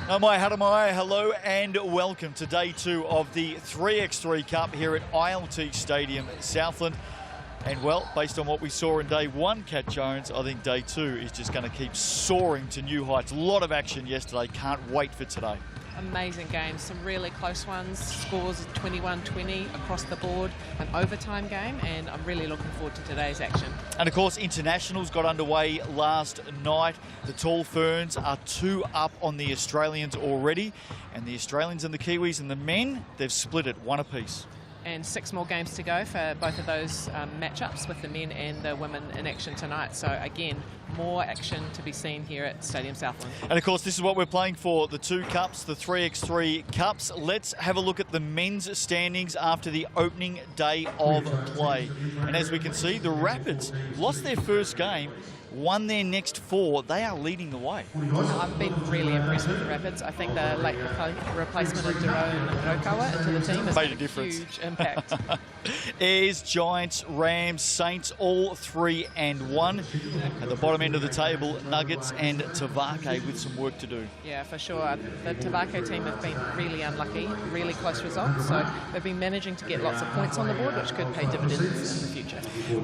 Mai Haramai, hello and welcome to day 2 of the 3x3 Cup here at ILT Stadium, Southland. And well, based on what we saw in day 1, Kat Jones, I think day 2 is just going to keep soaring to new heights. A lot of action yesterday, can't wait for today. Amazing games, some really close ones, scores 21-20 across the board, an overtime game, and I'm really looking forward to today's action. And of course, internationals got underway last night. The Tall Ferns are 2 up on the Australians already, and the Australians and the Kiwis and the men, they've split it 1 apiece. And 6 more games to go for both of those matchups with the men and the women in action tonight. So again, more action to be seen here at Stadium Southland. And of course, this is what we're playing for, the 2 cups, the 3x3 cups. Let's have a look at the men's standings after the opening day of play. And as we can see, the Rapids lost their first game, won their next 4. They are leading the way. I've been really impressed with the Rapids. I think the late replacement of Jerome Rokawa into the team has made a difference. Huge impact. Airs, Giants, Rams, Saints, all 3-1. At the bottom end of the table, Nuggets and Tavake with some work to do. Yeah, for sure. The Tavake team have been really unlucky, really close results. So they've been managing to get lots of points on the board, which could pay dividends in the future.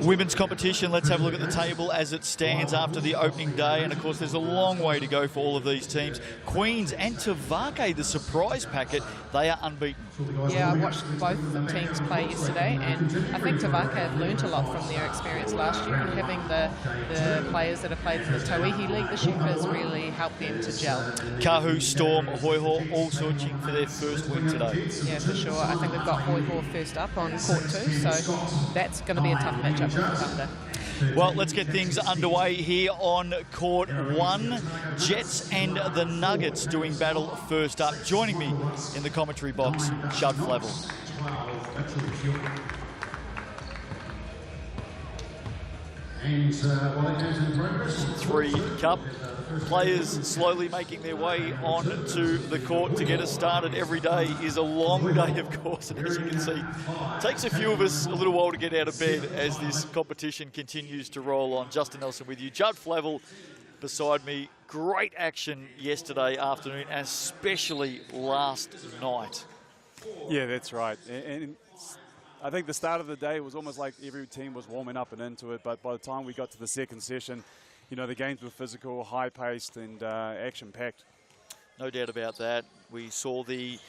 Women's competition, let's have a look at the table as it stands after the opening day, and of course there's a long way to go for all of these teams. Queens and Tavake, the surprise packet, they are unbeaten. Yeah, I watched both teams play yesterday, and I think Tavake have learnt a lot from their experience last year, and having the players that have played in the Tauihi League this year has really helped them to gel. Kahu, Storm, Hoiho all searching for their first win today. Yeah, for sure. I think they've got Hoiho first up on court 2, so that's going to be a tough matchup for the Thunder. Well, let's get things underway here on court 1. Jets and the Nuggets doing battle first up. Joining me in the commentary box, Judd Flavel. 3 cup. Players slowly making their way onto the court to get us started. Every day is a long day, of course, and as you can see, it takes a few of us a little while to get out of bed as this competition continues to roll on. Justin Nelson with you. Judd Flavel beside me. Great action yesterday afternoon, and especially last night. Yeah, that's right. And I think the start of the day was almost like every team was warming up and into it, but by the time we got to the second session, you know, the games were physical, high-paced, and action-packed. No doubt about that. We saw the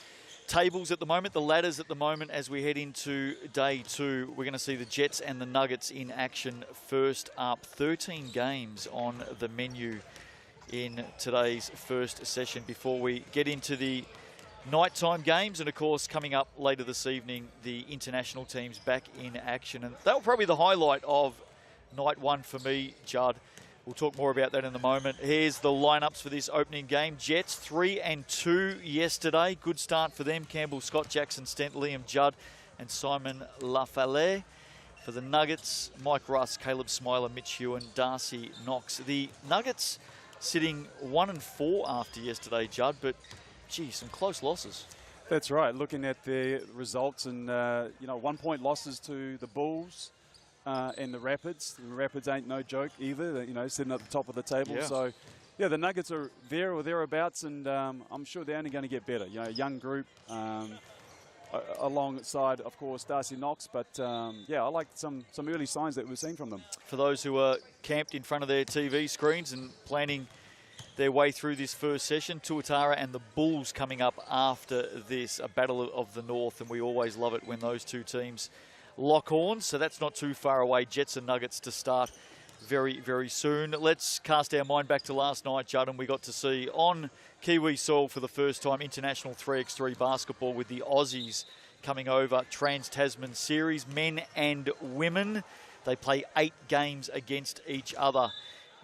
tables at the moment, the ladders at the moment, as we head into day 2. We're going to see the Jets and the Nuggets in action first up. 13 games on the menu in today's first session before we get into the nighttime games, and of course coming up later this evening, the international teams back in action, and that will probably be the highlight of night 1 for me, Judd. We'll talk more about that in a moment. Here's the lineups for this opening game. Jets 3-2 yesterday. Good start for them. Campbell, Scott, Jackson, Stent, Liam Judd and Simon Lafalais. For the Nuggets, Mike Russ, Caleb Smiler, Mitch Hewen, Darcy Knox. The Nuggets sitting 1-4 after yesterday, Judd, but gee, some close losses. That's right. Looking at the results, and you know, 1-point losses to the Bulls and the Rapids. The Rapids ain't no joke either. You know, sitting at the top of the table. Yeah. So, yeah, the Nuggets are there or thereabouts, and I'm sure they're only going to get better. You know, young group alongside, of course, Darcy Knox. But yeah, I like some early signs that we've seen from them. For those who are camped in front of their TV screens and planning their way through this first session, Tuatara and the Bulls coming up after this, a battle of the North, and we always love it when those two teams lock horns, so that's not too far away. Jets and Nuggets to start very, very soon. Let's cast our mind back to last night, Judd, and we got to see on Kiwi soil for the first time international 3x3 basketball with the Aussies coming over. Trans-Tasman Series, men and women. They play 8 games against each other,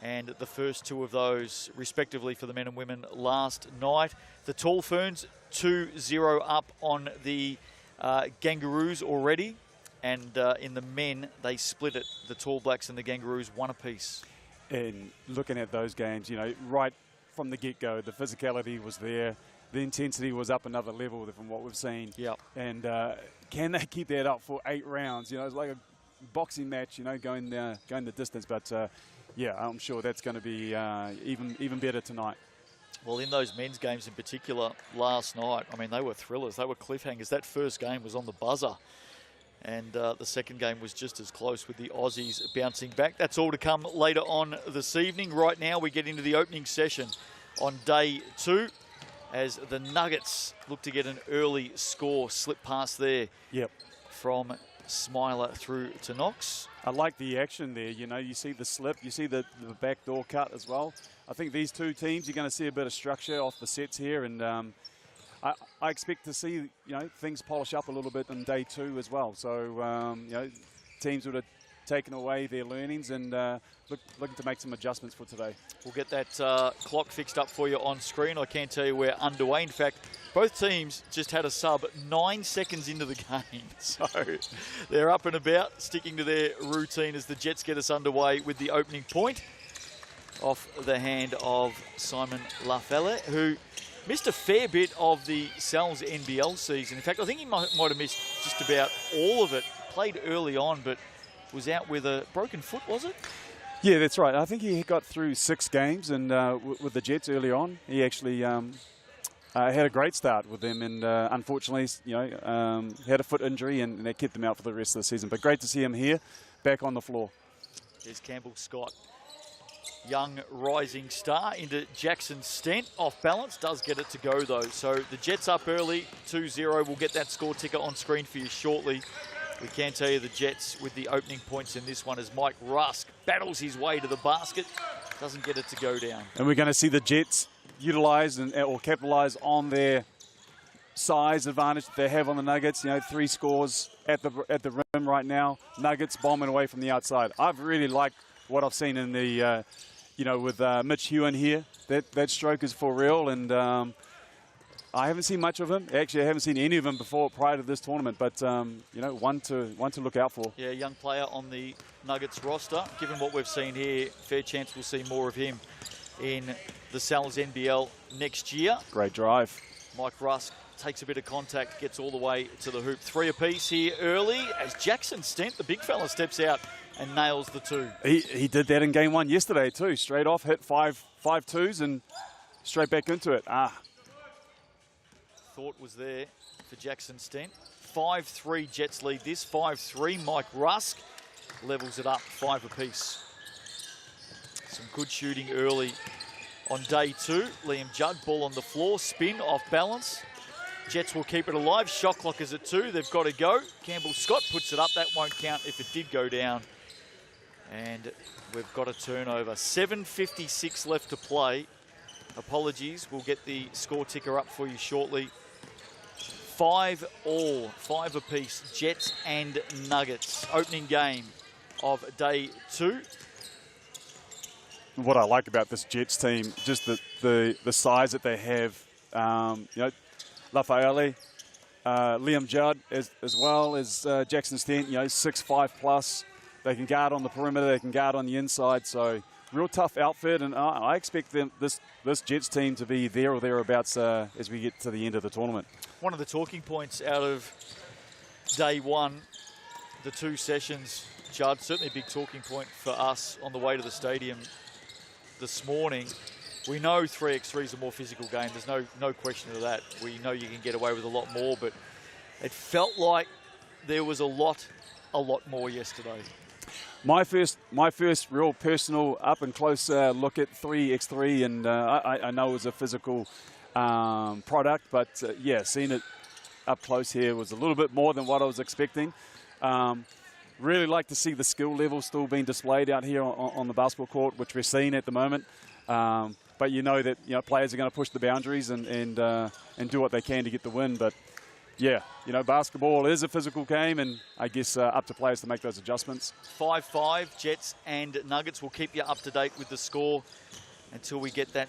and the first 2 of those, respectively, for the men and women last night. The Tall Ferns 2-0 up on the Kangaroos already. And in the men, they split it, the Tall Blacks and the Kangaroos, 1 apiece. And looking at those games, you know, right from the get-go, the physicality was there. The intensity was up another level from what we've seen. Yep. And can they keep that up for 8 rounds? You know, it's like a boxing match, you know, going the distance. But, yeah, I'm sure that's going to be even better tonight. Well, in those men's games in particular last night, I mean, they were thrillers. They were cliffhangers. That first game was on the buzzer. And the second game was just as close with the Aussies bouncing back. That's all to come later on this evening. Right now, we get into the opening session on day 2 as the Nuggets look to get an early score slip past there. Yep. From Smiler through to Knox. I like the action there. You know, you see the slip, you see the backdoor cut as well. I think these two teams, you're going to see a bit of structure off the sets here, and I expect to see, you know, things polish up a little bit in day 2 as well. So, you know, teams would have taken away their learnings and looking to make some adjustments for today. We'll get that clock fixed up for you on screen. I can tell you we're underway. In fact, both teams just had a sub 9 seconds into the game. So they're up and about, sticking to their routine as the Jets get us underway with the opening point off the hand of Simon Lafelle, who missed a fair bit of the Sal's NBL season. In fact, I think he might have missed just about all of it. Played early on, but was out with a broken foot, was it? Yeah, that's right. I think he got through 6 games, and with the Jets early on, he actually had a great start with them, and unfortunately, you know, had a foot injury, and that kept him out for the rest of the season. But great to see him here, back on the floor. There's Campbell Scott. Young rising star into Jackson Stent. Off balance, does get it to go though. So the Jets up early, 2-0. We'll get that score ticker on screen for you shortly. We can tell you the Jets with the opening points in this one as Mike Rusk battles his way to the basket. Doesn't get it to go down. And we're going to see the Jets utilise or capitalise on their size advantage that they have on the Nuggets. You know, 3 scores at the rim right now. Nuggets bombing away from the outside. I've really liked what I've seen in the, you know, with Mitch Hewen here. That stroke is for real, and I haven't seen much of him. Actually, I haven't seen any of him before prior to this tournament, but you know, one to look out for. Yeah, young player on the Nuggets roster. Given what we've seen here, fair chance we'll see more of him in the Sal's NBL next year. Great drive. Mike Rusk takes a bit of contact, gets all the way to the hoop. 3 apiece here early as Jackson Stent, the big fella, steps out and nails the 2. He did that in game 1 yesterday too. Straight off, hit five twos and straight back into it. Thought was there for Jackson Stent. 5-3 Jets lead this. 5-3 Mike Rusk levels it up 5 apiece. Some good shooting early on day 2. Liam Judd, ball on the floor, spin off balance. Jets will keep it alive. Shot clock is at 2. They've got to go. Campbell Scott puts it up. That won't count if it did go down. And we've got a turnover. 7:56 left to play. Apologies. We'll get the score ticker up for you shortly. 5-all, 5 apiece, Jets and Nuggets. Opening game of day 2. What I like about this Jets team, just the size that they have. You know, Lafayette, Liam Judd, as well as Jackson Stent. You know, 6'5" plus. They can guard on the perimeter. They can guard on the inside. So real tough outfit, and I expect this Jets team to be there or thereabouts as we get to the end of the tournament. One of the talking points out of day 1, the 2 sessions, Judd, certainly a big talking point for us on the way to the stadium this morning. We know 3x3 is a more physical game. There's no question of that. We know you can get away with a lot more, but it felt like there was a lot more yesterday. My first real personal up and close look at 3x3, and I know it was a physical product, but yeah, seeing it up close here was a little bit more than what I was expecting. Really like to see the skill level still being displayed out here on the basketball court, which we're seeing at the moment. But you know that players are going to push the boundaries and do what they can to get the win. But yeah, basketball is a physical game, and I guess up to players to make those adjustments. 5-5, Jets and Nuggets. We'll keep you up to date with the score until we get that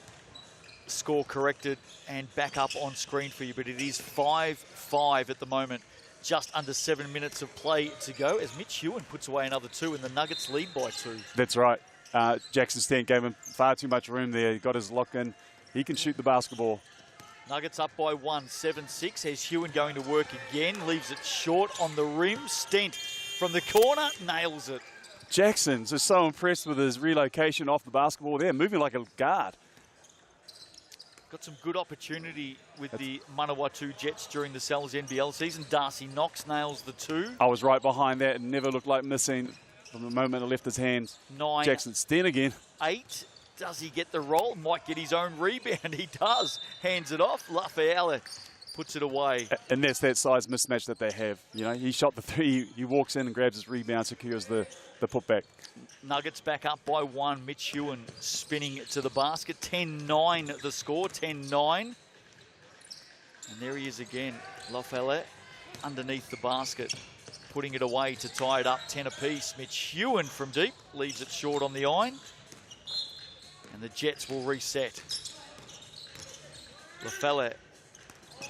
score corrected and back up on screen for you. But it is 5-5 at the moment. Just under 7 minutes of play to go as Mitch Hewen puts away another 2 and the Nuggets lead by 2. That's right. Jackson Stent gave him far too much room there. He got his lock in. He can shoot the basketball. Nuggets up by 1, 7-6. Here's Hewen going to work again. Leaves it short on the rim. Stent from the corner. Nails it. Jackson's just so impressed with his relocation off the basketball there. Moving like a guard. got some good opportunity with the Manawatu Jets during the Sal's NBL season. Darcy Knox nails the 2. I was right behind that and never looked like missing from the moment it left his hands. 9. Jackson Sten again. 8. Does he get the roll? Might get his own rebound. He does. Hands it off. Lafayette puts it away. And that's that size mismatch that they have. You know, he shot the 3. He walks in and grabs his rebound, secures the putback. Nuggets back up by 1. Mitch Hewen spinning it to the basket. 10-9 the score. 10-9. And there he is again. Lafayette underneath the basket, putting it away to tie it up 10 apiece. Mitch Hewen from deep leaves it short on the iron. And the Jets will reset. Lafayette,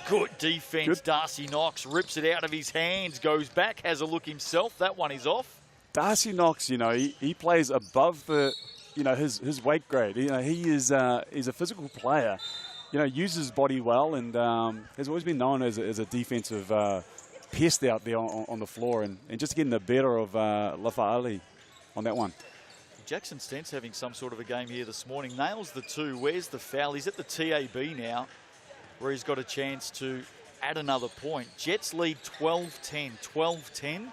good defense. Good. Darcy Knox rips it out of his hands, goes back, has a look himself. That one is off. Darcy Knox, you know, he plays above the, you know, his weight grade. You know, he's a physical player. You know, uses his body well, and has always been known as a defensive pest out there on the floor, and just getting the better of Lafayette on that one. Jackson Stent's having some sort of a game here this morning. Nails the 2. Where's the foul? He's at the TAB now, where he's got a chance to add another point. Jets lead 12-10. 12-10.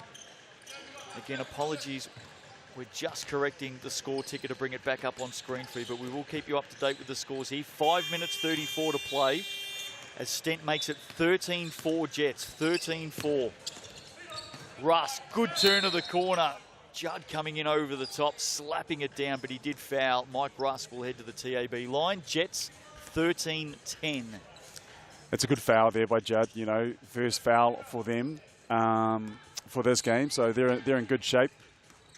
Again, apologies. We're just correcting the score ticker to bring it back up on screen for you, but we will keep you up to date with the scores here. 5 minutes 34 to play as Stent makes it 13-4 Jets. 13-4. Russ, good turn of the corner. Judd coming in over the top, slapping it down, but he did foul. Mike Russ will head to the TAB line. Jets 13-10. It's a good foul there by Judd. You know, first foul for them for this game, so they're in good shape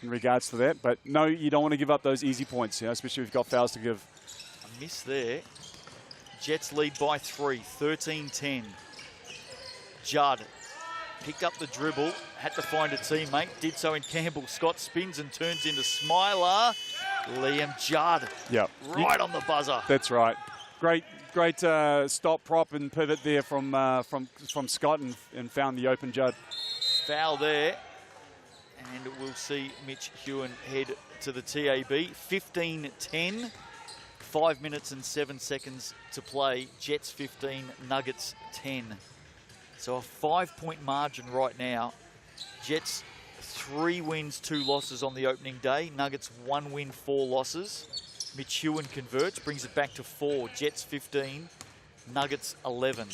in regards to that. But no, you don't want to give up those easy points, you know, especially if you've got fouls to give. A miss there. Jets lead by 3, 13-10. Judd picked up the dribble, had to find a teammate, did so in Campbell. Scott spins and turns into Smiler. Liam Judd, yep, right on the buzzer. That's right. Great stop, prop, and pivot there from Scott, and found the open Judd. Foul there, and we'll see Mitch Hewen head to the TAB. 15-10, 5 minutes and 7 seconds to play. Jets 15, Nuggets 10. So a 5-point margin right now. Jets 3 wins, 2 losses on the opening day. Nuggets 1 win, 4 losses. Mitch Hewen converts, brings it back to 4. Jets 15, Nuggets 11.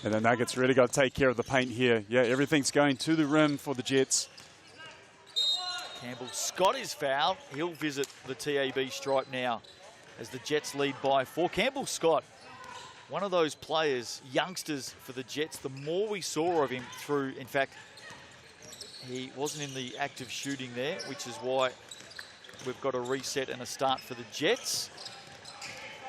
And the Nuggets really got to take care of the paint here. Yeah, everything's going to the rim for the Jets. Campbell Scott is fouled. He'll visit the TAB stripe now as the Jets lead by 4. Campbell Scott, one of those players, youngsters for the Jets. The more we saw of him through, in fact, he wasn't in the active shooting there, which is why we've got a reset and a start for the Jets.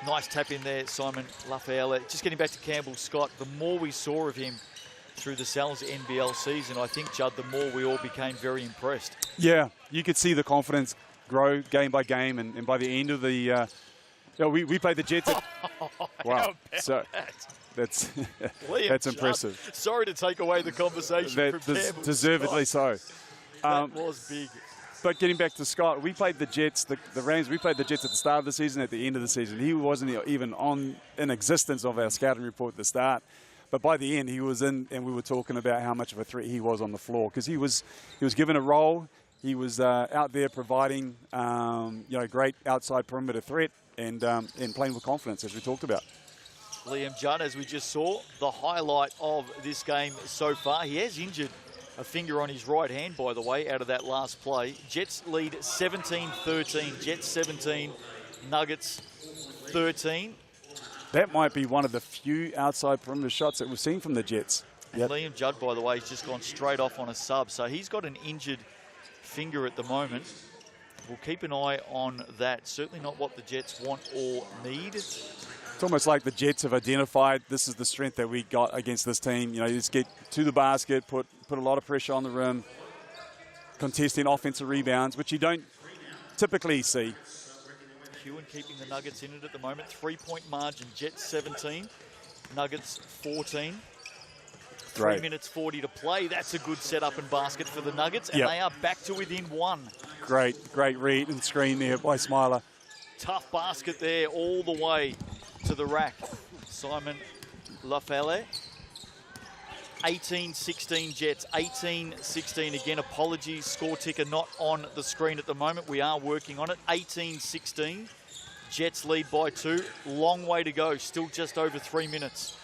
Nice tap in there, Simon Lafayette. Just getting back to Campbell Scott, the more we saw of him through the Sal's NBL season, I think, Judd, the more we all became very impressed. Yeah, you could see the confidence grow game by game, and by the end of the... we played the Jets. Wow, so that's that's impressive. Judd. Sorry to take away the conversation from Campbell deservedly Scott. so. That was big. But getting back to Scott, we played the Jets, the Rams. We played the Jets at the start of the season, at the end of the season. He wasn't even in existence of our scouting report at the start. But by the end, he was in, and we were talking about how much of a threat he was on the floor, because he was given a role. He was out there providing great outside perimeter threat and playing with confidence, as we talked about. Liam Judd, as we just saw, the highlight of this game so far. He has injured a finger on his right hand, by the way, out of that last play. Jets lead 17-13. Jets 17, Nuggets 13. That might be one of the few outside perimeter shots that we've seen from the Jets. Yep. Liam Judd, by the way, has just gone straight off on a sub. So he's got an injured finger at the moment. We'll keep an eye on that. Certainly not what the Jets want or need. It's almost like the Jets have identified this is the strength that we got against this team. You know, just get to the basket, put a lot of pressure on the rim, contesting offensive rebounds, which you don't typically see. Hewen keeping the Nuggets in it at the moment. 3-point margin. Jets 17, Nuggets 14. 3 minutes 40 to play. That's a good setup and basket for the Nuggets, and they are back to within 1. Great read and screen there by Smiler. Tough basket there all the way. to the rack. Simon Lafelle. 18-16 Jets, 18-16 again. Apologies, score ticker not on the screen at the moment. We are working on it. 18-16. Jets lead by 2. Long way to go, still just over 3 minutes.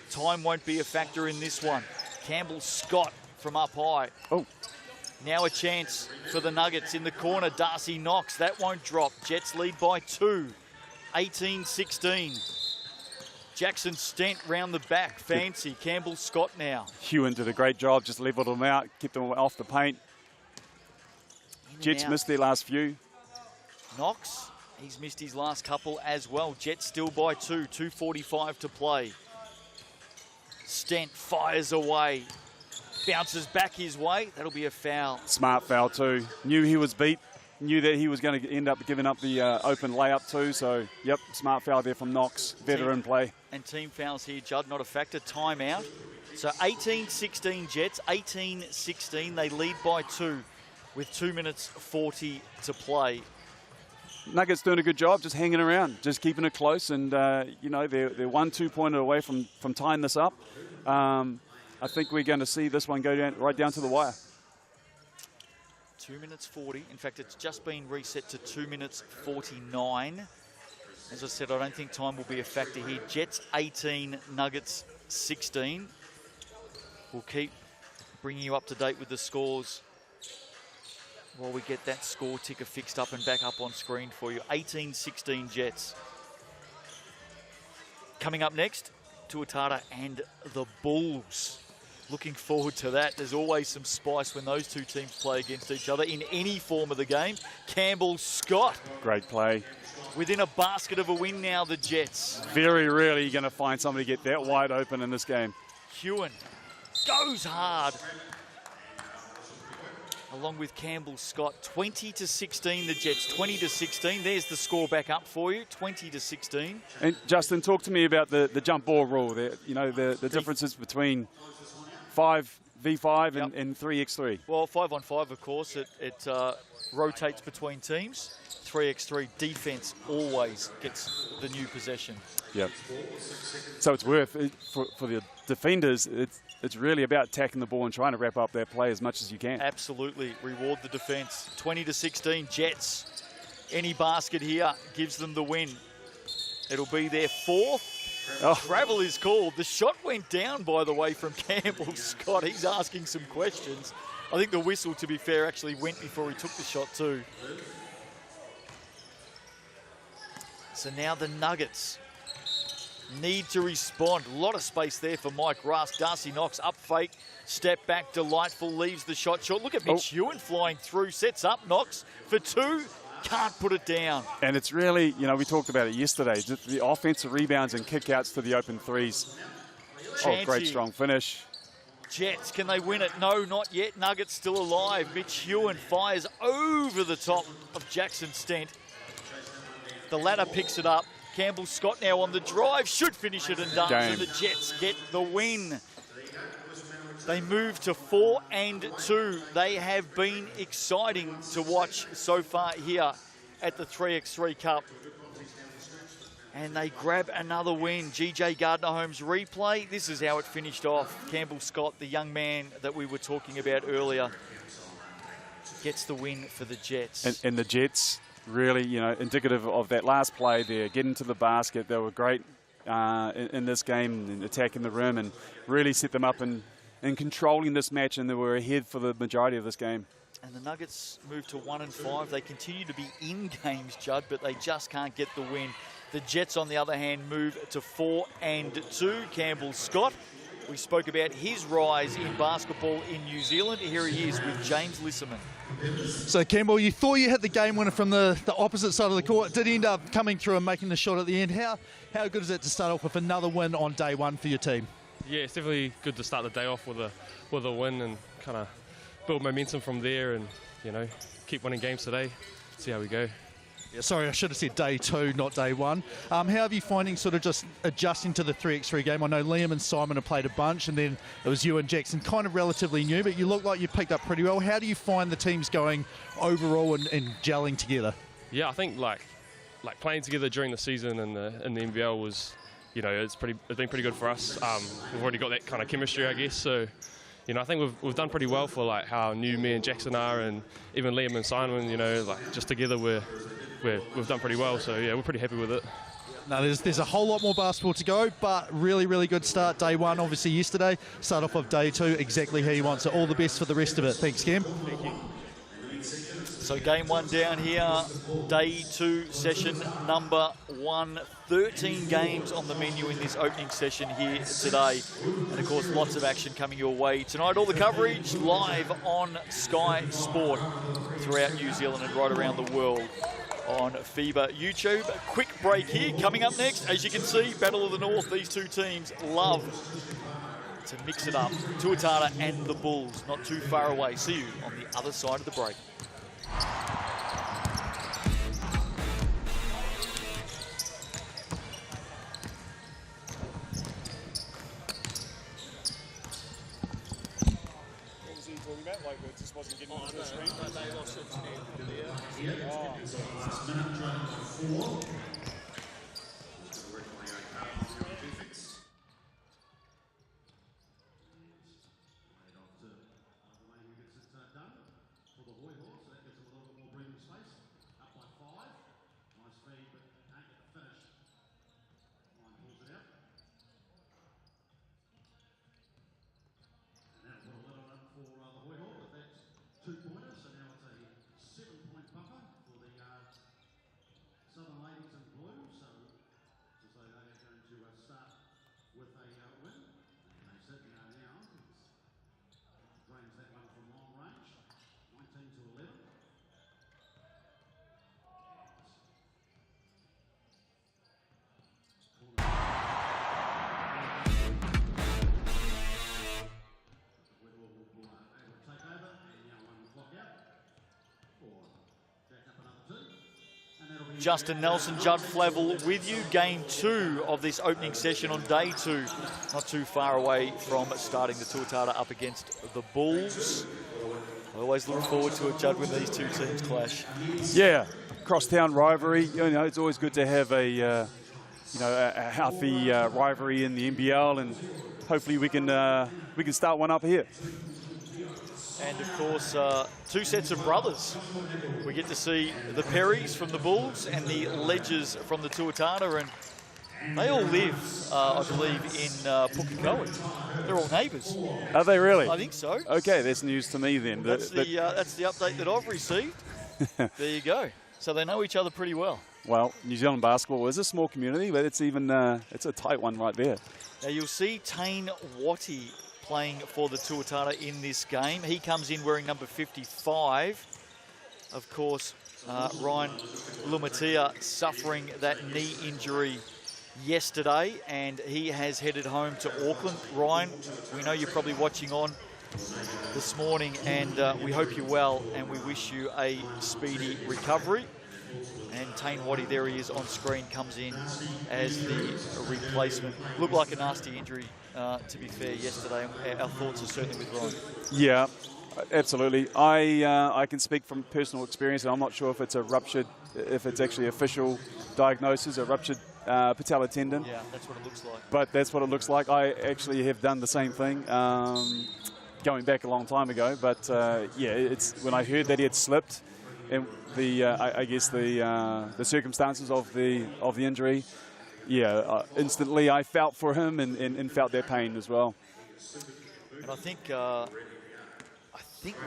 Time won't be a factor in this one. Campbell Scott from up high. Oh. Now a chance for the Nuggets in the corner. Darcy Knox, that won't drop. Jets lead by 2. 18-16. Jackson Stent round the back. Fancy. Campbell Scott now. Hewen did a great job, just leveled them out, kept them off the paint. Jets missed their last few. Knox, he's missed his last couple as well. Jets still by 2. 2:45 to play. Stent fires away. Bounces back his way. That'll be a foul. Smart foul too. Knew he was beat. Knew that he was going to end up giving up the open layup too. So, yep, smart foul there from Knox. Veteran play. And team fouls here, Judd, not a factor. Timeout. So 18-16 Jets, 18-16. They lead by 2 with 2 minutes 40 to play. Nuggets doing a good job, just hanging around, just keeping it close. And, you know, they're 1-2 pointer away from tying this up. I think we're going to see this one go down right down to the wire. 2 minutes 40. In fact, it's just been reset to 2 minutes 49. As I said, I don't think time will be a factor here. Jets 18, Nuggets 16. We'll keep bringing you up to date with the scores while we get that score ticker fixed up and back up on screen for you. 18-16 Jets. Coming up next, Tuatara and the Bulls. Looking forward to that. There's always some spice when those two teams play against each other in any form of the game. Campbell Scott. Great play. Within a basket of a win now, the Jets. Very rarely you're going to find somebody get that wide open in this game. Hewen goes hard. Along with Campbell Scott. 20-16 the Jets. 20-16. There's the score back up for you. 20-16. And Justin, talk to me about the jump ball rule. You know, the differences between 5v5 and 3x3. Well, 5-on-5, of course, it rotates between teams. 3x3 defense always gets the new possession. Yep. So it's worth it for the defenders. It's really about attacking the ball and trying to wrap up their play as much as you can. Absolutely. Reward the defense. 20-16 Jets. Any basket here gives them the win. It'll be their 4th. Oh. Travel is called. The shot went down, by the way, from Campbell Scott. He's asking some questions. I think the whistle, to be fair, actually went before he took the shot too. So now the Nuggets need to respond. A lot of space there for Mike Rusk. Darcy Knox up fake. Step back, delightful, leaves the shot short. Look at Mitch Hewen flying through. Sets up Knox for 2. Can't put it down. And it's really, you know, we talked about it yesterday, just the offensive rebounds and kickouts to the open threes. Oh, great strong finish. Jets, can they win it? No, not yet. Nuggets still alive. Mitch Hewen fires over the top of Jackson Stent. The ladder picks it up. Campbell Scott now on the drive. Should finish it and does. And the Jets get the win. They move to 4-2. They have been exciting to watch so far here at the 3x3 Cup. And they grab another win. GJ Gardner-Holmes replay. This is how it finished off. Campbell Scott, the young man that we were talking about earlier, gets the win for the Jets. And the Jets, really, you know, indicative of that last play there, getting to the basket. They were great in this game and attacking the rim and really set them up and controlling this match, and they were ahead for the majority of this game. And the Nuggets move to 1-5. They continue to be in games, Judd, but they just can't get the win. The Jets, on the other hand, move to 4-2. Campbell Scott, we spoke about his rise in basketball in New Zealand. Here he is with James Lisserman. So, Campbell, you thought you hit the game winner from the opposite side of the court. Did end up coming through and making the shot at the end. How good is it to start off with another win on day one for your team? Yeah, it's definitely good to start the day off with a win and kind of build momentum from there and, you know, keep winning games today. See how we go. Yeah, sorry, I should have said day 2, not day 1. How have you finding sort of just adjusting to the 3x3 game? I know Liam and Simon have played a bunch, and then it was you and Jackson, kind of relatively new, but you look like you picked up pretty well. How do you find the teams going overall and gelling together? Yeah, I think, like, like playing together during the season and in the NBL was, you know, it's been pretty good for us. We've already got that kind of chemistry, I guess. So, you know, I think we've done pretty well for like how new me and Jackson are, and even Liam and Simon. You know, like just together we've done pretty well. So yeah, we're pretty happy with it. Now, there's a whole lot more basketball to go, but really, really good start. Day one, obviously, yesterday. Start off of day two, exactly how you want. So all the best for the rest of it. Thanks, Cam. Thank you. So game one down here, day two, session number 1. 13 games on the menu in this opening session here today. And of course, lots of action coming your way tonight. All the coverage live on Sky Sport throughout New Zealand and right around the world on FIBA YouTube. A quick break here. Coming up next, as you can see, Battle of the North. These two teams love to mix it up. Tuatara and the Bulls, not too far away. See you on the other side of the break. What was he talking about? Like it just wasn't getting into the screen? They lost it to Justin Nelson, Judd Flavel with you. Game 2 of this opening session on day 2. Not too far away from starting the Tuatara up against the Bulls. I always look forward to it, Judd, when these two teams clash. Yeah, crosstown rivalry. You know, it's always good to have a healthy rivalry in the NBL, and hopefully we can start one up here. And of course, 2 sets of brothers. We get to see the Perrys from the Bulls and the Ledgers from the Tuatara, and they all live, I believe, in Pouakai. They're all neighbours. Are they really? I think so. Okay, that's news to me then. That's the update that I've received. There you go. So they know each other pretty well. Well, New Zealand basketball is a small community, but it's even it's a tight one right there. Now you'll see Tane Watty playing for the Tuatara in this game. He comes in wearing number 55. Of course, Ryan Lumatia suffering that knee injury yesterday, and he has headed home to Auckland. Ryan, we know you're probably watching on this morning, and we hope you're well, and we wish you a speedy recovery. And Tane Watty, there he is on screen, comes in as the replacement. Looked like a nasty injury, to be fair, yesterday. Our thoughts are certainly with Ryan. Yeah, absolutely. I can speak from personal experience, and I'm not sure if it's if it's actually official diagnosis, a ruptured patella tendon. Yeah, that's what it looks like. But that's what it looks like. I actually have done the same thing, going back a long time ago. But yeah, it's when I heard that he had slipped, and I guess the circumstances of the injury, yeah, instantly I felt for him and felt their pain as well. And I think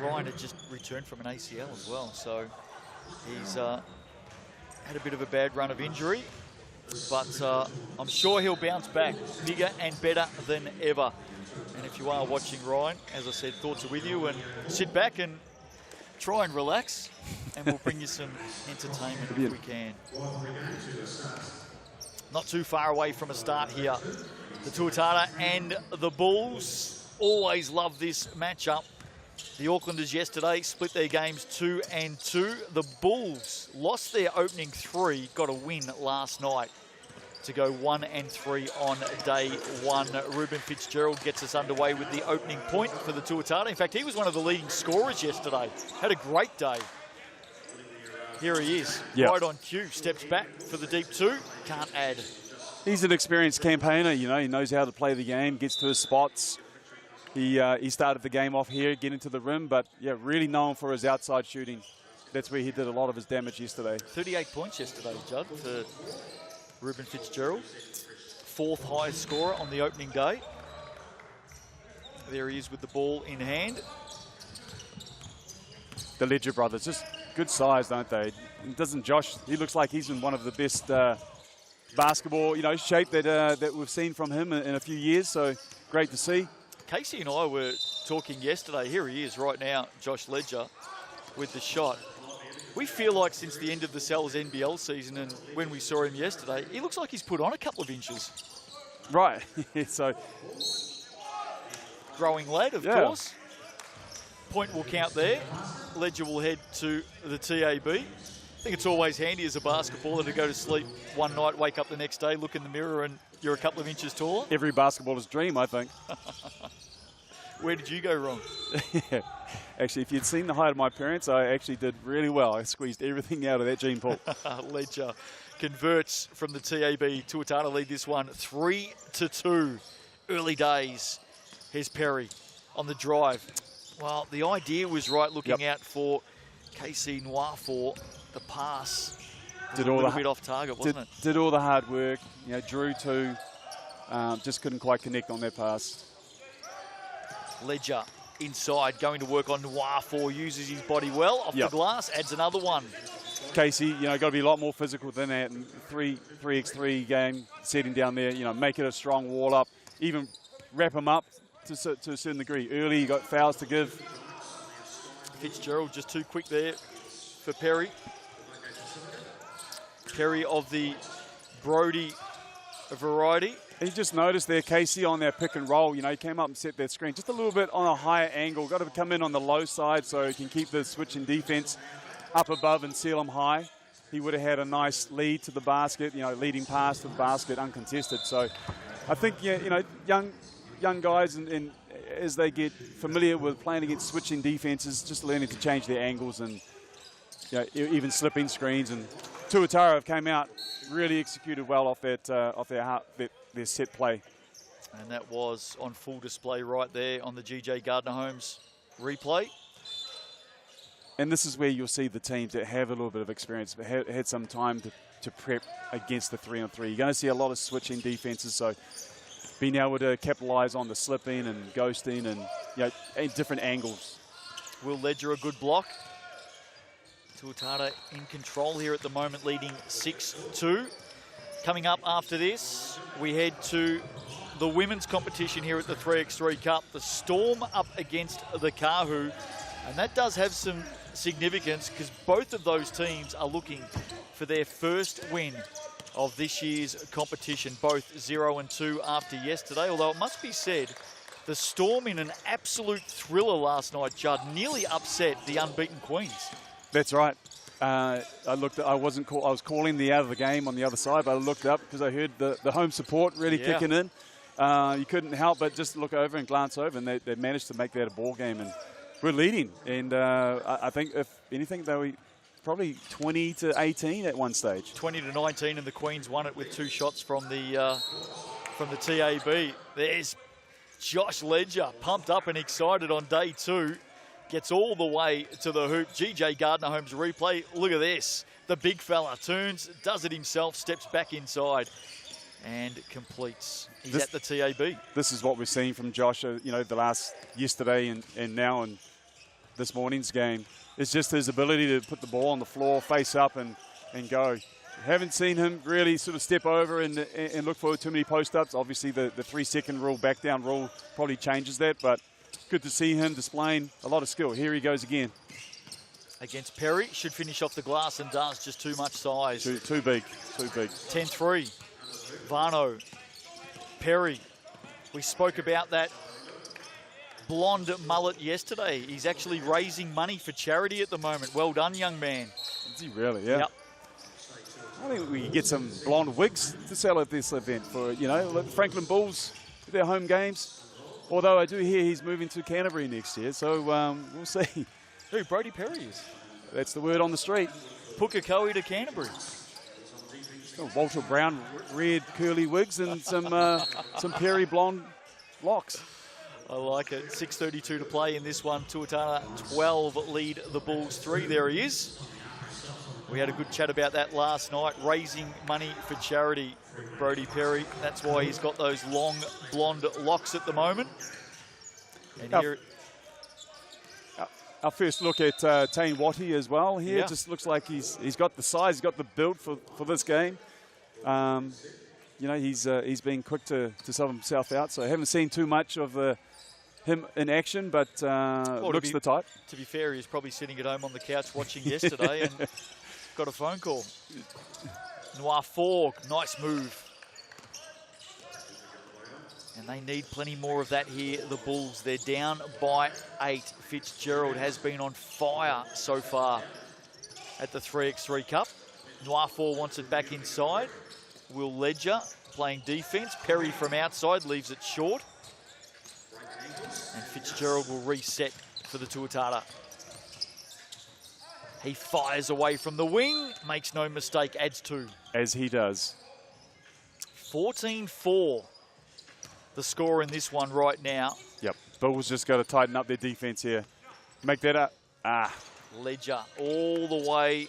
Ryan had just returned from an ACL as well, so he's had a bit of a bad run of injury, but I'm sure he'll bounce back bigger and better than ever. And if you are watching Ryan, as I said, thoughts are with you, and sit back and try and relax, and we'll bring you some entertainment if we can. Not too far away from a start here. The Tuatara and the Bulls always love this matchup. The Aucklanders yesterday split their games 2-2. The Bulls lost their opening 3, got a win last night to go 1-3 on day 1. Ruben Fitzgerald gets us underway with the opening point for the Tuatara. In fact, he was one of the leading scorers yesterday. Had a great day. Here he is, Yep. right on cue, steps back for the deep two, can't add. He's an experienced campaigner, you know, he knows how to play the game, gets to his spots. He started the game off here, getting to the rim, but yeah, really known for his outside shooting. That's where he did a lot of his damage yesterday. 38 points yesterday, Judd, for Ruben Fitzgerald. 4th highest scorer on the opening day. There he is with the ball in hand. The Ledger brothers, just good size, don't they? And doesn't Josh, he looks like he's in one of the best basketball, you know, shape that we've seen from him in a few years, so great to see. Casey and I were talking yesterday. Here he is right now, Josh Ledger, with the shot. We feel like since the end of the Sal's NBL season and when we saw him yesterday, he looks like he's put on a couple of inches. Right, so Growing lad, of course. Point will count there. Ledger will head to the TAB. I think it's always handy as a basketballer to go to sleep one night, wake up the next day, look in the mirror, and you're a couple of inches taller. every basketballer's dream, I think. Where did you go wrong? Yeah. Actually, if you'd seen the height of my parents, I actually did really well. I squeezed everything out of that gene pool. Ledger converts from the TAB. Tuatara lead this one 3-2. Early days. Here's Perry on the drive. Well, the idea was right, looking out for KC Noir for the pass. Did a all little the bit off target, wasn't it? Did all the hard work. You know, drew two, just couldn't quite connect on that pass. Ledger inside, going to work on Noir 4, uses his body well. Off the glass, adds another one. Casey, you know, got to be a lot more physical than that. And 3x3 game, setting down there, you know, make it a strong wall up, even wrap him up to a certain degree. Early, you got fouls to give. Fitzgerald just too quick there for Perry. Perry of the Brody variety. And you just noticed there, Casey, on that pick and roll, you know, he came up and set that screen just a little bit on a higher angle. Got to come in on the low side so he can keep the switching defense up above and seal him high. He would have had a nice lead to the basket, you know, leading pass to the basket uncontested. So I think, yeah, you know, young guys, and as they get familiar with playing against switching defenses, just learning to change their angles and, you know, even slipping screens. And Tuatara came out, really executed well off their set play. And that was on full display right there on the GJ Gardner Holmes replay. And this is where you'll see the teams that have a little bit of experience, but had some time to prep against the 3-on-3. You're going to see a lot of switching defenses, so being able to capitalize on the slipping and ghosting and, you know, and different angles. Will Ledger a good block? Tuatara in control here at the moment, leading 6-2. Coming up after this, we head to the women's competition here at the 3x3 Cup. The Storm up against the Kahu. And that does have some significance because both of those teams are looking for their first win of this year's competition, both 0-2 after yesterday. Although it must be said, the Storm in an absolute thriller last night, Judd, nearly upset the unbeaten Queens. That's right. I was calling the out of the game on the other side, but I looked up because I heard the home support really kicking in. You couldn't help but just look over and glance over, and they managed to make that a ball game, and we're leading. And I think if anything, they were probably 20-18 at one stage. 20-19, and the Queens won it with 2 shots from the TAB. There's Josh Ledger, pumped up and excited on day 2. Gets all the way to the hoop. GJ Gardner Holmes replay. Look at this. The big fella turns, does it himself, steps back inside and completes. He's at the TAB. This is what we're seeing from Josh, you know, the last yesterday and now in this morning's game. It's just his ability to put the ball on the floor, face up and go. Haven't seen him really sort of step over and look for too many post-ups. Obviously, the 3-second rule, back down rule probably changes that, but good to see him displaying a lot of skill. Here he goes again. Against Perry, should finish off the glass and does, just too much size. Too big. 10-3. Varno, Perry. We spoke about that blonde mullet yesterday. He's actually raising money for charity at the moment. Well done, young man. Is he really? Yeah. Yep. I think we could get some blonde wigs to sell at this event for, you know, Franklin Bulls, their home games. Although I do hear he's moving to Canterbury next year, so we'll see. Who Brody Perry is? That's the word on the street. Pouakai to Canterbury. Oh, Walter Brown, red curly wigs and some Perry blonde locks. I like it. 6:32 to play in this one. Tuatara 12 lead the Bulls 3. There he is. We had a good chat about that last night. Raising money for charity, Brodie Perry. That's why he's got those long blonde locks at the moment. And here... Our first look at Taiawa as well here. Yeah. Just looks like he's got the size, he's got the build for this game. You know, he's been quick to sub himself out, so I haven't seen too much of him in action, but looks the type. To be fair, he was probably sitting at home on the couch watching yesterday and got a phone call. Noir Fork, nice move. And they need plenty more of that here, the Bulls. They're down by 8. Fitzgerald has been on fire so far at the 3x3 Cup. Noir 4 wants it back inside. Will Ledger playing defense. Perry from outside leaves it short. And Fitzgerald will reset for the Tuatara. He fires away from the wing, makes no mistake, adds 2. As he does. 14-4. The score in this one right now. Yep, Bulls just got to tighten up their defense here. Make that up. Ledger all the way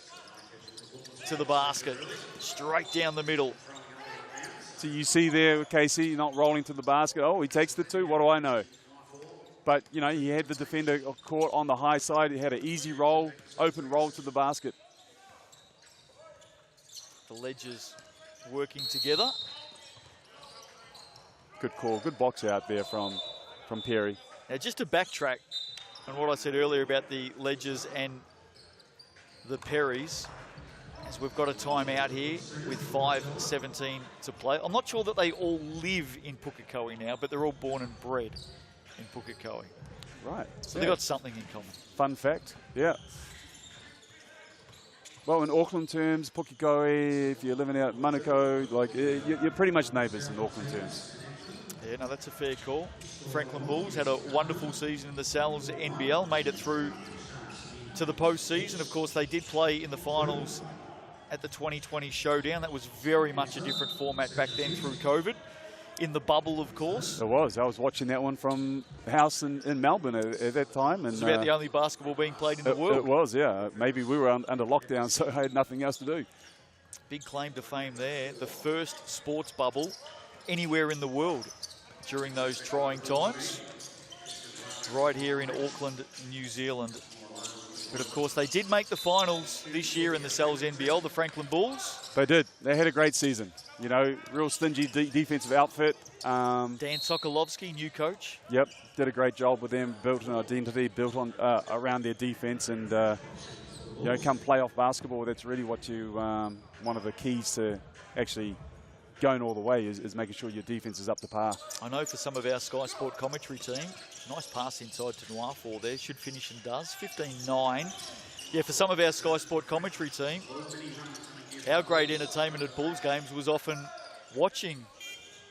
to the basket. Straight down the middle. So you see there, Casey, not rolling to the basket. Oh, he takes the 2. What do I know? But, you know, he had the defender caught on the high side. He had an easy roll, open roll to the basket. The Ledgers working together. Good call. Good box out there from Perry. Now, just to backtrack on what I said earlier about the Ledgers and the Perrys, as we've got a timeout here with 5:17 to play. I'm not sure that they all live in Pouakai now, but they're all born and bred in Pouakai. Right. So they've got something in common. Fun fact. Yeah. Well, in Auckland terms, Pouakai, if you're living out in Manukau, like you're pretty much neighbours in Auckland terms. Yeah, no, that's a fair call. Franklin Bulls had a wonderful season in the Sal's NBL, made it through to the postseason. Of course, they did play in the finals at the 2020 Showdown. That was very much a different format back then through COVID. In the bubble, of course. It was. I was watching that one from the house in Melbourne at that time. And it's about the only basketball being played in the world. It was, yeah. Maybe we were under lockdown, so I had nothing else to do. Big claim to fame there. The first sports bubble anywhere in the world during those trying times. Right here in Auckland, New Zealand. But of course, they did make the finals this year in the Sal's NBL, the Franklin Bulls. They did. They had a great season. You know, real stingy defensive outfit. Dan Sokolovsky, new coach. Yep, did a great job with them. Built an identity, built on around their defense, and you know, come playoff basketball. That's really what you one of the keys to actually going all the way is making sure your defense is up to par. I know for some of our Sky Sport commentary team, nice pass inside to Noir 4 there. Should finish and does. 15-9. Yeah, for some of our Sky Sport commentary team, our great entertainment at Bulls games was often watching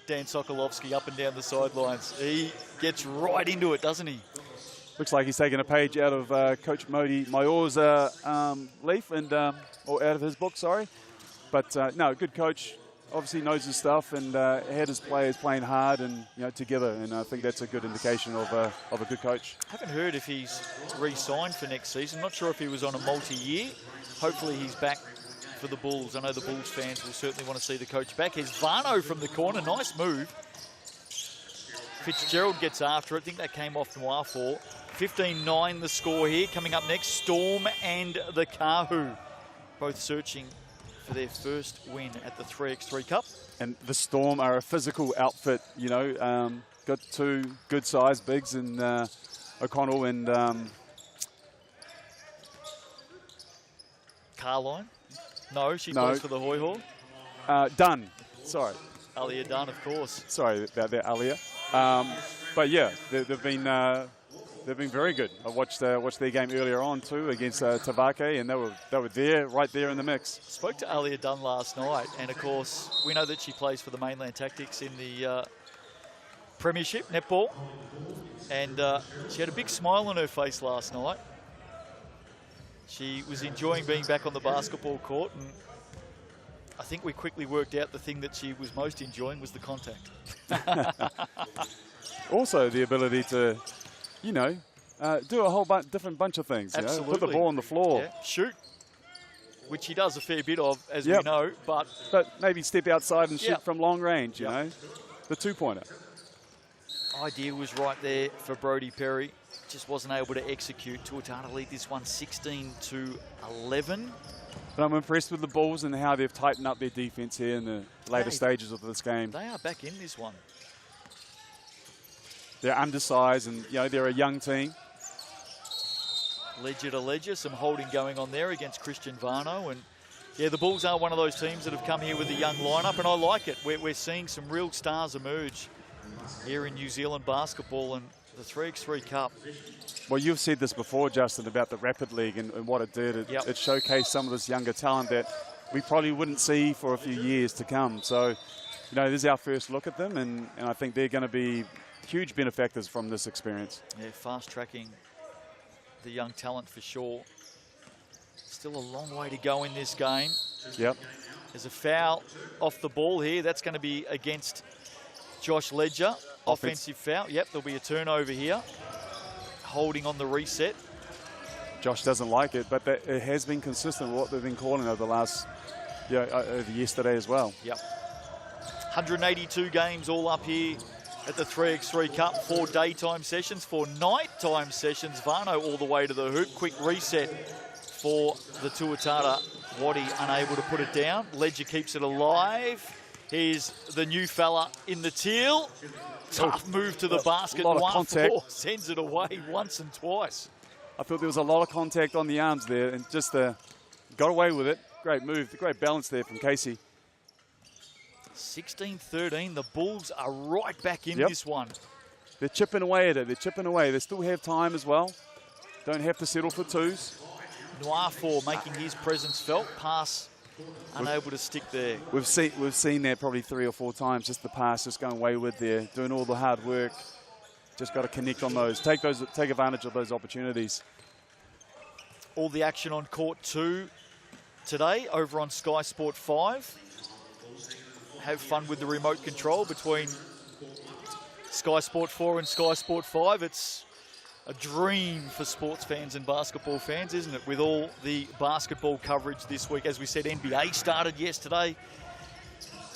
Dan Sokolovsky up and down the sidelines. He gets right into it, doesn't he? Looks like he's taking a page out of Coach Modi Mayor's leaf, and or out of his book, sorry. But no, good coach. Obviously knows his stuff and had his players playing hard and together, and I think that's a good indication of a good coach. Haven't heard if he's re-signed for next season. Not sure if he was on a multi-year. Hopefully he's back for the Bulls. I know the Bulls fans will certainly want to see the coach back. Here's Varno from the corner. Nice move. Fitzgerald gets after it. I think that came off Noir 4. 15-9 the score here. Coming up next, Storm and the Kahu. Both searching for their first win at the 3x3 Cup. And the Storm are a physical outfit, got two good-sized bigs in O'Connell and Carline? No, she plays for the Hoi Hoi. Dunn, sorry. Alia Dunn, of course. Sorry about that, Alia. But yeah, they've been very good. I watched their game earlier on too against Tavake, and they were there, right there in the mix. Spoke to Alia Dunn last night, and of course we know that she plays for the Mainland Tactics in the Premiership netball, and she had a big smile on her face last night. She was enjoying being back on the basketball court, and I think we quickly worked out the thing that she was most enjoying was the contact. Also, the ability to, you know, do a whole different bunch of things. Absolutely. You know? Put the ball on the floor. Yeah. Shoot, which she does a fair bit of, as Yep. we know, but maybe step outside and shoot Yep. from long range, you Yep. know. The two-pointer. idea was right there for Brodie Perry. Just wasn't able to execute. Tuatara lead this one 16-11. But I'm impressed with the Bulls and how they've tightened up their defense here in the later stages of this game. They are back in this one. They're undersized and, you know, they're a young team. Ledger to ledger, some holding going on there against Christian Varno. And yeah, the Bulls are one of those teams that have come here with a young lineup, and I like it. We're seeing some real stars emerge here in New Zealand basketball and the 3x3 Cup. Well, you've said this before, Justin, about the Rapid League and what it did. It showcased some of this younger talent that we probably wouldn't see for a few years to come. So, you know, this is our first look at them, and I think they're going to be huge benefactors from this experience. Yeah, fast-tracking the young talent for sure. Still a long way to go in this game. Yep. There's a foul off the ball here. That's going to be against Josh Ledger. Offensive foul. Yep, there'll be a turnover here. Holding on the reset. Josh doesn't like it, but it has been consistent with what they've been calling over the last, over yesterday as well. Yep. 182 games all up here at the 3x3 Cup. 4 daytime sessions, 4 nighttime sessions. Varno all the way to the hoop. Quick reset for the Tuatara. Waddy unable to put it down. Ledger keeps it alive. Here's the new fella in the teal. Tough move to the basket. A lot of contact. Sends it away once and twice. I thought there was a lot of contact on the arms there, and just got away with it. Great move, great balance there from Casey. 16-13. The Bulls are right back in this one. They're chipping away at it. They're chipping away. They still have time as well. Don't have to settle for twos. Noir making his presence felt. Pass unable to stick there. We've seen that probably 3 or 4 times. Just the pass, just going wayward there, doing all the hard work. Just got to connect on those. Take advantage of those opportunities. All the action on court 2 today over on Sky Sport 5. Have fun with the remote control between Sky Sport 4 and Sky Sport 5. It's a dream for sports fans and basketball fans, isn't it? With all the basketball coverage this week. As we said, NBA started yesterday.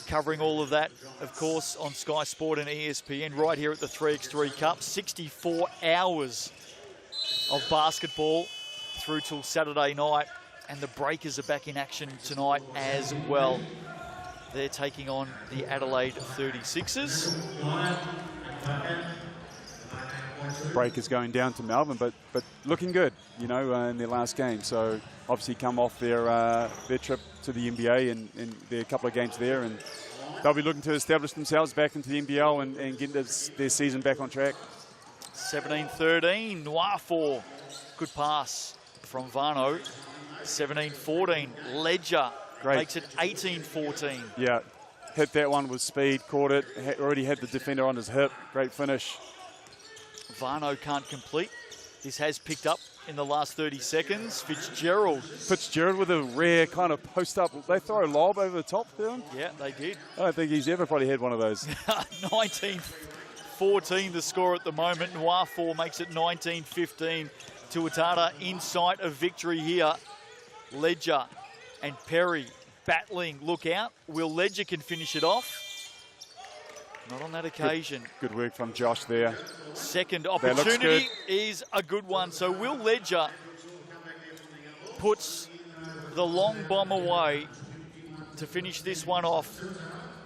Covering all of that, of course, on Sky Sport and ESPN right here at the 3x3 Cup. 64 hours of basketball through till Saturday night. And the Breakers are back in action tonight as well. They're taking on the Adelaide 36ers. Breakers going down to Melbourne, but looking good, you know, in their last game. So obviously come off their trip to the NBA and their couple of games there, and they'll be looking to establish themselves back into the NBL and get their season back on track. 17-13, Noir good pass from Varno. 17-14, Ledger makes it 18-14. Yeah, hit that one with speed, caught it, already had the defender on his hip. Great finish. Varno can't complete. This has picked up in the last 30 seconds. Fitzgerald with a rare kind of post-up. They throw a lob over the top there. Yeah, they did. I don't think he's ever probably had one of those. 19-14 the score at the moment. Noir makes it 19-15. Tuatara in sight of victory here. Ledger and Perry battling. Look out. Will Ledger can finish it off? Not on that occasion. Good work from Josh there. Second opportunity is a good one. So Will Ledger puts the long bomb away to finish this one off.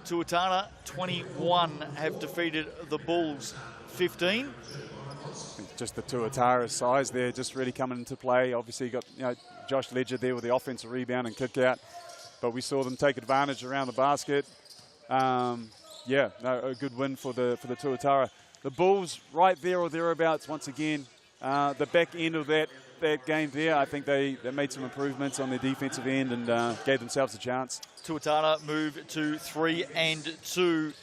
Tuatara 21 have defeated the Bulls 15. Just the Tuatara size there, just really coming into play. Obviously, you got Josh Ledger there with the offensive rebound and kick out, but we saw them take advantage around the basket. A good win for the Tuatara. The Bulls right there or thereabouts once again. The back end of that game there, I think they made some improvements on their defensive end and gave themselves a chance. Tuatara move to 3-2.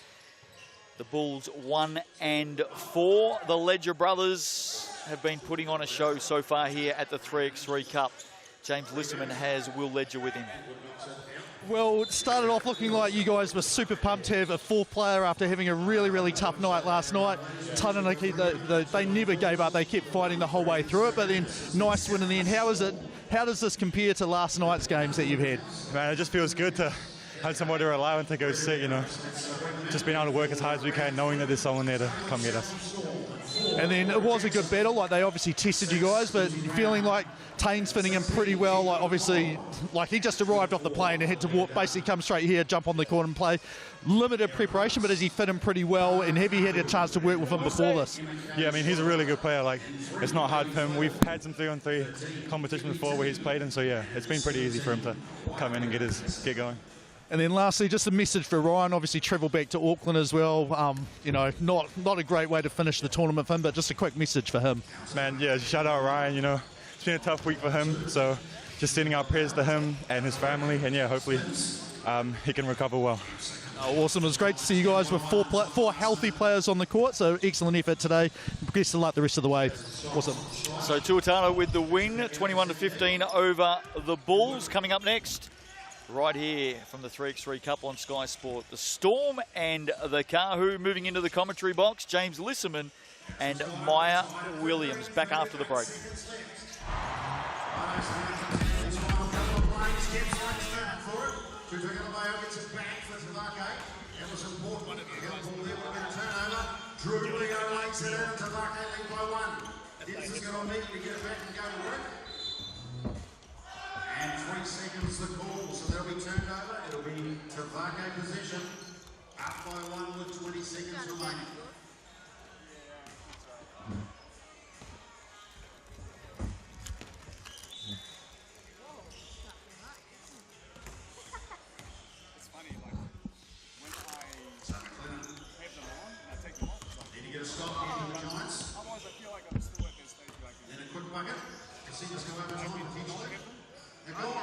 The Bulls 1-4. The Ledger brothers have been putting on a show so far here at the 3x3 Cup. James Lisserman has Will Ledger with him. Well, it started off looking like you guys were super pumped to have a fourth player after having a really, really tough night last night. Taranaki, they never gave up. They kept fighting the whole way through it, but then nice win in the end. How does this compare to last night's games that you've had? Man, it just feels good to have somebody to rely on to go sit, you know. Just being able to work as hard as we can, knowing that there's someone there to come get us. And then it was a good battle, like they obviously tested you guys, but feeling like Tane's fitting in pretty well, like obviously, like he just arrived off the plane and had to walk, basically come straight here, jump on the court and play. Limited preparation, but as he fit in pretty well, and have you had a chance to work with him before this? Yeah, I mean, he's a really good player. Like, it's not hard for him. We've had some 3-on-3 competitions before where he's played, and so yeah, it's been pretty easy for him to come in and get going. And then lastly, just a message for Ryan, obviously travel back to Auckland as well. You know, not a great way to finish the tournament for him, but just a quick message for him. Man, yeah, shout out Ryan, you know, it's been a tough week for him, so just sending our prayers to him and his family, and yeah, hopefully he can recover well. Awesome, it was great to see you guys with four healthy players on the court, so excellent effort today. Best of luck the rest of the way. Awesome. So Tuatara with the win, 21-15 over the Bulls. Coming up next, right here from the 3x3 Cup on Sky Sport, the Storm and the Kahu. Moving into the commentary box, James Lisserman and Maya Williams. Back after the break. Dribbling lays it out. Tavake lead by 1. Gibbs is going to immediately get it back and go to work. And 3 seconds the call, so there'll be turned over. It'll be Tavake possession. Up by 1 with 20 seconds remaining.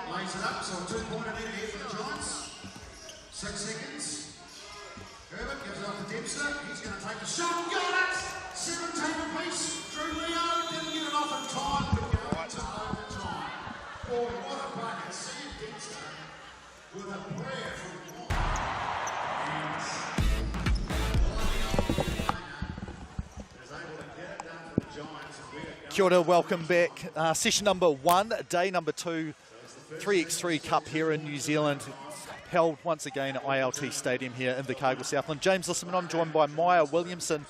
Lays it up, so a 2-pointer lead here for the Giants. 6 seconds. Herbert gives it off to Dempster. He's going to take the shot. Got it! 17 apiece. Drew Leo didn't get it off in time, but going to overtime. Boy, what a bucket. See Dempster with a prayer from and is able to get it done for the Giants. Kia ora, welcome back. Session number 1, day number 2. 3x3 Cup here in New Zealand, held once again at ILT Stadium here in Invercargill, Southland. James Lisserman, I'm joined by Maya Williamson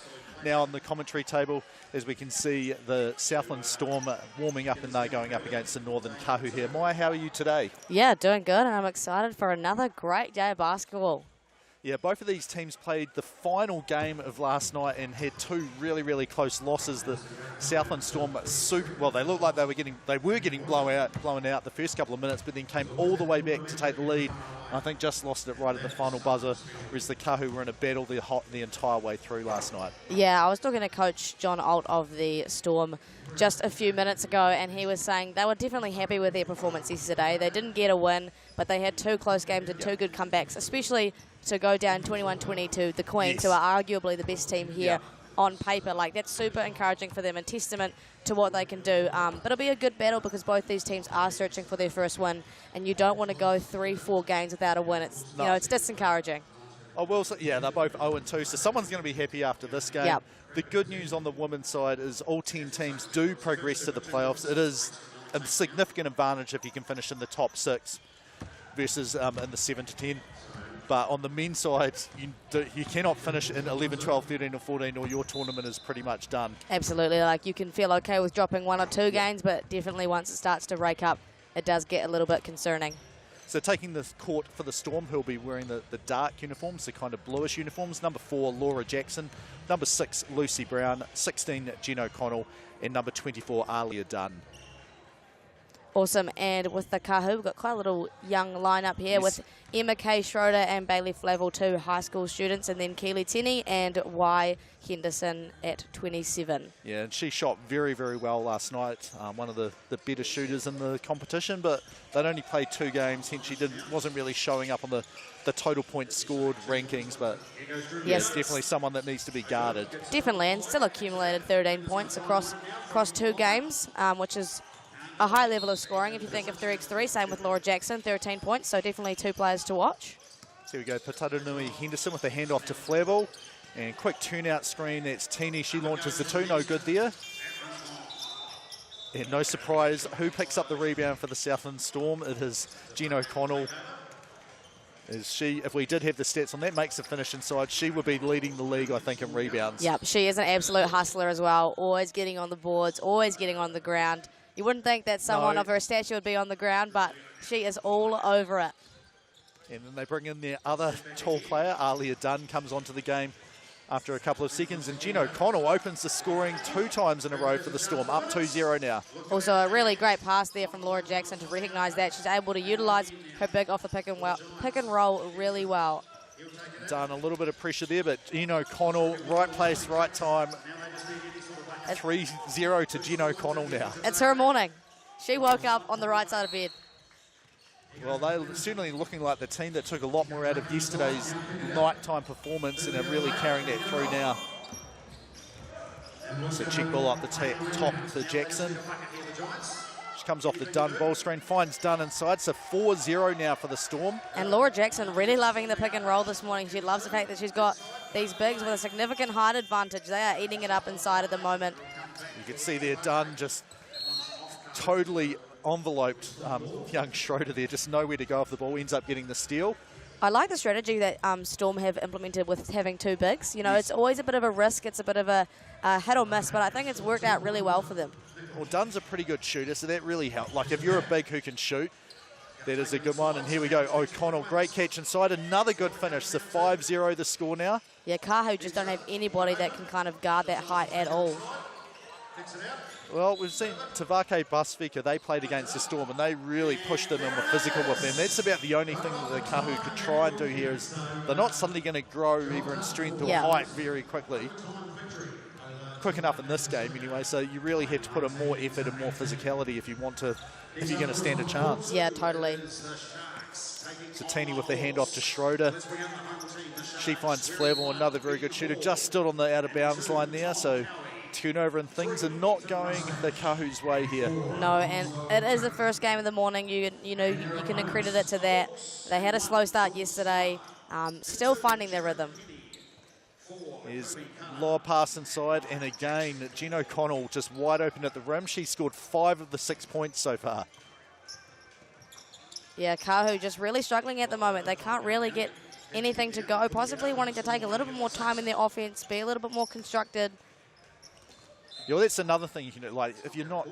now on the commentary table, as we can see the Southland Storm warming up and they're going up against the Northern Kahu here. Maya, how are you today? Yeah, doing good, and I'm excited for another great day of basketball. Yeah, both of these teams played the final game of last night and had 2 really, really close losses. The Southland Storm, they looked like they were getting blown out the first couple of minutes, but then came all the way back to take the lead. I think just lost it right at the final buzzer, whereas the Kahu were in a battle the entire way through last night. Yeah, I was talking to Coach John Alt of the Storm just a few minutes ago, and he was saying they were definitely happy with their performance yesterday. They didn't get a win, but they had 2 close games and 2 good comebacks, especially to go down 21-20 to the Queens, who are arguably the best team here on paper. Like, that's super encouraging for them and testament to what they can do. But it'll be a good battle because both these teams are searching for their first win, and you don't want to go 3-4 games without a win. It's you know, it's disencouraging. I will say, yeah, they're both 0-2, so someone's going to be happy after this game. Yep. The good news on the women's side is all 10 teams do progress to the playoffs. It is a significant advantage if you can finish in the top 6 versus in the 7 to 10. But on the men's side, you cannot finish in 11, 12, 13 or 14 or your tournament is pretty much done. Absolutely. Like, you can feel okay with dropping 1 or 2 games, but definitely once it starts to rake up, it does get a little bit concerning. So taking the court for the Storm, who'll be wearing the dark uniforms, the kind of bluish uniforms. Number 4, Laura Jackson. Number 6, Lucy Brown. 16, Jen O'Connell. And number 24, Alia Dunn. Awesome. And with the Kahu, we've got quite a little young lineup here with Emma K. Schroeder and Bailey Flavel, 2 high school students, and then Keely Tenney and Whai Henderson at 27. Yeah, and she shot very, very well last night. One of the better shooters in the competition, but they'd only played 2 games, hence she wasn't really showing up on the total points scored rankings, but yes, definitely someone that needs to be guarded. Definitely, and still accumulated 13 points across 2 games, which is a high level of scoring if you think of 3x3. Same with Laura Jackson, 13 points. So definitely 2 players to watch. So here we go, Pataranui Henderson with a handoff to Flavel. And quick turnout screen, that's Tini. She launches the 2, no good there. And no surprise, who picks up the rebound for the Southland Storm? It is Jean O'Connell. If we did have the stats on that, makes the finish inside, she would be leading the league, I think, in rebounds. Yep, she is an absolute hustler as well. Always getting on the boards, always getting on the ground. You wouldn't think that someone of her stature would be on the ground, but she is all over it. And then they bring in their other tall player, Alia Dunn, comes onto the game after a couple of seconds, and Jean O'Connell opens the scoring 2 times in a row for the Storm, up 2-0 now. Also a really great pass there from Laura Jackson to recognise that. She's able to utilise her big off the pick and roll really well. Done a little bit of pressure there, but Jean O'Connell, right place, right time. 3-0 to Jean O'Connell now. It's her morning. She woke up on the right side of bed. Well, they're certainly looking like the team that took a lot more out of yesterday's nighttime performance and are really carrying that through now. So check ball up the top to Jackson. She comes off the Dunn ball screen, finds Dunn inside, so 4-0 now for the Storm. And Laura Jackson really loving the pick and roll this morning. She loves the fact that she's got these bigs with a significant height advantage. They are eating it up inside at the moment. You can see there Dunn just totally enveloped young Schroeder there, just nowhere to go off the ball, ends up getting the steal. I like the strategy that Storm have implemented with having 2 bigs. You know, It's always a bit of a risk, it's a bit of a hit or miss, but I think it's worked out really well for them. Well, Dunn's a pretty good shooter, so that really helped. Like, if you're a big who can shoot, that is a good one. And here we go, O'Connell, great catch inside, another good finish. So 5-0 the score now. Yeah, Kahu just don't have anybody that can kind of guard that height at all. Well, we've seen Tavake, Pacifika, they played against the Storm and they really pushed them and were physical with them. That's about the only thing that the Kahu could try and do here is they're not suddenly going to grow either in strength or height very quickly. Quick enough in this game anyway, so you really have to put in more effort and more physicality if you're going to stand a chance. Yeah, totally. So Tini with the handoff to Schroeder. She finds Flavel, another very good shooter, just stood on the out of bounds line there, so turnover and things are not going the Kahu's way here. No, and it is the first game of the morning. You can accredit it to that. They had a slow start yesterday, still finding their rhythm. Here's lower pass inside, and again, Jean O'Connell just wide open at the rim. She scored 5 of the 6 points so far. Yeah, Kahu just really struggling at the moment. They can't really get anything to go, possibly wanting to take a little bit more time in their offense, be a little bit more constructed. Yeah, well, that's another thing you can do. Like, if you're not,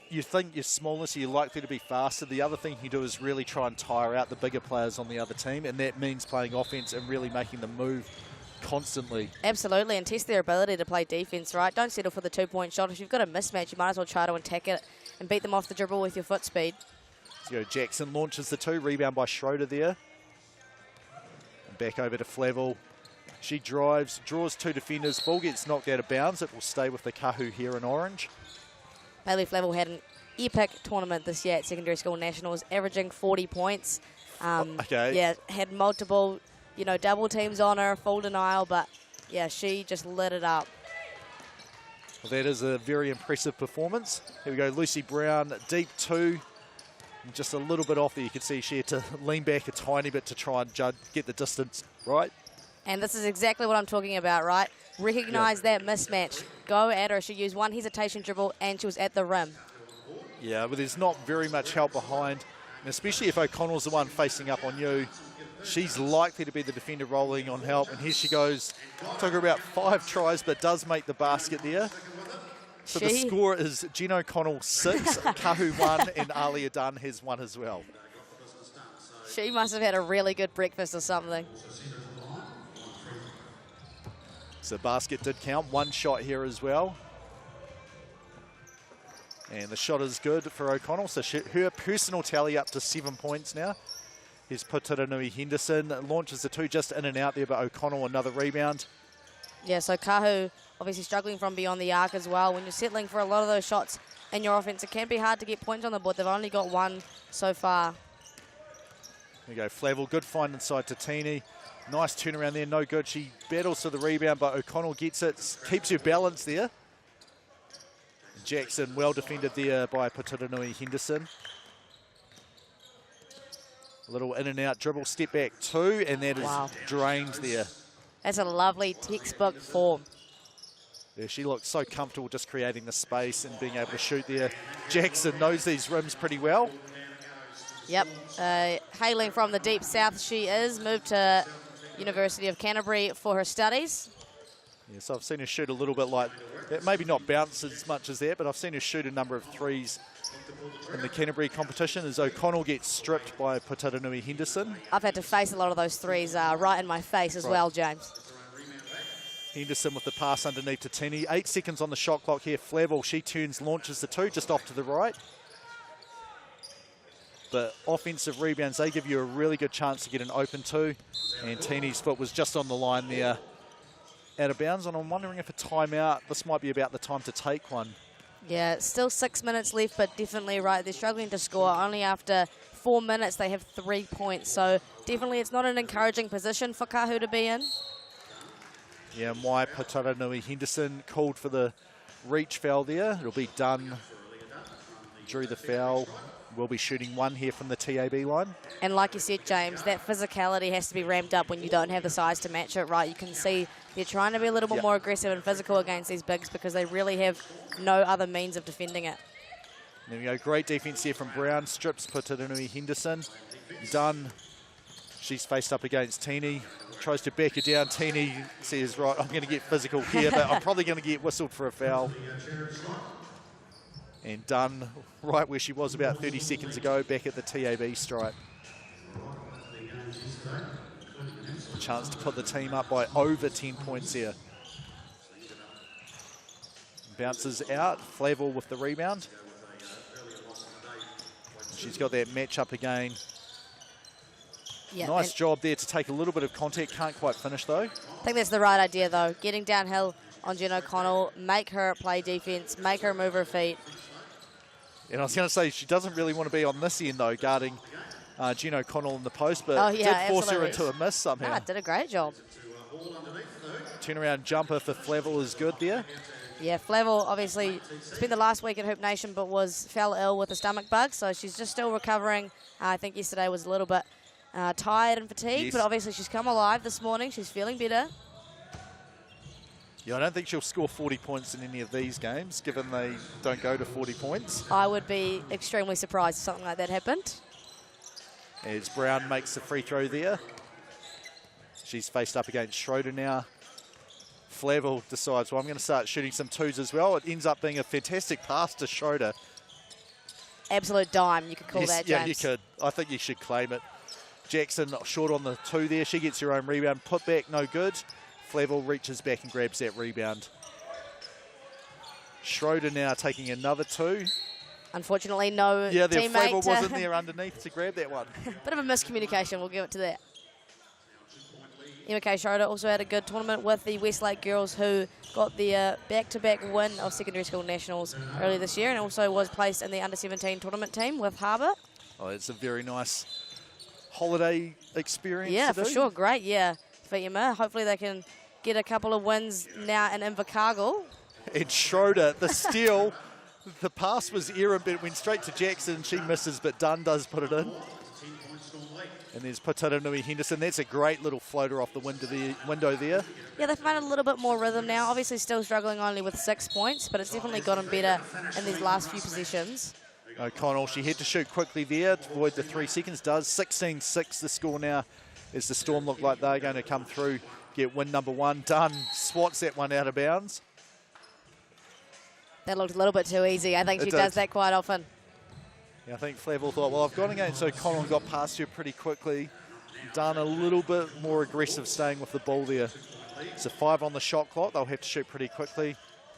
you think you're smaller, so you're likely to be faster. The other thing you do is really try and tire out the bigger players on the other team, and that means playing offense and really making them move constantly. Absolutely, and test their ability to play defense, right? Don't settle for the 2-point shot. If you've got a mismatch, you might as well try to attack it and beat them off the dribble with your foot speed. So Jackson launches the 2, rebound by Schroeder there. And back over to Flavel. She drives, draws 2 defenders, ball gets knocked out of bounds. It will stay with the Kahu here in orange. Bailey Flavel had an epic tournament this year at Secondary School Nationals, averaging 40 points. Yeah, had multiple, double teams on her, full denial, but yeah, she just lit it up. Well, that is a very impressive performance. Here we go, Lucy Brown, deep 2. Just a little bit off there. You can see she had to lean back a tiny bit to try and get the distance right. And this is exactly what I'm talking about, right? Recognise that mismatch. Go at her. She used one hesitation dribble and she was at the rim. Yeah, but there's not very much help behind. And especially if O'Connell's the one facing up on you, she's likely to be the defender rolling on help. And here she goes. Took her about 5 tries, but does make the basket there. So the score is Jean O'Connell 6, Kahu 1, and Alia Dunn has 1 as well. She must have had a really good breakfast or something. So basket did count, 1 shot here as well. And the shot is good for O'Connell, so her personal tally up to 7 points now. Here's Pataranui Henderson, launches the 2 just in and out there, but O'Connell another rebound. Yeah, so Kahu obviously struggling from beyond the arc as well. When you're settling for a lot of those shots in your offense, it can be hard to get points on the board. They've only got 1 so far. There you go, Flavel, good find inside to Tini. Nice turnaround there, no good. She battles to the rebound, but O'Connell gets it, keeps her balance there. Jackson well defended there by Putaranui Henderson. A little in and out dribble, step back 2, and that is drained there. That's a lovely textbook form. Yeah, she looks so comfortable just creating the space and being able to shoot there. Jackson knows these rims pretty well. Yep, hailing from the deep south she is, moved to University of Canterbury for her studies. Yeah, so I've seen her shoot a little bit like that, maybe not bounce as much as that, but I've seen her shoot a number of threes in the Canterbury competition as O'Connell gets stripped by Putaranui Henderson. I've had to face a lot of those threes right in my face as well, James. Henderson with the pass underneath to Tini. 8 seconds on the shot clock here. Flavel, she turns, launches the 2 just off to the right. But offensive rebounds, they give you a really good chance to get an open 2. And Tini's foot was just on the line there, out of bounds. And I'm wondering if a timeout, this might be about the time to take one. Yeah, still 6 minutes left, but definitely right. They're struggling to score. Only after 4 minutes they have 3 points. So definitely it's not an encouraging position for Kahu to be in. Yeah, and Whai Putaranui Henderson called for the reach foul there. It'll be done. Drew the foul. We'll be shooting 1 here from the TAB line. And like you said, James, that physicality has to be ramped up when you don't have the size to match it, right? You can see they're trying to be a little bit more aggressive and physical against these bigs because they really have no other means of defending it. There we go. Great defense here from Brown. Strips Putaranui Henderson. Done. She's faced up against Tini. Tries to back her down. Tini says, right, I'm going to get physical here, but I'm probably going to get whistled for a foul. And done right where she was about 30 seconds ago, back at the TAB stripe. Chance to put the team up by over 10 points here. Bounces out. Flavel with the rebound. She's got that match up again. Yeah, nice job there to take a little bit of contact. Can't quite finish, though. I think that's the right idea, though. Getting downhill on Jen O'Connell, make her play defense, make her move her feet. And I was going to say, she doesn't really want to be on this end, though, guarding Jen O'Connell in the post, but did force her into a miss somehow. Did a great job. Turnaround jumper for Flavel is good there. Yeah, Flavel obviously spent the last week at Hoop Nation, but fell ill with a stomach bug, so she's just still recovering. I think yesterday was a little bit tired and fatigued, but obviously she's come alive this morning. She's feeling better. Yeah, I don't think she'll score 40 points in any of these games, given they don't go to 40 points. I would be extremely surprised if something like that happened. As Brown makes the free throw there. She's faced up against Schroeder now. Flavel decides, well, I'm going to start shooting some 2s as well. It ends up being a fantastic pass to Schroeder. Absolute dime, you could call that, James. Yeah, you could. I think you should claim it. Jackson short on the 2 there. She gets her own rebound. Put back, no good. Flavel reaches back and grabs that rebound. Schroeder now taking another 2. Unfortunately, no teammate. Yeah, Flavel wasn't there underneath to grab that one. Bit of a miscommunication, we'll give it to that. MK Schroeder also had a good tournament with the Westlake girls who got the back-to-back win of secondary school nationals earlier this year and also was placed in the under-17 tournament team with Harbour. Oh, it's a very nice holiday experience. Yeah, to for do. sure. Great, yeah, for Emma. Hopefully they can get a couple of wins now in Invercargill. And Schroeder, the steal, the pass was errant, but it went straight to Jackson. She misses, but Dunn does put it in. And there's Putaranui Henderson. That's a great little floater off the window there. Yeah, they've found a little bit more rhythm now. Obviously still struggling only with 6 points, but it's definitely gotten better in these last few possessions. O'Connell, she had to shoot quickly there to avoid the 3 seconds. Does 16-6 the score now as the Storm look like they're going to come through, get win number 1. Dunn swats that one out of bounds. That looked a little bit too easy. I think she does that quite often. Yeah, I think Flavel thought, well, I've gone against O'Connell and got past her pretty quickly. Dunn a little bit more aggressive staying with the ball there. It's a 5 on the shot clock. They'll have to shoot pretty quickly.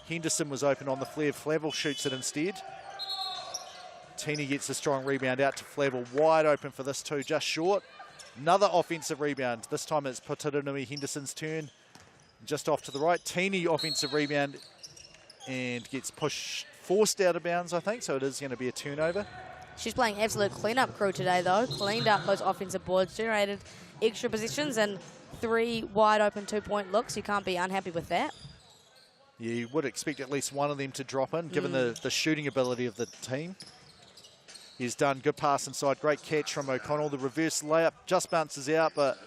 Henderson was open on the flare. Flavel shoots it instead. Tini gets a strong rebound out to Flavel. Wide open for this 2, just short. Another offensive rebound. This time it's Putaranui Henderson's turn. Just off to the right. Tini offensive rebound and gets forced out of bounds, I think, so it is going to be a turnover. She's playing absolute clean-up crew today, though. Cleaned up those offensive boards, generated extra positions and 3 wide-open 2-point looks. You can't be unhappy with that. Yeah, you would expect at least one of them to drop in, given the shooting ability of the team. He's done good pass inside, great catch from O'Connell. The reverse layup just bounces out, but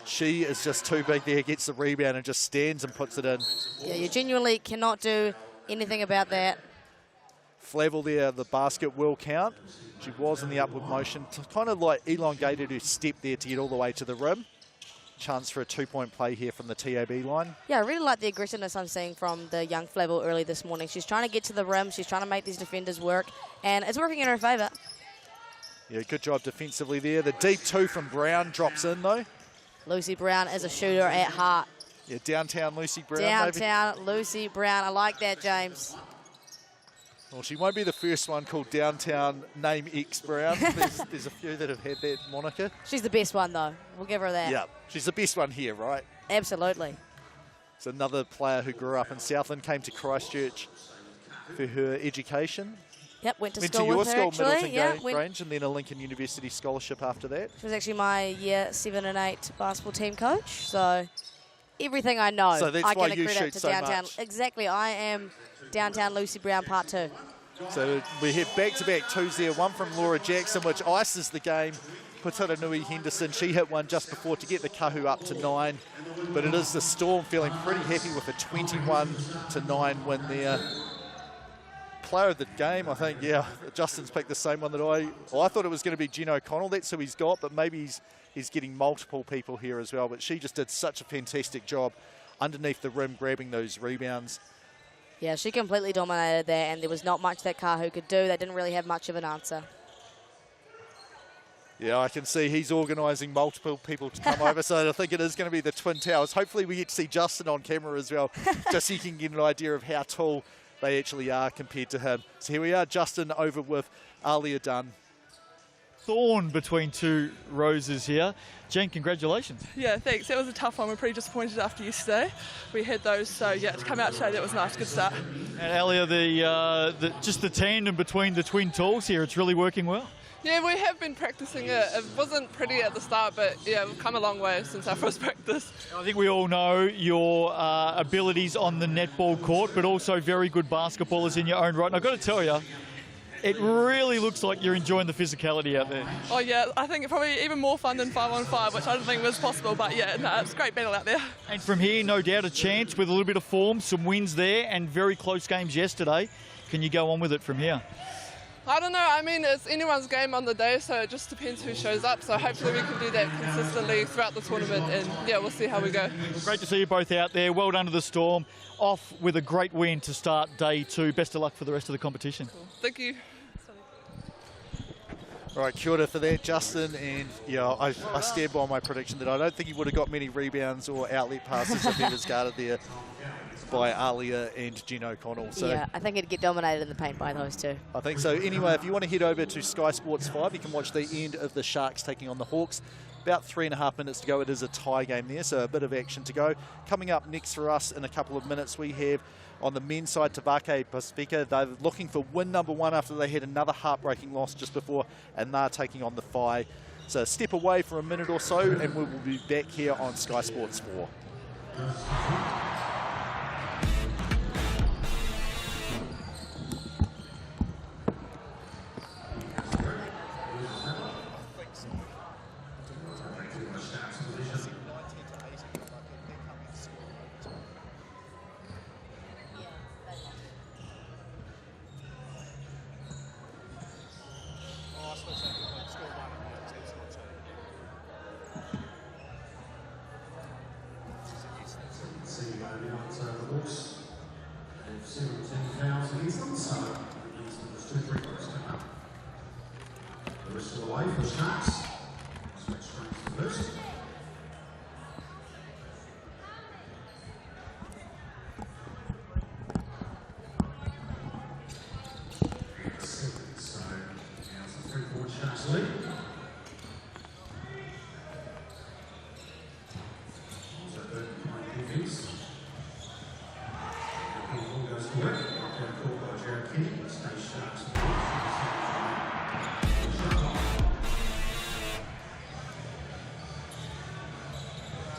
she is just too big there, gets the rebound and just stands and puts it in. Yeah, you genuinely cannot do anything about that. Flavel there, the basket will count. She was in the upward motion, kind of like elongated her step there to get all the way to the rim. Chance for a 2-point play here from the TAB line. Yeah, I really like the aggressiveness I'm seeing from the young Flavel early this morning. She's trying to get to the rim. She's trying to make these defenders work, and it's working in her favour. Yeah, good job defensively there. The deep 2 from Brown drops in, though. Lucy Brown is a shooter at heart. Yeah, downtown Lucy Brown, Downtown maybe. Lucy Brown. I like that, James. Well, she won't be the first one called Downtown Name X Brown. There's a few that have had that moniker. She's the best one, though. We'll give her that. Yeah, she's the best one here, right? Absolutely. It's another player who grew up in Southland, came to Christchurch for her education. Yep, went to your school with her, school, actually. Middleton Yeah, Grange, and then a Lincoln University scholarship after that. She was actually my year 7 and 8 basketball team coach, so everything I know, So that's I why can you accredit shoot to so Downtown. much. Exactly, I am Downtown Lucy Brown Part 2. So we have back-to-back twos there, one from Laura Jackson, which ices the game. Puatara Nui Henderson, she hit one just before to get the Kahu up to 9. But it is the Storm feeling pretty happy with a 21-9 win there. Player of the game, I think, yeah, Justin's picked the same one that I thought it was going to be Jen O'Connell. That's who he's got, but maybe he's getting multiple people here as well. But she just did such a fantastic job underneath the rim, grabbing those rebounds. Yeah, she completely dominated there, and there was not much that Kahu could do. They didn't really have much of an answer. Yeah, I can see he's organising multiple people to come over, so I think it is going to be the Twin Towers. Hopefully we get to see Justin on camera as well, just so you can get an idea of how tall they actually are compared to him. So here we are, Justin over with Alia Dunn. Thorn between two roses here. Jen, congratulations. Yeah, thanks. That was a tough one. We're pretty disappointed after yesterday. We had those, so yeah, to come out today, that was nice. Good start. And Alia, just the tandem between the twin tools here, it's really working well. Yeah, we have been practicing it. It wasn't pretty at the start, but yeah, we've come a long way since our first practice. I think we all know your abilities on the netball court, but also very good basketballers in your own right. And I've got to tell you, it really looks like you're enjoying the physicality out there. Oh yeah, I think probably even more fun than 5-on-5, which I didn't think was possible, but yeah, no, it's a great battle out there. And from here, no doubt a chance with a little bit of form, some wins there, and very close games yesterday. Can you go on with it from here? I don't know, I mean, it's anyone's game on the day, so it just depends who shows up. So hopefully we can do that consistently throughout the tournament, and yeah, we'll see how we go. Great to see you both out there. Well done to the Storm. Off with a great win to start day 2. Best of luck for the rest of the competition. Cool. Thank you. All right, kia ora for that, Justin. And yeah, I stand by my prediction that I don't think he would have got many rebounds or outlet passes if he was guarded there by Alia and Jen O'Connell. So Yeah, I think it'd get dominated in the paint by those two. I think so. Anyway, if you want to head over to Sky Sports 5, you can watch the end of the Sharks taking on the Hawks. About 3.5 minutes to go. It is a tie game there, so a bit of action to go. Coming up next for us in a couple of minutes, we have on the men's side, Tavake, Pacifika. They're looking for win number 1 after they had another heartbreaking loss just before, and they're taking on the Whai. So step away for a minute or so, and we will be back here on Sky Sports 4.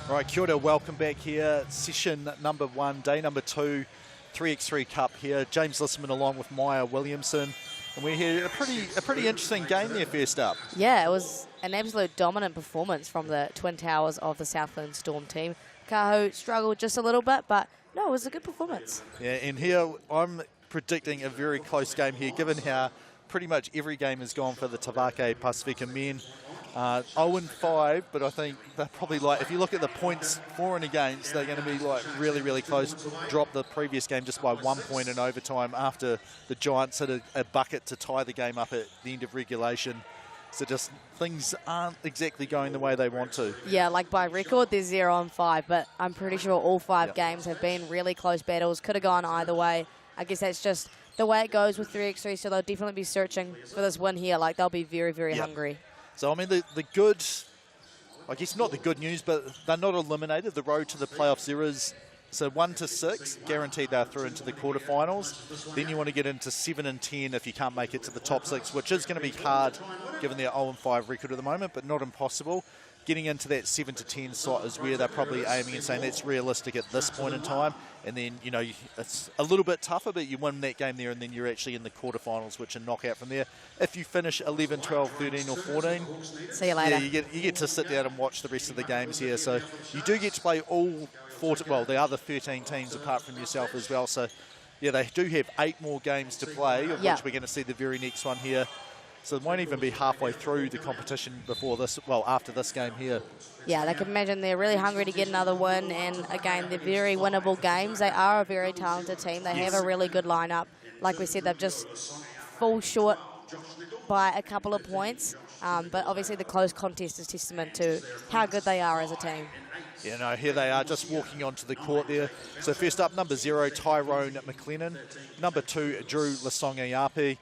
All right, kia ora, welcome back here. Session number 1, day number 2 3x3 Cup here. James Lisman along with Maya Williamson. And we had a pretty interesting game there first up. Yeah, it was an absolute dominant performance from the Twin Towers of the Southland Storm team. Kahu struggled just a little bit, but no, it was a good performance. Yeah, and here I'm predicting a very close game here, given how pretty much every game has gone for the Tavake Pacifika men. 0-5, but I think they're probably like, if you look at the points for and against, they're going to be like really, really close. Dropped the previous game just by 1 point in overtime after the Giants hit a bucket to tie the game up at the end of regulation. So just things aren't exactly going the way they want to. Yeah, like by record, they're 0-5, but I'm pretty sure all 5 games have been really close battles. Could have gone either way. I guess that's just the way it goes with 3x3, so they'll definitely be searching for this win here. Like, they'll be very, very hungry. So, I mean, the good, I guess not the good news, but they're not eliminated. The road to the playoffs there is, so 1 to 6, guaranteed they're through into the quarterfinals. Then you want to get into 7 and 10 if you can't make it to the top 6, which is going to be hard given their 0-5 record at the moment, but not impossible. Getting into that 7 to 10 slot is where they're probably aiming and saying that's realistic at this point in time. And then, you know, it's a little bit tougher, but you win that game there and then you're actually in the quarterfinals, which are knockout from there. If you finish 11, 12, 13 or 14, see you later. Yeah, you get to sit down and watch the rest of the games here. So you do get to play all the other 13 teams apart from yourself as well. So, yeah, they do have 8 more games to play, of which we're going to see the very next one here. So they won't even be halfway through the competition before this, well, after this game here. Yeah, they can imagine they're really hungry to get another win. And again, they're very winnable games. They are a very talented team. They have a really good lineup. Like we said, they've just fall short by a couple of points. But obviously the close contest is testament to how good they are as a team. Yeah, no, here they are just walking onto the court there. So first up, number 0, Tyrone McLennan. Number 2, Drew Lasonga-Yapi.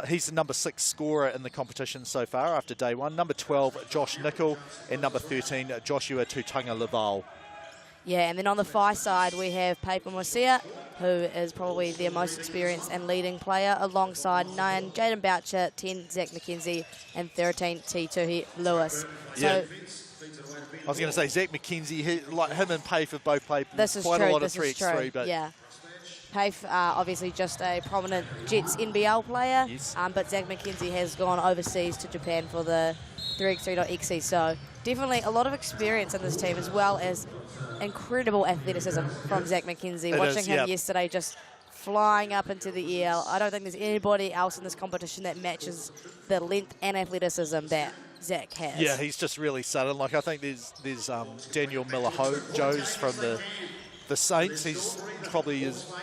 He's the number 6 scorer in the competition so far after day 1. Number 12, Josh Nicol. And number 13, Joshua Tutunga-Laval. Yeah, and then on the Whai side, we have Paper Mosia, who is probably their most experienced and leading player, alongside 9, Jaden Boucher, 10, Zach McKenzie, and 13, T. Tuhi Lewis. Yeah. I was going to say, Zach McKenzie, like him and Pafe have both played quite a lot of 3x3. But yeah. Pafe, obviously just a prominent Jets NBL player, but Zach McKenzie has gone overseas to Japan for the 3x3.exe, so definitely a lot of experience in this team, as well as incredible athleticism from Zach McKenzie. Watching him yesterday just flying up into the air. I don't think there's anybody else in this competition that matches the length and athleticism that Zach has. Yeah, he's just really sudden. Like, I think there's Daniel Miller-Joes from the Saints. He's probably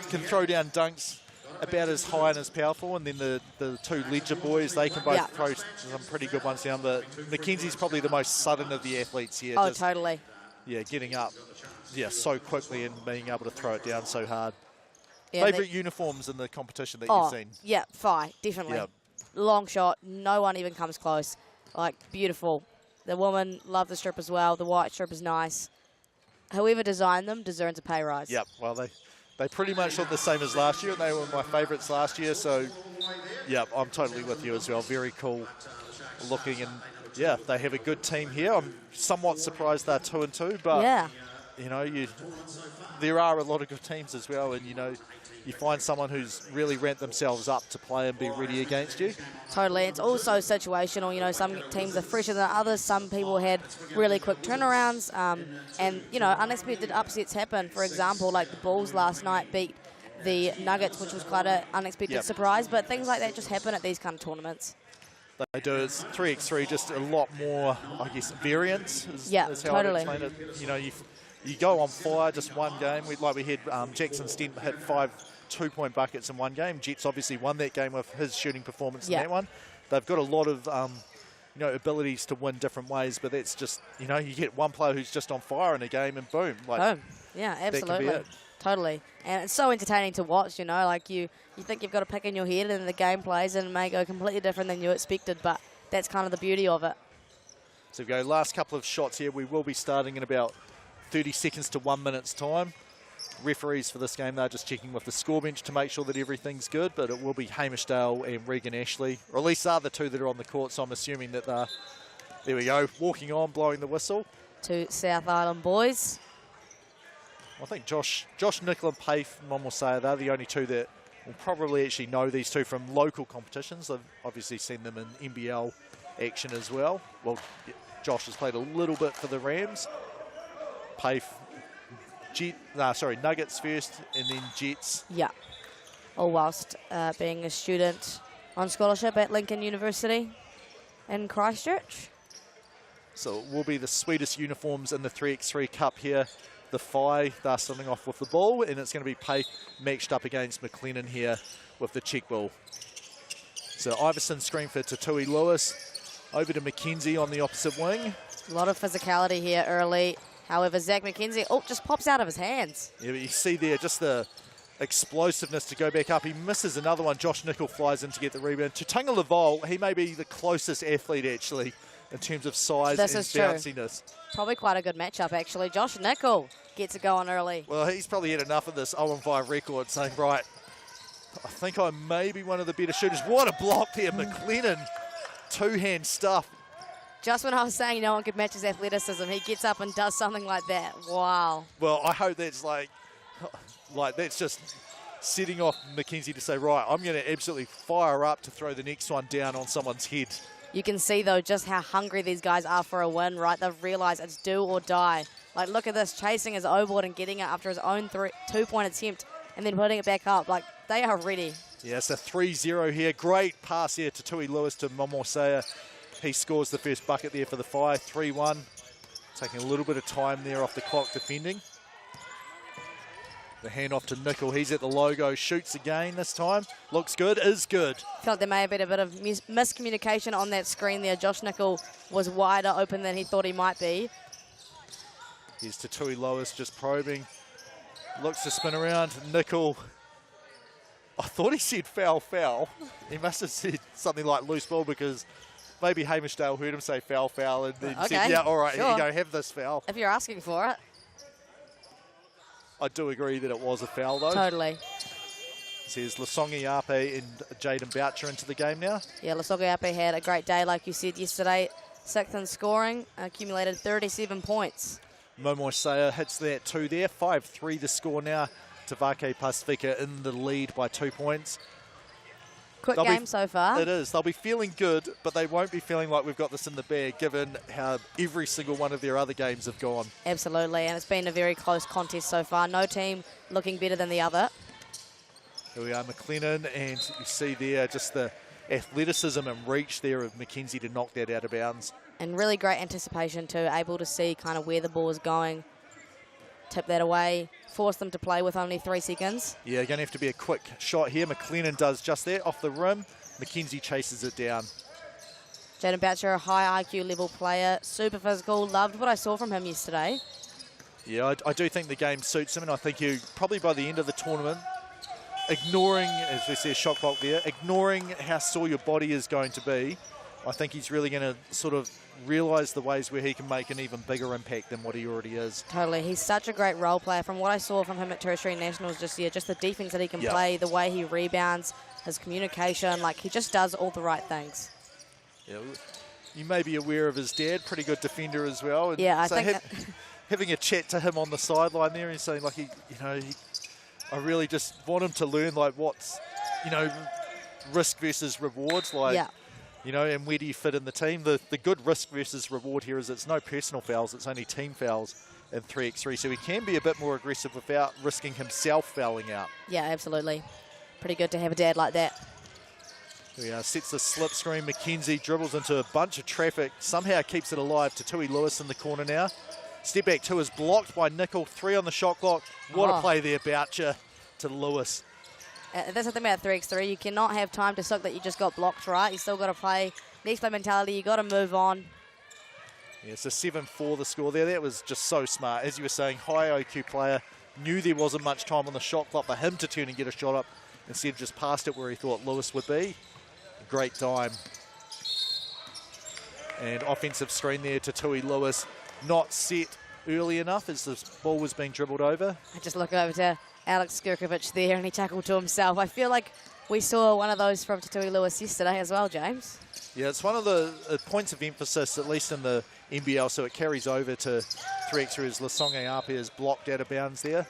can throw down dunks about as high and as powerful, and then the 2 Ledger boys, they can both throw some pretty good ones down, but McKenzie's probably the most sudden of the athletes here. Oh, totally. Yeah, getting up so quickly and being able to throw it down so hard. Yeah, Favourite uniforms in the competition that you've seen? Yeah, Whai, definitely. Yeah. Long shot, no one even comes close. Like, beautiful. The women love the strip as well. The white strip is nice. Whoever designed them deserves a pay rise. Yep, well, they pretty much look the same as last year, and they were my favourites last year, so, yeah, I'm totally with you as well. Very cool looking, and, yeah, they have a good team here. I'm somewhat surprised they're 2-2, but, you know, there are a lot of good teams as well, and, you know, you find someone who's really ramped themselves up to play and be ready against you. Totally. It's also situational. You know, some teams are fresher than others. Some people had really quick turnarounds. And, you know, unexpected upsets happen. For example, like the Bulls last night beat the Nuggets, which was quite an unexpected surprise. But things like that just happen at these kind of tournaments. They do. It's 3x3, just a lot more, I guess, variance is how I'd explain it. You know, you go on fire just one game. We had Jackson Stent hit 5 2-point buckets in one game. Jets obviously won that game with his shooting performance in that one. They've got a lot of you know, abilities to win different ways, but that's just, you know, you get one player who's just on fire in a game and boom. Boom. Yeah, absolutely. Totally. And it's so entertaining to watch, you know, like you think you've got a pick in your head and the game plays and it may go completely different than you expected, but that's kind of the beauty of it. So we go last couple of shots here. We will be starting in about 30 seconds to 1 minute's time. Referees for this game, they're just checking with the score bench to make sure that everything's good, but it will be Hamish Dale and Regan Ashley, or at least they're the 2 that are on the court, so I'm assuming that they're, there we go, walking on, blowing the whistle. 2 South Island boys. I think Josh Nicol and Paif Momosea, they're the only two that will probably actually know these two from local competitions. I've obviously seen them in NBL action as well. Well, Josh has played a little bit for the Rams. Paif, Nuggets first, and then Jets. Yeah. All whilst being a student on scholarship at Lincoln University in Christchurch. So it will be the sweetest uniforms in the 3x3 Cup here. The Whai, they're starting off with the ball, and it's going to be Paif matched up against McLennan here with the check ball. So Iverson screen for Tatui Lewis. Over to McKenzie on the opposite wing. A lot of physicality here early. However, Zach McKenzie, just pops out of his hands. Yeah, but you see there just the explosiveness to go back up. He misses another one. Josh Nicol flies in to get the rebound. Tuatara Laval, he may be the closest athlete, actually, in terms of size and bounciness. Probably quite a good matchup, actually. Josh Nicol gets it going early. Well, he's probably had enough of this 0-5 record, saying, right, I think I may be one of the better shooters. What a block there, McLennan. Two-hand stuff. Just when I was saying no one could match his athleticism, he gets up and does something like that. Wow. Well, I hope that's like that's just setting off McKenzie to say, right, I'm going to absolutely fire up to throw the next one down on someone's head. You can see, though, just how hungry these guys are for a win, right? They've realised it's do or die. Like, look at this, chasing his O-board and getting it after his own two-point attempt and then putting it back up. Like, they are ready. Yeah, it's a 3-0 here. Great pass here to Tui Lewis to Momosea. He scores the first bucket there for the Whai, 3-1. Taking a little bit of time there off the clock defending. The handoff to Nicol. He's at the logo. Shoots again this time. Looks good. Is good. I felt there may have been a bit of miscommunication on that screen there. Josh Nicol was wider open than he thought he might be. Here's to Tui Lewis just probing. Looks to spin around. Nicol. I thought he said foul. He must have said something like loose ball because maybe Hamish Dale heard him say foul, and then said, yeah, all right, sure. Here you go, have this foul. If you're asking for it. I do agree that it was a foul, though. Totally. Says Lasongi Ape and Jaden Boucher into the game now. Yeah, Lasongi Ape had a great day, like you said yesterday. 6th in scoring, accumulated 37 points. Momosea hits that 2 there. 5-3 the score now. Tavake Pacifika in the lead by 2 points. Quick game so far. It is. They'll be feeling good, but they won't be feeling like we've got this in the bag, given how every single one of their other games have gone. Absolutely, and it's been a very close contest so far. No team looking better than the other. Here we are, McLennan, and you see there just the athleticism and reach there of McKenzie to knock that out of bounds. And really great anticipation too, able to see kind of where the ball is going. Tip that away, force them to play with only 3 seconds. Yeah, going to have to be a quick shot here. McLennan does just that, off the rim. McKenzie chases it down. Jaden Boucher, a high IQ level player, super physical. Loved what I saw from him yesterday. Yeah, I do think the game suits him, and I think you probably by the end of the tournament, ignoring, as we see a shot clock there, ignoring how sore your body is going to be, I think he's really going to sort of realise the ways where he can make an even bigger impact than what he already is. Totally. He's such a great role player. From what I saw from him at Tertiary Nationals this year, just the defence that he can play, the way he rebounds, his communication, like he just does all the right things. Yeah, you may be aware of his dad, pretty good defender as well. And yeah, I so think having a chat to him on the sideline there and saying like I really just want him to learn like what's, risk versus rewards, like. Yeah. And where do you fit in the team? The good risk versus reward here is it's no personal fouls, it's only team fouls in 3x3. So he can be a bit more aggressive without risking himself fouling out. Yeah, absolutely. Pretty good to have a dad like that. Here we are, sets the slip screen. McKenzie dribbles into a bunch of traffic. Somehow keeps it alive to Tui Lewis in the corner now. Step back 2 is blocked by Nicol. 3 on the shot clock. What a play there, Boucher to Lewis. That's the thing about 3x3. You cannot have time to suck that you just got blocked, right? You still got to play. Next play mentality, you got to move on. Yeah, so 7-4 the score there. That was just so smart. As you were saying, high IQ player. Knew there wasn't much time on the shot clock for him to turn and get a shot up. Instead, just passed it where he thought Lewis would be. Great dime. And offensive screen there to Tui Lewis. Not set early enough as the ball was being dribbled over. I just look over to Alex Skirkovic there and he chuckled to himself. I feel like we saw one of those from Tatui Lewis yesterday as well, James. Yeah, it's one of the points of emphasis, at least in the NBL, so it carries over to 3x3 as Lasonge Ape is blocked out of bounds there.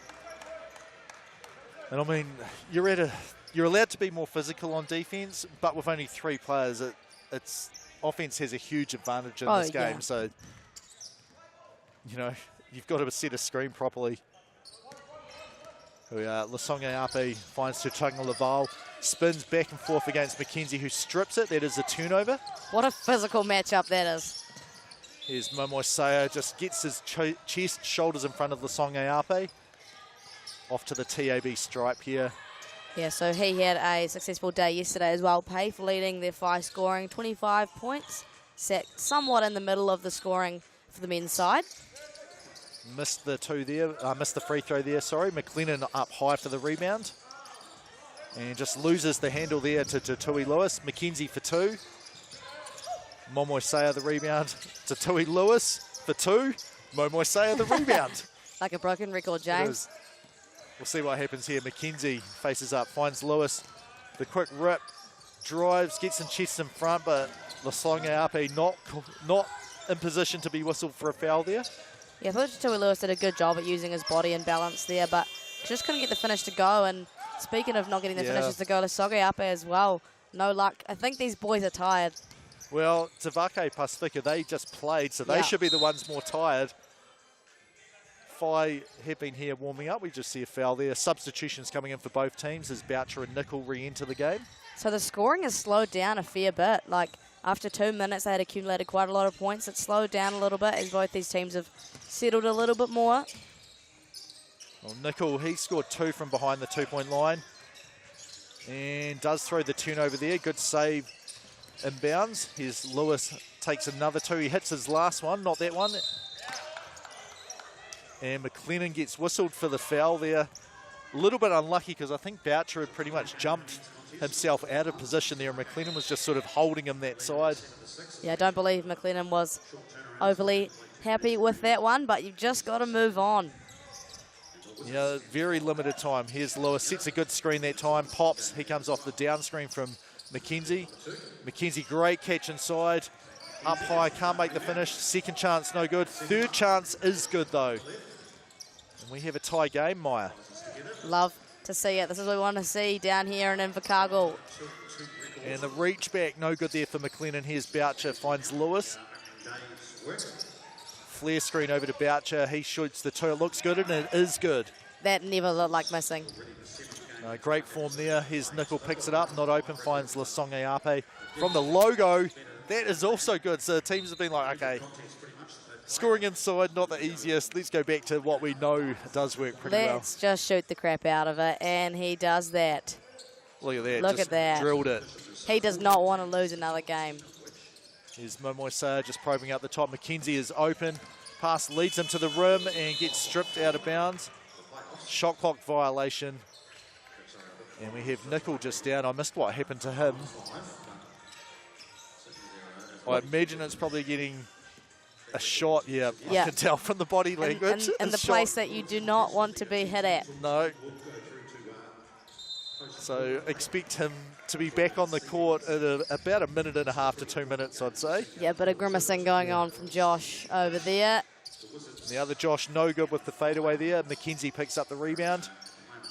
And I mean, you're allowed to be more physical on defense, but with only 3 players, it's offense has a huge advantage in this game. Yeah. So, you know, you've got to set a screen properly. Lasonge Ape finds Tuatara Laval, spins back and forth against McKenzie, who strips it. That is a turnover. What a physical matchup that is. Here's Momoisea, just gets his chest, shoulders in front of Lasonge Ape. Off to the TAB stripe here. Yeah, so he had a successful day yesterday as well. Pay for leading their FI scoring, 25 points. Sat somewhat in the middle of the scoring for the men's side. Missed the free throw there, sorry. McLennan up high for the rebound. And just loses the handle there to Tui Lewis. McKenzie for 2. Momoisea the rebound to Tui Lewis for 2. Momoisea the rebound. Like a broken record, James. We'll see what happens here. McKenzie faces up, finds Lewis. The quick rip, drives, gets some chests in front, but Lasonge Ape not in position to be whistled for a foul there. Yeah, I thought Tui Lewis did a good job at using his body and balance there, but just couldn't get the finish to go. And speaking of not getting the finishes to go, Lasonge Ape as well. No luck. I think these boys are tired. Well, Tavake, Pacifika, they just played, so they should be the ones more tired. Whai have been here warming up. We just see a foul there. Substitutions coming in for both teams as Boucher and Nickel re-enter the game. So the scoring has slowed down a fair bit. Like, after 2 minutes, they had accumulated quite a lot of points. It slowed down a little bit as both these teams have settled a little bit more. Well, Nickel, he scored 2 from behind the 2-point line. And does throw the turnover there. Good save inbounds. Here's Lewis, takes another 2. He hits his last one, not that one. And McLennan gets whistled for the foul there. A little bit unlucky because I think Boucher had pretty much jumped himself out of position there, and McLennan was just sort of holding him that side. Yeah, I don't believe McLennan was overly happy with that one, but you've just got to move on. Yeah, very limited time. Here's Lewis, sets a good screen that time, pops. He comes off the down screen from McKenzie. McKenzie, great catch inside. Up high, can't make the finish. Second chance, no good. Third chance is good, though. And we have a tie game, Maya. Love to see it. This is what we want to see down here in Invercargill. And the reach back, no good there for McLennan. Here's Boucher, finds Lewis. Flare screen over to Boucher. He shoots the 2. It looks good, and it is good. That never looked like missing. Great form there. Here's Nickel, picks it up, not open, finds Lasonge Ape. From the logo, that is also good. So the teams have been like, okay, scoring inside, not the easiest. Let's go back to what we know does work pretty well. Let's just shoot the crap out of it, and he does that. Look at that. Look just at that. Drilled it. He does not want to lose another game. Here's Momoisea just probing out the top. McKenzie is open. Pass leads him to the rim and gets stripped out of bounds. Shot clock violation. And we have Nickel just down. I missed what happened to him. I imagine it's probably getting a shot. Yeah, I can tell from the body language. And the place that you do not want to be hit at. No. So expect him to be back on the court at about 1.5 minutes to 2 minutes, I'd say. Yeah, a bit of grimacing going on from Josh over there. The other Josh, no good with the fadeaway there. McKenzie picks up the rebound,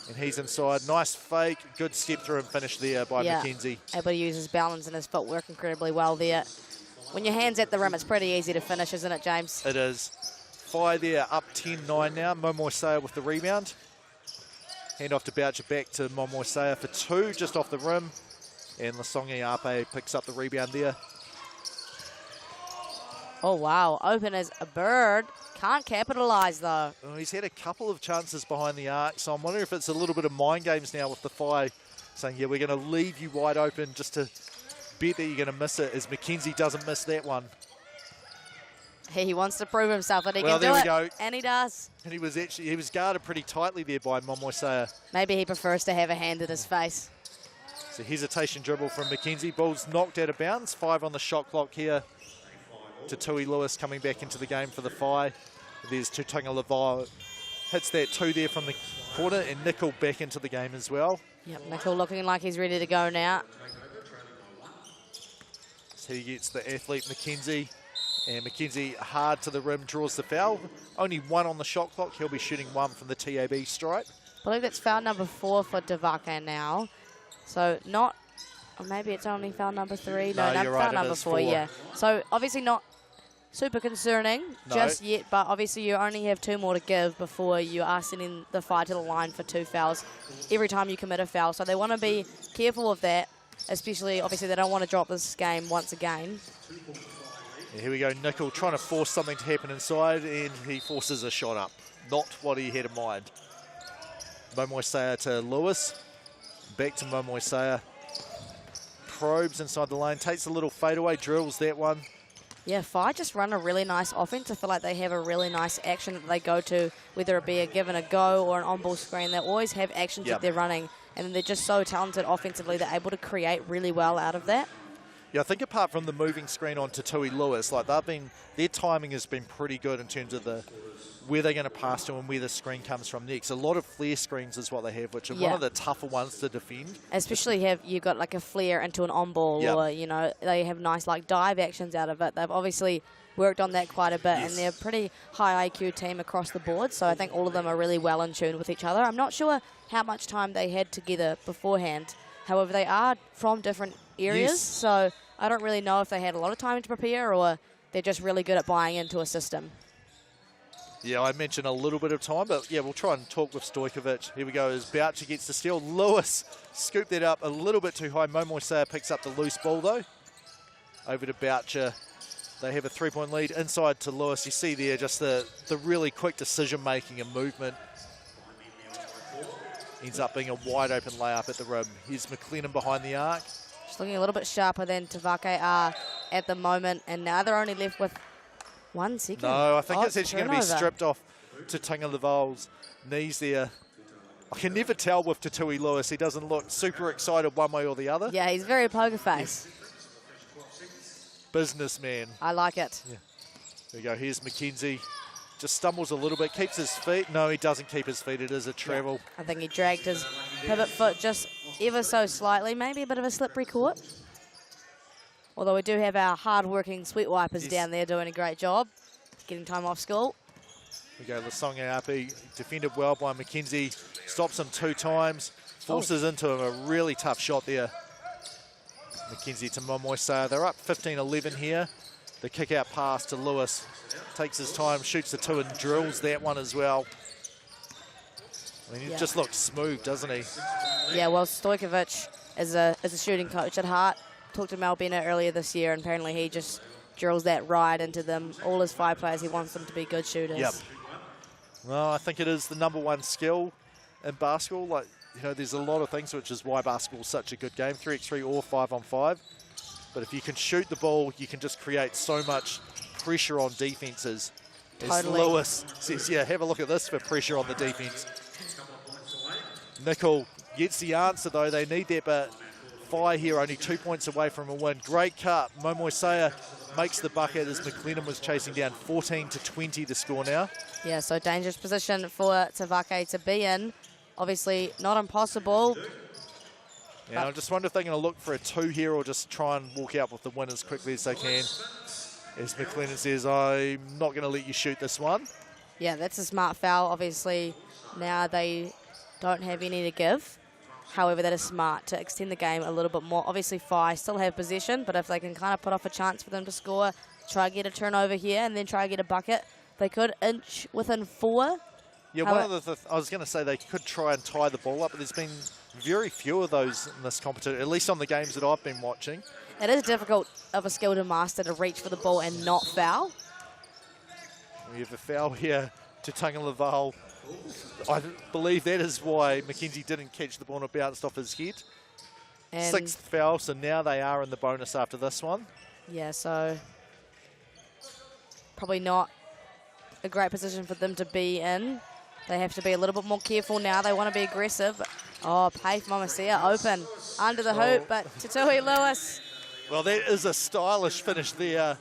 and he's inside. Nice fake, good step through and finish there by McKenzie. Able to use his balance and his footwork incredibly well there. When your hand's at the rim, it's pretty easy to finish, isn't it, James? It is. Whai there, up 10-9 now. Momoisea with the rebound. Hand off to Boucher, back to Momoisea for 2, just off the rim. And Lasonge Ape picks up the rebound there. Oh, wow. Open as a bird. Can't capitalise, though. Oh, he's had a couple of chances behind the arc, so I'm wondering if it's a little bit of mind games now with the Whai saying, yeah, we're going to leave you wide open just to bet that you're going to miss it, as McKenzie doesn't miss that one. He wants to prove himself that he can do there we it, go. And he does. And he was guarded pretty tightly there by Momoisea. Maybe he prefers to have a hand in his face. So hesitation dribble from McKenzie. Ball's knocked out of bounds. 5 on the shot clock here to Tui Lewis coming back into the game for the Whai. There's Tuatara Laval. Hits that 2 there from the corner, and Nickel back into the game as well. Yep, Nickel looking like he's ready to go now. So he gets the athlete McKenzie, And McKenzie hard to the rim, draws the foul. Only 1 on the shot clock. He'll be shooting 1 from the TAB stripe. I believe it's foul number 4 for Tavake now. So not, or maybe it's only foul number 3. No, you're right, foul number 4, yeah. So obviously not super concerning just yet, but obviously you only have 2 more to give before you are sending the Whai to the line for 2 fouls every time you commit a foul. So they want to be careful of that, especially obviously they don't want to drop this game once again. Yeah, here we go, Nickel trying to force something to happen inside, and he forces a shot up. Not what he had in mind. Momoisea to Lewis. Back to Momoisea. Probes inside the lane, takes a little fadeaway, drills that one. Yeah, Whai just run a really nice offense. I feel like they have a really nice action that they go to, whether it be a give and a go or an on-ball screen. They always have actions that they're running, and they're just so talented offensively. They're able to create really well out of that. Yeah, I think apart from the moving screen on Tui Lewis, like their timing has been pretty good in terms of where they're going to pass to and where the screen comes from next. A lot of flare screens is what they have, which are one of the tougher ones to defend. Especially you've got like a flare into an on-ball, or, you know, they have nice like dive actions out of it. They've obviously worked on that quite a bit, and they're a pretty high IQ team across the board, so I think all of them are really well in tune with each other. I'm not sure how much time they had together beforehand. However, they are from different areas, so I don't really know if they had a lot of time to prepare or they're just really good at buying into a system. Yeah, I mentioned a little bit of time, but yeah, we'll try and talk with Stojkovic. Here we go, as Boucher gets the steal. Lewis scooped that up a little bit too high. Momoisea picks up the loose ball though. Over to Boucher. They have a 3-point lead. Inside to Lewis. You see there just the really quick decision making and movement. Ends up being a wide open layup at the rim. Here's McLennan behind the arc. Just looking a little bit sharper than Tavake are at the moment, and now they're only left with 1 second. No, I think it's actually going to be stripped off to Tunga Laval's knees there. I can never tell with Tui Lewis. He doesn't look super excited one way or the other. Yeah, he's very poker face. Businessman. I like it. Yeah. There we go. Here's McKenzie. Just stumbles a little bit, keeps his feet. No, he doesn't keep his feet. It is a travel. Yeah, I think he dragged his pivot foot just ever so slightly. Maybe a bit of a slippery court. Although we do have our hard-working sweet wipers down there doing a great job, getting time off school. Here we go, Lasonga Api, defended well by McKenzie. Stops him 2 times, forces into him a really tough shot there. McKenzie to Momoisea. They're up 15-11 here. The kick-out pass to Lewis. Takes his time, shoots the 2 and drills that one as well. I mean, he just looks smooth, doesn't he? Yeah, well, Stojkovic is a shooting coach at heart. Talked to Mel Bennett earlier this year, and apparently he just drills that right into them. All his 5 players, he wants them to be good shooters. Yep. Well, I think it is the #1 skill in basketball. Like, you know, there's a lot of things, which is why basketball is such a good game, 3x3 or 5-on-5. But if you can shoot the ball, you can just create so much pressure on defenses. Totally. As Lewis says, yeah, have a look at this for pressure on the defense. Nickel gets the answer, though. They need that, but Whai here only 2 points away from a win. Great cut. Momoisea makes the bucket as McLennan was chasing down. 14-20 the score now. Yeah, so dangerous position for Tavake to be in. Obviously not impossible. Yeah, I just wonder if they're going to look for a 2 here or just try and walk out with the win as quickly as they can. As McLennan says, I'm not going to let you shoot this one. Yeah, that's a smart foul. Obviously, now they don't have any to give. However, that is smart to extend the game a little bit more. Obviously, Whai still have possession, but if they can kind of put off a chance for them to score, try and get a turnover here and then try and get a bucket, they could inch within 4. Yeah, I was going to say they could try and tie the ball up, but there's been very few of those in this competition, at least on the games that I've been watching. It is difficult of a skill to master to reach for the ball and not foul. We have a foul here to Tunga Laval. I believe that is why McKenzie didn't catch the ball and it bounced off his head. And 6th foul, so now they are in the bonus after this one. Yeah, so probably not a great position for them to be in. They have to be a little bit more careful now. They want to be aggressive. Oh, Paif Momoisea open under the hoop, but Tui Lewis. Well, that is a stylish finish there.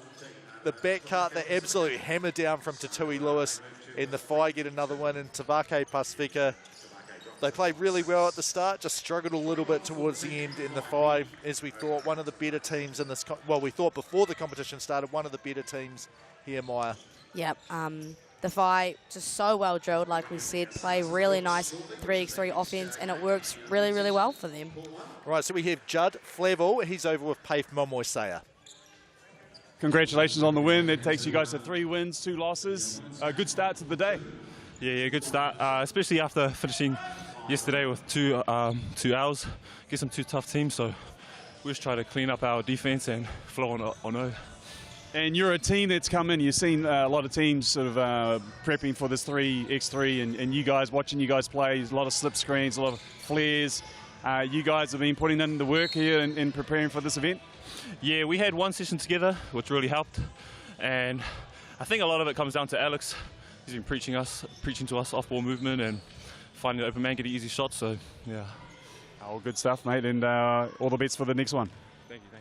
The back cut, the absolute hammer down from Tui Lewis, and the Whai get another one, and Tavake Pacifika They played really well at the start, just struggled a little bit towards the end in the Whai, as we thought one of the better teams in this, well, we thought before the competition started, one of the better teams here, Maya. Yep, the Whai just so well drilled, like we said, play really nice 3x3 offense, and it works really, really well for them. Right, so we have Judd Flavel. He's over with Paif Momoisea. Congratulations on the win. It takes you guys to 3 wins, 2 losses. Good start to the day. Yeah, good start, especially after finishing yesterday with two hours against some 2 tough teams. So we just try to clean up our defense and flow on O. And you're a team that's come in. You've seen a lot of teams sort of prepping for this 3x3, and you guys, watching you guys play, a lot of slip screens, a lot of flares. You guys have been putting in the work here and preparing for this event? Yeah, we had one session together, which really helped. And I think a lot of it comes down to Alex. He's been preaching to us off-ball movement and finding the open man, getting easy shots. So, yeah. Oh, good stuff, mate, and all the best for the next one. Thank you.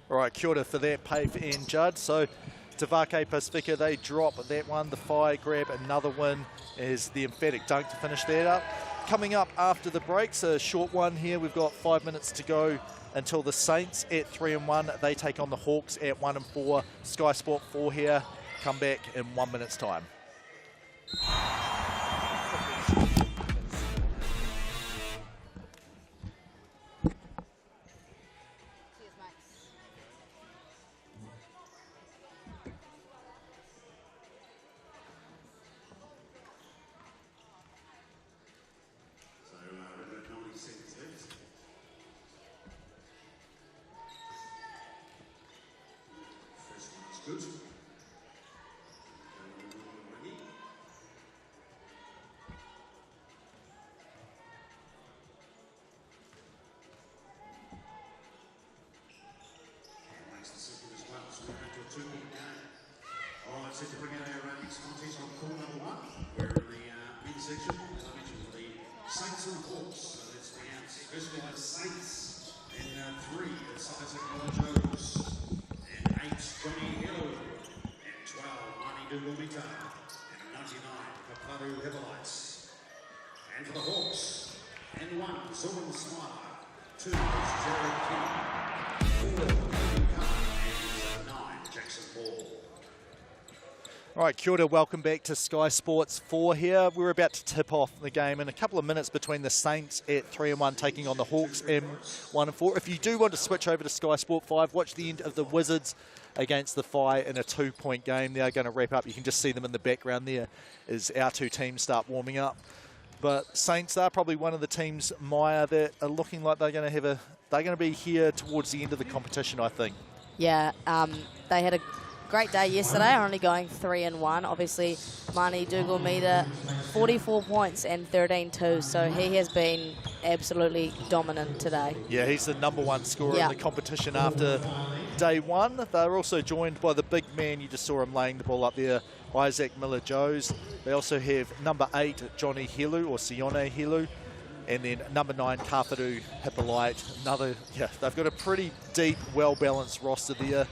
All right, kia ora for that, Paif and Judd. So Tavake Pacifika, they drop that one. The Whai grab another win as the emphatic dunk to finish that up. Coming up after the breaks, a short one here. We've got 5 minutes to go until the Saints at 3-1. They take on the Hawks at 1-4. Sky Sport 4 here. Come back in 1 minute's time. Good. Makes the second as well, so we're into a 2-point game. All right, set to bring out our next contest on call number 1. We're in the men's section, as I mentioned, the Saints and Hawks. So let's bring out first of all the Saints, and 3, it's Isaac Jones. 8, Johnny Hill, and 12, Mani Dugumita, and 99, Paparu Heavilites. And for the Hawks, and 1, Zoran Smiler, 2, Jared Kenny, 4, and 9, Jackson Ball. All right, kia ora, welcome back to Sky Sports 4 here. We're about to tip off the game in a couple of minutes between the Saints at 3-1 taking on the Hawks in 1-4. If you do want to switch over to Sky Sport 5, watch the end of the Wizards against the Whai in a 2-point game. They are going to wrap up. You can just see them in the background there as our 2 teams start warming up. But Saints are probably one of the teams, Maya, that are looking like they're going to be here towards the end of the competition, I think. Yeah, they had a great day yesterday, only going 3-1. Obviously, Mani Dugumita, 44 points and 13-2, so he has been absolutely dominant today. Yeah, he's the #1 scorer in the competition after day 1. They're also joined by the big man, you just saw him laying the ball up there, Isaac Miller-Joes. They also have number 8, Johnny Hilu, or Sione Hilu, and then number 9, Kafaru Hippolyte. They've got a pretty deep, well-balanced roster there.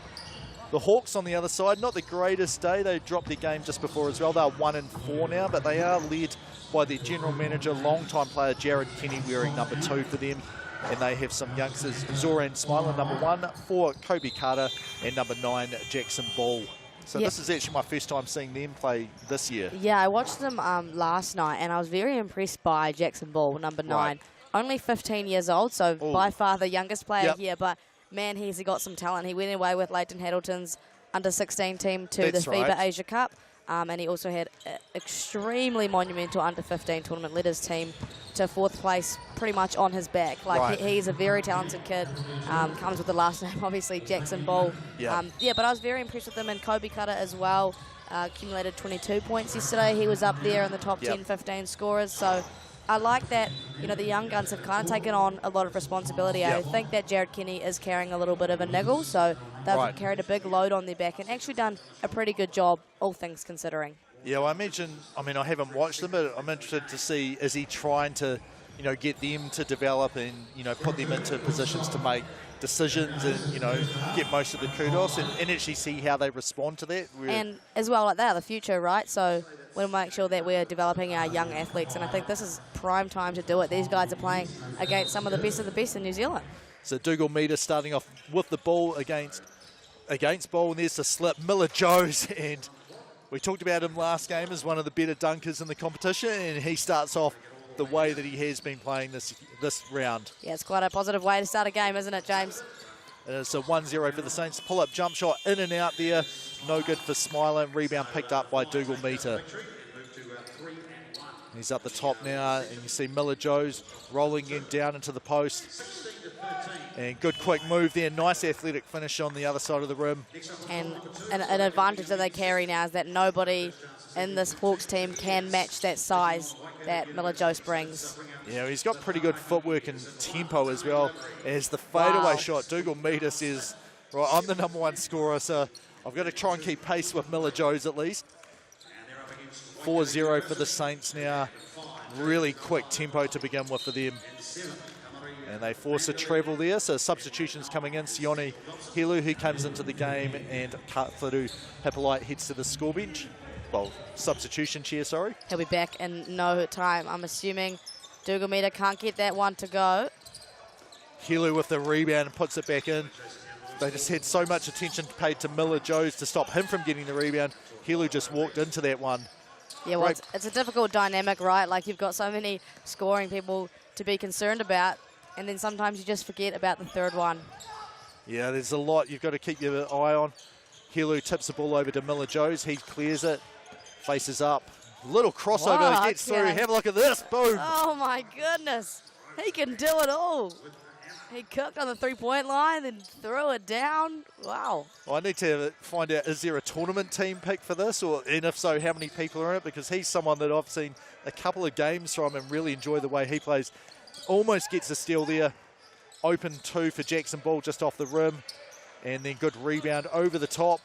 The Hawks on the other side, not the greatest day. They dropped their game just before as well. They're 1-4 now, but they are led by their general manager, long-time player Jared Kenny, wearing number 2 for them. And they have some youngsters, Zoran Smiler, number 1, 4, Kobe Carter, and number 9, Jackson Ball. So this is actually my first time seeing them play this year. Yeah, I watched them last night, and I was very impressed by Jackson Ball, number 9. Right. Only 15 years old, so by far the youngest player here, but man, he's got some talent. He went away with Leighton Haddleton's under-16 team to the FIBA Asia Cup, and he also had an extremely monumental under-15 tournament, led his team to 4th place pretty much on his back. He's a very talented kid, comes with the last name, obviously, Jackson Ball. But I was very impressed with him, and Kobe Cutter as well, accumulated 22 points yesterday. He was up there in the top 10, 15 scorers, so I like that, the young guns have kind of taken on a lot of responsibility. I think that Jared Kenny is carrying a little bit of a niggle, so they've carried a big load on their back and actually done a pretty good job, all things considering. Yeah, well, I haven't watched them, but I'm interested to see, is he trying to, get them to develop and, put them into positions to make decisions and, get most of the kudos and actually see how they respond to that. And as well, they are the future, right? So we'll make sure that we're developing our young athletes. And I think this is prime time to do it. These guys are playing against some of the best in New Zealand. So Dougal Meter starting off with the ball against ball, and there's the slip. Miller Joes, and we talked about him last game as one of the better dunkers in the competition, and he starts off the way that he has been playing this round. Yeah, it's quite a positive way to start a game, isn't it, James? It's a 1-0 for the Saints. Pull-up jump shot in and out there. No good for Smiler. Rebound picked up by Dougal Meter. He's up the top now, and you see Miller Joes rolling in down into the post. And good quick move there. Nice athletic finish on the other side of the rim. And an advantage that they carry now is that nobody in this Hawks team can match that size that Miller Joes brings. Yeah, he's got pretty good footwork and tempo as well as the fadeaway shot. Dougal Meter says, right, I'm the #1 scorer, so I've got to try and keep pace with Miller Joes at least. 4-0 for the Saints now. Really quick tempo to begin with for them. And they force a treble there, so substitutions coming in. Sione Helu, who comes into the game, and Katharu Hippolyte heads to the score bench. Well, substitution chair, sorry. He'll be back in no time. I'm assuming Dougal Meter can't get that one to go. Helu with the rebound and puts it back in. They just had so much attention paid to Miller Joes to stop him from getting the rebound. Helu just walked into that one. Yeah, well, it's a difficult dynamic, right? Like, you've got so many scoring people to be concerned about, and then sometimes you just forget about the third one. Yeah, there's a lot you've got to keep your eye on. Helu tips the ball over to Miller Joes. He clears it, faces up. Little crossover, gets through. Have a look at this. Boom. Oh, my goodness. He can do it all. He cooked on the three-point line and threw it down. Wow. I need to find out, is there a tournament team pick for this? And if so, how many people are in it? Because he's someone that I've seen a couple of games from and really enjoy the way he plays. Almost gets a steal there. Open 2 for Jackson Ball just off the rim. And then good rebound over the top.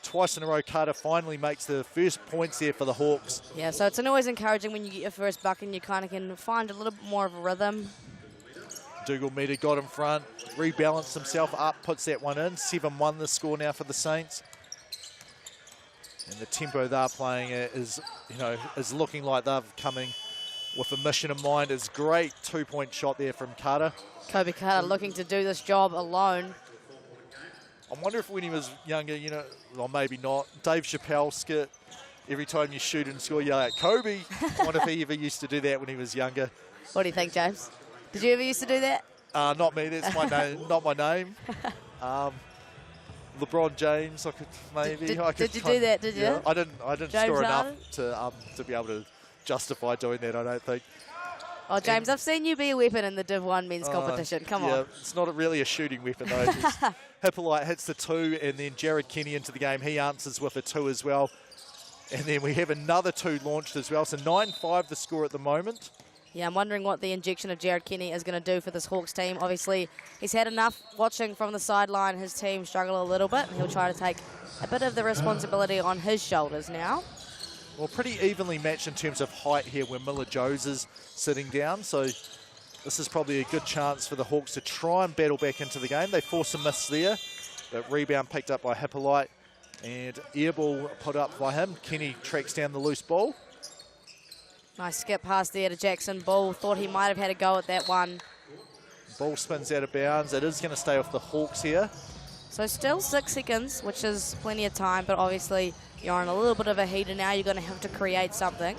Twice in a row, Carter finally makes the first points there for the Hawks. Yeah, so it's always encouraging when you get your first buck and you kind of can find a little bit more of a rhythm. Dougal Meter got in front, rebalanced himself up, puts that one in. 7-1 the score now for the Saints. And the tempo they're playing is looking like they're coming with a mission in mind. It's great 2-point shot there from Carter. Kobe Carter looking to do this job alone. I wonder if when he was younger, or maybe not, Dave Chappelle skit, every time you shoot and score, yell out, Kobe. I wonder if he ever used to do that when he was younger. What do you think, James? Did you ever used to do that? Not me, that's my name, not my name. LeBron James, I could maybe. Did you do that, did you? Yeah, I didn't James score Harden? enough to be able to justify doing that, I don't think. Oh, James, I've seen you be a weapon in the Div 1 men's competition. Come on. Yeah, it's not really a shooting weapon, though. Hippolyte hits the 2, and then Jared Kenny into the game. He answers with a 2 as well. And then we have another 2 launched as well. So 9-5 the score at the moment. Yeah, I'm wondering what the injection of Jared Kenny is going to do for this Hawks team. Obviously, he's had enough watching from the sideline his team struggle a little bit. He'll try to take a bit of the responsibility on his shoulders now. Well, pretty evenly matched in terms of height here where Miller Joes is sitting down. So this is probably a good chance for the Hawks to try and battle back into the game. They force a miss there, but rebound picked up by Hippolyte and air ball put up by him. Kenny tracks down the loose ball. Nice skip pass there to Jackson Ball. Thought he might have had a go at that one. Ball spins out of bounds. It is going to stay off the Hawks here. So still 6 seconds, which is plenty of time, but obviously you're in a little bit of a heater now. You're going to have to create something.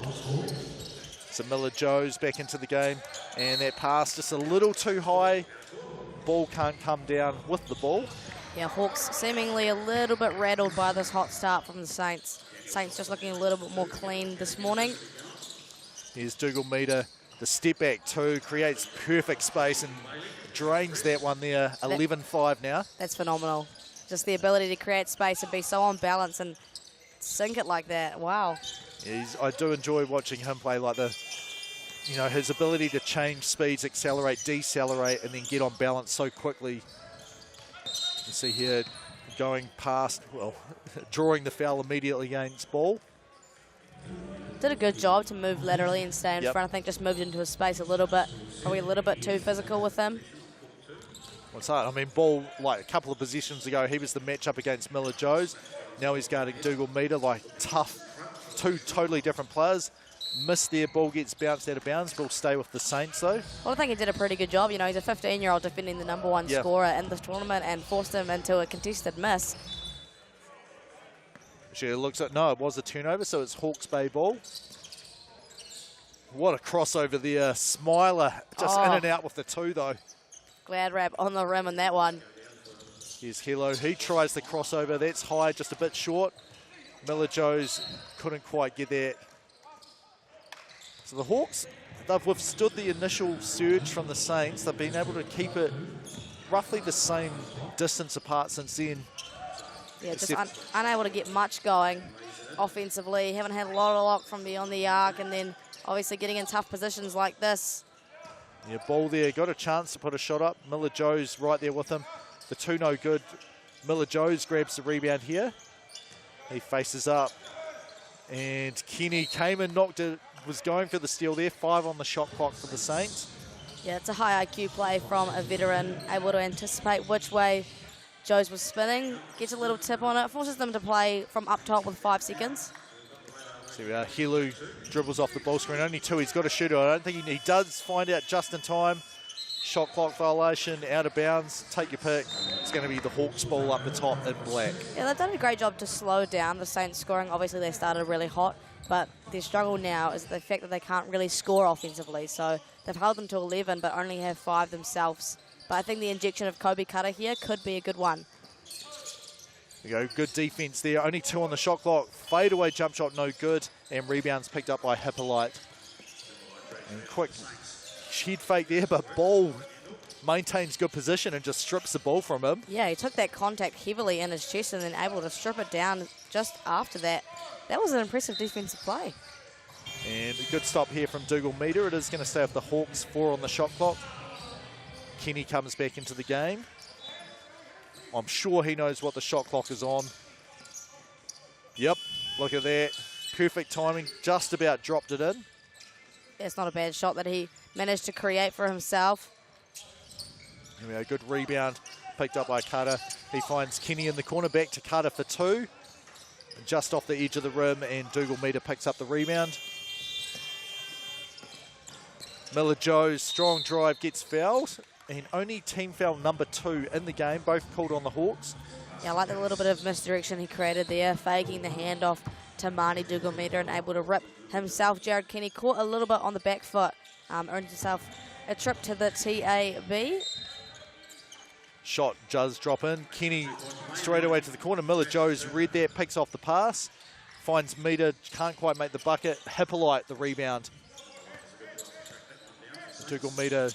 So Miller Joes back into the game, and that pass just a little too high. Ball can't come down with the ball. Yeah, Hawks seemingly a little bit rattled by this hot start from the Saints. Saints just looking a little bit more clean this morning. Here's Dougal Meter, the step back 2, creates perfect space and drains that one there. 11-5 now. That's phenomenal. Just the ability to create space and be so on balance and sink it like that. Wow. Yeah, I do enjoy watching him play like his ability to change speeds, accelerate, decelerate, and then get on balance so quickly. You see here going past, drawing the foul immediately against Ball. Did a good job to move laterally and stay in front. I think just moved into his space a little bit, probably a little bit too physical with him. What's that? I mean, Ball, like a couple of positions ago, he was the matchup against Miller Joes. Now he's guarding Dougal Meter, like tough two totally different players. Missed there, ball gets bounced out of bounds. Ball stay with the Saints though. Well, I think he did a pretty good job. You know, he's a 15-year-old defending the #1 scorer in the tournament and forced him into a contested miss. Actually, it looks like, no, it was a turnover, so it's Hawke's Bay ball. What a crossover there. Smiler just in and out with the 2 though. Glad wrap on the rim on that one. Here's Hilo. He tries the crossover. That's high, just a bit short. Miller Joes couldn't quite get that. So the Hawks, they've withstood the initial surge from the Saints. They've been able to keep it roughly the same distance apart since then. Yeah, just unable to get much going offensively. Haven't had a lot of luck from beyond the arc, and then obviously getting in tough positions like this. Yeah, ball there. Got a chance to put a shot up. Miller Joes right there with him. The 2 no good. Miller Joes grabs the rebound here. He faces up. And Kenny came and knocked it. Was going for the steal there. 5 on the shot clock for the Saints. Yeah, it's a high IQ play from a veteran, able to anticipate which way Joes was spinning, gets a little tip on it, forces them to play from up top with 5 seconds. So Hilu dribbles off the ball screen. Only 2. He's got a shooter. I don't think he does find out just in time. Shot clock violation, out of bounds. Take your pick. It's going to be the Hawks ball up the top in black. Yeah, they've done a great job to slow down the Saints scoring. Obviously, they started really hot, but their struggle now is the fact that they can't really score offensively. So they've held them to 11, but only have 5 themselves. But I think the injection of Kobe Cutter here could be a good one. There you go, good defense there. Only 2 on the shot clock. Fadeaway jump shot, no good. And rebounds picked up by Hippolyte. And quick head fake there, but Ball maintains good position and just strips the ball from him. Yeah, he took that contact heavily in his chest and then able to strip it down just after that. That was an impressive defensive play. And a good stop here from Dougal Meter. It is going to stay with the Hawks. 4 on the shot clock. Kenny comes back into the game. I'm sure he knows what the shot clock is on. Yep, look at that. Perfect timing, just about dropped it in. It's not a bad shot that he managed to create for himself. Here we go, good rebound picked up by Carter. He finds Kenny in the corner, back to Carter for 2. Just off the edge of the rim, and Dougal Meter picks up the rebound. Miller Joe's strong drive gets fouled, and only team foul number 2 in the game, both called on the Hawks. Yeah, I like the little bit of misdirection he created there, faking the handoff to Marnie Dougal Meter and able to rip himself. Jared Kenny caught a little bit on the back foot, earned himself a trip to the TAB. Shot does drop in. Kenny straight away to the corner. Miller Joe's read that, picks off the pass. Finds Meter, can't quite make the bucket. Hippolyte the rebound. Dougal Meter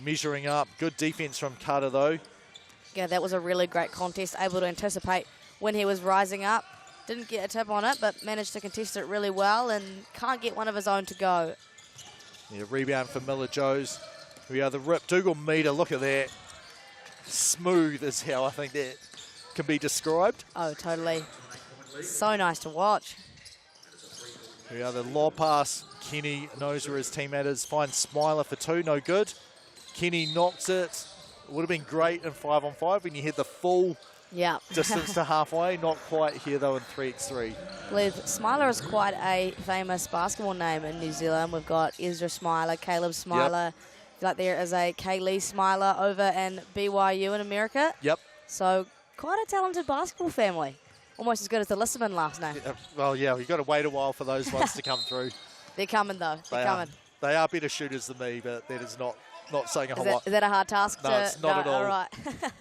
measuring up. Good defense from Carter though. Yeah, that was a really great contest. Able to anticipate when he was rising up. Didn't get a tip on it, but managed to contest it really well and can't get one of his own to go. Yeah, rebound for Miller Joe's. We are the rip. Dougal Meter, look at that. Smooth is how I think that can be described. Oh, totally. So nice to watch. We are the lob pass. Kenny knows where his teammate is. Finds Smiler for 2, no good. Kenny knocks it. It would have been great in 5-on-5 when you hit the full distance to halfway. Not quite here though in 3x3. I believe Smiler is quite a famous basketball name in New Zealand. We've got Ezra Smiler, Caleb Smiler. Yep. Like there is a Kaylee Smiler over in BYU in America. Yep. So quite a talented basketball family. Almost as good as the Lissaman last name. Well, yeah, you've got to wait a while for those ones to come through. They're coming though. They're coming. They are better shooters than me, but that is not saying a whole lot. Is that a hard task? No, it's not at all. All right.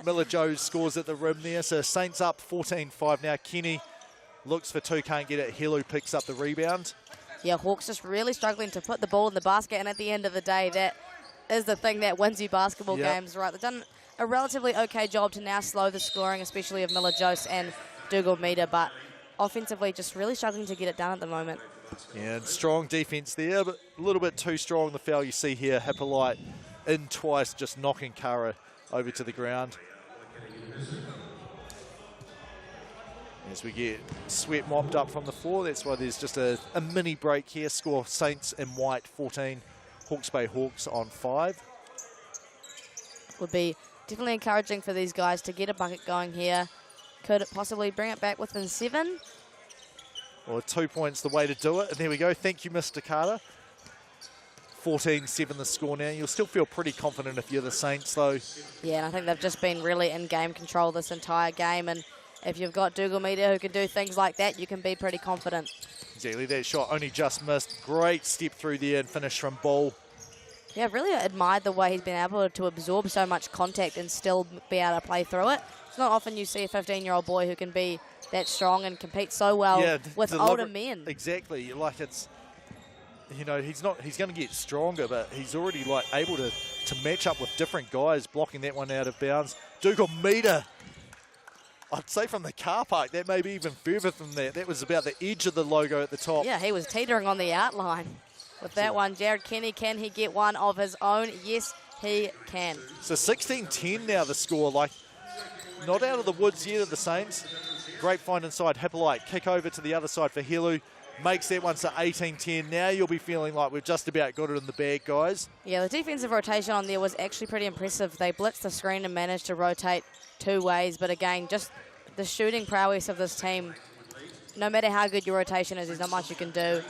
Miller Joe scores at the rim there. So Saints up 14-5 now. Kenny looks for 2, can't get it. Helu picks up the rebound. Yeah, Hawks just really struggling to put the ball in the basket. And at the end of the day, that is the thing that wins you basketball games, right? They've done a relatively okay job to now slow the scoring, especially of Miller Jose and Dougal Meter. But offensively, just really struggling to get it done at the moment. Yeah, and strong defense there, but a little bit too strong. The foul you see here, Hippolyte in twice, just knocking Kara over to the ground. As we get sweat mopped up from the floor, that's why there's just a mini break here. Score Saints in white 14, Hawke's Bay Hawks on 5. Would be definitely encouraging for these guys to get a bucket going here. Could possibly bring it back within 7. Or 2 points the way to do it. And there we go. Thank you, Mr. Carter. 14-7 the score now. You'll still feel pretty confident if you're the Saints, though. Yeah, and I think they've just been really in game control this entire game. And if you've got Dougal Media who can do things like that, you can be pretty confident. Exactly. That shot only just missed. Great step through there and finish from Ball. Yeah, I've really admired the way he's been able to absorb so much contact and still be able to play through it. It's not often you see a 15-year-old boy who can be that strong and compete so well with older men. Exactly. Like it's, you know, he's going to get stronger, but he's already like able to match up with different guys, blocking that one out of bounds. Dougal Meter, I'd say from the car park, that may be even further from that. That was about the edge of the logo at the top. Yeah, he was teetering on the outline with that one. Jared Kenny, can he get one of his own? Yes, he can. So 16-10 now the score, like not out of the woods yet of the Saints. Great find inside Hippolyte, kick over to the other side for Helu. Makes that one to 18-10. Now you'll be feeling like we've just about got it in the bag, guys. Yeah, the defensive rotation on there was actually pretty impressive. They blitzed the screen and managed to rotate 2 ways. But again, just the shooting prowess of this team, no matter how good your rotation is, there's not much you can do.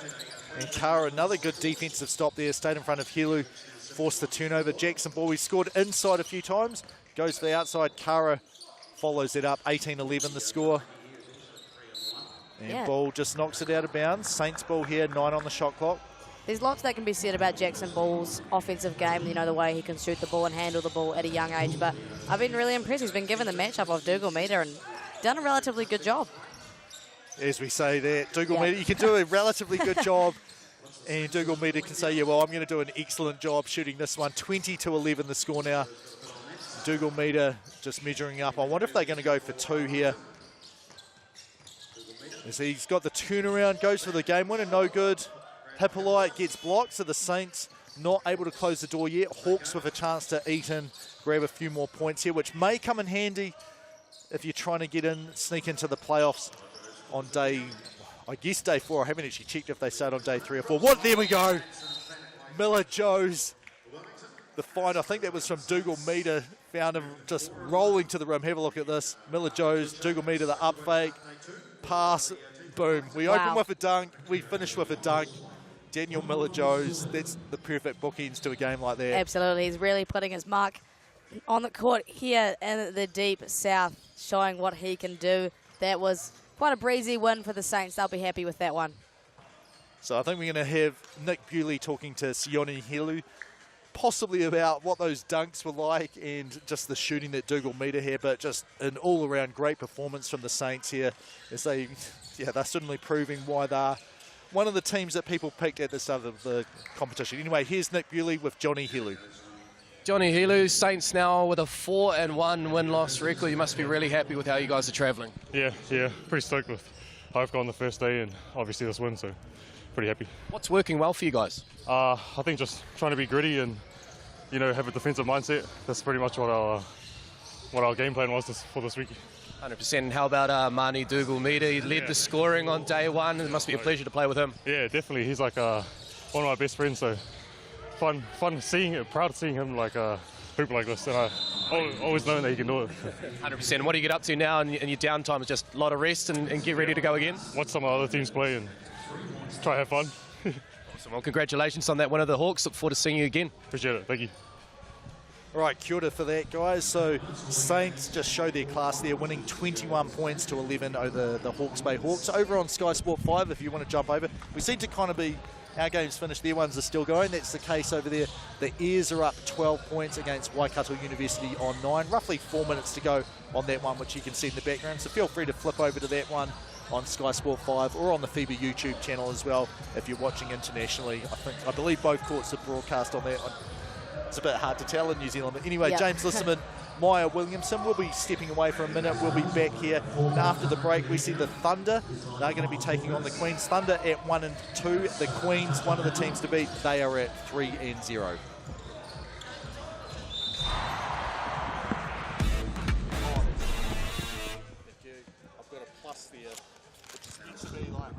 And Kara, another good defensive stop there, stayed in front of Helu, forced the turnover. Jackson Ball, he scored inside a few times, goes to the outside. Kara follows it up, 18-11 the score. And Ball just knocks it out of bounds. Saints ball here, 9 on the shot clock. There's lots that can be said about Jackson Ball's offensive game, you know, the way he can shoot the ball and handle the ball at a young age. But I've been really impressed. He's been given the matchup of Dougal Meter and done a relatively good job. As we say there, Dougal Meter, you can do a relatively good job. And Dougal Meter can say, yeah, well, I'm going to do an excellent job shooting this one. 20-11 the score now. Dougal Meter just measuring up. I wonder if they're going to go for 2 here. As he's got the turnaround, goes for the game winner, no good. Hippolyte gets blocked, so the Saints not able to close the door yet. Hawks with a chance to eat in, grab a few more points here, which may come in handy if you're trying to get in, sneak into the playoffs on day, I guess day 4. I haven't actually checked if they start on day 3 or 4. What? There we go. Miller Joes, the find. I think that was from Dougal Meter. Found him just rolling to the rim. Have a look at this. Miller Joes, Dougal Meter, the up fake. Pass, boom. We open with a dunk, we finish with a dunk. Daniel Miller-Joes, that's the perfect bookends to a game like that. Absolutely, he's really putting his mark on the court here in the deep south, showing what he can do. That was quite a breezy win for the Saints. They'll be happy with that one. So I think we're going to have Nick Bewley talking to Sione Helu, possibly about what those dunks were like and just the shooting that Dougal Meter had, but just an all-around great performance from the Saints here as they're certainly proving why they're one of the teams that people picked at the start of the competition. Anyway, here's Nick Bewley with Johnny Helu. Johnny Helu, Saints now with a 4-1 win-loss record. You must be really happy with how you guys are travelling. Yeah, pretty stoked with how I've gone the first day and obviously this win, so pretty happy. What's working well for you guys? I think just trying to be gritty and, you know, have a defensive mindset. That's pretty much what our game plan was for this week. 100%. And how about Mani Dougal Meter? He led the scoring on day 1. It must be a pleasure to play with him. Yeah, definitely. He's like one of my best friends, so fun seeing it, proud of seeing him like hoop like this, and I always known that he can do it. 100%. And what do you get up to now in your downtime? Is just a lot of rest and get ready to go again? Watch some of other teams play and try to have fun. Awesome. Well, congratulations on that win of the Hawks. Look forward to seeing you again. Appreciate it. Thank you. All right, kia ora for that, guys. So Saints just show their class there, winning 21 points to 11 over the Hawke's Bay Hawks. Over on Sky Sport 5, if you want to jump over. We seem to kind of be, our game's finished, their ones are still going. That's the case over there. The Airs are up 12 points against Waikato University on 9. Roughly 4 minutes to go on that one, which you can see in the background. So feel free to flip over to that one on Sky Sport 5 or on the FIBA YouTube channel as well if you're watching internationally. I believe both courts are broadcast on that one. It's a bit hard to tell in New Zealand. But anyway, James Lisserman, Maya Williamson will be stepping away for a minute. We'll be back here. And after the break, we see the Thunder. They're going to be taking on the Queens. Thunder at 1 and 2. The Queens, one of the teams to beat. They are at 3 and 0. I've got a plus there. It just needs to be like...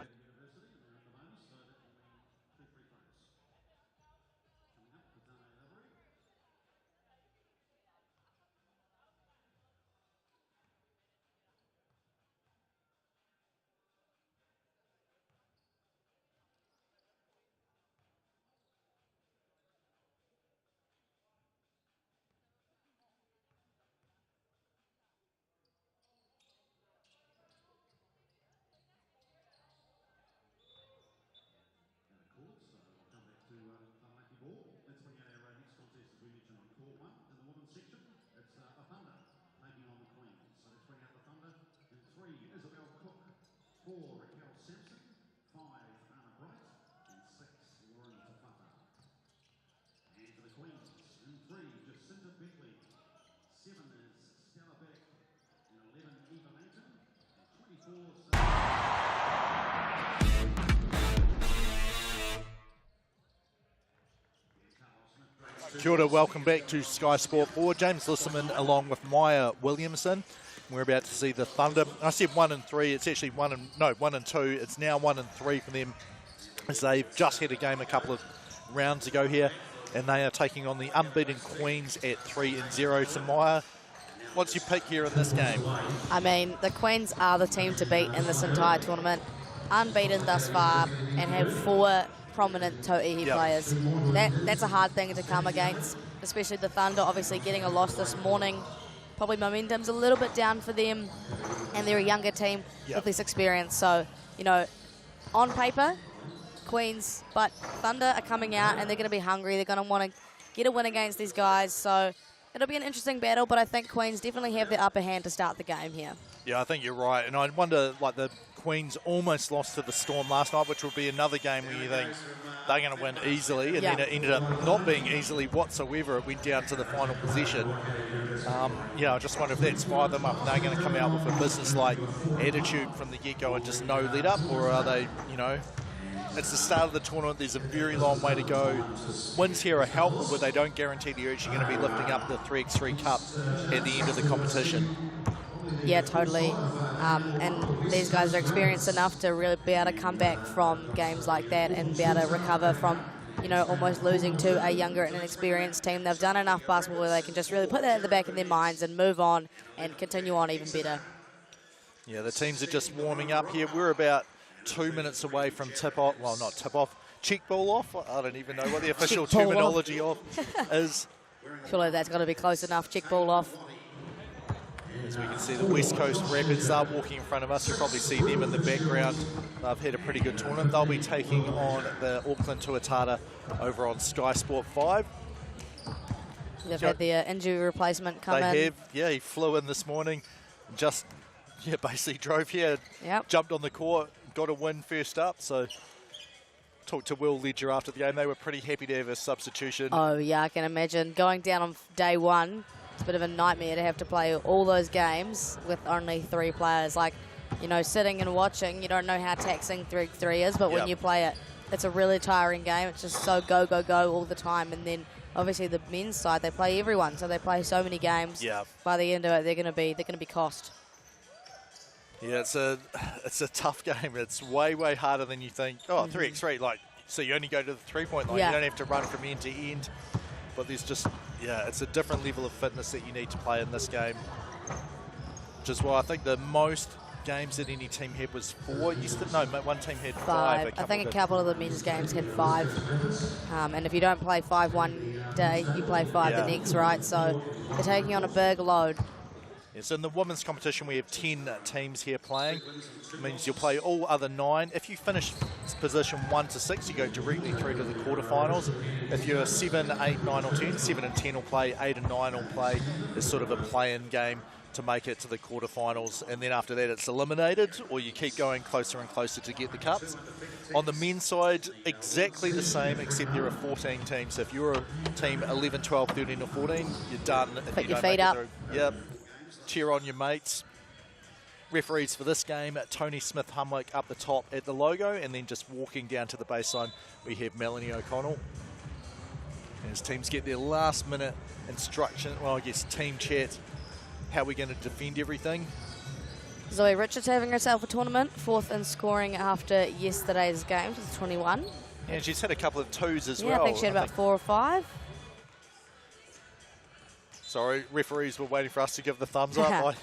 Kia ora, welcome back to Sky Sport 4. James Lisserman along with Maya Williamson. We're about to see the Thunder. I said 1 and 3. It's actually 1 and 2. It's now 1 and 3 for them, as they've just had a game a couple of rounds ago here, and they are taking on the unbeaten Queens at 3-0. So Maya, what's your pick here in this game? I mean, the Queens are the team to beat in this entire tournament. Unbeaten thus far and have 4 prominent Tauihi players. That's a hard thing to come against, especially the Thunder obviously getting a loss this morning. Probably momentum's a little bit down for them, and they're a younger team with less experience. So, you know, on paper, Queens, but Thunder are coming out and they're going to be hungry. They're going to want to get a win against these guys. So it'll be an interesting battle, but I think Queens definitely have the upper hand to start the game here. Yeah, I think you're right. And I wonder, like, the Queens almost lost to the Storm last night, which will be another game where you think they're going to win easily, and then it ended up not being easily whatsoever. It went down to the final possession. I just wonder if that's fired them up and they're going to come out with a business-like attitude from the get-go and just no let-up, or are they, it's the start of the tournament. There's a very long way to go. Wins here are helpful, but they don't guarantee that you're actually going to be lifting up the 3x3 Cup at the end of the competition. Yeah, totally. And these guys are experienced enough to really be able to come back from games like that and be able to recover from, almost losing to a younger and inexperienced team. They've done enough basketball where they can just really put that at the back of their minds and move on and continue on even better. Yeah, the teams are just warming up here. We're about 2 minutes away from tip-off. Well, not tip-off. Cheek ball off. I don't even know what the official terminology of is. Surely that's got to be close enough. Cheek ball off. As we can see, the West Coast Rapids are walking in front of us. You'll probably see them in the background. They've had a pretty good tournament. They'll be taking on the Auckland Tuatara over on Sky Sport 5. They've had their injury replacement come in. They have, yeah. He flew in this morning, basically drove here, jumped on the court, got a win first up. So talked to Will Ledger after the game. They were pretty happy to have a substitution. Oh, yeah, I can imagine. Going down on day one, it's a bit of a nightmare to have to play all those games with only 3 players. Like, sitting and watching, you don't know how taxing 3x3 is, but when you play it, it's a really tiring game. It's just so go, go, go all the time. And then obviously the men's side, they play everyone, so they play so many games. Yeah. By the end of it, they're going to be cost. Yeah, it's a tough game. It's way, way harder than you think. Oh, 3x3, so you only go to the 3-point line. You don't have to run from end to end. But there's just, it's a different level of fitness that you need to play in this game. Which is why I think the most games that any team had was 4. One team had 5. I think a couple of the men's games had 5. And if you don't play 5 one day, you play 5 the next, right? So they're taking on a big load. So in the women's competition, we have 10 teams here playing. It means you'll play all other 9. If you finish position 1 to 6, you go directly through to the quarterfinals. If you're 7, 8, 9 or 10, 7 and 10 will play, 8 and 9 will play. It's sort of a play-in game to make it to the quarterfinals. And then after that, it's eliminated, or you keep going closer and closer to get the cups. On the men's side, exactly the same, except there are 14 teams. So if you're a team 11, 12, 13 or 14, you're done. Put your feet up. Yep. Cheer on your mates. Referees for this game, Tony Smith-Humwick up the top at the logo, and then just walking down to the baseline, we have Melanie O'Connell. As teams get their last minute instruction, team chat, how we're going to defend everything. Zoe Richards having herself a tournament, 4th in scoring after yesterday's game with 21. And she's had a couple of 2s as well. Yeah, I think she had about 4 or 5. Sorry, referees were waiting for us to give the thumbs up. I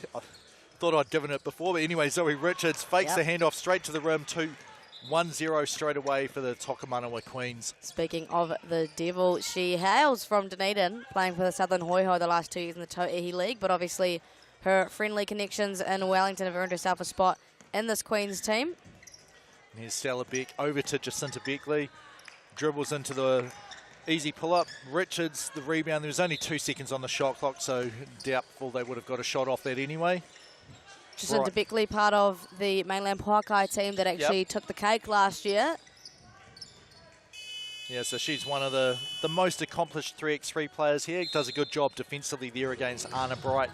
thought I'd given it before. But anyway, Zoe Richards fakes the handoff straight to the rim. 1-0 straight away for the Tokomanawa Queens. Speaking of the Devil, she hails from Dunedin, playing for the Southland Hoi the last 2 years in the Tauihi League. But obviously her friendly connections in Wellington have earned herself a spot in this Queens team. And here's Stella Beck over to Jacinta Beckley. Dribbles into the easy pull-up. Richards, the rebound. There was only 2 seconds on the shot clock, so doubtful they would have got a shot off that anyway. Jacinta Beckley, part of the mainland Pouakai team that actually took the cake last year. Yeah, so she's one of the most accomplished 3x3 players here. Does a good job defensively there against Anna Bright.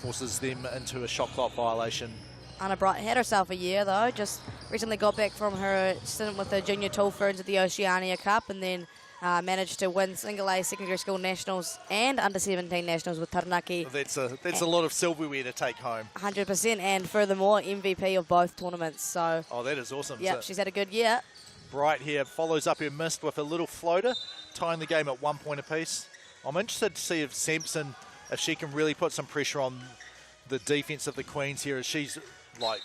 Forces them into a shot clock violation. Anna Bright had herself a year, though. Just recently got back from her stint with the junior tall ferns at the Oceania Cup, and then managed to win single A secondary school nationals and under 17 nationals with Taranaki. That's a lot of silverware to take home. 100%, and furthermore, MVP of both tournaments. So. Oh, that is awesome. Yep, she's had a good year. Bright here follows up her missed with a little floater, tying the game at 1 point apiece. I'm interested to see if Sampson, if she can really put some pressure on the defense of the Queens here, as she's like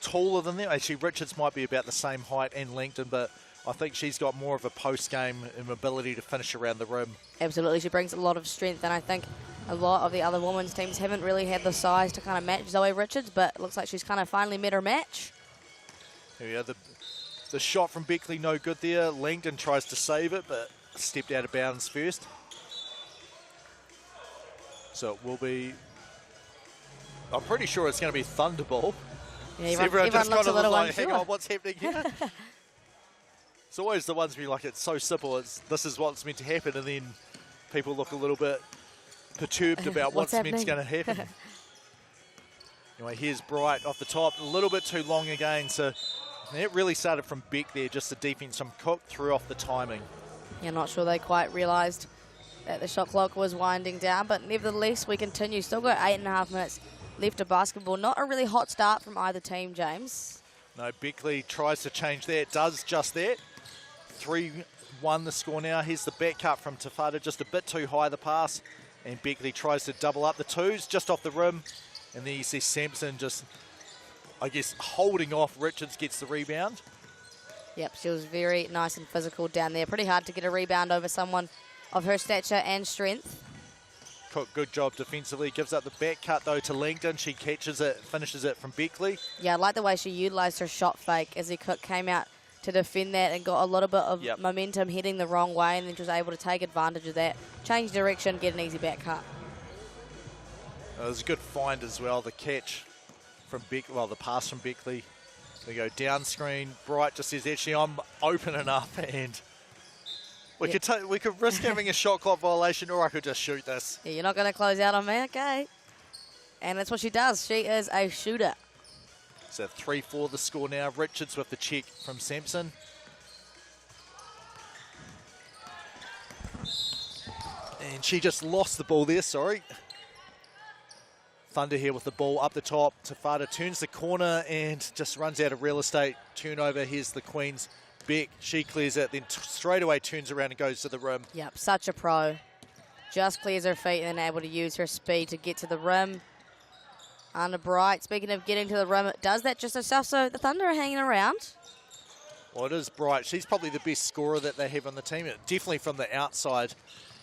taller than them. Actually, Richards might be about the same height and Langton, but I think she's got more of a post-game and ability to finish around the rim. Absolutely, she brings a lot of strength, and I think a lot of the other women's teams haven't really had the size to kind of match Zoe Richards, but it looks like she's kind of finally met her match. Yeah, the shot from Beckley, no good there. Langton tries to save it, but stepped out of bounds first. So it will be, I'm pretty sure it's going to be Thunderball. Yeah, so everyone just looks kind a of little like, unsure. hang on, what's happening here? It's always the ones where you're like, it's so simple, this is what's meant to happen, and then people look a little bit perturbed about what's meant to going to happen. Anyway, here's Bright off the top, a little bit too long again, so it really started from Beck there, just the defense from Cook threw off the timing. Yeah, not sure they quite realised that the shot clock was winding down, but nevertheless, we continue. Still got 8.5 minutes left of basketball. Not a really hot start from either team, James. No, Beckley tries to change that, does just that. 3-1 the score now. Here's the back cut from Tafada, just a bit too high the pass, and Beckley tries to double up the twos just off the rim, and then you see Sampson just, I guess, holding off. Richards gets the rebound. Yep, she was very nice and physical down there. Pretty hard to get a rebound over someone of her stature and strength. Cook, good job defensively. Gives up the back cut, though, to Langton. She catches it, finishes it from Beckley. Yeah, I like the way she utilised her shot fake as Cook came out to defend that and got a little bit of momentum heading the wrong way, and then she was able to take advantage of that, change direction, get an easy back cut. It was a good find as well, the catch from Beckley, well, the pass from Beckley. We go down screen. Bright just says, actually, I'm open enough, and we could risk having a shot clock violation, or I could just shoot this. Yeah, you're not going to close out on me, okay. And that's what she does. She is a shooter. So 3-4 the score now. Richards with the check from Sampson. And she just lost the ball there, sorry. Thunder here with the ball up the top. Tafada turns the corner and just runs out of real estate. Turnover, here's the Queens. Beck, she clears it, then straight away turns around and goes to the rim. Yep, such a pro. Just clears her feet and then able to use her speed to get to the rim. Anna Bright, speaking of getting to the rim, does that just herself, so the Thunder are hanging around. Well, it is Bright. She's probably the best scorer that they have on the team, definitely from the outside.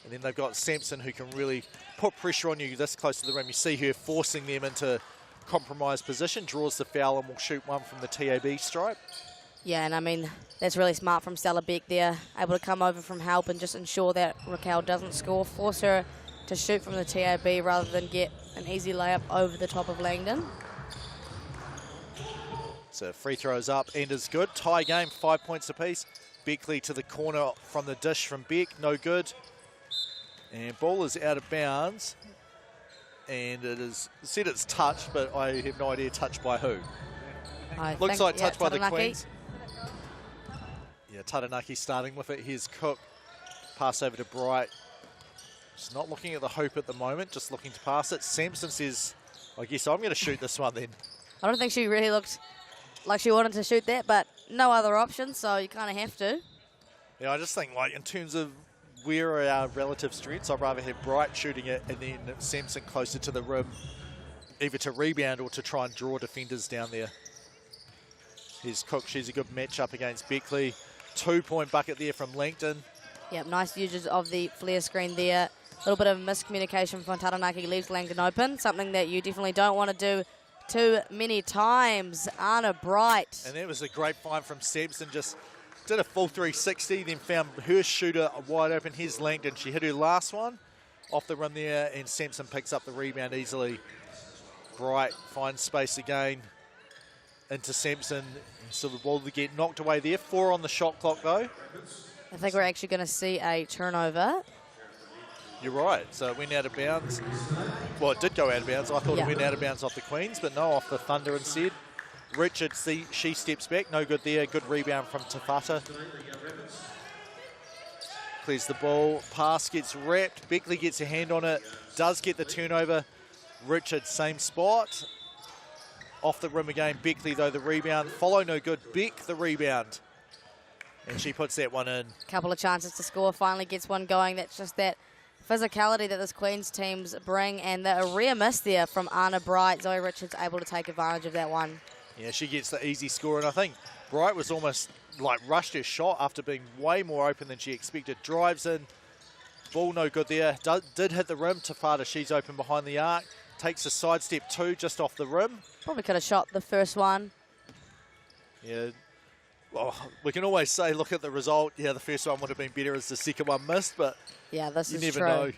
And then they've got Sampson, who can really put pressure on you this close to the rim. You see her forcing them into compromised position, draws the foul, and will shoot one from the TAB stripe. Yeah, and I mean, that's really smart from Stella Beck there, able to come over from help and just ensure that Raquel doesn't score, force her to shoot from the TAB rather than get an easy layup over the top of Langdon. So free throws up and is good. Tie game, 5 points apiece. Beckley to the corner from the dish from Beck, no good. And ball is out of bounds. And it is said it's touched, but I have no idea touched by who. Looks like touched by the Queens. Yeah, Taranaki starting with it. Here's Cook. Pass over to Bright. Just not looking at the hoop at the moment, just looking to pass it. Sampson says, I guess I'm going to shoot this one then. I don't think she really looked like she wanted to shoot that, but no other option, so you kind of have to. Yeah, I just think, like, in terms of where are our relative strengths, I'd rather have Bright shooting it and then Sampson closer to the rim, either to rebound or to try and draw defenders down there. Here's Cook. She's a good matchup against Beckley. 2-point bucket there from Langton. Yep, nice usage of the flare screen there. A little bit of miscommunication from Taranaki leaves Langdon open, something that you definitely don't want to do too many times. Anna Bright. And that was a great find from Sampson. Just did a full 360, then found her shooter wide open. Here's Langdon. She hit her last one off the rim there, and Sampson picks up the rebound easily. Bright finds space again into Sampson. So the ball to get knocked away there. 4 on the shot clock though. I think we're actually going to see a turnover. You're right. So it went out of bounds. Well, it did go out of bounds. I thought it went out of bounds off the Queens, but no, off the Thunder instead. Richard, she steps back. No good there. Good rebound from Tafata. Clears the ball. Pass gets wrapped. Beckley gets a hand on it. Does get the turnover. Richard, same spot. Off the rim again. Beckley, though, the rebound. Follow, no good. Beck, the rebound. And she puts that one in. Couple of chances to score. Finally gets one going. That's just that physicality that this Queens teams bring, and a rare miss there from Anna Bright. Zoe Richards able to take advantage of that one. Yeah, she gets the easy score, and I think Bright was almost like rushed her shot after being way more open than she expected. Drives in, ball no good there. Did hit the rim. Tafata, she's open behind the arc. Takes a sidestep 2 just off the rim. Probably could have shot the first one. Yeah. Well, we can always say, look at the result. Yeah, the first one would have been better as the second one missed, but yeah, this you is never true. know.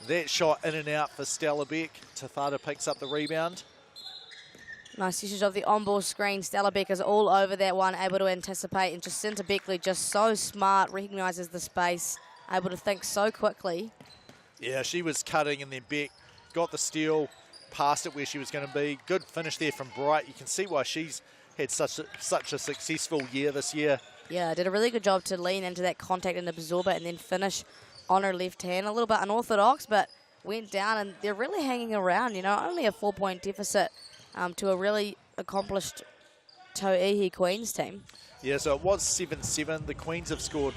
That shot in and out for Stella Beck. Tafata picks up the rebound. Nice usage of the on-ball screen. Stella Beck is all over that one, able to anticipate, and Jacinta Beckley just so smart, recognises the space, able to think so quickly. Yeah, she was cutting, and then Beck got the steal, passed it where she was going to be. Good finish there from Bright. You can see why she's had such a successful year this year. Yeah, did a really good job to lean into that contact and absorb it and then finish on her left hand. A little bit unorthodox, but went down, and they're really hanging around, you know, only a 4-point deficit to a really accomplished Tauihi Queens team. Yeah, so it was 7-7. The Queens have scored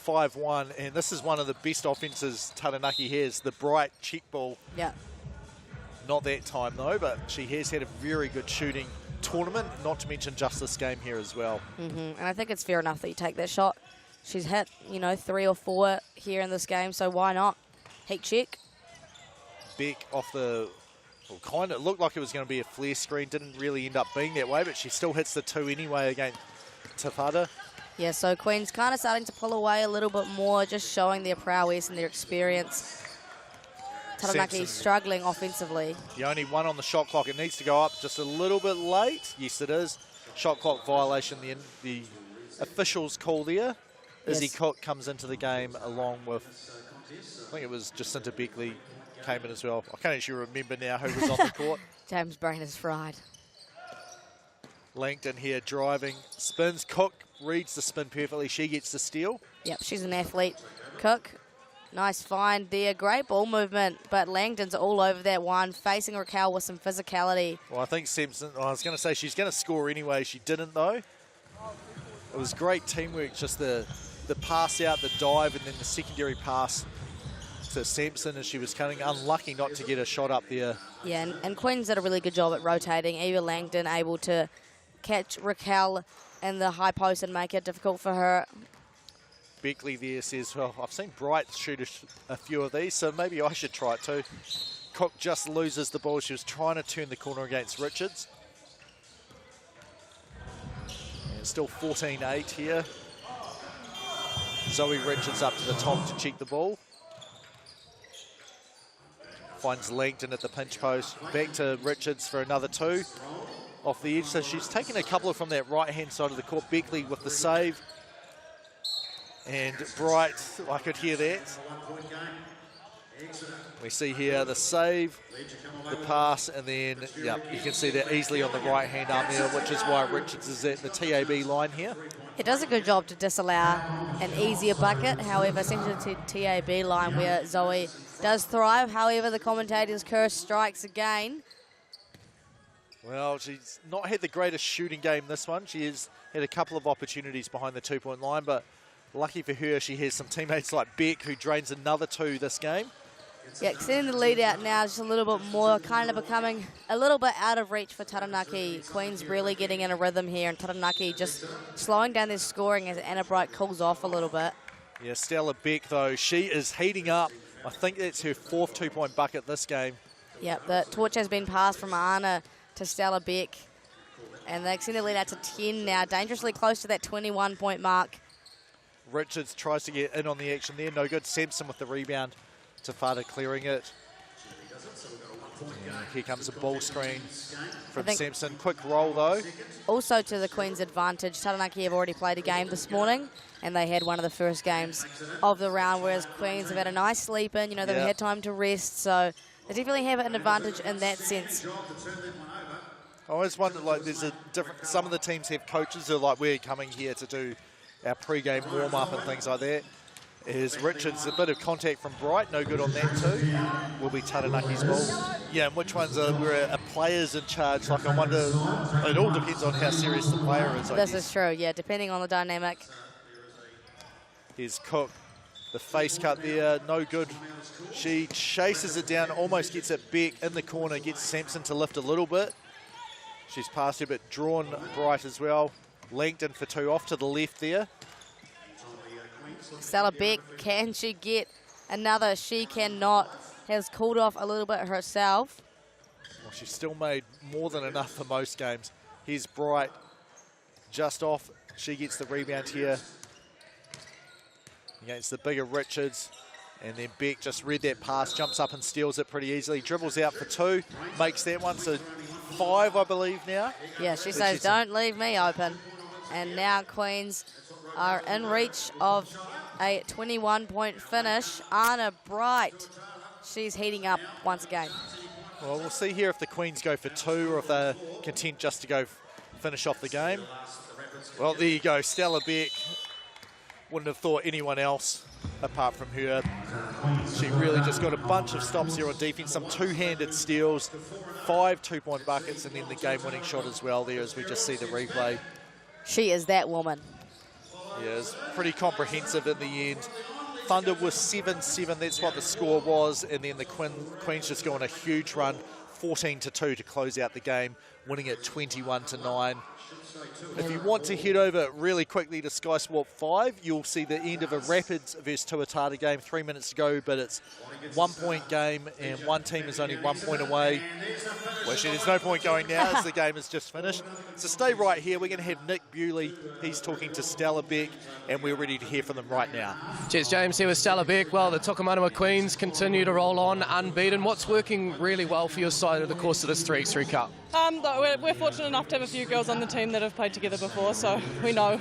5-1, and this is one of the best offences Taranaki has, the Bright check ball. Yeah. Not that time, though, but she has had a very good shooting tournament, not to mention just this game here as well. And I think it's fair enough that you take that shot. She's hit, you know, 3 or 4 here in this game, so why not? Heat check. Beck off the, well, kind of looked like it was going to be a flare screen, didn't really end up being that way, but she still hits the 2 anyway against Tafata. Yeah, so Queen's kind of starting to pull away a little bit more, just showing their prowess and their experience. Taranaki struggling offensively. The only one on the shot clock. It needs to go up just a little bit late. Yes, it is. Shot clock violation. The officials call there. Yes. Izzy Cook comes into the game along with, I think it was Jacinta Beckley came in as well. I can't actually remember now who was on the court. James' brain is fried. Langton here driving. Spins. Cook reads the spin perfectly. She gets the steal. Yep, she's an athlete. Cook. Nice find there. Great ball movement, but Langton's all over that one, facing Raquel with some physicality. Well, I think Simpson, I was going to say she's going to score anyway. She didn't, though. It was great teamwork, just the pass out, the dive, and then the secondary pass to Sampson as she was coming. Unlucky not to get a shot up there. Yeah, and Queens did a really good job at rotating. Eva Langton able to catch Raquel in the high post and make it difficult for her. Beckley there says, well, I've seen Bright shoot a few of these, so maybe I should try it too. Cook just loses the ball. She was trying to turn the corner against Richards. And still 14-8 here. Zoe Richards up to the top to check the ball. Finds Langton at the pinch post. Back to Richards for another 2 off the edge. So she's taken a couple from that right-hand side of the court. Beckley with the save. And Bright, I could hear that. We see here the save, the pass, and then, yeah, you can see that easily on the right-hand arm there, which is why Richards is at the TAB line here. It does a good job to disallow an easier bucket. However, essentially to TAB line where Zoe does thrive. However, the commentator's curse strikes again. Well, she's not had the greatest shooting game this one. She has had a couple of opportunities behind the 2-point line, but lucky for her, she has some teammates like Beck who drains another 2 this game. Yeah, extending the lead out now just a little bit more, kind of becoming a little bit out of reach for Taranaki. Queen's really getting in a rhythm here, and Taranaki just slowing down their scoring as Anna Bright cools off a little bit. Yeah, Stella Beck, though, she is heating up. I think that's her 4th 2-point bucket this game. Yeah, the torch has been passed from Anna to Stella Beck, and they extend the lead out to 10 now, dangerously close to that 21-point mark. Richards tries to get in on the action there. No good. Sampson with the rebound. Tafata clearing it. Here comes a ball screen from Sampson. Quick roll, though. Also to the Queen's advantage, Taranaki have already played a game this morning, and they had one of the first games of the round, whereas Queens have had a nice sleep in. You know, they've had time to rest, so they definitely have an advantage in that sense. I always wonder, like, there's a different. Some of the teams have coaches who are like, we're coming here to do our pre-game warm-up and things like that. Is Richards, a bit of contact from Bright, no good on that too. Will be Taranaki's ball. Yeah, and which ones are players in charge? Like, I wonder, it all depends on how serious the player is, I guess. This is true, yeah, depending on the dynamic. Here's Cook, the face cut there, no good. She chases it down, almost gets it back in the corner, gets Sampson to lift a little bit. She's passed her, but drawn Bright as well. Langton for two, off to the left there. Stella Beck, can she get another? She cannot. Has cooled off a little bit herself. Well, she's still made more than enough for most games. Here's Bright, just off. She gets the rebound here against the bigger Richards. And then Beck just read that pass, jumps up and steals it pretty easily. Dribbles out for two, makes that one. So 5, I believe, now. Yeah, she says, don't leave me open. And now Queens are in reach of a 21-point finish. Anna Bright, she's heating up once again. Well, we'll see here if the Queens go for two or if they're content just to go finish off the game. Well, there you go. Stella Beck. Wouldn't have thought anyone else apart from her. She really just got a bunch of stops here on defense, some two-handed steals, 5 two-point buckets, and then the game-winning shot as well there as we just see the replay. She is that woman. Yeah, it's pretty comprehensive in the end. Thunder was 7-7, that's what the score was, and then the Queens just go on a huge run, 14-2 to close out the game, winning it 21-9. If you want to head over really quickly to Sky Sport 5, you'll see the end of a Rapids versus Tuatara game, 3 minutes to go, but it's 1 point game and one team is only 1 point away. Well, actually, there's no point going now as the game is just finished. So stay right here. We're going to have Nick Bewley. He's talking to Stella Beck, and we're ready to hear from them right now. Cheers, James. Here with Stella Beck. Well, the Tokomanawa Queens continue to roll on unbeaten. What's working really well for your side over the course of this 3x3 Cup? We're fortunate enough to have a few girls on the team that have played together before, so we know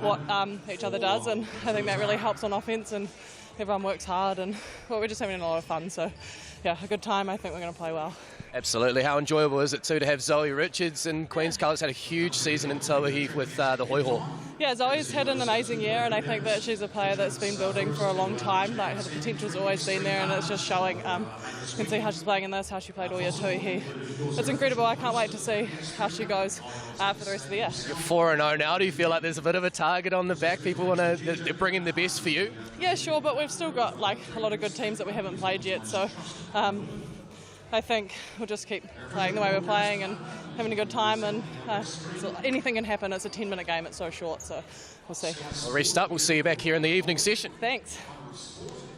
what each other does, and I think that really helps on offense, and everyone works hard, and we're just having a lot of fun. So, yeah, a good time. I think we're going to play well. Absolutely. How enjoyable is it too to have Zoe Richards in Queen's colours? Had a huge season in Tauahi with the Hoi Ho. Yeah, Zoe's had an amazing year, and I think that she's a player that's been building for a long time. Like, her potential's always been there, and it's just showing. You can see how she's playing in this, how she played all year too. It's incredible. I can't wait to see how she goes for the rest of the year. You're 4-0 now. Do you feel like there's a bit of a target on the back? People want to bring in the best for you? Yeah, sure, but we've still got like a lot of good teams that we haven't played yet, so I think we'll just keep playing the way we're playing and having a good time, and so anything can happen. It's a 10-minute game, it's so short, so we'll see. Well, rest up. We'll see you back here in the evening session. Thanks.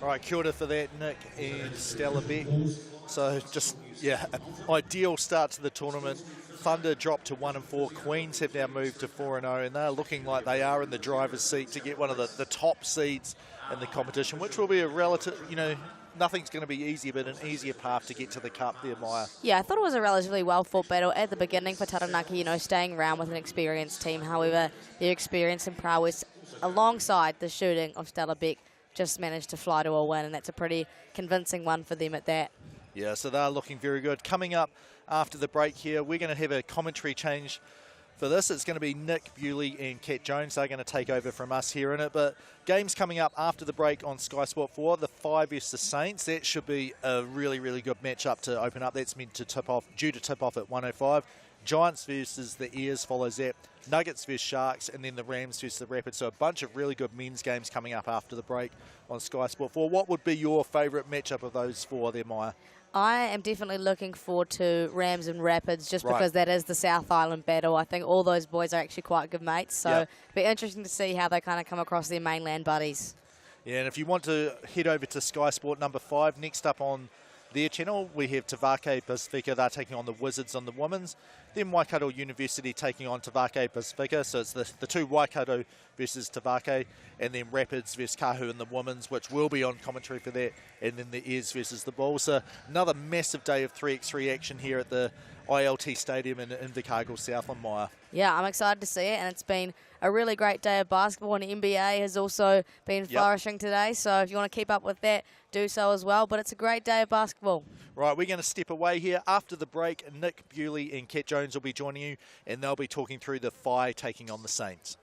All right, kia ora for that, Nick and Stella Beck. So just, yeah, an ideal start to the tournament. Thunder dropped to 1-4. Queens have now moved to 4-0, and they're looking like they are in the driver's seat to get one of the top seeds in the competition, which will be a relative, nothing's going to be easy, but an easier path to get to the cup there, Maya. Yeah, I thought it was a relatively well-fought battle at the beginning for Taranaki, staying around with an experienced team. However, their experience and prowess alongside the shooting of Stella Beck just managed to fly to a win, and that's a pretty convincing one for them at that. Yeah, so they're looking very good. Coming up after the break here, we're going to have a commentary change for this. It's going to be Nick Bewley and Kat Jones. They're going to take over from us here in it. But games coming up after the break on Sky Sport 4, the 5 versus the Saints. That should be a really, really good matchup to open up. That's meant to tip off, due to tip off at 1:05. Giants versus the Ears follows that. Nuggets versus Sharks, and then the Rams versus the Rapids. So a bunch of really good men's games coming up after the break on Sky Sport 4. What would be your favourite matchup of those four there, Maya? I am definitely looking forward to Rams and Rapids just because that is the South Island battle. I think all those boys are actually quite good mates, so it'll be interesting to see how they kind of come across their mainland buddies. Yeah, and if you want to head over to Sky Sport number 5, next up on their channel. We have Tavake, Pacifika, they're taking on the Wizards on the women's. Then Waikato University taking on Tavake, Pacifika. So it's the two Waikato versus Tavake, and then Rapids versus Kahu in the women's, which will be on commentary for that, and then the Airs versus the Bulls. So another massive day of 3x3 action here at the ILT Stadium in Invercargill, Southland, Maya. Yeah, I'm excited to see it, and it's been a really great day of basketball, and NBA has also been flourishing today, so if you want to keep up with that, do so as well, but it's a great day of basketball. Right, we're going to step away here. After the break, Nick Bewley and Kat Jones will be joining you, and they'll be talking through the Whai taking on the Saints.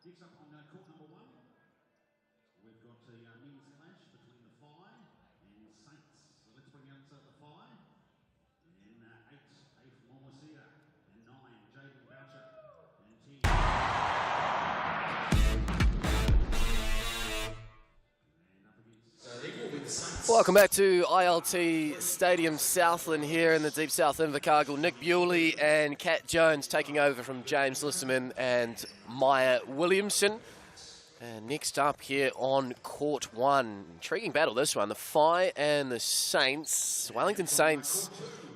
Next up on court number 1, we've got the men's clash between the Whai and Saints. So let's bring out the Whai. In 8, Momosia. And 9, Jaden Boucher. And 10. Welcome back to ILT Stadium Southland here in the Deep South Invercargill. Nick Bewley and Kat Jones taking over from James Lisserman and Maya Williamson. And next up here on Court 1, intriguing battle this one, the Whai and the Saints. Wellington Saints,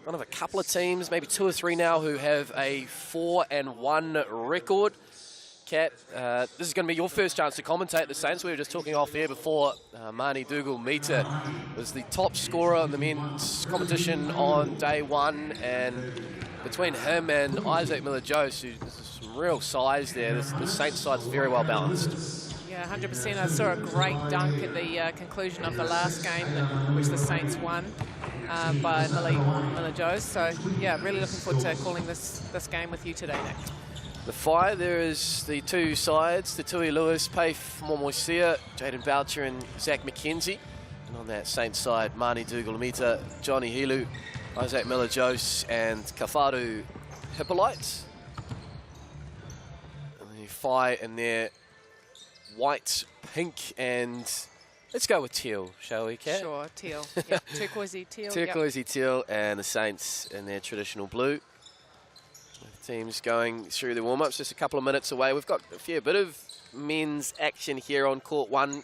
one of a couple of teams, maybe 2 or 3 now, who have a 4-1 record. Kat, this is going to be your first chance to commentate the Saints. We were just talking off air before. Mani Dougal-Mita was the top scorer in the men's competition on day 1, and between him and Isaac Miller-Jose, there's some real size there. The Saints side's very well balanced. Yeah, 100%. I saw a great dunk at the conclusion of the last game, which the Saints won by Miller-Jose. So, yeah, really looking forward to calling this game with you today, Nick. The Whai, there is the two sides, the Tui Lewis, Paif Momoisia, Jaden Boucher and Zach McKenzie. And on that Saints side, Mani Dougal-Mita, Johnny Helu, Isaac Miller-Jose and Kafaru Hippolyte. And the Whai in there, white, pink and let's go with teal, shall we, Kat? Sure, teal. Yep. Turquoisey teal. Turquoisey teal, and the Saints in their traditional blue. Teams going through the warm-ups, just a couple of minutes away. We've got a fair bit of men's action here on Court 1.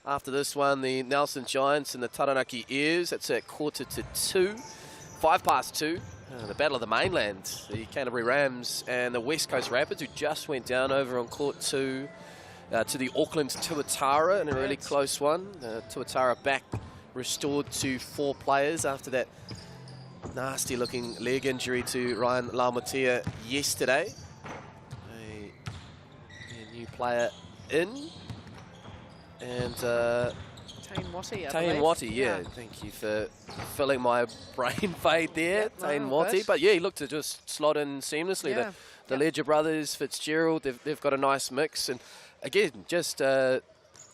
After this one, the Nelson Giants and the Taranaki Airs. That's at 1:45, 2. The Battle of the Mainland, the Canterbury Rams and the West Coast Rapids, who just went down over on Court 2 to the Auckland Tuatara in a really close one. Tuatara back restored to 4 players after that nasty looking leg injury to Ryan Laumatea yesterday. A new player in. And Tane Watty, Tane Watty, yeah. Thank you for filling my brain fade there, Tane Watty. But yeah, he looked to just slot in seamlessly. Yeah. The Ledger brothers, Fitzgerald, they've got a nice mix. And again, just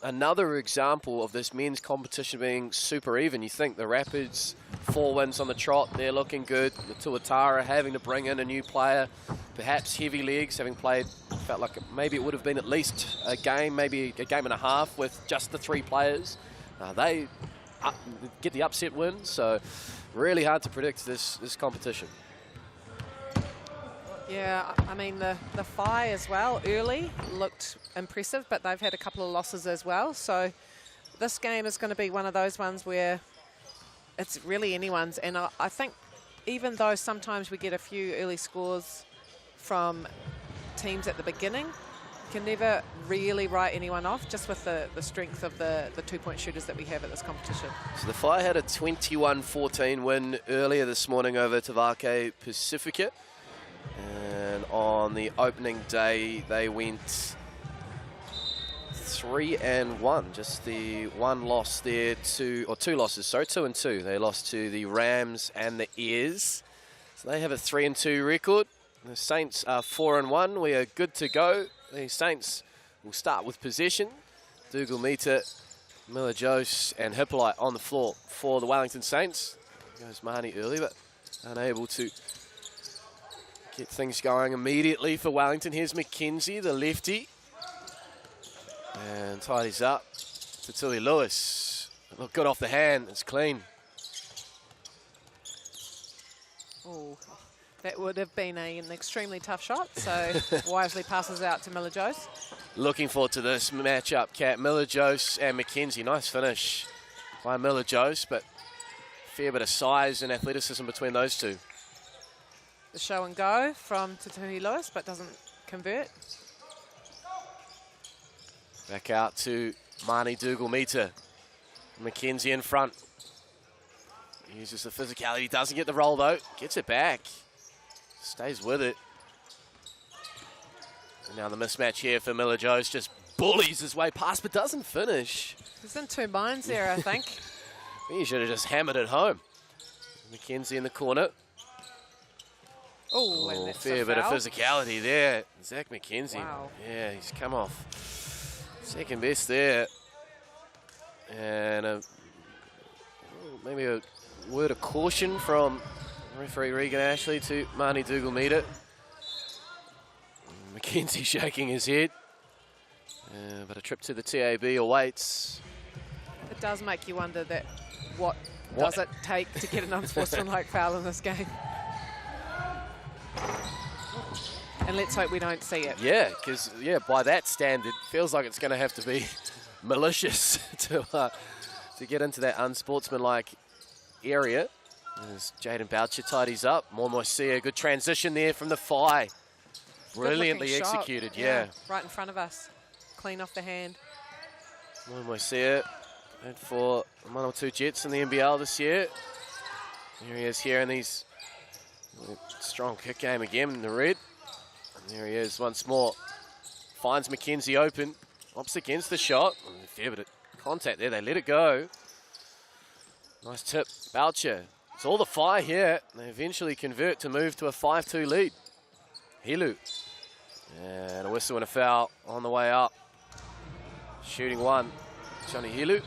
another example of this men's competition being super even. You think the Rapids, 4 wins on the trot, they're looking good. The Tuatara having to bring in a new player, perhaps heavy legs, having played, felt like maybe it would have been at least a game, maybe a game and a half with just the 3 players. They get the upset win, so really hard to predict this competition. Yeah, I mean, the Whai as well, early, looked impressive, but they've had a couple of losses as well. So this game is going to be one of those ones where it's really anyone's. And I think even though sometimes we get a few early scores from teams at the beginning, you can never really write anyone off, just with the strength of the 2-point shooters that we have at this competition. So the Whai had a 21-14 win earlier this morning over Tavake Pacifika. And on the opening day, they went 3-1. Just the one loss there two losses, sorry, 2-2. They lost to the Rams and the Airs. So they have a 3-2 record. The Saints are 4-1. We are good to go. The Saints will start with possession. Dougal Meter, Miller Jose and Hippolyte on the floor for the Wellington Saints. Goes Mahoney early, but unable to get things going immediately for Wellington. Here's McKenzie, the lefty. And tidies up to Tuli Lewis. Look good off the hand. It's clean. Oh, that would have been an extremely tough shot. So wisely passes out to Miller Jose. Looking forward to this matchup, Kat. Miller Jose and McKenzie. Nice finish by Miller Jose, but fair bit of size and athleticism between those two. The show and go from Tuli Lewis, but doesn't convert. Back out to Mani Dougal Meter. McKenzie in front. Uses the physicality, doesn't get the roll though. Gets it back. Stays with it. And now the mismatch here for Miller Jose, just bullies his way past but doesn't finish. He's in two minds there, I think. He should have just hammered it home. McKenzie in the corner. Oh, and that's fair a bit of foul. physicality there. Zach McKenzie. Wow. Yeah, he's come off second best there. And maybe a word of caution from referee Regan Ashley to Marnie Dougal Meter. McKenzie shaking his head. But a trip to the TAB awaits. It does make you wonder that what does it take to get an unsportsmanlike foul in this game? And let's hope we don't see it. Yeah, because by that standard, feels like it's going to have to be malicious to get into that unsportsmanlike area. As Jaden Boucher tidies up. Moimoisia, good transition there from the Whai. Brilliantly executed, yeah. Right in front of us. Clean off the hand. Moimoisia had for one or two Jets in the NBL this year. Here he is here in these strong kick game again in the red. And there he is once more. Finds McKenzie open. Opts against the shot. Fair bit of contact there. They let it go. Nice tip. Boucher. It's all the fire here. They eventually convert to move to a 5-2 lead. Helu. And a whistle and a foul on the way up. Shooting one. Johnny Helu.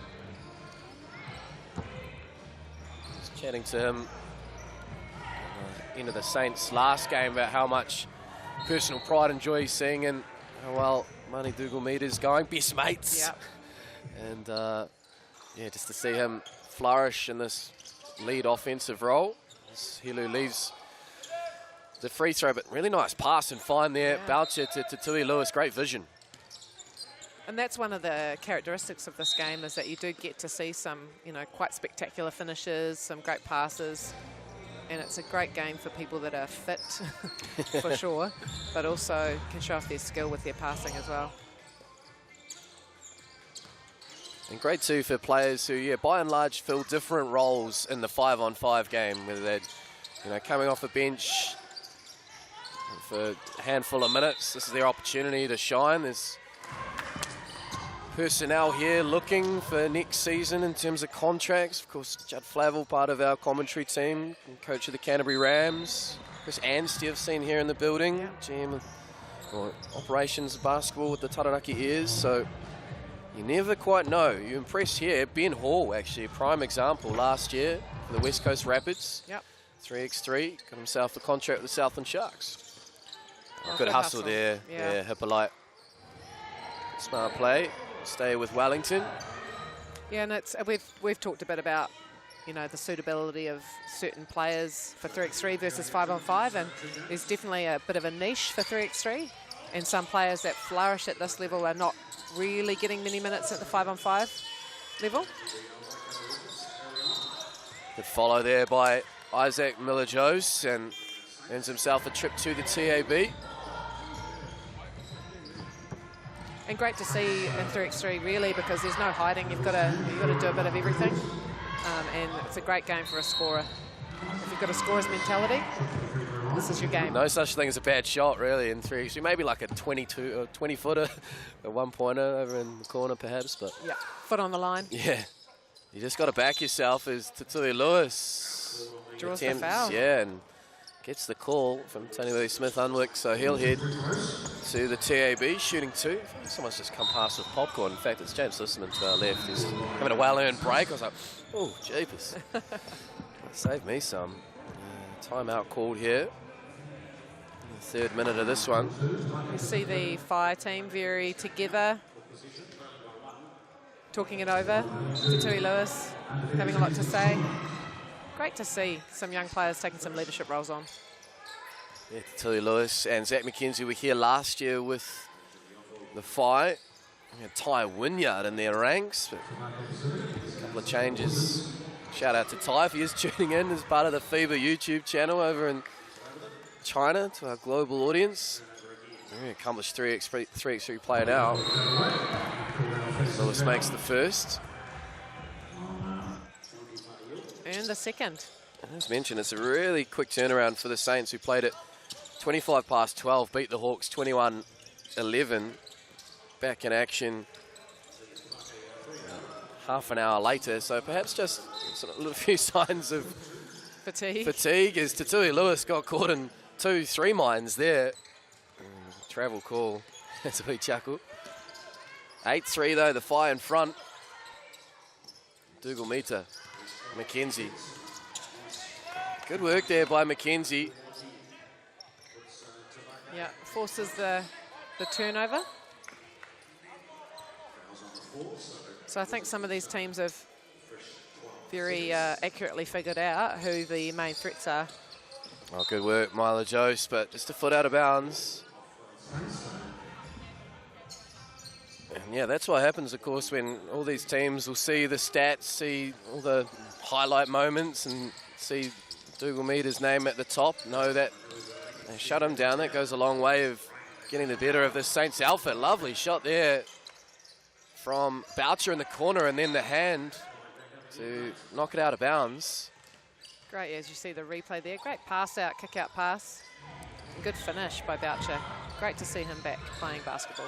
Just chatting to him into the Saints last game about how much personal pride and joy he's seeing and how well Marnie Dougal Meter's going. Best mates. Yep. And just to see him flourish in this lead offensive role. As Helu leaves the free throw, but really nice pass and find there. Yeah. Boucher to Tui Lewis, great vision. And that's one of the characteristics of this game is that you do get to see some, quite spectacular finishes, some great passes. And it's a great game for people that are fit, for sure, but also can show off their skill with their passing as well. And great too for players who, by and large, fill different roles in the 5-on-5 game, whether they're, coming off the bench for a handful of minutes. This is their opportunity to shine. There's personnel here looking for next season in terms of contracts. Of course, Judd Flavel, part of our commentary team, coach of the Canterbury Rams. Chris Anstey, I've seen here in the building, GM of operations basketball with the Taranaki Ears. So you never quite know. You impress here. Ben Hall, actually, a prime example last year for the West Coast Rapids. Yep. 3x3, got himself a contract with the Southland Sharks. Good hustle there. Yeah, Hippolyte. Smart play. Stay with Wellington. Yeah, and we've talked a bit about, the suitability of certain players for 3x3 versus 5-on-5, and there's definitely a bit of a niche for 3x3, and some players that flourish at this level are not really getting many minutes at the 5-on-5 level. Good follow there by Isaac Miller-Jose, and earns himself a trip to the TAB. And great to see in 3x3 really, because there's no hiding. You've got to do a bit of everything, and it's a great game for a scorer. If you've got a scorer's mentality, this is your game. No such thing as a bad shot, really, in 3x3. Maybe like a 22 or 20-footer, a one-pointer over in the corner, perhaps. But yeah, foot on the line. Yeah, you just got to back yourself as Tatui Lewis draws the foul. Yeah, and gets the call from Tony Willie Smith-Unwick, so he'll head to the TAB, shooting 2. Someone's just come past with popcorn. In fact, it's James Lissaman to our left. He's having a well-earned break. I was like, oh, jeepers. Saved me some. Timeout called here. The 3rd minute of this one. You see the Whai team very together, talking it over. Tatui Lewis having a lot to say. Great to see some young players taking some leadership roles on. Yeah, Tatui Lewis and Zach McKenzie were here last year with the Whai. We had Ty Wynyard in their ranks, but a couple of changes. Shout out to Ty if he is tuning in as part of the FIBA YouTube channel over in China to our global audience. Very accomplished 3x3 player now. Lewis makes the first. And the second. As mentioned, it's a really quick turnaround for the Saints, who played it 25 past 12, beat the Hawks 21-11. Back in action half an hour later, so perhaps just sort of a few signs of fatigue as Tatui Lewis got caught in 2-3 mines there. Travel call. That's a wee chuckle. 8-3 though, the Whai in front. Dougal Meter, McKenzie. Good work there by McKenzie. Yeah, forces the turnover. So I think some of these teams have very accurately figured out who the main threats are. Oh, good work, Milo Jose, but just a foot out of bounds. And yeah, that's what happens, of course, when all these teams will see the stats, see all the highlight moments, and see Dougal Meter's name at the top, know that they shut him down. That goes a long way of getting the better of the Saints outfit. Lovely shot there from Boucher in the corner, and then the hand to knock it out of bounds. Great, as you see the replay there. Great pass out, kick out pass. Good finish by Boucher. Great to see him back playing basketball.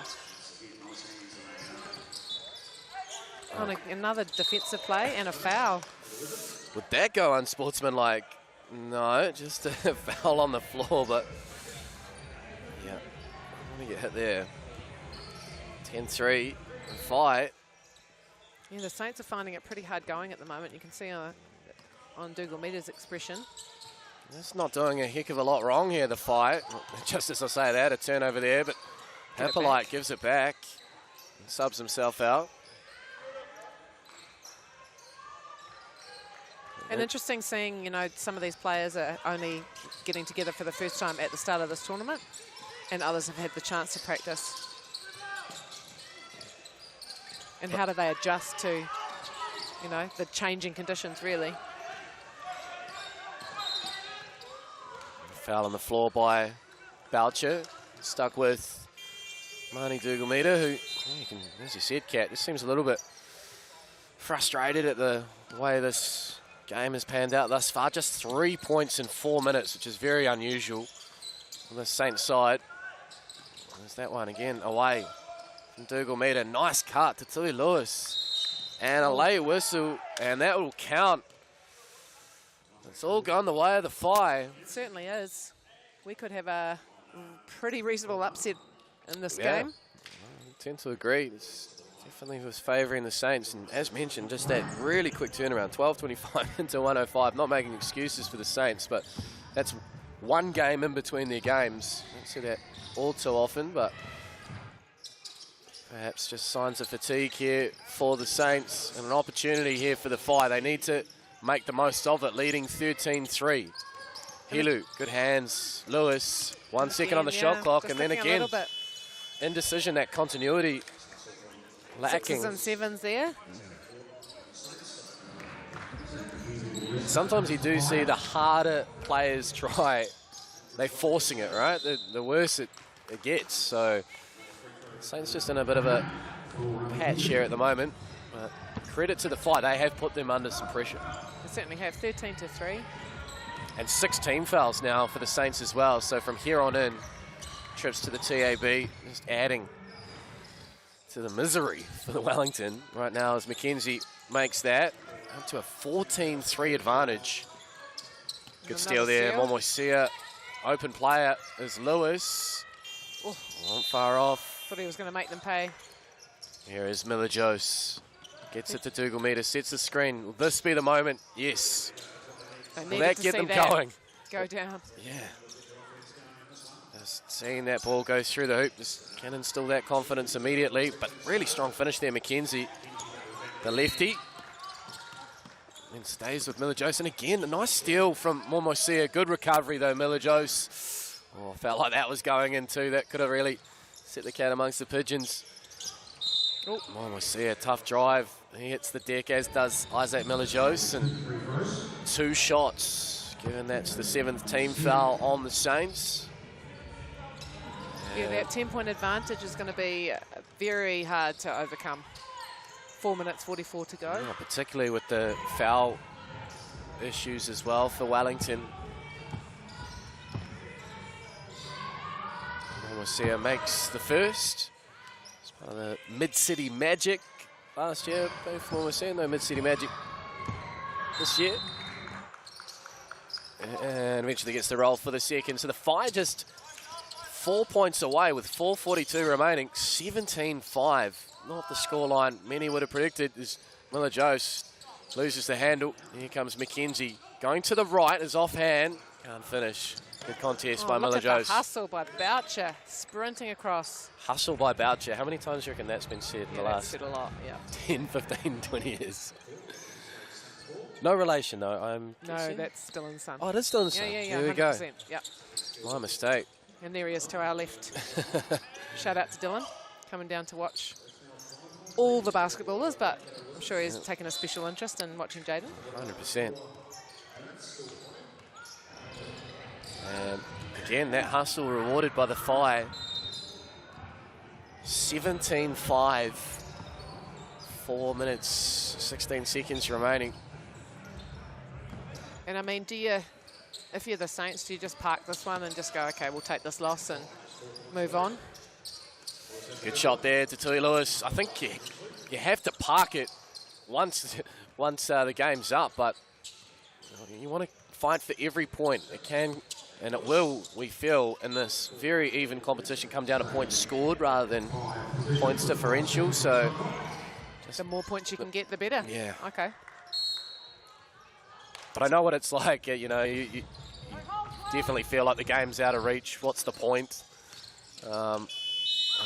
On another defensive play and a foul. Would that go unsportsmanlike? No, just a foul on the floor, but yeah, I'm gonna get hit there. 10-3. Fight. Yeah, the Saints are finding it pretty hard going at the moment. You can see on Dougal Meter's expression. It's not doing a heck of a lot wrong here, the fight. Just as I say that, a turnover there, but Hippolyte gives it back and subs himself out. And interesting seeing, you know, some of these players are only getting together for the first time at the start of this tournament, and others have had the chance to practice. And how do they adjust to, you know, the changing conditions, really? Foul on the floor by Boucher. Stuck with Marnie Dougal Meter, who, as you said, Kat, just seems a little bit frustrated at the way this game has panned out thus far. Just 3 points in 4 minutes, which is very unusual on the Saints side. There's that one again, away from Dougal Meter. Nice cut to Tatui Lewis. And a late whistle, and that will count. It's all gone the way of the Whai. It certainly is. We could have a pretty reasonable upset in this game. I tend to agree. It's definitely was favouring the Saints. And as mentioned, just that really quick turnaround, 12:25 into 1:05. Not making excuses for the Saints, but that's one game in between their games. Don't see that all too often, but perhaps just signs of fatigue here for the Saints and an opportunity here for the Whai. They need to make the most of it, leading 13-3. Helu, good hands. Lewis, 1 second on the shot clock, and then again, indecision, that continuity lacking. 6s and 7s there. Sometimes you do see the harder players try, they're forcing it, right? The worse it gets. So Saints just in a bit of a patch here at the moment. But credit to the Whai, they have put them under some pressure. They certainly have. 13-3. And 6 team fouls now for the Saints as well. So from here on in, trips to the TAB just adding to the misery for the Wellington right now as McKenzie makes that up to a 14-3 advantage. Good steal there, Momoisea. Open player is Lewis. Oh. Not far off. Thought he was going to make them pay. Here is Milajos. Gets it to Dougal Meter, sets the screen. Will this be the moment? Yes. Will that get them going? Go down. Yeah. Just seeing that ball go through the hoop just can instill that confidence immediately. But really strong finish there, McKenzie. The lefty. And stays with Milajos. And again, a nice steal from Momoisea. Good recovery though, Milajos. Oh, felt like that was going in too. That could have really set the cat amongst the pigeons. Oh. Momoisea, tough drive. He hits the deck, as does Isaac Milajos. And 2 shots, given that's the 7th team foul on the Saints. Yeah, that 10-point advantage is going to be very hard to overcome. 4 minutes 44 to go. Yeah, particularly with the foul issues as well for Wellington. Momoisea makes the first. It's part of the Mid-City Magic last year. Both Momoisea, no Mid-City Magic this year. And eventually gets the roll for the second. So the Whai just 4 points away with 4:42 remaining. 17-5. Not the scoreline many would have predicted. As Milajos loses the handle. Here comes McKenzie. Going to the right is offhand. Can't finish. Good contest by look Milajos. at the hustle by Boucher, sprinting across. Hustle by Boucher. How many times do you reckon that's been said in the last said a lot, yeah. 10, 15, 20 years? No relation, though. No, that's still in the sun. Oh, it is still in the sun. Yeah, There we go. 100%. Yep. My mistake. And there he is to our left. Shout out to Dylan, coming down to watch all the basketballers, but I'm sure he's taken a special interest in watching Jaden. 100%. And again, that hustle rewarded by the Whai. 17-5. 4 minutes, 16 seconds remaining. And I mean, if you're the Saints, do you just park this one and just go, okay, we'll take this loss and move on? Good shot there to Tui Lewis. I think you have to park it once the game's up, but you want to fight for every point. It can, and it will, we feel, in this very even competition, come down to points scored rather than points differential. So the more points you can get, the better. Yeah. Okay. But I know what it's like. You know, you definitely feel like the game's out of reach. What's the point?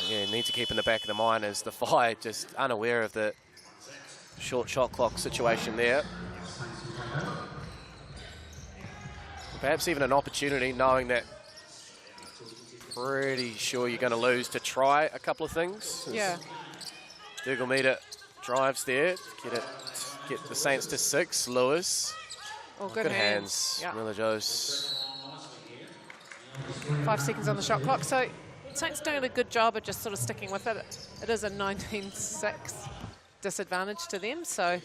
Yeah, need to keep in the back of the mind as the Whai just unaware of the short shot clock situation there. Perhaps even an opportunity, knowing that pretty sure you're going to lose, to try a couple of things. Yeah. Dougal Meter drives there, get the Saints to 6. Lewis. Oh, good hands. Yeah. Milajos. 5 seconds on the shot clock. So Saints doing a good job of just sort of sticking with it. It is a 19-6 disadvantage to them. So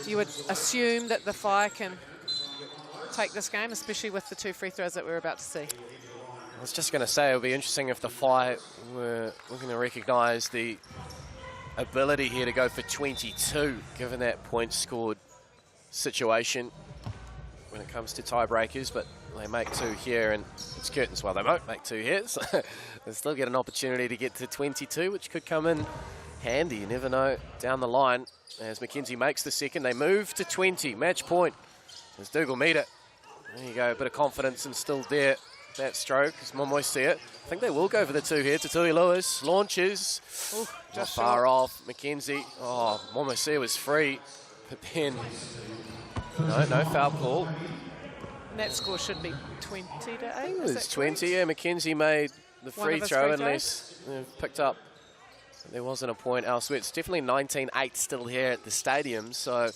you would assume that the Whai can take this game, especially with the 2 free throws that we're about to see. I was just going to say it would be interesting if the Whai were going to recognise the ability here to go for 22, given that point scored situation when it comes to tiebreakers, but they make 2 here, and it's curtains. Well, they won't make 2 here, so they still get an opportunity to get to 22, which could come in handy. You never know down the line. As McKenzie makes the second, they move to 20. Match point. There's Dougal Meter. There you go, a bit of confidence instilled there. That stroke is Momoisea. I think they will go for the 2 here. Tui Lewis launches. Ooh, just far short. off. McKenzie. Oh, Momoisea was free, but then no foul call. And that score should be 20 to 8. It was 20. Yeah, McKenzie made the free throw unless picked up. There wasn't a point elsewhere. It's definitely 19-8 still here at the stadium. So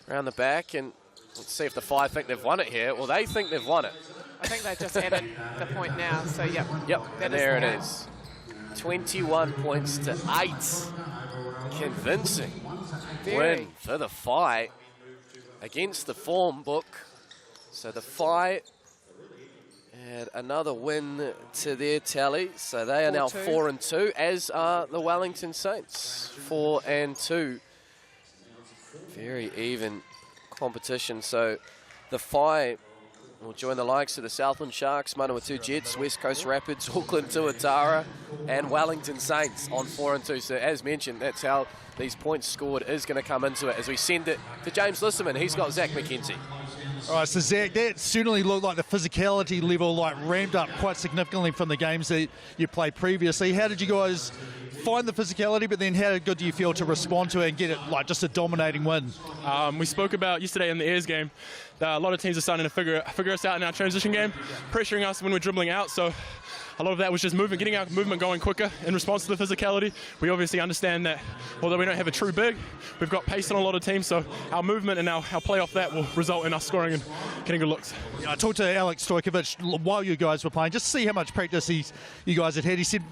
around the back, and let's see if the Whai think they've won it here. Well, they think they've won it. I think they just added the point now. So yep. And there it is. 21 points to 8. Convincing win for the Whai against the form book. So the Whai had another win to their tally. So they are now 4-2, as are the Wellington Saints, 4-2. Very even competition. So the Whai will join the likes of the Southland Sharks, Manawatu Jets, West Coast Rapids, Auckland Tuatara, and Wellington Saints on 4-2. So as mentioned, that's how these points scored is going to come into it as we send it to James Lisserman. He's got Zach McKenzie. All right, so Zach, that certainly looked like the physicality level ramped up quite significantly from the games that you played previously. How did you guys find the physicality, but then how good do you feel to respond to it and get it just a dominating win? We spoke about yesterday in the Airs game that a lot of teams are starting to figure us out in our transition game, pressuring us when we're dribbling out. So a lot of that was just getting our movement going quicker in response to the physicality. We obviously understand that although we don't have a true big, we've got pace on a lot of teams, so our movement and our play off that will result in us scoring and getting good looks. Yeah, I talked to Alex Stojkovic while you guys were playing, just to see how much practice you guys had had. He said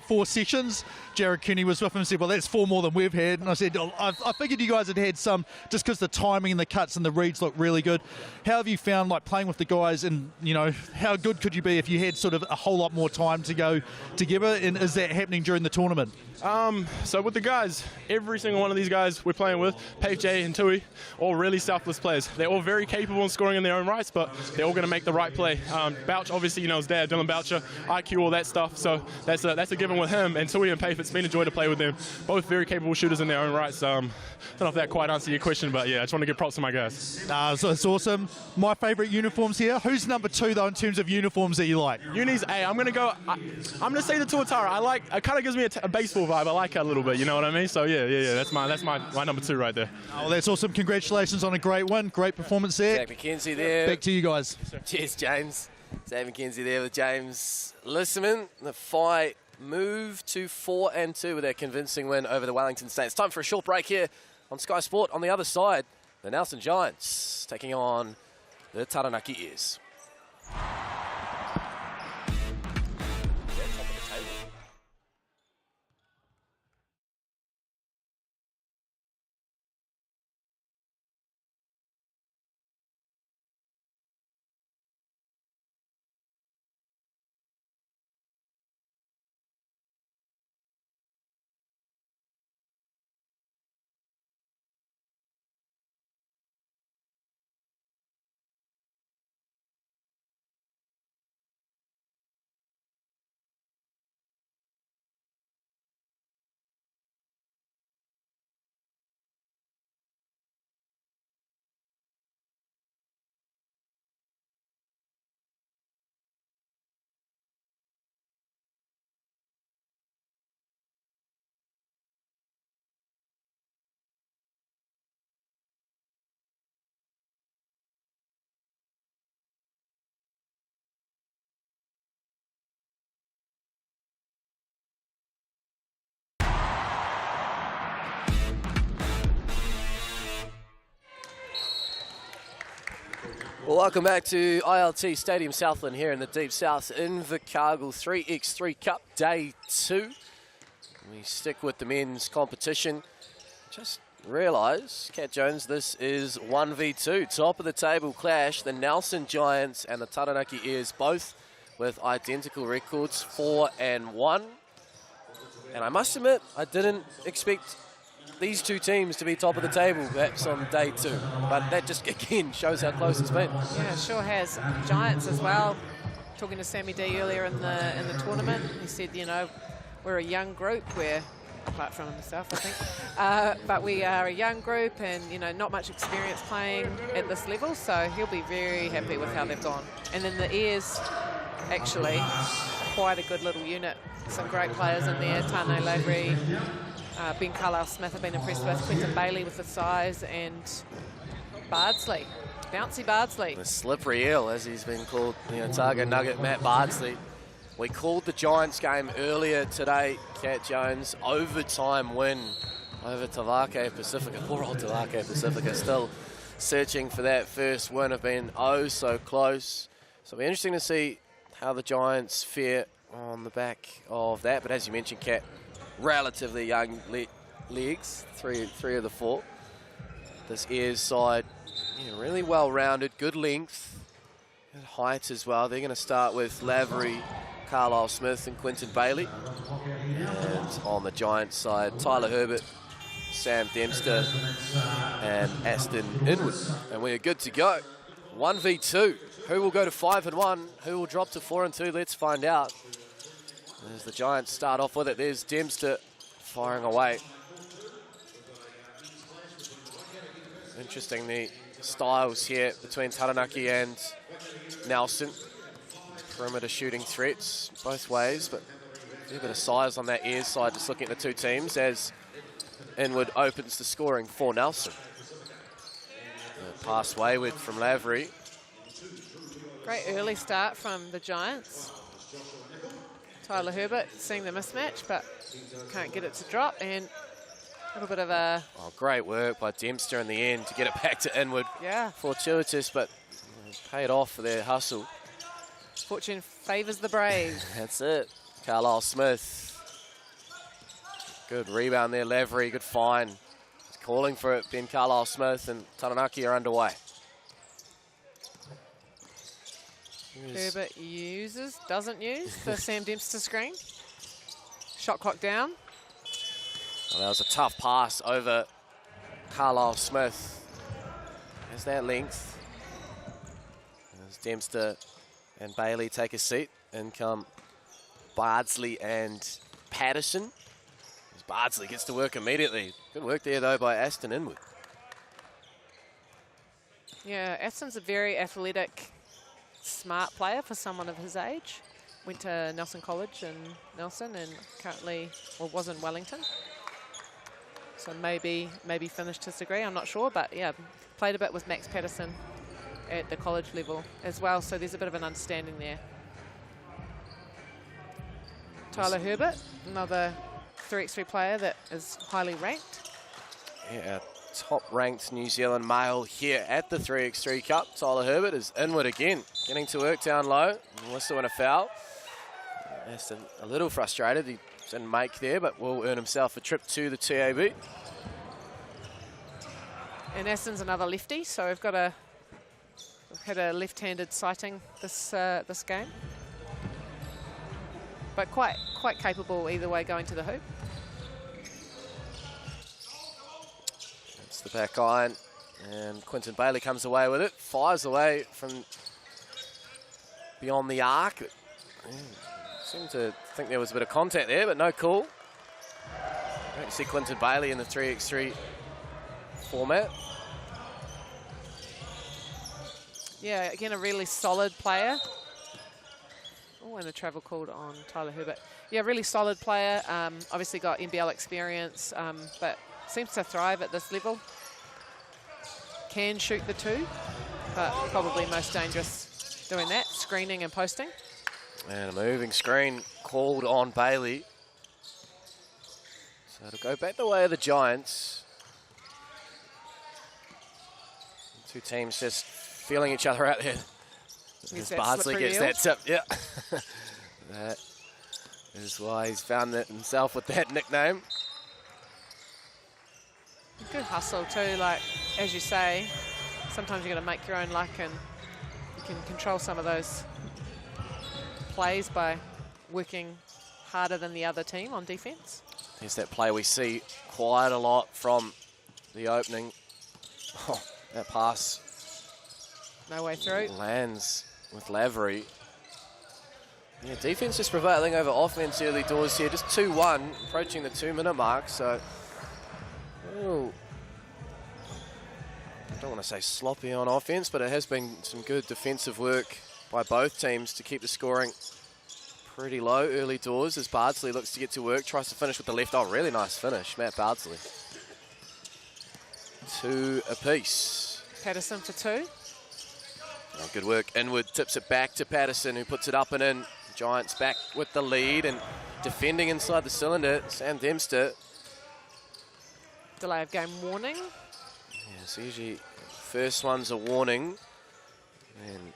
4 sessions. Jared Cooney was with him and said, well, that's 4 more than we've had. And I said, I figured you guys had had some, just because the timing and the cuts and the reads look really good. How have you found playing with the guys, and how good could you be if you had sort of a whole lot more time to go together, and is that happening during the tournament? So with the guys, every single one of these guys we're playing with, Pave J and Tui, all really selfless players. They're all very capable in scoring in their own rights, but they're all going to make the right play. Bouch, obviously, his dad, Dylan Boucher, IQ, all that stuff. So that's a given with him. And Tui and Pave, it's been a joy to play with them. Both very capable shooters in their own rights. I don't know if that quite answered your question, but yeah, I just want to give props to my guys. So it's awesome. My favourite uniforms here. Who's number 2 though in terms of uniforms that you like? Unis, I'm going to say the Tuatara. It kind of gives me a baseball vibe. I like it a little bit, you know what I mean? So yeah, that's my number 2 right there. Oh, that's awesome. Congratulations on a great win. Great performance there. Zach McKenzie there. Back to you guys. Cheers, James. Zach McKenzie there with James Lisserman. The Whai move to 4-2 with their convincing win over the Wellington Saints. Time for a short break here on Sky Sport. On the other side, the Nelson Giants taking on the Taranaki Ears. Well, welcome back to ILT Stadium Southland here in the Deep South, Invercargill 3x3 Cup Day 2. We stick with the men's competition. Just realise, Cat Jones, this is 1v2. Top of the table clash, the Nelson Giants and the Taranaki Ears, both with identical records, 4-1. And I must admit, I didn't expect these two teams to be top of the table perhaps on day 2, but that just again shows how close it's been. Yeah, it sure has. Giants as well. Talking to Sammy D earlier in the tournament, he said, we're a young group. We're, apart from himself, I think, but we are a young group, and not much experience playing at this level, so he'll be very happy with how they've gone. And then the Ears, actually, quite a good little unit. Some great players in there. Tane Lavery, Ben Carlisle-Smith have been impressed with, Quentin Bailey with the size, and Bardsley, bouncy Bardsley. The slippery eel, as he's been called, Otago Nugget, Matt Bardsley. We called the Giants game earlier today, Cat Jones, overtime win over Tavake Pacifika. Poor old Tavake Pacifika still searching for that first win, have been oh so close. So it'll be interesting to see how the Giants fare on the back of that. But as you mentioned, Cat, relatively young legs, three of the 4. This Ears side, really well-rounded, good length, At height as well. They're going to start with Lavery, Carlisle Smith and Quinton Bailey. And on the Giants side, Tyler Herbert, Sam Dempster and Aston Inwood. And we are good to go. 1v2. Who will go to 5-1? Who will drop to 4-2? Let's find out. As the Giants start off with it, there's Dempster firing away. Interesting, the styles here between Taranaki and Nelson. Perimeter shooting threats both ways, but a little bit of size on that Ayers side, just looking at the two teams as Inwood opens the scoring for Nelson. Pass wayward from Lavery. Great early start from the Giants. Tyler Herbert seeing the mismatch, but can't get it to drop, and a little bit of a... Oh, great work by Dempster in the end to get it back to Inwood. Yeah. Fortuitous, but paid off for their hustle. Fortune favours the brave. That's it. Carlisle Smith. Good rebound there, Lavery. Good find. He's calling for it. Ben Carlisle Smith and Taranaki are underway. Herbert doesn't use the Sam Dempster screen. Shot clock down. Well, that was a tough pass over Carlisle Smith. There's that length. As Dempster and Bailey take a seat. In come Bardsley and Patterson. As Bardsley gets to work immediately. Good work there, though, by Aston Inwood. Yeah, Aston's a very athletic, smart player for someone of his age. Went to Nelson College in Nelson and currently, well, was in Wellington. So maybe finished his degree, I'm not sure. But yeah, played a bit with Max Patterson at the college level as well. So there's a bit of an understanding there. Tyler Herbert, another 3x3 player that is highly ranked. Yeah, top-ranked New Zealand male here at the 3x3 Cup. Tyler Herbert is Inwood again, getting to work down low. Whistle and a foul. Aston a little frustrated. He didn't make there, but will earn himself a trip to the TAB. And Aston's another lefty, so we've had a left-handed sighting this game. But quite capable either way going to the hoop. It's the back iron, and Quinton Bailey comes away with it. Fires away from beyond the arc. Seemed to think there was a bit of contact there, but no call. Don't see Quinton Bailey in the 3x3 format. Yeah, again, a really solid player. Oh, and a travel called on Tyler Herbert. Yeah, really solid player. Obviously got NBL experience, but seems to thrive at this level. Can shoot the two, but probably most dangerous doing that, screening and posting. And a moving screen called on Bailey. So it'll go back the way of the Giants. Two teams just feeling each other out there. As Bardsley gets that tip, yeah. That is why he's found that himself with that nickname. Good hustle too, like, as you say, sometimes you've got to make your own luck and you can control some of those plays by working harder than the other team on defense. There's that play we see quite a lot from the opening. Oh, that pass. No way through. Lands with Lavery. Yeah, defense just prevailing over offense early doors here. Just 2-1, approaching the 2-minute mark. So, ooh, I don't want to say sloppy on offense, but it has been some good defensive work by both teams to keep the scoring pretty low early doors as Bardsley looks to get to work, tries to finish with the left. Oh, really nice finish, Matt Bardsley. 2 apiece. Patterson for 2. Oh, good work. Inwood tips it back to Patterson, who puts it up and in. Giants back with the lead and defending inside the cylinder. Sam Dempster. Delay of game warning. Yeah, so usually first one's a warning. And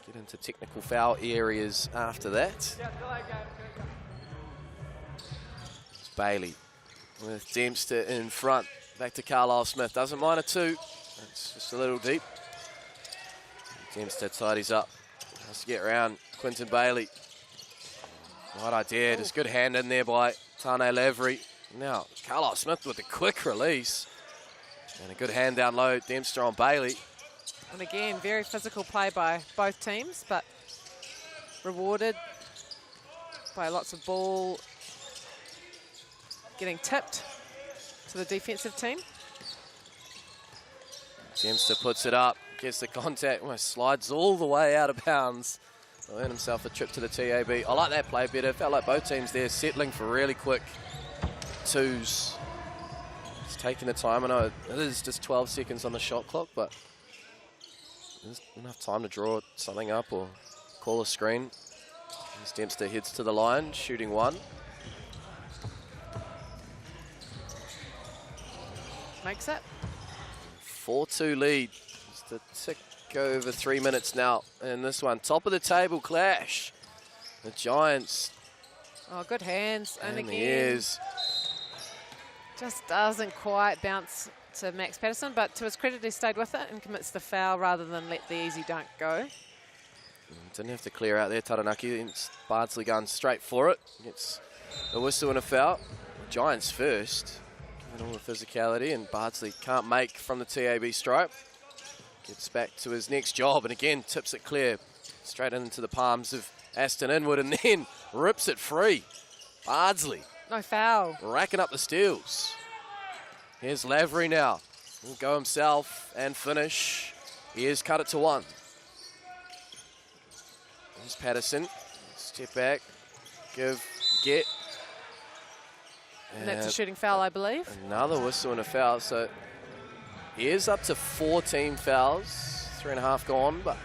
get into technical foul areas after that. It's Bailey with Dempster in front. Back to Carlisle Smith. Doesn't mind a 2. It's just a little deep. Dempster tidies up. Has to get around Quinton Bailey. Right idea. Just good hand in there by Tane Lavery. Now, Carlisle Smith with a quick release. And a good hand down low. Dempster on Bailey. And again, very physical play by both teams, but rewarded by lots of ball getting tipped to the defensive team. Dempster puts it up, gets the contact, almost slides all the way out of bounds. He'll earn himself a trip to the TAB. I like that play better. Felt like both teams there settling for really quick twos. It's taking the time. I know it is just 12 seconds on the shot clock, but there's enough time to draw something up or call a screen. As Dempster heads to the line, shooting one. Makes it. 4-2 lead. Just a tick over 3 minutes now. And this one, top of the table clash. The Giants. Oh, good hands. And in the again, ears. just doesn't quite bounce to Max Patterson, but to his credit, he stayed with it and commits the foul rather than let the easy dunk go. Didn't have to clear out there, Taranaki. It's Bardsley going straight for it. Gets a whistle and a foul. Giants first. Given all the physicality, and Bardsley can't make from the TAB stripe. Gets back to his next job, and again tips it clear. Straight into the palms of Aston Inwood, and then rips it free. Bardsley. No foul. Racking up the steals. Here's Lavery now. He'll go himself and finish. Here's cut it to one. Here's Patterson. Step back. Give. Get. And that's a shooting foul, I believe. Another whistle and a foul. So he is up to 14 fouls. 3.5 gone, but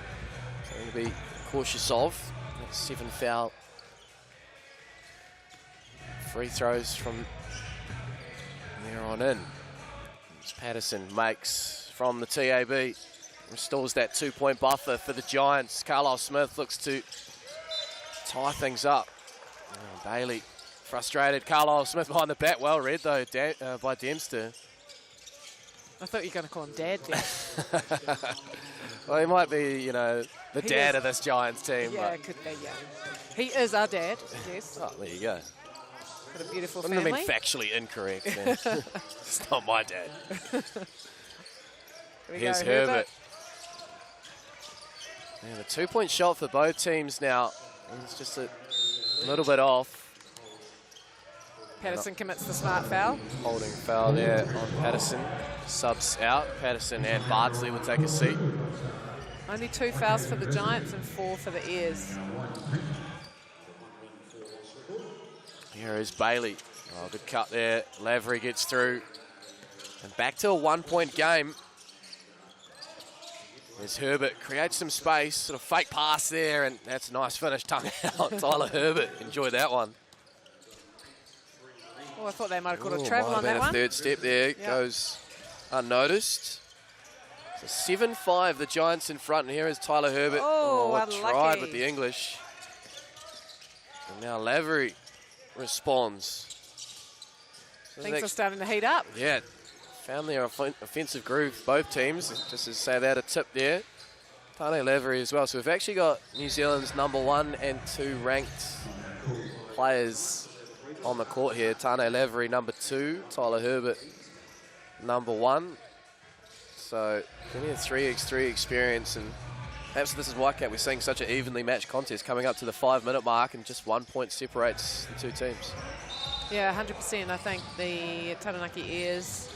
something to be cautious of. That's 7 foul. Free throws from there on in. As Patterson makes from the TAB. Restores that 2-point buffer for the Giants. Carlisle Smith looks to tie things up. Oh, Bailey frustrated. Carlisle Smith behind the back. Well read, though, by Dempster. I thought you were going to call him Dad. Well, he might be, you know, the dad of this Giants team. Yeah, it could be, yeah. He is our dad, yes. Oh, there you go. Got a beautiful Wouldn't family. have been factually incorrect. It's not my dad. Here's Herbert. Yeah, the 2-point shot for both teams now. It's just a little bit off. Patterson commits the smart foul. Holding foul there on Patterson. Subs out. Patterson and Bardsley will take a seat. Only 2 fouls for the Giants and 4 for the Ears. Here is Bailey. Oh, good cut there. Lavery gets through. And back to a 1-point game. There's Herbert, creates some space, sort of fake pass there, and that's a nice finish, tongue out. Tyler Herbert, enjoy that one. Oh, I thought they might have caught a travel on that one. A third step there, goes unnoticed. So 7-5, the Giants in front, and here is Tyler Herbert. Oh, what tried with the English. And now Lavery responds. Things are starting to heat up. Yeah. Found their offensive groove, both teams. Just to say that, a tip there. Tane Lavery as well. So we've actually got New Zealand's number 1 and 2 ranked players on the court here. Tane Lavery, number 2. Tyler Herbert, number 1. So plenty of 3x3 experience. And perhaps this is why we're seeing such an evenly matched contest coming up to the 5-minute mark, and just 1 point separates the two teams. Yeah, 100%. I think the Taranaki Ears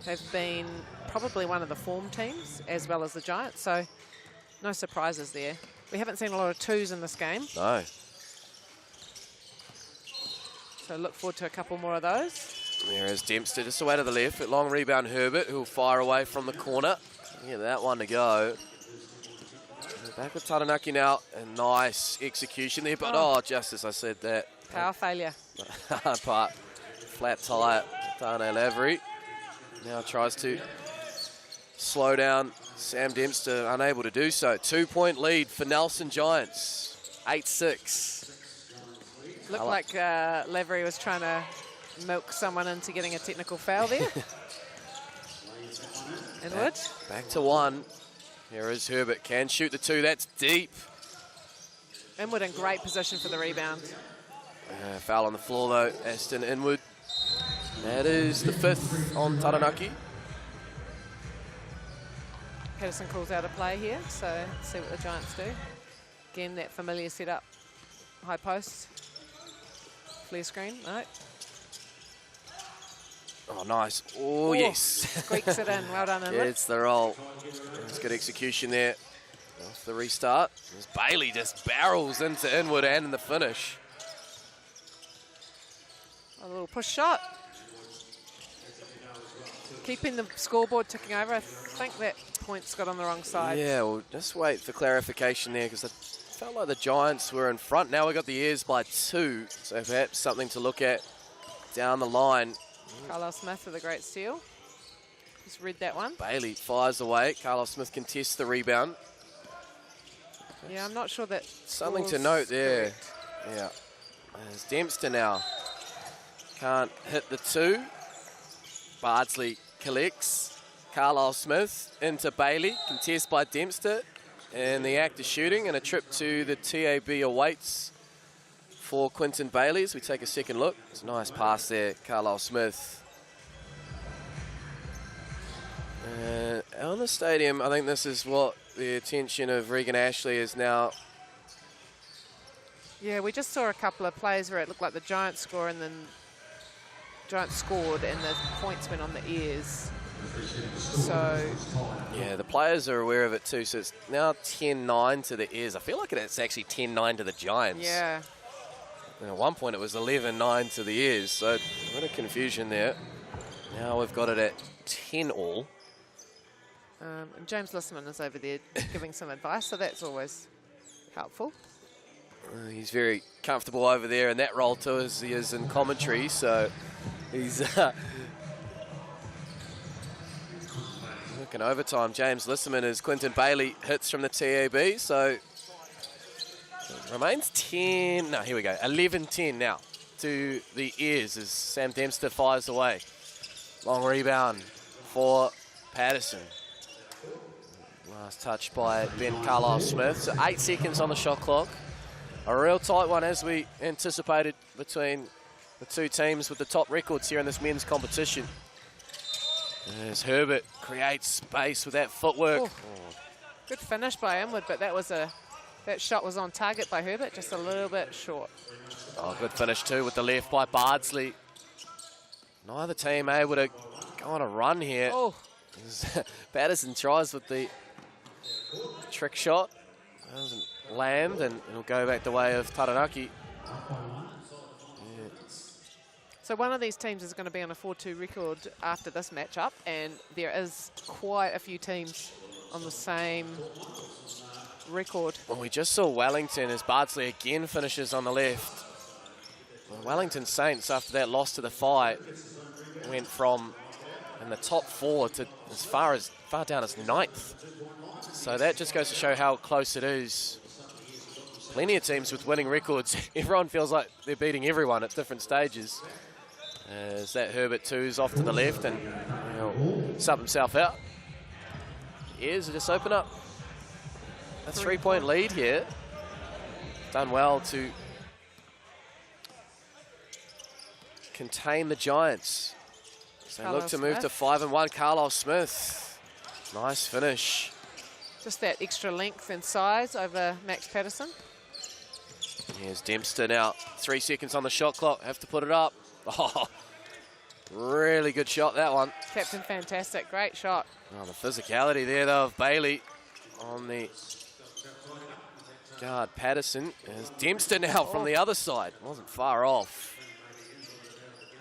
have been probably one of the form teams as well as the Giants, so no surprises there. We haven't seen a lot of 2s in this game. No. So look forward to a couple more of those. There is Dempster just away to the left, but long rebound Herbert, who'll fire away from the corner. Yeah, that one to go. Back with Taranaki now, a nice execution there, but just as I said that. Power failure. Hard part. Flat tire, Tane Lavery. Now tries to slow down Sam Dempster, unable to do so. 2-point lead for Nelson Giants, 8-6. Looked like Lavery was trying to milk someone into getting a technical foul there. Inwood. Back to 1. Here is Herbert, can shoot the 2, that's deep. Inwood in great position for the rebound. Foul on the floor though, Aston Inwood. That is the 5th on Taranaki. Patterson calls out a play here, so let's see what the Giants do. Again, that familiar setup. High post. Flare screen, no. Oh, nice. Oh, yes. Squeaks it in. Well done, Inwood. Gets the roll. That's good execution there. Off the restart. As Bailey just barrels into Inwood and in the finish. A little push shot. Keeping the scoreboard ticking over. I think that point's got on the wrong side. Yeah, we'll just wait for clarification there because I felt like the Giants were in front. Now we got the Airs by 2, so perhaps something to look at down the line. Carlisle Smith with a great steal. Just read that one. Bailey fires away. Carlisle Smith contests the rebound. Yeah, I'm not sure that. Something to note there. Yeah. There's Dempster now. Can't hit the 2. Bardsley collects. Carlisle Smith into Bailey. Contest by Dempster. And the act of shooting, and a trip to the TAB awaits for Quinton Bailey as we take a second look. It's a nice pass there, Carlisle Smith. On the stadium, I think this is what the attention of Regan Ashley is now. Yeah, we just saw a couple of plays where it looked like the Giants score and then Giants scored and the points went on the ears. So yeah, the players are aware of it too. So it's now 10-9 to the Airs. I feel like it's actually 10-9 to the Giants. Yeah. And at one point it was 11-9 to the Airs. So a bit of confusion there. Now we've got it at 10-all. And James Lisman is over there giving some advice, so that's always helpful. He's very comfortable over there in that role too, as he is in commentary. So he's looking overtime. James Lisman as Quinton Bailey hits from the TAB. So it remains 10. No, here we go. 11-10 now to the Airs as Sam Dempster fires away. Long rebound for Patterson. Last touch by Ben Carlisle Smith. So 8 seconds on the shot clock. A real tight one as we anticipated between the two teams with the top records here in this men's competition. As Herbert creates space with that footwork. Oh. Good finish by Inwood, but that shot was on target by Herbert, just a little bit short. Oh, good finish too with the left by Bardsley. Neither team able to go on a run here. Oh. Patterson tries with the trick shot. Doesn't land, and it'll go back the way of Taranaki. So one of these teams is going to be on a 4-2 record after this matchup, and there is quite a few teams on the same record. Well, we just saw Wellington as Bardsley again finishes on the left. Well, Wellington Saints, after that loss to the Whai, went from in the top 4 to as far down as 9th. So that just goes to show how close it is. Plenty of teams with winning records. Everyone feels like they're beating everyone at different stages. As that Herbert 2's off to the left and he'll sub himself out. Airs just open up a 3-point lead here. Done well to contain the Giants. So they look to move to 5-1. Carlisle Smith. Nice finish. Just that extra length and size over Max Patterson. Here's Dempster now. 3 seconds on the shot clock. Have to put it up. Oh, really good shot, that one. Captain Fantastic. Great shot. Oh, the physicality there, though, of Bailey on the guard. Patterson. There's Dempster now from the other side. Wasn't far off.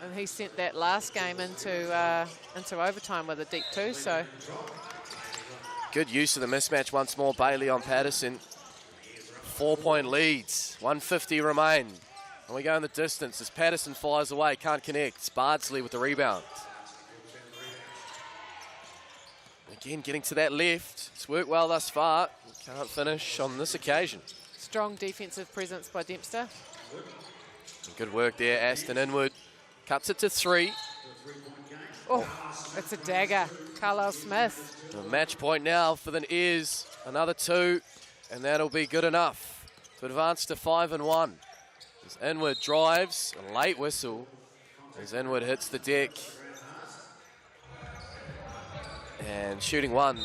And he sent that last game into overtime with a deep 2, so... Good use of the mismatch once more. Bailey on Patterson. 4-point leads. 1:50 remain. And we go in the distance as Patterson fires away. Can't connect. It's Bardsley with the rebound. Again, getting to that left. It's worked well thus far. Can't finish on this occasion. Strong defensive presence by Dempster. Good work there, Aston Inwood. Cuts it to 3. Oh, it's a dagger. Carlisle Smith. A match point now for the Ears. Another 2, and that'll be good enough to advance to 5-1. As Inwood drives, a late whistle. As Inwood hits the deck. And shooting one,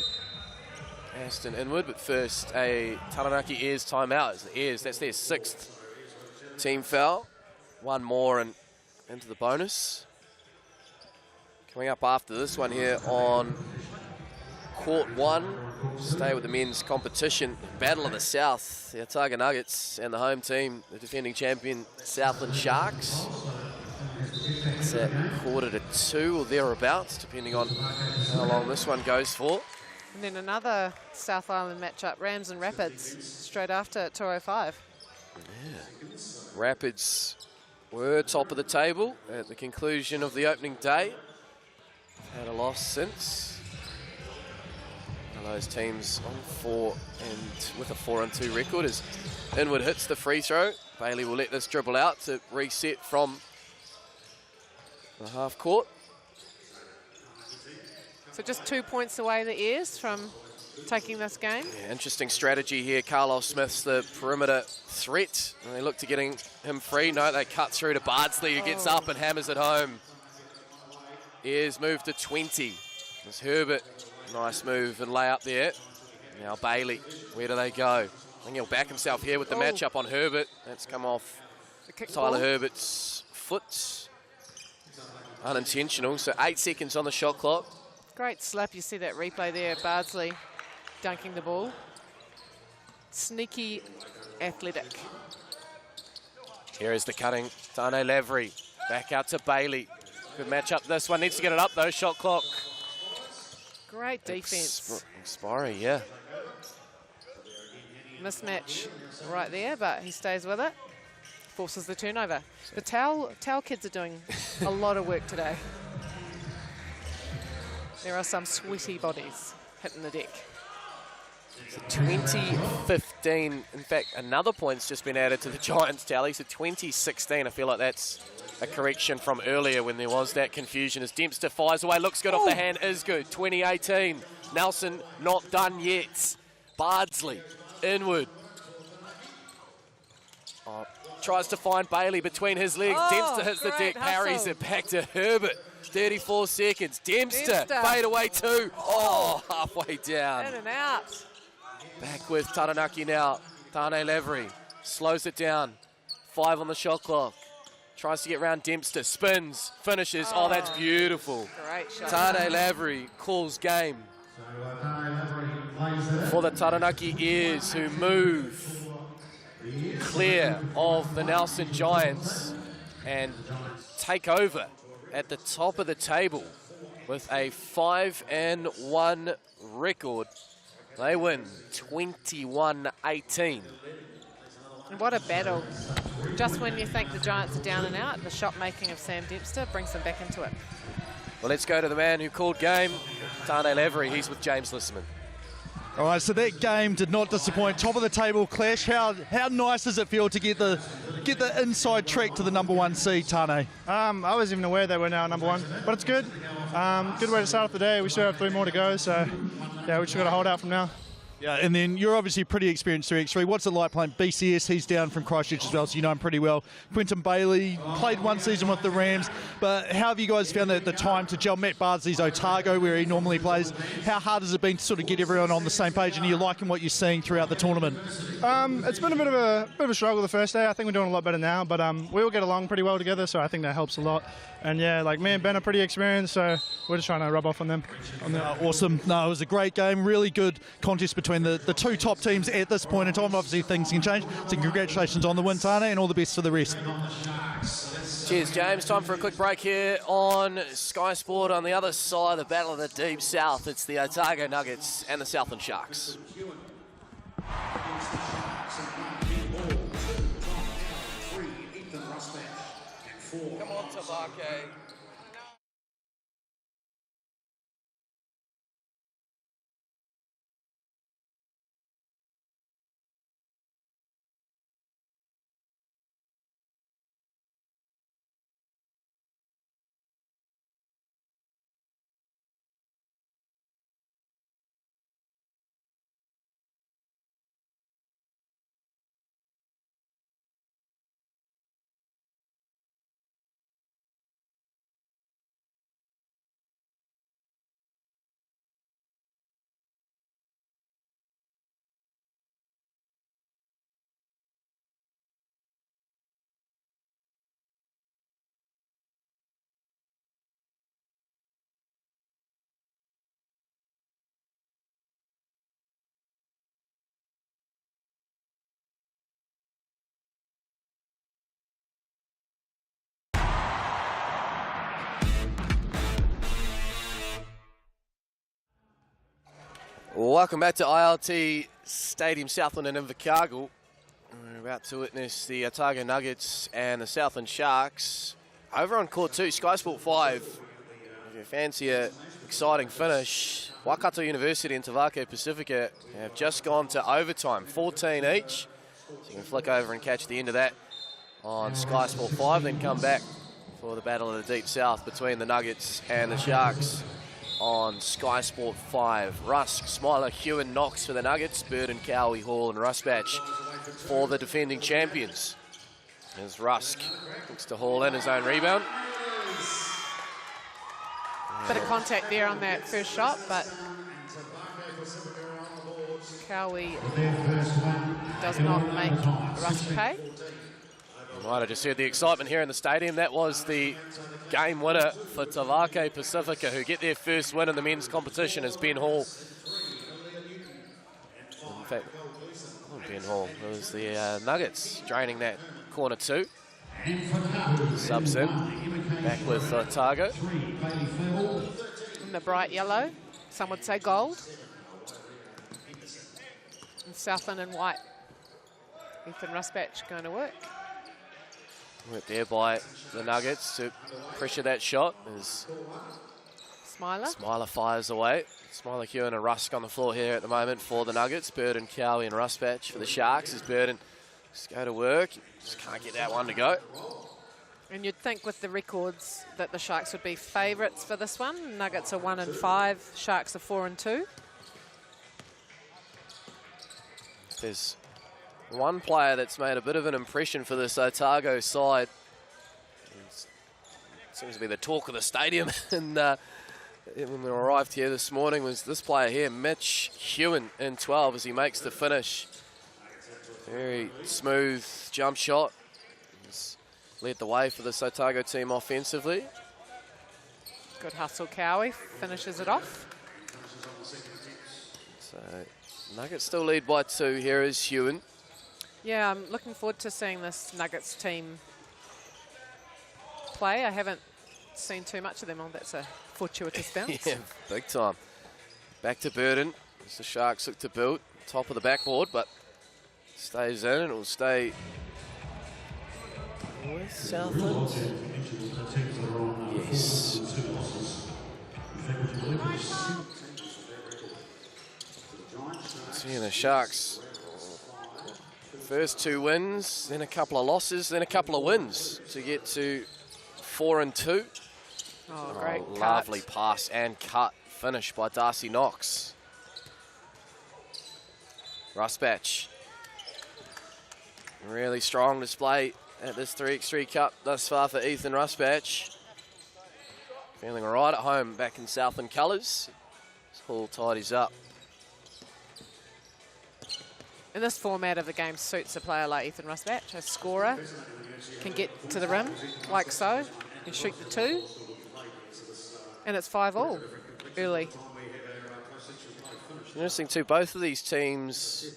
Aston Inwood, but first a Taranaki Ears timeout. As the Ears, that's their 6th team foul. One more and into the bonus. Coming up after this one here on Court 1. Stay with the men's competition. Battle of the South, the Otago Nuggets and the home team, the defending champion Southland Sharks. It's at 1:45 or thereabouts, depending on how long this one goes for. And then another South Island matchup, Rams and Rapids, straight after at 2:05. Yeah. Rapids were top of the table at the conclusion of the opening day. Had a loss since. One of those teams on 4 and with a 4-2 record as Inwood hits the free throw. Bailey will let this dribble out to reset from the half court. So just 2 points away the Ears from taking this game. Yeah, interesting strategy here. Carlisle Smith's the perimeter threat. And they look to getting him free. No, they cut through to Bardsley, who gets up and hammers it home. Ears move to 20. There's Herbert. Nice move and lay up there. Now Bailey. Where do they go? I think he'll back himself here with the matchup on Herbert. That's come off Tyler Herbert's foot. Unintentional. So 8 seconds on the shot clock. Great slap. You see that replay there. Bardsley dunking the ball. Sneaky athletic. Here is the cutting. Tane Lavery. Back out to Bailey. Good matchup. This one needs to get it up though. Shot clock. Great defense. Expiry, yeah. Mismatch right there, but he stays with it. Forces the turnover. The towel kids are doing a lot of work today. There are some sweaty bodies hitting the deck. So 2015, in fact, another point's just been added to the Giants tally. So 2016, I feel like that's a correction from earlier when there was that confusion as Dempster fires away. Looks good off the hand, is good. 2018, Nelson not done yet. Bardsley, Inwood. Tries to find Bailey between his legs. Dempster hits the deck, parries it back to Herbert. 34 seconds. Dempster. Fade away 2. Oh, halfway down. In and out. Back with Taranaki now. Tane Lavery slows it down. 5 on the shot clock. Tries to get round Dempster. Spins. Finishes. Oh, that's beautiful. Great shot. Tane Lavery calls game for the Taranaki Ears, who move clear of the Nelson Giants and take over at the top of the table with a 5-1 record. They win 21-18. And what a battle. Just when you think the Giants are down and out, the shot making of Sam Dempster brings them back into it. Well, let's go to the man who called game, Tane Lavery. He's with James Lisserman. All right, so that game did not disappoint. Top of the table clash. How nice does it feel to get the inside track to the #1 seed, Tane? I wasn't even aware they were now #1, but it's good. Good way to start off the day. We still have 3 more to go, so yeah, we just got to hold out from now. Yeah, and then you're obviously pretty experienced 3x3. What's it like playing BCS? He's down from Christchurch as well, so you know him pretty well. Quentin Bailey played 1 season with the Rams, but how have you guys found the time to gel? Matt Bardsley's Otago, where he normally plays. How hard has it been to sort of get everyone on the same page, and are you liking what you're seeing throughout the tournament? It's been a bit of a struggle the first day. I think we're doing a lot better now, but we all get along pretty well together, so I think that helps a lot. And yeah, like me and Ben are pretty experienced, so we're just trying to rub off on them. Awesome. No, it was a great game. Really good contest between the 2 top teams at this point in time. Obviously, things can change. So congratulations on the win, Tane, and all the best for the rest. Cheers, James. Time for a quick break here on Sky Sport. On the other side, the battle of the Deep South. It's the Otago Nuggets and the Southland Sharks. Come on, Tavake. Welcome back to ILT Stadium, Southland and Invercargill. We're about to witness the Otago Nuggets and the Southland Sharks. Over on court 2, Sky Sport 5. If you fancy an exciting finish, Waikato University and Tavake Pacifika have just gone to overtime, 14 each. So you can flick over and catch the end of that on Sky Sport 5, then come back for the battle of the Deep South between the Nuggets and the Sharks on Sky Sport 5. Rusk, Smiler, Hewen, Knox for the Nuggets, Burden, Kahu, Hall and Rusbatch for the defending champions. As Rusk looks to haul in his own rebound. Bit of contact there on that first shot, but Kahu does not make Rusk pay. You might have just heard the excitement here in the stadium. That was the game winner for Tavake Pacifika, who get their first win in the men's competition as Ben Hall. In fact, not Ben Hall, it was the Nuggets draining that corner 2. Subs in, back with Otago. In the bright yellow, some would say gold. And Southland and white. Ethan Rusbatch going to work. Worked there by the Nuggets to pressure that shot as Smiler fires away. Smiler, Hewen and Rusk on the floor here at the moment for the Nuggets. Burden, Kahu and Rusbatch for the Sharks as Burden just go to work. Just can't get that one to go. And you'd think with the records that the Sharks would be favourites for this one. Nuggets are 1-5, Sharks are 4-2. There's one player that's made a bit of an impression for this Otago side. Seems to be the talk of the stadium. And when we arrived here this morning was this player here, Mitch Hewen in 12 as he makes the finish. Very smooth jump shot. He's led the way for this Otago team offensively. Good hustle, Kahu finishes it off. So Nuggets still lead by 2. Here is Hewen. Yeah, I'm looking forward to seeing this Nuggets team play. I haven't seen too much of them. Oh, that's a fortuitous bounce. Yeah, big time. Back to Burden as the Sharks look to build. Top of the backboard, but stays in and it will stay with Southland. Yes. See the Sharks. First 2 wins, then a couple of losses, then a couple of wins to get to 4-2. Oh, great cut. Lovely pass and cut finish by Darcy Knox. Rusbatch. Really strong display at this 3x3 Cup thus far for Ethan Rusbatch. Feeling right at home back in Southland colours. Hall tidies up. And this format of the game suits a player like Ethan Rusbatch, a scorer, can get to the rim like so, can shoot the 2, and it's 5-all early. Interesting too, both of these teams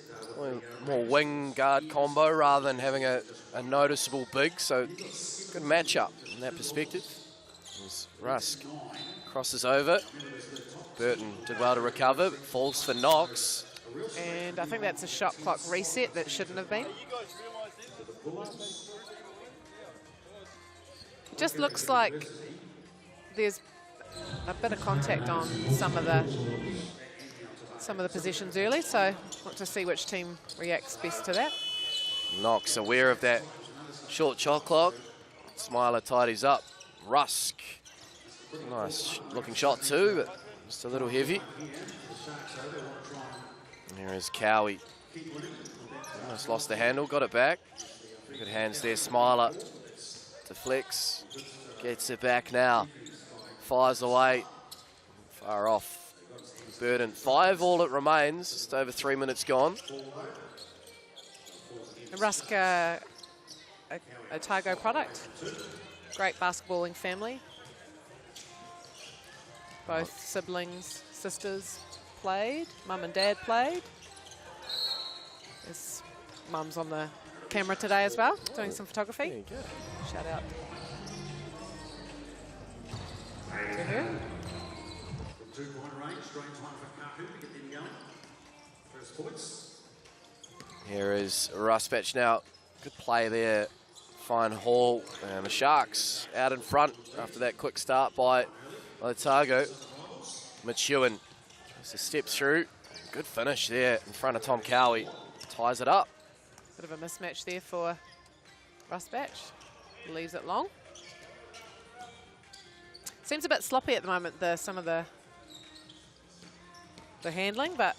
more wing guard combo rather than having a noticeable big, so good matchup in that perspective. As Rusk crosses over, Burton did well to recover, but falls for Knox. And I think that's a shot clock reset that shouldn't have been. Just looks like there's a bit of contact on some of the positions early, so want to see which team reacts best to that. Knox aware of that short shot clock. Smiler tidies up. Rusk, nice looking shot too, but just a little heavy. Here is Kahu. Almost lost the handle, got it back. Good hands there, Smiler. Deflects, gets it back now. Fires away, far off. Burden, 5-all it remains, just over 3 minutes gone. Rusk, a Otago product. Great basketballing family. Both siblings, sisters played, mum and dad played. His mum's on the camera today as well, doing some photography. There you go. Shout out to her. From 2-point range, straight time for Kahu to get them going. Here is Ruspatch now. Good play there. Fine haul. And the Sharks out in front after that quick start by Otago. Mitchewin just a step through. Good finish there in front of Tom Cowie. Ties it up. Bit of a mismatch there for Ruspatch. Leaves it long. Seems a bit sloppy at the moment, some of the handling, but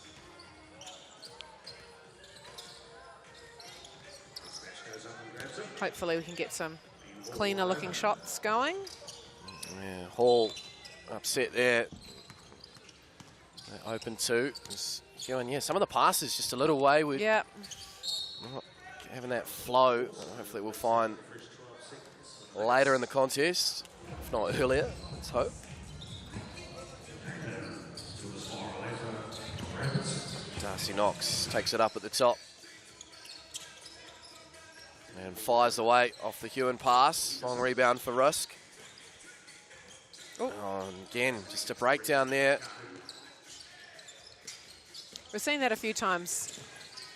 hopefully we can get some cleaner looking shots going. Yeah, Hall upset there. Open two. Yeah, some of the passes just a little wayward. Yeah. Not having that flow. Hopefully we'll find later in the contest, if not earlier. Let's hope. Darcy Knox takes it up at the top. And fires away off the Hewen pass. Long rebound for Rusk. Oh, and again, just a breakdown there. We've seen that a few times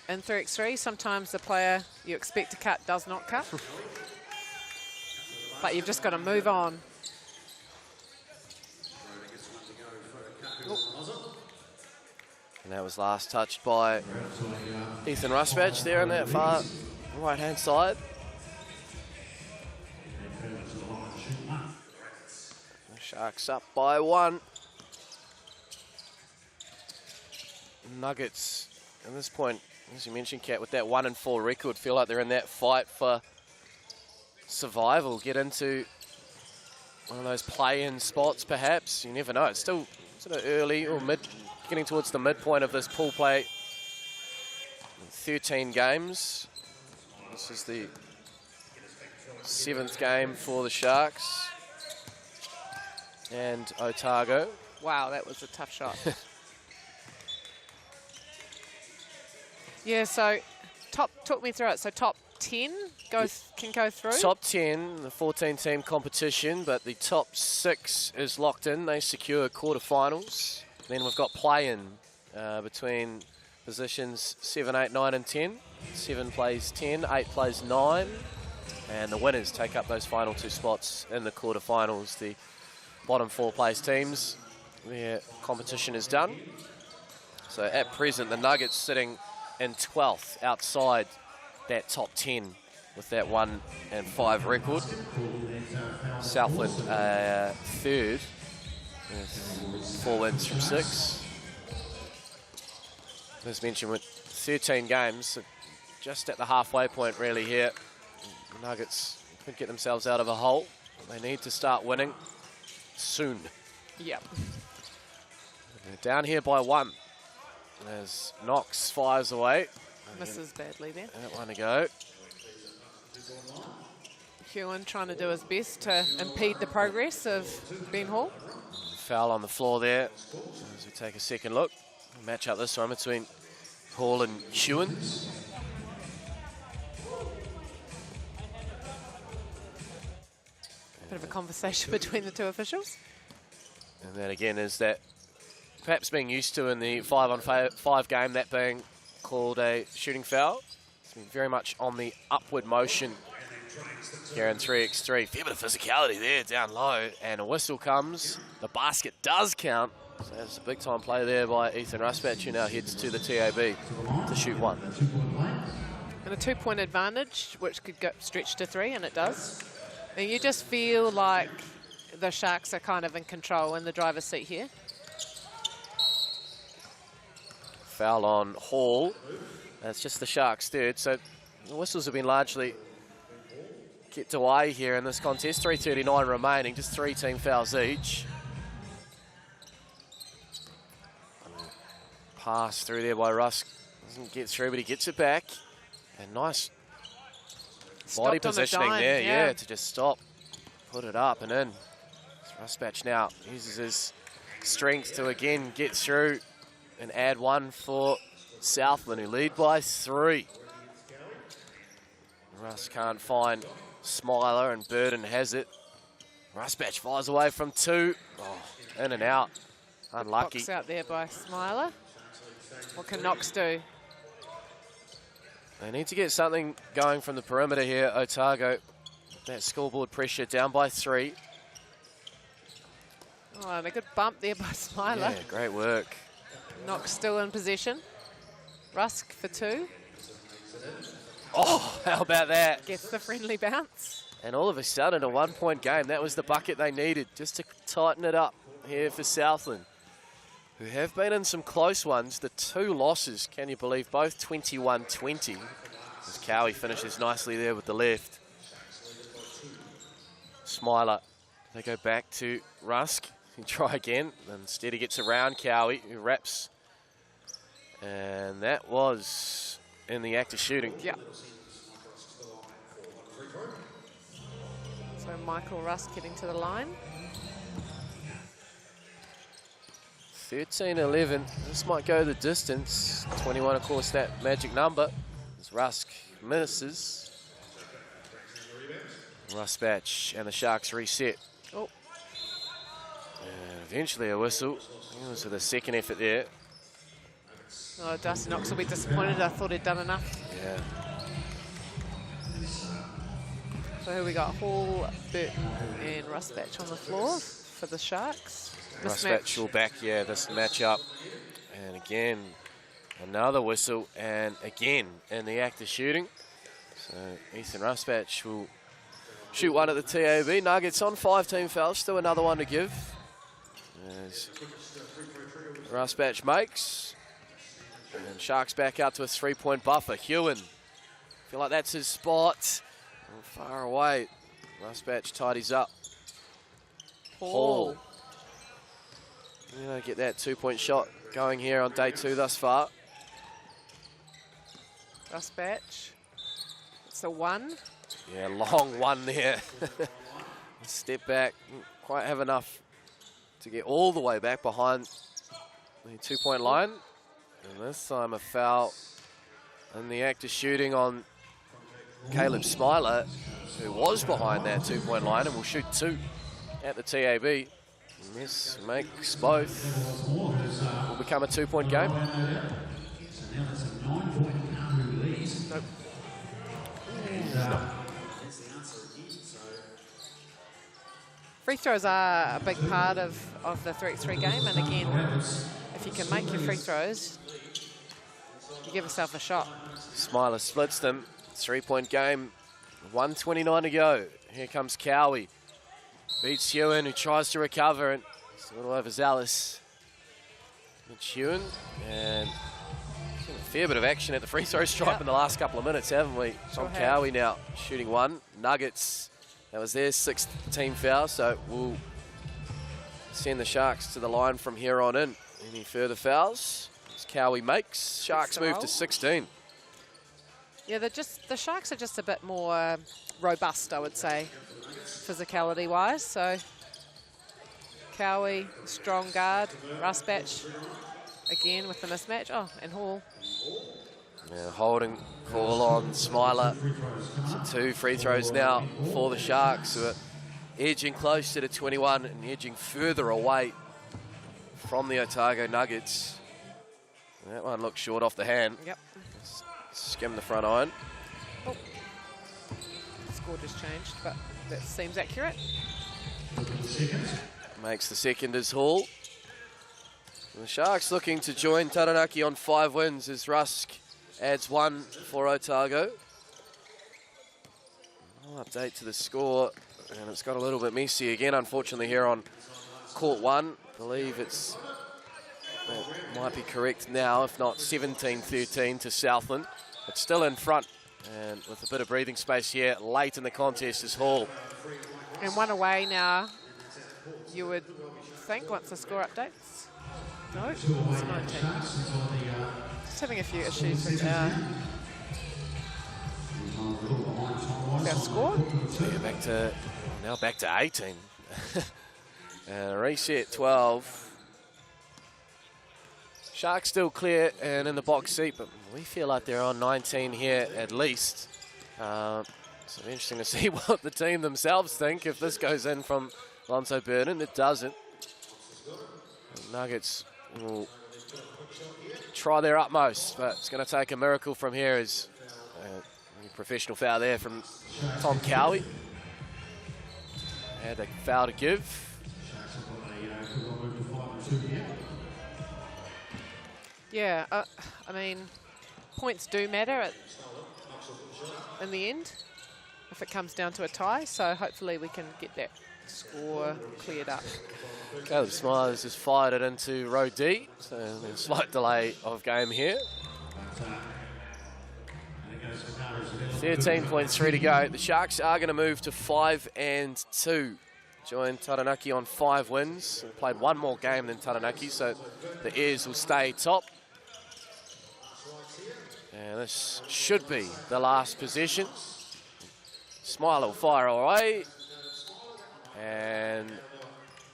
in 3x3. Sometimes the player you expect to cut does not cut. But you've just got to move on. And that was last touched by Ethan Ruspatch there on that far right-hand side. The Sharks up by 1. Nuggets, at this point, as you mentioned, Kat, with that 1-4 record, feel like they're in that fight for survival. Get into one of those play-in spots, perhaps. You never know. It's still sort of early or getting towards the midpoint of this pool play. 13 games. This is the 7th game for the Sharks and Otago. Wow, that was a tough shot. Yeah, so talk me through it. So top 10 can go through? Top 10, the 14-team competition, but the top 6 is locked in. They secure quarterfinals. Then we've got play-in between positions 7, 8, 9 and 10. 7 plays 10, 8 plays 9. And the winners take up those final 2 spots in the quarterfinals. The bottom 4 plays teams, their competition is done. So at present, the Nuggets sitting in 12th outside that top 10 with that 1-5 record. Southland 3rd with 4 wins from 6. As mentioned, with 13 games, so just at the halfway point really here. The Nuggets could get themselves out of a hole. They need to start winning soon. Yep. They're down here by 1. As Knox fires away. Misses badly there. That one to go. Hewen trying to do his best to impede the progress of Ben Hall. Foul on the floor there. As we take a second look. Match up this one between Hall and Hewen. Bit of a conversation between the 2 officials. And that again is that perhaps being used to in the 5-on-5 game, that being called a shooting foul. It's been very much on the upward motion here in 3x3. Fair bit of physicality there down low, and a whistle comes. The basket does count. So that's a big time play there by Ethan Ruspatch, who now heads to the TAB to shoot 1. And a 2-point advantage, which could go stretch to 3, and it does. And you just feel like the Sharks are kind of in control in the driver's seat here. Foul on Hall. That's just the Sharks' 3rd. So the whistles have been largely kept away here in this contest. 3:39 remaining, just 3 team fouls each. Pass through there by Rusk. Doesn't get through, but he gets it back. And nice body positioning there, yeah, to just stop, put it up and in. Ruspatch now uses his strength to again get through and add 1 for Southland, who lead by 3. Russ can't find Smiler, and Burden has it. Ruspatch fires away from 2. Oh, in and out. Unlucky. Box out there by Smiler. What can Knox do? They need to get something going from the perimeter here, Otago. That scoreboard pressure down by 3. Oh, and a good bump there by Smiler. Yeah, great work. Knox still in possession. Rusk for 2. Oh, how about that? Gets the friendly bounce. And all of a sudden, a 1-point game. That was the bucket they needed just to tighten it up here for Southland, who have been in some close ones. The 2 losses, can you believe, both 21-20. As Kahu finishes nicely there with the left. Smiler, they go back to Rusk. He try again, instead he gets around Kahu, who wraps. And that was in the act of shooting. Yeah. So Michael Rusk getting to the line. 13-11. This might go the distance. 21, of course, that magic number. As Rusk misses. Rusbatch and the Sharks reset. Oh. And eventually a whistle. It was with a second effort there. Oh, Dusty Knox will be disappointed. I thought he'd done enough. Yeah. So here we got Hall, Burton and Rusbatch on the floor for the Sharks. Rusbatch will back, this matchup. And again, another whistle. And again, in the act of shooting. So Ethan Rusbatch will shoot one at the TAB. Nuggets on 5 team fouls. Still another one to give. As Rusbatch makes. And Sharks back out to a 3-point buffer. Hewen. Feel like that's his spot. Far away. Rusbatch tidies up. Hall. Get that 2-point shot going here on day 2 thus far. Rusbatch. It's a 1. Yeah, long one there. Step back. Didn't quite have enough to get all the way back behind the 2-point line. And this time a foul in the act of shooting on Caleb Smiler, who was behind that 2-point line and will shoot 2 at the TAB. And this makes both. Will become a 2-point game. Nope. Free throws are a big part of the 3x3 game, and again, if you can make your free throws, you give yourself a shot. Smiler splits them. 3-point game. 1:29 to go. Here comes Kahu. Beats Hewen, who tries to recover, and it's a little overzealous. Mitch Hewen, and a fair bit of action at the free throw stripe in the last couple of minutes, haven't we? Tom Kahu now shooting 1. Nuggets, that was their 6th team foul, so we'll send the Sharks to the line from here on in. Any further fouls? As Kahu makes, Sharks move to 16. Yeah, the Sharks are just a bit more robust, I would say, physicality-wise. So Kahu, strong guard. Rusbatch, again with the mismatch. Oh, and Hall. Yeah, holding call on Smiler. So 2 free throws now for the Sharks, who are edging closer to 21 and edging further away from the Otago Nuggets. And that one looks short off the hand. Yep. Skim the front iron. Oh. Score just changed, but that seems accurate. Makes the second as Hall. And the Sharks looking to join Taranaki on 5 wins as Rusk adds 1 for Otago. I'll update to the score, and it's got a little bit messy again, unfortunately, here on court 1. I believe that might be correct now, if not 17-13 to Southland. But still in front, and with a bit of breathing space here late in the contest is Hall. And 1 away now, you would think, once the score updates. No, it's 19. Just having a few issues with our score. Yeah, back to 18. And a reset 12. Sharks still clear and in the box seat, but we feel like they're on 19 here at least. So interesting to see what the team themselves think if this goes in from Lonzo Burden. It doesn't. The Nuggets will try their utmost, but it's going to take a miracle from here as Professional foul there from Tom Kahu. Had a foul to give. Yeah, I mean, points do matter in the end if it comes down to a tie, so hopefully we can get that score cleared up. Caleb Smyers has fired it into row D, so a slight delay of game here. 13.3 to go. The Sharks are going to move to 5-2. Join Taranaki on 5 wins. They played one more game than Taranaki, so the Airs will stay top. And this should be the last possession. Smile will fire away. And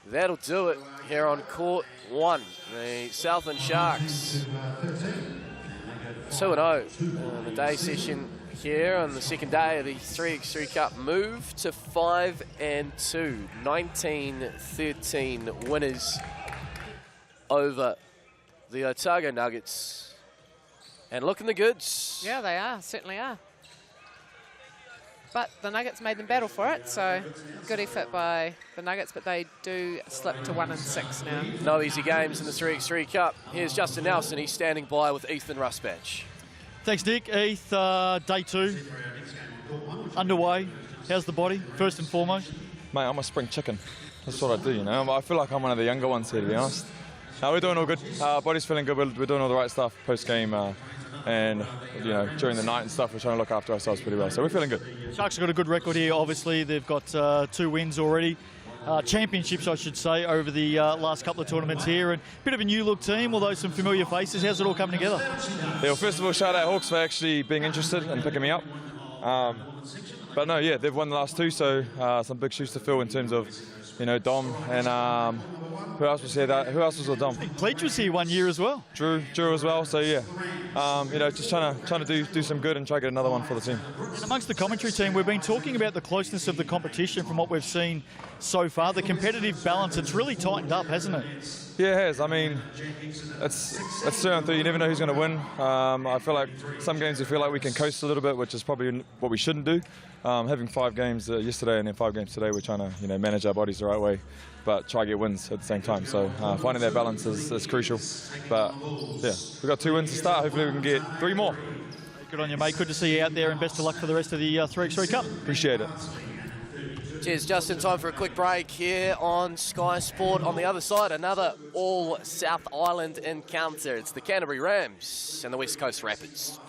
that'll do it here on court 1. The Southland Sharks 2-0 on the day session here on the second day of the 3x3 Cup. Move to 5-2. 19-13 winners over the Otago Nuggets. And looking the goods. Yeah, they are, certainly are. But the Nuggets made them battle for it, so good effort by the Nuggets, but they do slip to 1-6 now. No easy games in the 3x3 Cup. Here's Justin Nelson. He's standing by with Ethan Rusbatch. Thanks, Nick. Heath, day 2 underway. How's the body, first and foremost? Mate, I'm a spring chicken. That's what I do, you know. I feel like I'm one of the younger ones here, to be honest. We're doing all good. Body's feeling good. We're doing all the right stuff post-game. And, you know, during the night and stuff, we're trying to look after ourselves pretty well. So we're feeling good. Sharks have got a good record here, obviously. They've got 2 wins already. Championships, I should say, over the last couple of tournaments here. And a bit of a new-look team, although some familiar faces. How's it all coming together? Yeah, well, first of all, shout out Hawks for actually being interested and picking me up. But no, yeah, they've won the last 2, so some big shoes to fill in terms of, you know, Dom and who else was here? Who else was with Dom? Pledge was here 1 year as well. Drew as well. So yeah, you know, just trying to do some good and try to get another one for the team. And amongst the commentary team, we've been talking about the closeness of the competition from what we've seen so far. The competitive balance, it's really tightened up, hasn't it? Yeah, it has. I mean, it's 2-3. You never know who's going to win. I feel like some games we feel like we can coast a little bit, which is probably what we shouldn't do. Having 5 games yesterday and then 5 games today, we're trying to, you know, manage our bodies the right way, but try to get wins at the same time. So finding that balance is crucial. But yeah, we've got 2 wins to start. Hopefully we can get 3 more. Good on you, mate. Good to see you out there, and best of luck for the rest of the 3x3 Cup. Appreciate it. Cheers, Justin. Time for a quick break here on Sky Sport. On the other side, another all South Island encounter. It's the Canterbury Rams and the West Coast Rapids.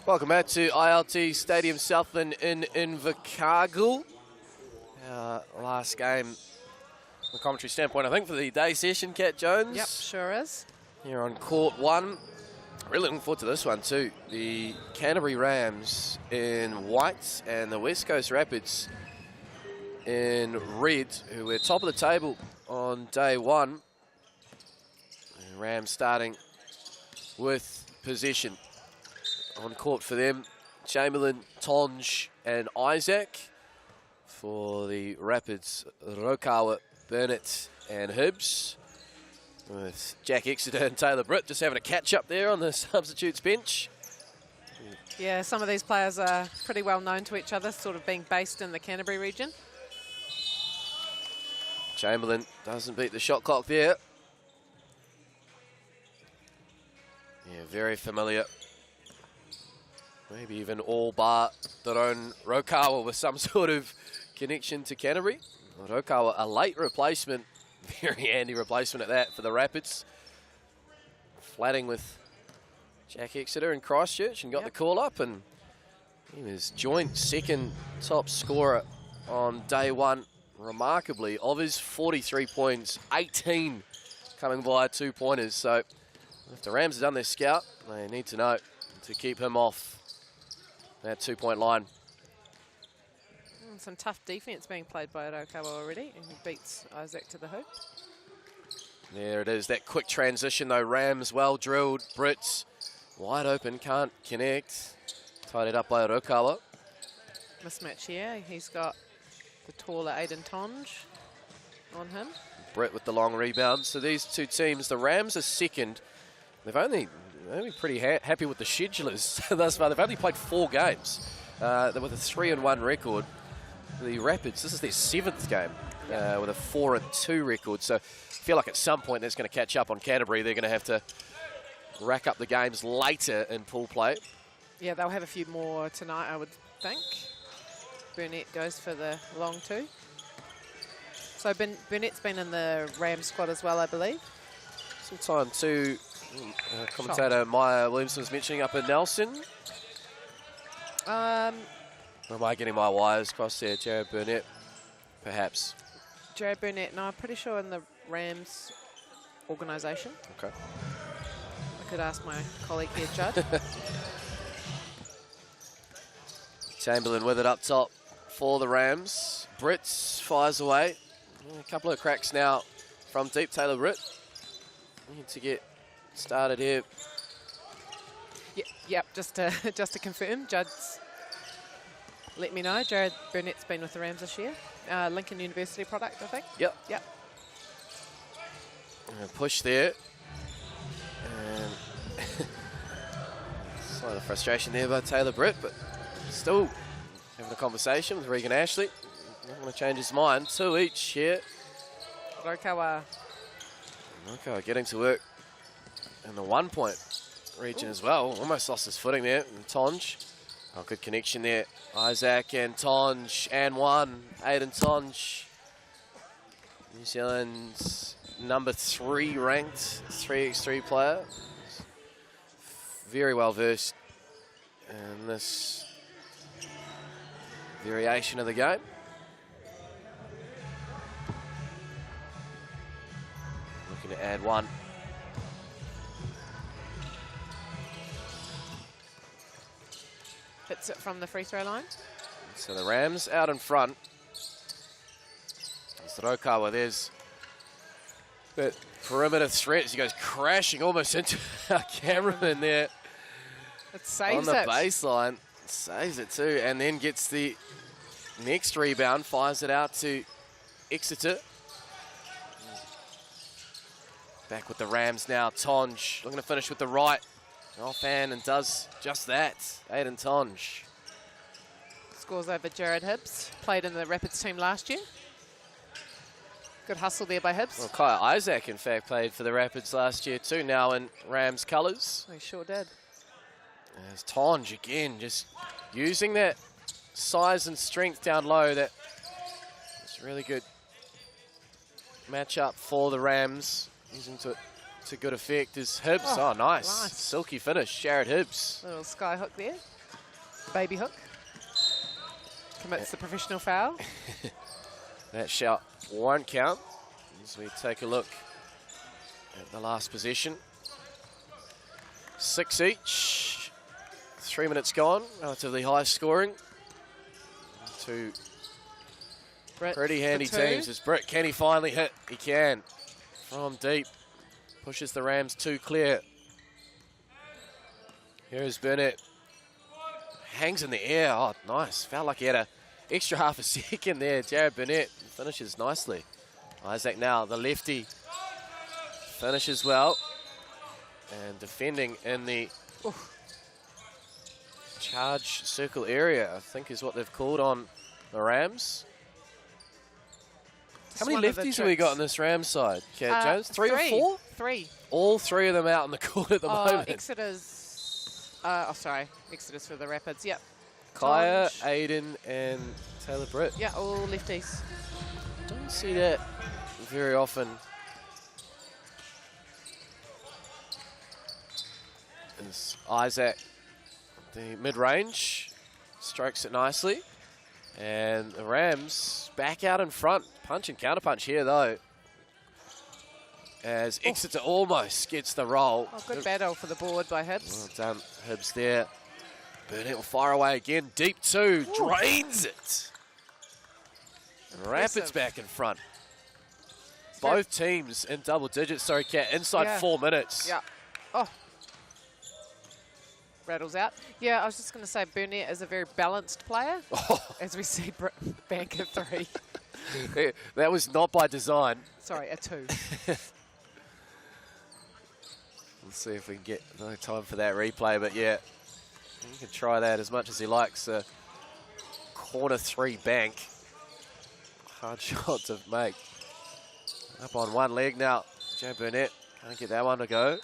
Welcome back to ILT Stadium Southland in Invercargill. Last game, from a commentary standpoint, I think, for the day session, Kat Jones. Yep, sure is. Here on court 1. Really looking forward to this one too. The Canterbury Rams in white and the West Coast Rapids in red, who were top of the table on day 1. The Rams starting with possession. On court for them, Chamberlain, Tonge and Isaac. For the Rapids, Rokawa, Burnett and Hibbs. With Jack Exeter and Taylor Britt just having a catch-up there on the substitutes bench. Yeah, some of these players are pretty well known to each other, sort of being based in the Canterbury region. Chamberlain doesn't beat the shot clock there. Yeah, very familiar. Maybe even all bar their own Rokawa with some sort of connection to Canterbury. Well, Rokawa, a late replacement, very handy replacement at that for the Rapids. Flatting with Jack Exeter in Christchurch and got the call up, and he was joint second top scorer on day one, remarkably. Of his 43 points, 18 coming via 2-pointers. So if the Rams have done their scout, they need to know to keep him off that 2-point line. Some tough defense being played by Rokawa already, and he beats Isaac to the hoop. There it is, that quick transition though. Rams well drilled. Brits wide open, can't connect. Tied it up by Rokawa. Mismatch here. He's got the taller Aiden Tonge on him. Brett with the long rebound. So these two teams, the Rams are second. They've only pretty happy with the schedulers thus far. They've only played 4 games. They're with a 3-1 record. The Rapids, this is their 7th game with a 4-2 record. So I feel like at some point that's going to catch up on Canterbury. They're going to have to rack up the games later in pool play. Yeah, they'll have a few more tonight, I would think. Burnett goes for the long 2. So Burnett's been in the Ram squad as well, I believe. Sometime too, commentator Maya Williamson was mentioning up in Nelson. Or am I getting my wires crossed there? Jared Burnett, perhaps. Jared Burnett, no, I'm pretty sure in the Rams organisation. Okay. I could ask my colleague here, Judd. Chamberlain with it up top for the Rams. Brits fires away. A couple of cracks now from deep. Taylor Britt. Need to get started here. Yep, just to confirm, Judd's let me know. Jared Burnett's been with the Rams this year. Lincoln University product, I think. Yep. Push there. And slight of frustration there by Taylor Britt, but still having a conversation with Regan Ashley. Not going to change his mind. 2 each here. Rokawa getting to work in the 1-point region as well. Almost lost his footing there. And Tonge. Oh, good connection there. Isaac and Tonge and 1. Aiden Tonge. New Zealand's number 3 ranked 3x3 player. Very well versed in this variation of the game. Looking to add 1. Hits it from the free throw line. So the Rams out in front. It's Rokawa. There's that perimeter threat as he goes crashing almost into our cameraman there. It saves on the it. baseline. Saves it too, and then gets the next rebound. Fires it out to Exeter. Back with the Rams now. Tonge looking to finish with the right. Offhand and does just that. Aiden Tonge. Scores over Jared Hibbs. Played in the Rapids team last year. Good hustle there by Hibbs. Well, Kai Isaac, in fact, played for the Rapids last year too, now in Rams colours. He sure did. There's Tonge again, just using that size and strength down low. That's a really good matchup for the Rams. Using to good effect is Hibbs. Oh, nice. Silky finish, Jared Hibbs. Little sky hook there. Baby hook. Commits the professional foul. That shot won't count as we take a look at the last possession. 6 each. 3 minutes gone. Relatively high scoring. 2 pretty handy teams. As Britt, can he finally hit? He can. From deep. Pushes the Rams 2 clear. Here's Burnett. Hangs in the air. Oh, nice. Felt like he had an extra half a second there. Jared Burnett finishes nicely. Isaac now, the lefty, finishes well. And defending in the charge circle area, I think is what they've called on the Rams. How many lefties have we got on this Rams side, Kat Jones? Three or four? Three. All three of them out on the court at the moment. Exeter's, Exeter's for the Rapids, yep. Kaya, Aiden, and Taylor Britt. Yeah, all lefties. Don't see that very often. As Isaac, the mid-range, strokes it nicely. And the Rams back out in front. Punch and counterpunch here, though. As Exeter almost gets the roll. Oh, good battle for the board by Hibbs. Well done, Hibbs there. Burnett will fire away again. Deep two, drains it. Rapids back in front. Both teams in double digits. Sorry, Kat, inside 4 minutes. Yeah. Oh. Rattles out. Yeah, I was just going to say Burnett is a very balanced player, as we see bank at 3. Yeah, that was not by design. Sorry, a 2. Let's see if we can get no time for that replay, but yeah, he can try that as much as he likes. Corner 3 bank. Hard shot to make. Up on one leg now. Joe Burnett can't get that one to go.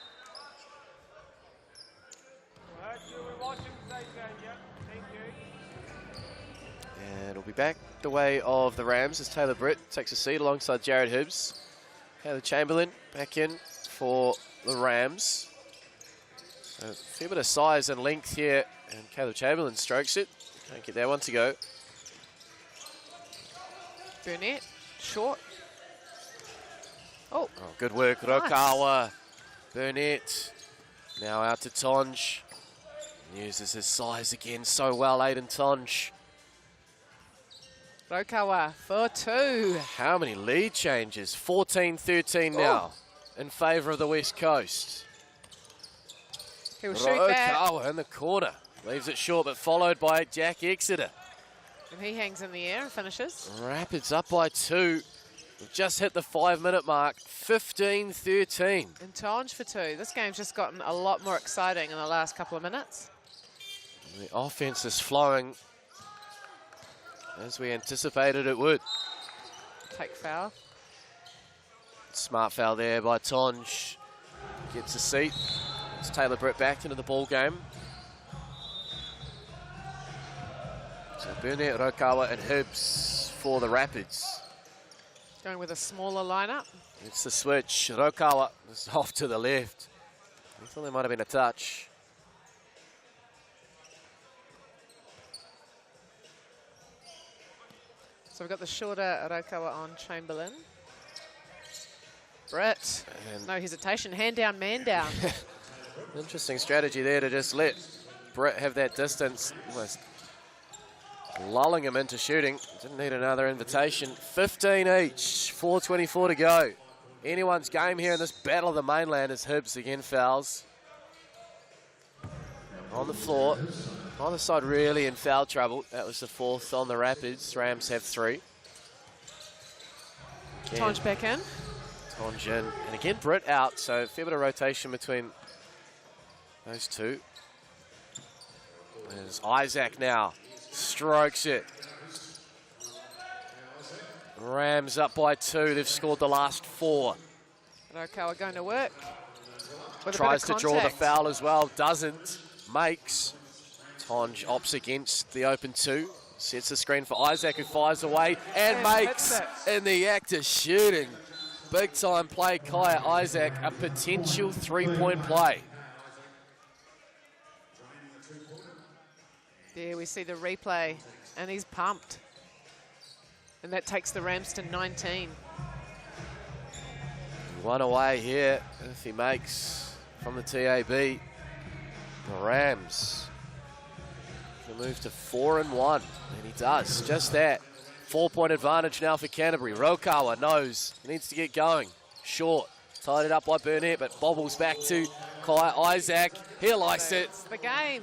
And it'll be back the way of the Rams as Taylor Britt takes a seat alongside Jared Hibbs. Caleb Chamberlain back in for the Rams. A fair bit of size and length here, and Caleb Chamberlain strokes it. Can't get that one to go. Burnett, short. Oh, good work, nice. Rokawa. Burnett now out to Tonge. Uses his size again so well, Aiden Tonge. Rokawa for 2. How many lead changes? 14-13 now in favour of the West Coast. He'll shoot back. Rokawa in the corner. Leaves it short, but followed by Jack Exeter. And he hangs in the air and finishes. Rapids up by 2. We've just hit the 5-minute mark. 15-13. And Tonge for 2. This game's just gotten a lot more exciting in the last couple of minutes. The offense is flowing as we anticipated it would. Take foul. Smart foul there by Tonge. Gets a seat. It's Taylor Britt back into the ball game. So Burnett, Rokawa and Hibbs for the Rapids. Going with a smaller lineup. It's the switch. Rokawa is off to the left. I thought there might have been a touch. So we've got the shorter Rokawa on Chamberlain. Britt, no hesitation, hand down, man down. Interesting strategy there to just let Britt have that distance, almost lulling him into shooting. Didn't need another invitation. 15 each, 4:24 to go. Anyone's game here in this battle of the mainland as Hibbs again fouls. On the floor. Either side really in foul trouble. That was the 4th on the Rapids. Rams have 3. Tonge back in. Tonge in. And again, Britt out, so a fair bit of rotation between those two. There's Isaac now. Strokes it. Rams up by 2. They've scored the last 4. Rokawa going to work. Tries to draw the foul as well. Doesn't. Makes. Tonge opts against the open 2. Sets the screen for Isaac, who fires away and makes in the act of shooting. Big time play, Kaya Isaac, a potential 3-point play. There we see the replay, and he's pumped. And that takes the Rams to 19. One away here, if he makes from the TAB. The Rams can move to 4-1, and he does just that. 4-point advantage now for Canterbury. Rokawa knows he needs to get going. Short, tied it up by Burnett, but bobbles back to Kaya Isaac. He likes it. It's the game.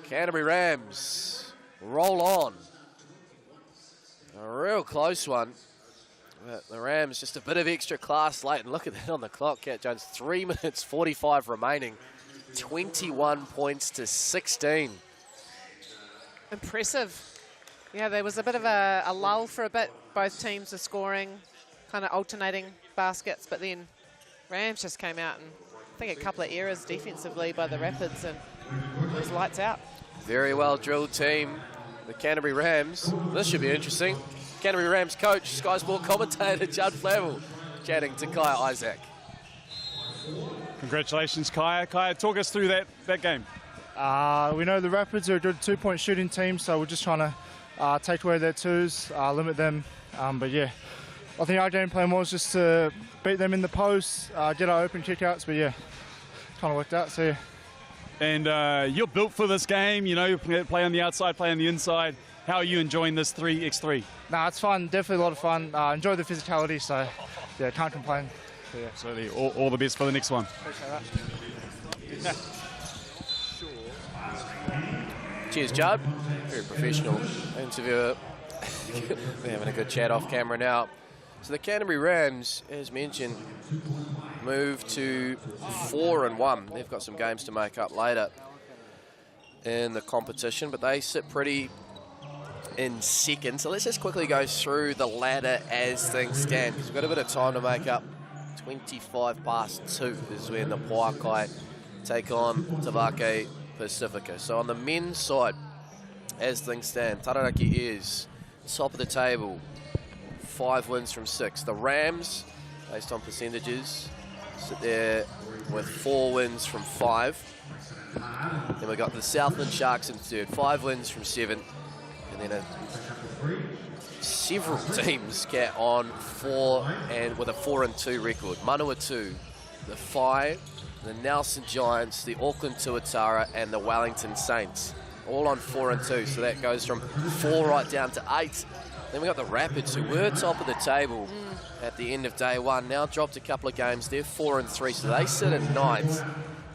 Canterbury Rams roll on. A real close one. But the Rams just a bit of extra class late. And look at that on the clock, Kat Jones. 3 minutes 45 remaining. 21 points to 16. Impressive. Yeah, there was a bit of a lull for a bit. Both teams are scoring, kind of alternating baskets, but then Rams just came out and I think a couple of errors defensively by the Rapids, and it was lights out. Very well drilled team, the Canterbury Rams. This should be interesting. Canterbury Rams coach, Sky Sport commentator Judd Flavel, chatting to Kaya Isaac. Congratulations, Kaya. Kaya, talk us through that game. We know the Rapids are a good 2-point shooting team, so we're just trying to take away their twos, limit them. But yeah, I think our game plan was just to beat them in the post, get our open kickouts, but yeah, kind of worked out, so yeah. And you're built for this game, you know, you play on the outside, play on the inside. How are you enjoying this 3x3? Nah, it's fun, definitely a lot of fun. Enjoy the physicality, so yeah, can't complain. So, yeah. Absolutely, all the best for the next one. Appreciate that. Cheers, Judd. Very professional interviewer. We're having a good chat off camera now. So the Canterbury Rams, as mentioned, moved to 4-1. They've got some games to make up later in the competition, but they sit pretty in second. So let's just quickly go through the ladder as things stand, because we've got a bit of time to make up. 25 past 2 is when the Pouakai take on Tavake Pacifika. So on the men's side, as things stand, Taranaki is top of the table, 5 wins from 6. The Rams, based on percentages, sit there with 4 wins from 5. Then we've got the Southland Sharks in third, 5 wins from 7. And then several teams get on 4 and with a 4-2 record. Manawatu, the Whai, the Nelson Giants, the Auckland Tuatara, and the Wellington Saints, all on 4-2. So that goes from 4 right down to 8. Then we got the Rapids, who were top of the table at the end of day 1. Now dropped a couple of games. They're 4-3, so they sit in 9th.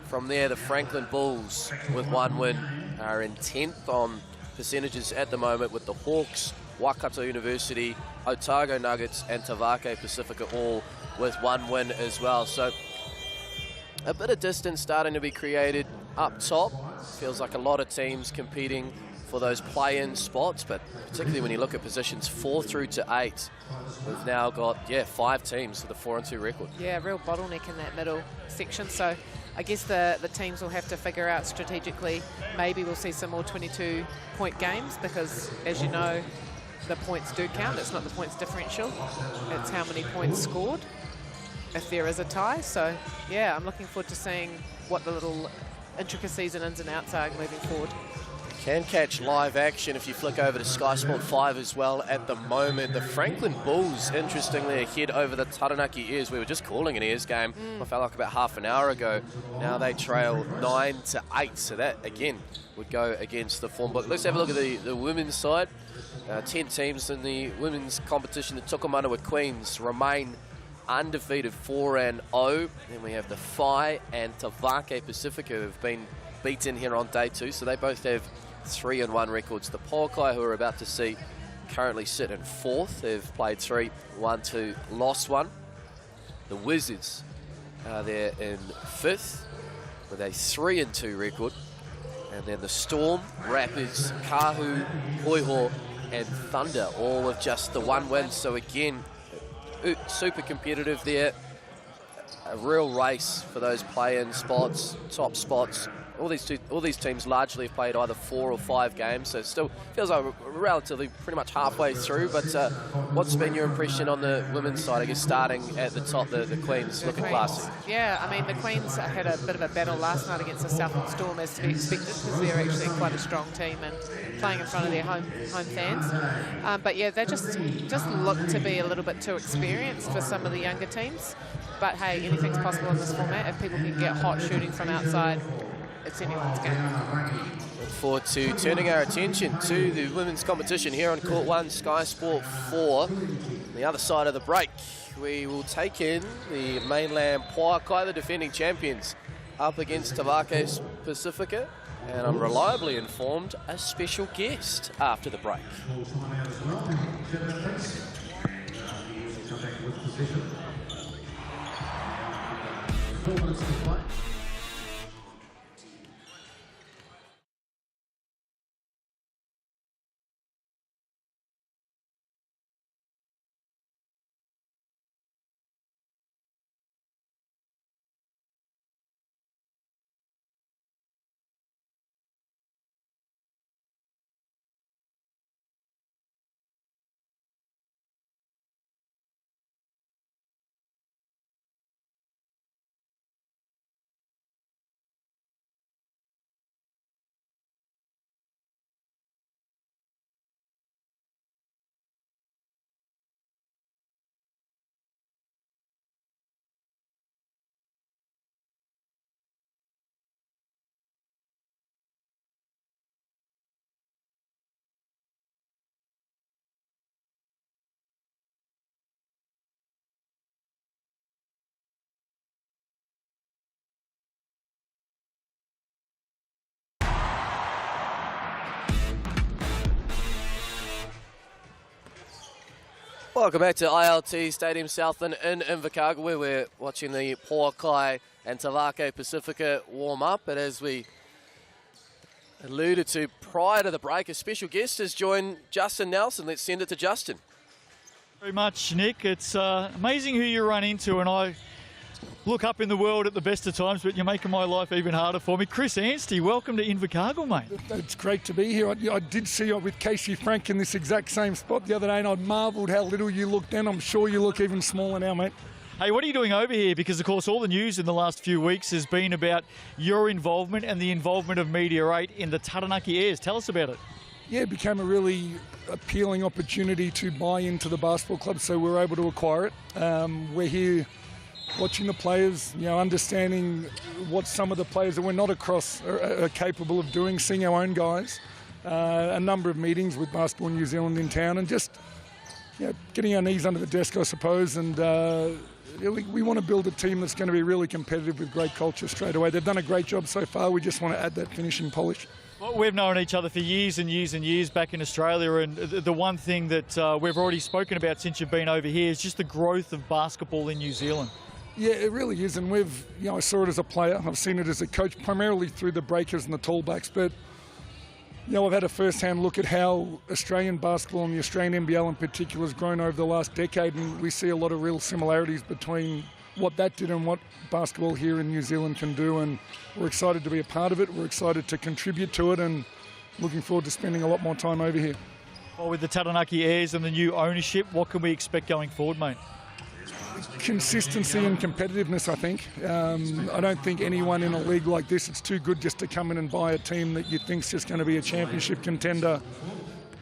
From there, the Franklin Bulls with 1 win are in 10th on percentages at the moment, with the Hawks, Waikato University, Otago Nuggets, and Tavake Pacifika all with 1 win as well. So a bit of distance starting to be created up top. Feels like a lot of teams competing for those play-in spots, but particularly when you look at positions 4 through to 8, we've now got 5 teams with a 4-2 record. Yeah, real bottleneck in that middle section. So I guess the teams will have to figure out strategically. Maybe we'll see some more 22-point games, because as you know, the points do count. It's not the points differential, it's how many points scored if there is a tie. So yeah, I'm looking forward to seeing what the little intricacies and ins and outs are moving forward. Can catch live action if you flick over to Sky Sport 5 as well at the moment. The Franklin Bulls, interestingly, ahead over the Taranaki Airs. We were just calling an Airs game, I felt like about half an hour ago. Now they trail 9-8, so that, again, would go against the form book. Let's have a look at the women's side. 10 teams in the women's competition. The Tukumanawa Queens remain undefeated, 4-0. Then we have the Whai and Tavake Pacifika, who have been beaten here on day 2, so they both have 3-1 records. The Pouakai, who we're about to see, currently sit in 4th. They've played 3, won 2, lost 1. The Wizards are there in 5th with a 3-2 record. And then the Storm, Rapids, Kahu, Hoiho, and Thunder, all with just the 1 win. So again, super competitive there. A real race for those play-in spots, top spots. All these teams largely have played either 4 or 5 games, so it still feels like we're relatively pretty much halfway through. But what's been your impression on the women's side? I guess starting at the top, the Queens looking classy. Yeah, I mean, the Queens had a bit of a battle last night against the Southland Storm, as to be expected, because they're actually quite a strong team and playing in front of their home fans. But yeah, they just look to be a little bit too experienced for some of the younger teams. But hey, anything's possible in this format. If people can get hot shooting from outside, it's anyone's game. Look forward to turning our attention to the women's competition here on Court 1, Sky Sport 4. On the other side of the break, we will take in the mainland Pouakai, the defending champions, up against Tavake Pacifika. And I'm reliably informed, a special guest after the break. Welcome back to ILT Stadium Southland in Invercargill, where we're watching the Pouakai and Tavake Pacifika warm up. But as we alluded to prior to the break, a special guest has joined Justin Nelson. Let's send it to Justin. Very much, Nick. It's amazing who you run into, and I look up in the world at the best of times, but you're making my life even harder for me. Chris Anstey, welcome to Invercargill, mate. It's great to be here. I did see you with Casey Frank in this exact same spot the other day, and I marvelled how little you looked then. I'm sure you look even smaller now, mate. Hey, what are you doing over here? Because, of course, all the news in the last few weeks has been about your involvement and the involvement of Media 8 in the Taranaki Airs. Tell us about it. Yeah, it became a really appealing opportunity to buy into the basketball club, so we were able to acquire it. We're here watching the players, understanding what some of the players that we're not across are capable of doing, seeing our own guys, a number of meetings with Basketball New Zealand in town, and just getting our knees under the desk, I suppose, and we want to build a team that's going to be really competitive with great culture straight away. They've done a great job so far. We just want to add that finishing polish. Well, we've known each other for years and years and years back in Australia, and the one thing that we've already spoken about since you've been over here is just the growth of basketball in New Zealand. Yeah, it really is, and I saw it as a player. I've seen it as a coach, primarily through the breakers and the tallbacks, but I've had a first-hand look at how Australian basketball and the Australian NBL in particular has grown over the last decade, and we see a lot of real similarities between what that did and what basketball here in New Zealand can do, and we're excited to be a part of it. We're excited to contribute to it, and looking forward to spending a lot more time over here. Well, with the Taranaki Airs and the new ownership, what can we expect going forward, mate? Consistency and competitiveness, I think. I don't think anyone in a league like this, it's too good just to come in and buy a team that you think's just going to be a championship contender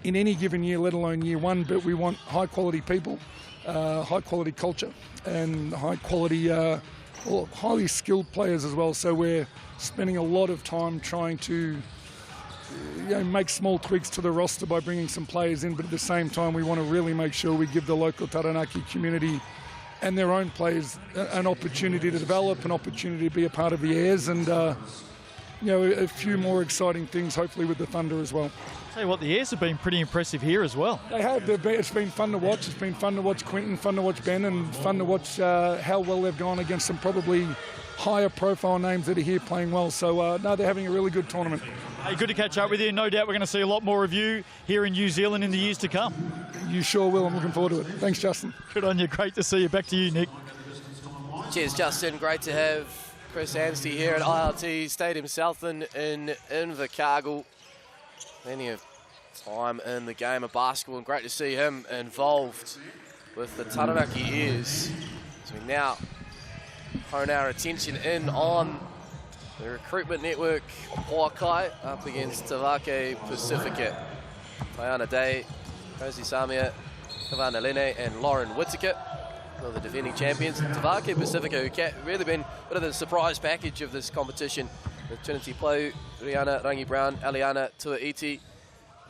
in any given year, let alone year one. But we want high-quality people, high-quality culture, and high-quality, highly skilled players as well. So we're spending a lot of time trying to make small tweaks to the roster by bringing some players in, but at the same time we want to really make sure we give the local Taranaki community and their own players an opportunity to develop, an opportunity to be a part of the Airs, and a few more exciting things hopefully with the Thunder as well. Tell you what, the Airs have been pretty impressive here as well. They have. It's been fun to watch. It's been fun to watch Quentin, fun to watch Ben, and fun to watch how well they've gone against some probably higher profile names that are here playing well. So they're having a really good tournament. Hey, good to catch up with you. No doubt we're going to see a lot more of you here in New Zealand in the years to come. You sure will. I'm looking forward to it. Thanks, Justin. Good on you. Great to see you. Back to you, Nick. Cheers, Justin. Great to have Chris Anstey here at ILT Stadium Southland in Invercargill. Plenty of time in the game of basketball, and great to see him involved with the Taranaki Airs. So we now hone our attention in on the recruitment network Pouakai up against Tavake Pacifika. Taiana Day, Rosie Samia, Kavana Lene and Lauren Whittaker are the defending champions. Tavake Pacifika, who really been a bit of the surprise package of this competition, with Trinity Plau, Rihanna Rangi Brown, Aliana Tuaiti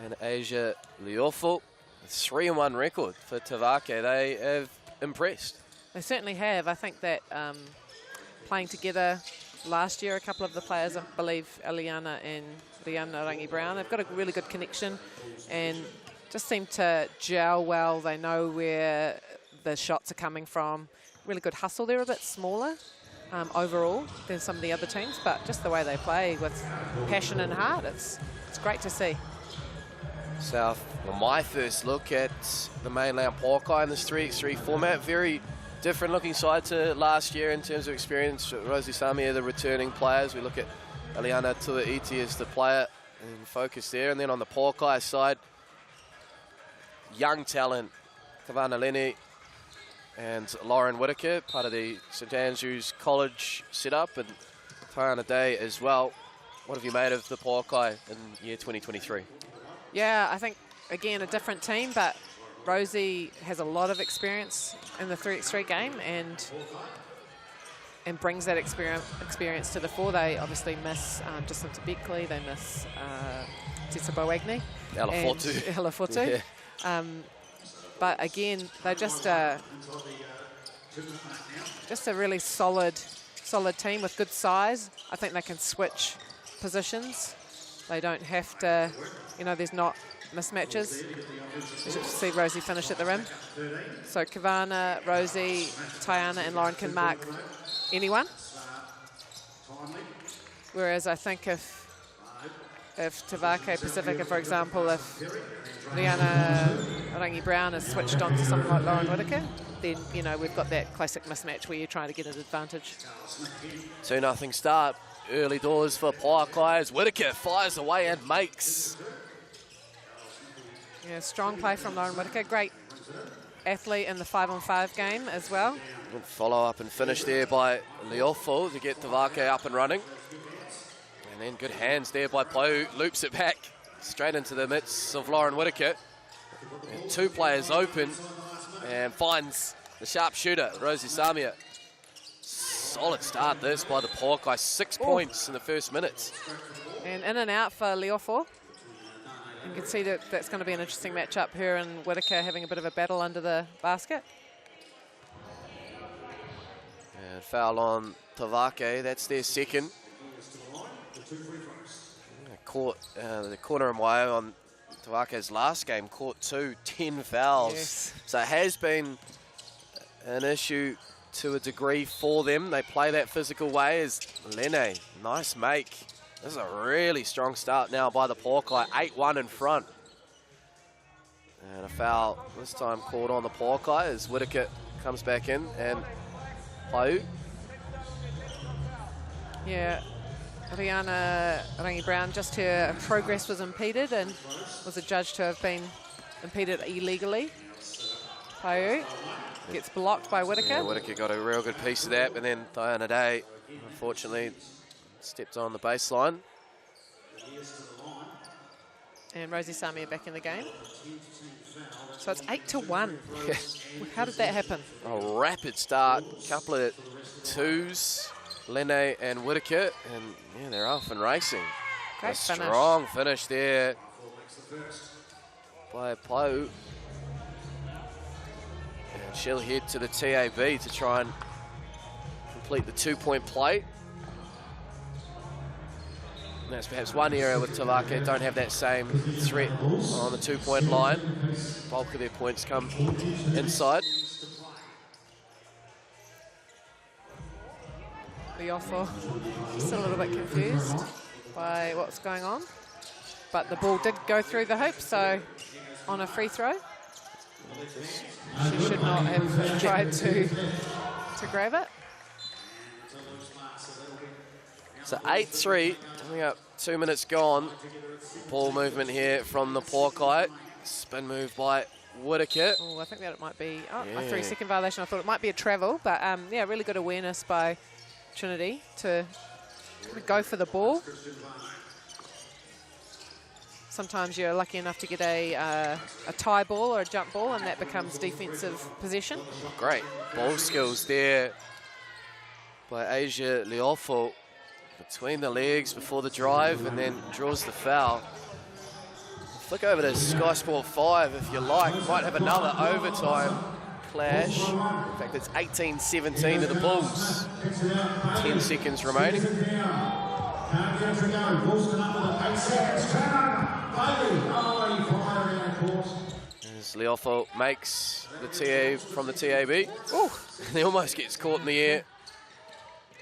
and Asia Leofo. A 3-1 record for Tavake. They have impressed. They certainly have. I think that playing together last year, a couple of the players, I believe Aliana and Rihanna Rangi Brown, they've got a really good connection and just seem to gel well. They know where the shots are coming from. Really good hustle. They're a bit smaller overall than some of the other teams, but just the way they play with passion and heart, it's great to see. My first look at the mainland Pouakai in this 3x3 format, very different looking side to last year in terms of experience. Rosie Samia, the returning players. We look at Aliana Tuaiti as the player in focus there. And then on the Pouakai side, young talent, Kavana Lene and Lauren Whittaker, part of the St Andrews College setup, and Taiana Day as well. What have you made of the Pouakai in year 2023? Yeah, I think, again, a different team, but Rosie has a lot of experience in the 3x3 game and brings that experience to the fore. They obviously miss Jacinta Beckley, they miss Tessa Boagni. Ella Fortu. Yeah. But again, they're just a really solid team with good size. I think they can switch positions. They don't have to, there's not mismatches. As you can see Rosie finish at the rim. So Kavana, Rosie, Taiana and Lauren can mark anyone. Whereas I think if Tavake, Pacifika, for example, if Rihanna Rangi-Brown is switched on to someone like Lauren Whitaker, then, you know, we've got that classic mismatch where you're trying to get an advantage. 2-0 start. Early doors for Pouakai as Whitaker fires away and makes. Yeah, strong play from Lauren Whitaker. Great athlete in the 5-on-5 game as well. Good follow up and finish there by Leofo to get Tavake up and running. And then good hands there by Pou, loops it back straight into the midst of Lauren Whitaker. And 2 players open and finds the sharpshooter, Rosie Samia. Solid start this by the Pouakai, 6 points in the first minutes. And in and out for Leofo. You can see that that's going to be an interesting matchup, her and Whitaker having a bit of a battle under the basket. And foul on Tavake, that's their second. Caught the corner and Whai on Tavake's last game, caught 10 fouls. Yes. So it has been an issue to a degree for them. They play that physical way as Lene, nice make. This is a really strong start now by the Pouakai, 8-1 in front. And a foul this time called on the Pouakai as Whitaker comes back in and Kahu. Yeah, Rihanna Rangi-Brown, just her progress was impeded and was adjudged to have been impeded illegally. Kahu gets blocked by Whitaker. Yeah, Whitaker got a real good piece of that, but then Diana Day, unfortunately, stepped on the baseline. And Rosie Samia back in the game. So it's 8-1. How did that happen? A rapid start, couple of twos, Lene and Whitaker, and yeah, they're off and racing. Great a finish. Strong finish there by Pou. And she'll head to the TAB to try and complete the 2-point play. And that's perhaps one area with Tavake, don't have that same threat on the 2-point line. Bulk of their points come inside. Leofo still a little bit confused by what's going on. But the ball did go through the hoop, so on a free throw. She should not have tried to grab it. So 8-3, coming up 2 minutes gone. Ball movement here from the Pouakai. Spin move by Whitaker. Oh, I think that it might be a 3-second violation. I thought it might be a travel, but yeah, really good awareness by Trinity to kind of go for the ball. Sometimes you're lucky enough to get a tie ball or a jump ball, and that becomes defensive possession. Great ball skills there by Asia Leofo. Between the legs before the drive and then draws the foul. Flick over to Sky Sport 5 if you like. Might have another overtime clash. In fact, it's 18-17 to the Bulls. 10 seconds remaining. As Leofo makes the TA from the TAB. Ooh, and he almost gets caught in the air.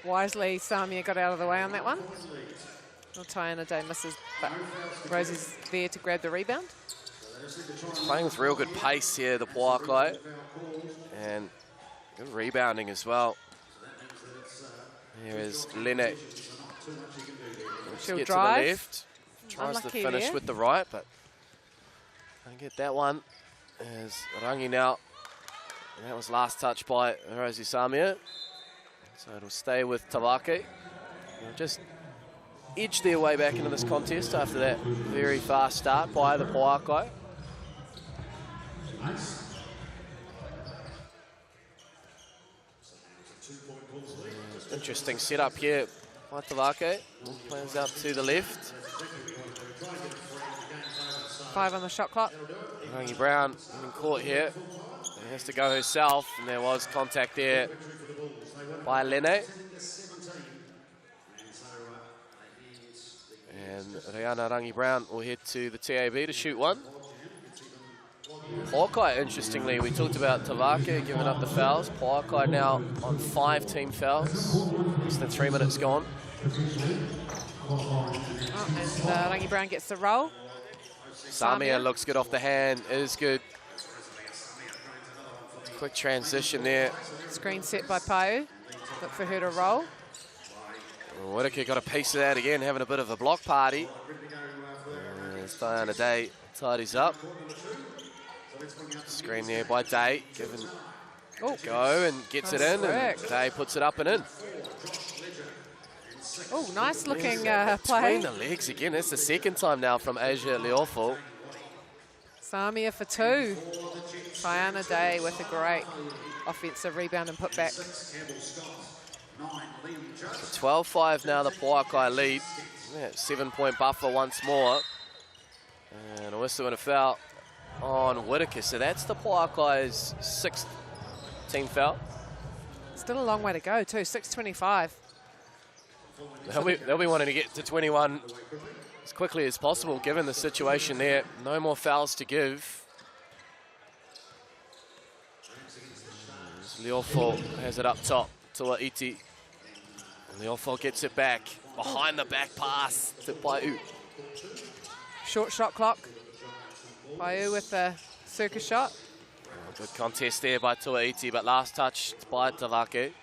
Wisely, Samia got out of the way on that one. Well, Taiana Day misses, but Rosie's there to grab the rebound. Playing with real good pace here, the Pouakai. And good rebounding as well. Here is Lene. She'll get drive. To the left. Tries Unlucky to finish there. with the right, but can't get that one. As Rangi now. And that was last touch by Rosie Samia. So it'll stay with Tavake. They'll just edge their way back into this contest after that very fast start by the Pouakai. Interesting setup here by Tavake. Plans out to the left. 5 on the shot clock. Rangi Brown in court here. She has to go herself, and there was contact there by Lene. And Rihanna Rangi-Brown will head to the TAB to shoot one. Pouakai, interestingly, we talked about Tavake giving up the fouls. Pouakai now on 5 team fouls. Less than 3 minutes gone. Oh, and Rangi Brown gets the roll. Samia looks good off the hand, is good. Quick transition there. Screen set by Pau. Look for her to roll. Whitaker got a piece of that again, having a bit of a block party. Diana Day tidies up. Screen there by Day, giving go and gets it in, and Day puts it up and in. Oh, nice looking Between play. the legs again. That's the second time now from Asia Leofo. Samia for 2. Diana Day with a great offensive rebound and put back. 12-5 now, the Pouakai lead. Yeah, 7-point buffer once more. And a whistle and a foul on Whitaker. So that's the Pouakai's 6th team foul. Still a long way to go too, 6:25. They'll be wanting to get to 21 as quickly as possible, given the situation there. No more fouls to give. Leofo has it up top. Tuaiti. Leofo gets it back. Behind the back pass to Paiu. Short shot clock. Paiu with the circus shot. Good contest there by Tuaiti, but last touch by Tavake.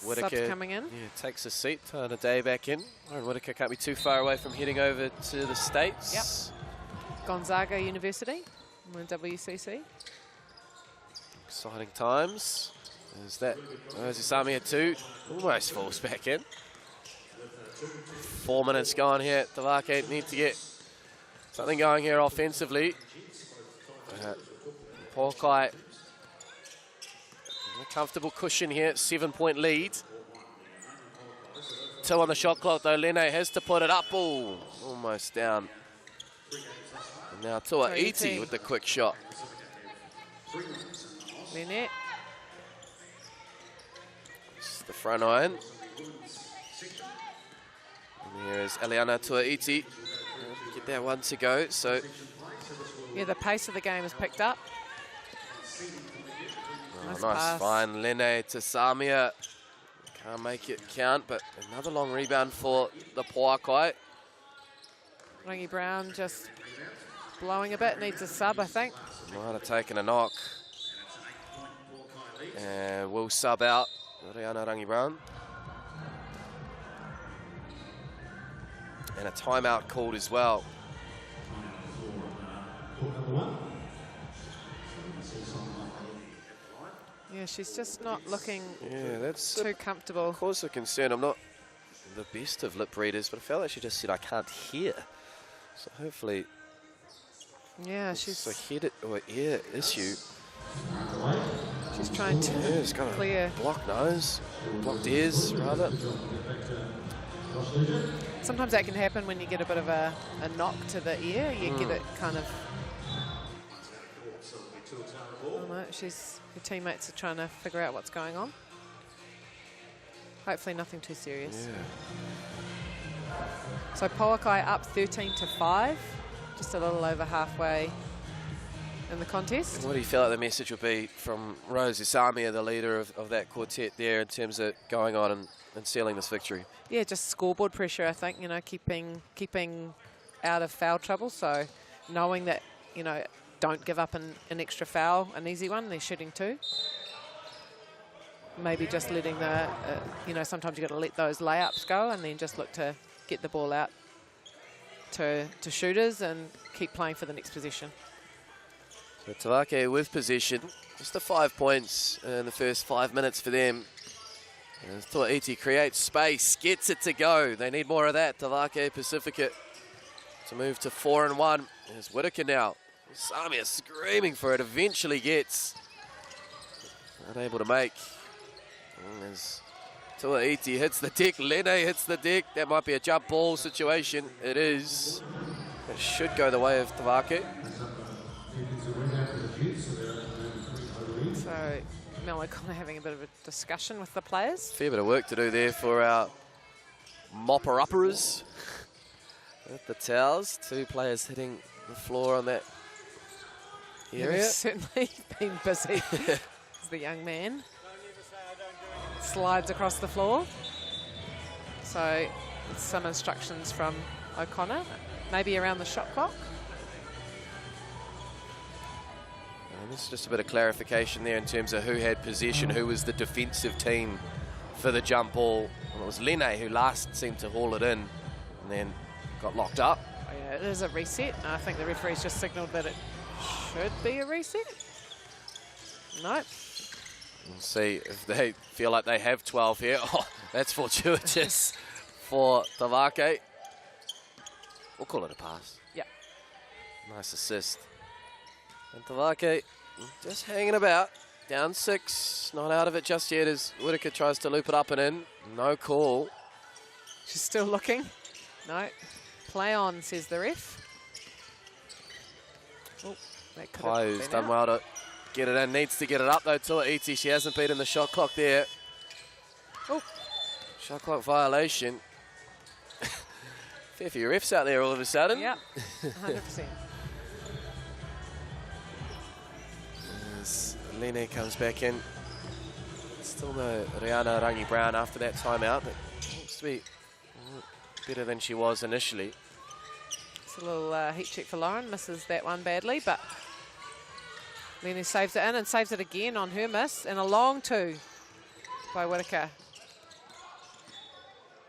Whitaker Subs coming in. Yeah, takes a seat, turn a day back in. Aaron Whitaker can't be too far away from heading over to the States. Yep. Gonzaga University in the WCC. Exciting times. There's that. There's Samia 2. Almost falls back in. 4 minutes gone here. Tavake need to get something going here offensively. Pouakai, a comfortable cushion here. 7-point lead. 2 on the shot clock though. Lene has to put it up. Oh, almost down. And now Tuaiti with the quick shot. Lene. It's the front iron. And here is Eliana Tuaiti. Get that one to go. So yeah, the pace of the game has picked up. nice find, Lene to Samia. Can't make it count, but another long rebound for the Pouakai. Rangi Brown just blowing a bit, needs a sub, I think. Might have taken a knock. And will sub out Rihanna Rangi Brown. And a timeout called as well. Yeah, she's just not looking that's too comfortable. Of course, a concern. I'm not the best of lip readers, but I felt like she just said, I can't hear. So hopefully, yeah, she's a head or ear issue. She's trying to she's got clear. A blocked nose, blocked ears, rather. Sometimes that can happen when you get a bit of a knock to the ear. You get it kind of. Oh no, her teammates are trying to figure out what's going on. Hopefully nothing too serious. Yeah. So Pouakai up 13-5, just a little over halfway in the contest. And what do you feel like the message would be from Rose Samia, the leader of that quartet there, in terms of going on and sealing this victory? Yeah, just scoreboard pressure, I think, you know, keeping out of foul trouble. So knowing that, you know, don't give up an extra foul, an easy one. They're shooting 2. Maybe just letting the, you know, sometimes you've got to let those layups go and then just look to get the ball out to shooters and keep playing for the next possession. So Tavake with possession. Just the 5 points in the first 5 minutes for them. As Tuaiti creates space, gets it to go. They need more of that. Tavake Pacifika to move to 4-1. There's Whitaker now. Samia screaming for it, eventually gets. Unable to make. As Tuaiti hits the deck, Lene hits the deck. That might be a jump ball situation. It is. It should go the way of Tavake. So now we're kind of having a bit of a discussion with the players. Fair bit of work to do there for our mopper-uppers with the towels. 2 players hitting the floor on that area. He's certainly been busy. As the young man slides across the floor. So some instructions from O'Connor, maybe around the shot clock. And this is just a bit of clarification there in terms of who had possession, who was the defensive team for the jump ball. Well, it was Lene who last seemed to haul it in and then got locked up. Oh, yeah, it is a reset. I think the referee's just signalled that it should be a reset. No. We'll see if they feel like they have 12 here. Oh, that's fortuitous for Tavake. We'll call it a pass. Yeah. Nice assist. And Tavake just hanging about. Down 6. Not out of it just yet as Whitaker tries to loop it up and in. No call. She's still looking. No. Play on, says the ref. Oh, that could have Kahu's been done out. well to get it in. Needs to get it up though. Tuatara, she hasn't beaten the shot clock there. Oh. Shot clock violation. Fair few refs out there all of a sudden. Yep, 100%. As Lene comes back in. Still no Rihanna Rangi Brown after that timeout, but looks to be better than she was initially. It's a little heat check for Lauren. Misses that one badly, but Lene saves it in and saves it again on her miss. And a long 2 by Whitaker.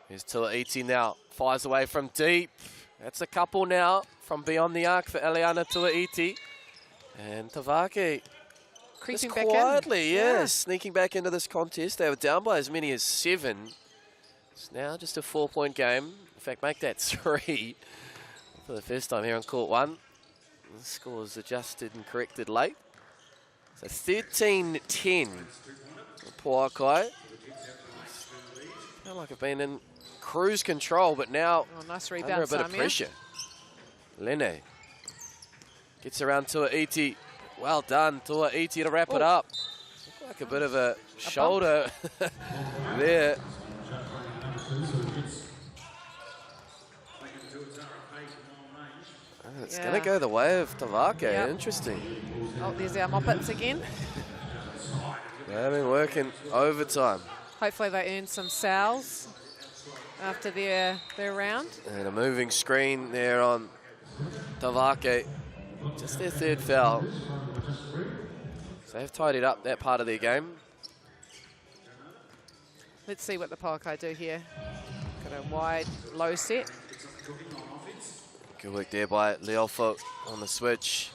Here's Tuatara now. Fires away from deep. That's a couple now from beyond the arc for Eliana Tuatara. And Tavake creeping just back quietly, in. yeah, Yeah. sneaking back into this contest. They were down by as many as 7. It's now just a 4-point game. In fact, make that 3 for the first time here on court 1. The score is adjusted and corrected late. So 13-10 for Pouakai. Feel like I've been in cruise control, but now nice under rebound, a bit of Samia. pressure. Lene gets around Tuatara. Well done, Tuatara, to wrap it up. Looked like a bit of a shoulder there. It's going to go the way of Tavake. Yep. Interesting. Oh, there's our Moppets again. They've been working overtime. Hopefully they earn some sals after their round. And a moving screen there on Tavake. Just their 3rd foul. So they've tidied up that part of their game. Let's see what the Pouakai do here. Got a wide, low set. Good work there by Leofo on the switch.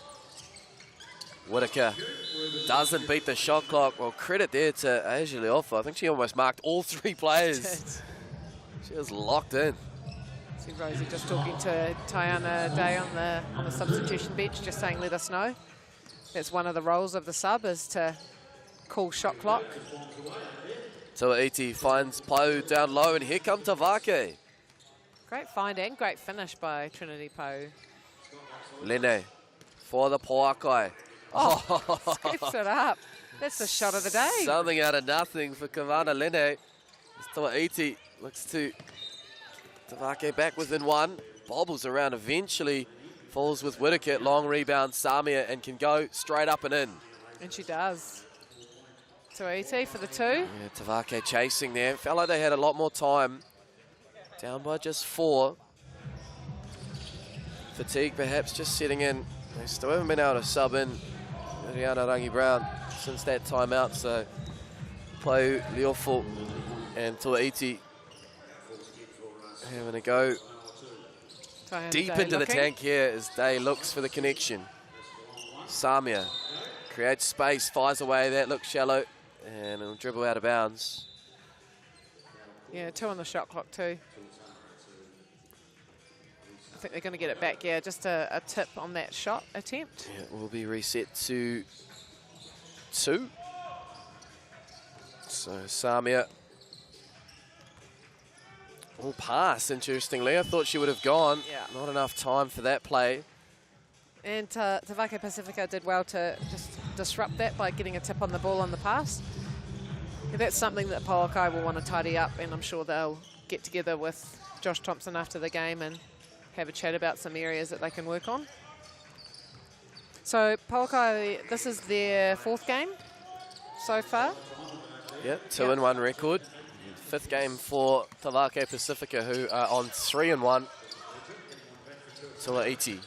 Whitaker doesn't beat the shot clock. Well, credit there to Asia Leofo. I think she almost marked all 3 players. She was locked in. See Rosie just talking to Taiana Day on the substitution bench, just saying let us know. That's one of the roles of the sub, is to call shot clock. Tuatara finds Pau down low, and here comes Tavake. Great find and great finish by Trinity Pau. Lene for the Pouakai. Oh, steps it up. That's the shot of the day. Something out of nothing for Kavana Lene. Tuatara looks to Tavake back within 1. Bobbles around eventually. Falls with Whitaker. Long rebound, Samia, and can go straight up and in. And she does. Tuatara for the 2. Yeah, Tavake chasing there. Felt like they had a lot more time. Down by just 4. Fatigue perhaps just setting in. They still haven't been able to sub in Rihanna Rangi Brown since that timeout. So Pau, Leofo and Tuatara having a go deep into the tank here as Day looks for the connection. Samia creates space, fires away. That looks shallow and it'll dribble out of bounds. Yeah, 2 on the shot clock too. I think they're going to get it back, yeah, just a tip on that shot attempt. Yeah, it will be reset to 2. So Samia will pass, interestingly. I thought she would have gone. Yeah. Not enough time for that play. And Tavake Pacifika did well to just disrupt that by getting a tip on the ball on the pass. Yeah, that's something that Pouakai will want to tidy up, and I'm sure they'll get together with Josh Thompson after the game and have a chat about some areas that they can work on. So Pouakai, this is their 4th game so far. Yep, 2-1 record. 5th game for Tavake Pacifika, who are on 3-1. Tuaiti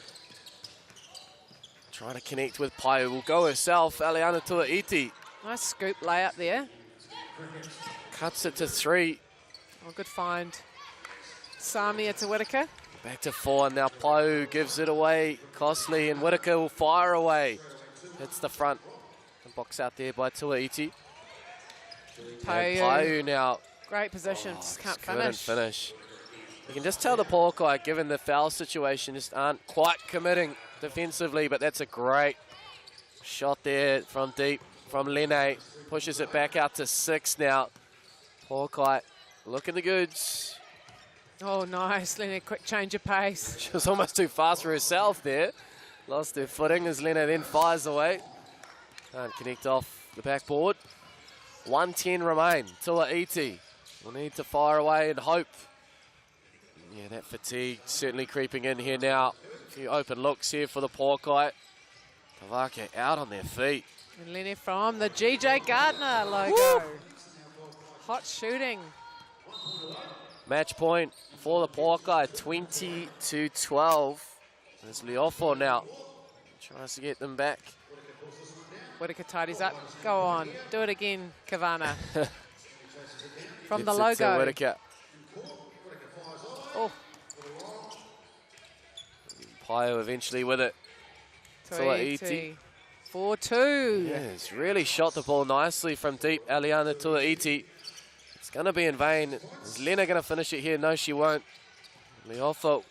trying to connect with Pai, will go herself. Aliana Tuaiti Nice scoop layup there. cuts it to 3. Oh, good find. Samia to Whitaker. Back to 4, and now Pau gives it away. Costly, and Whitaker will fire away. Hits the front. And box out there by Tuaiti. Pau now. Great position, just can't Couldn't finish. finish. You can just tell the Pouakai, given the foul situation, just aren't quite committing defensively, but that's a great shot there from deep from Lene. Pushes it back out to 6 now. Pouakai looking the goods. Oh, nice. Lene, quick change of pace. She was almost too fast for herself there. Lost her footing as Lene then fires away. Can't connect off the backboard. 1:10 remain. Tuaiti will need to fire away and hope. Yeah, that fatigue certainly creeping in here now. A few open looks here for the Pouakai. Tavake out on their feet. And Lene from the GJ Gardner logo. Woo! Hot shooting. Match point for the Pouakai, 20-12. There's Leofo now. Tries to get them back. Whitaker tidies up. Go on. Do it again, Kavana. From the Gets it to logo. Whitaker. Oh. Pio eventually with it. Tuaiti. 4-2. Yes, really shot the ball nicely from deep. Aliana Tuaiti. It's going to be in vain. Is Lena going to finish it here? No, she won't. Leofo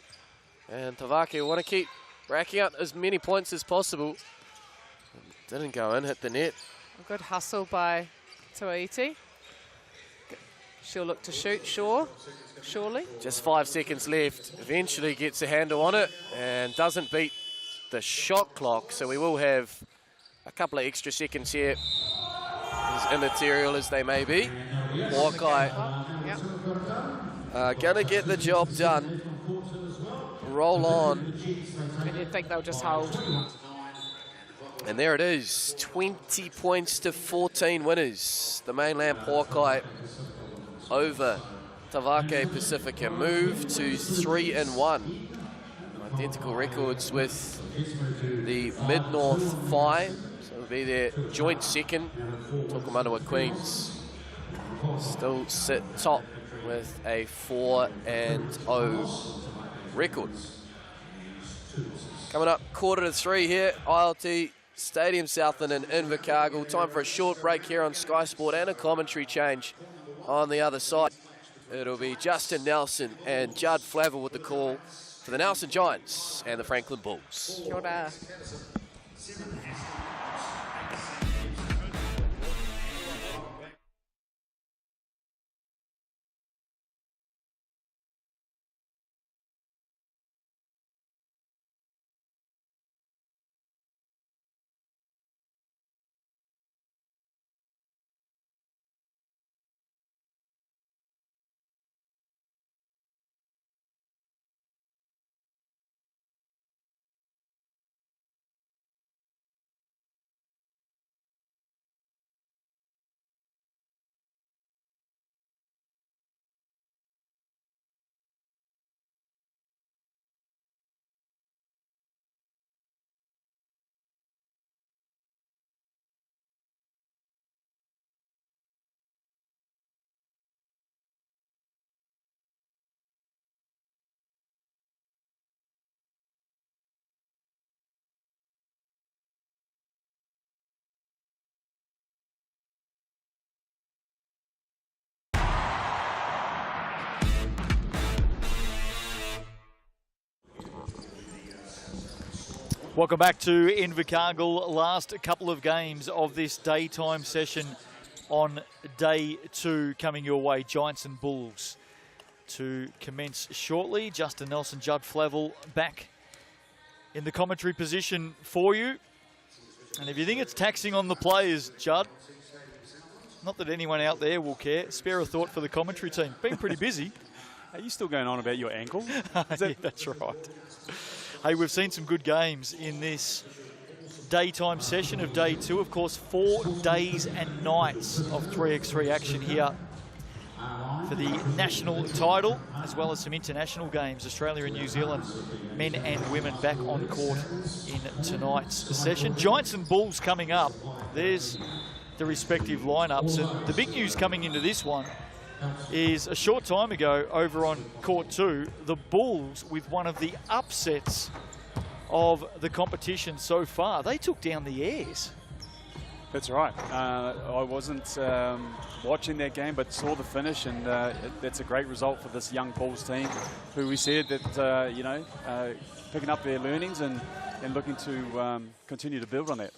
and Tavake want to keep racking up as many points as possible. Didn't go in, hit the net. A good hustle by Tuaiti. She'll look to shoot, surely. Just 5 seconds left. Eventually gets a handle on it and doesn't beat the shot clock. So we will have a couple of extra seconds here, as immaterial as they may be. Pouakai gonna get the job done. Roll on. And you'd think they'll just hold. And there it is, 20 points to 14 winners. The mainland Pouakai over Tavake Pacifika move to 3-1. Identical records with the Mid-North Whai. So it'll be their joint second. Tukumanawa Queens still sit top with a 4-0 record. Coming up, 2:45 here, ILT Stadium Southland and Invercargill. Time for a short break here on Sky Sport and a commentary change on the other side. It'll be Justin Nelson and Judd Flavel with the call for the Nelson Giants and the Franklin Bulls. Kia ora. Welcome back to Invercargill. Last couple of games of this daytime session on day 2 coming your way. Giants and Bulls to commence shortly. Justin Nelson, Judd Flavel back in the commentary position for you. And if you think it's taxing on the players, Judd, not that anyone out there will care, spare a thought for the commentary team. Been pretty busy. Are you still going on about your ankle? Yeah, that's right. Hey, we've seen some good games in this daytime session of day 2. Of course, 4 days and nights of 3x3 action here for the national title, as well as some international games. Australia and New Zealand, men and women, back on court in tonight's session. Giants and Bulls coming up. There's the respective lineups. And the big news coming into this one is a short time ago over on court 2, the Bulls, with one of the upsets of the competition so far, they took down the Airs. That's right. I wasn't watching that game, but saw the finish, and that's a great result for this young Bulls team, who we said that, you know, picking up their learnings and looking to continue to build on that.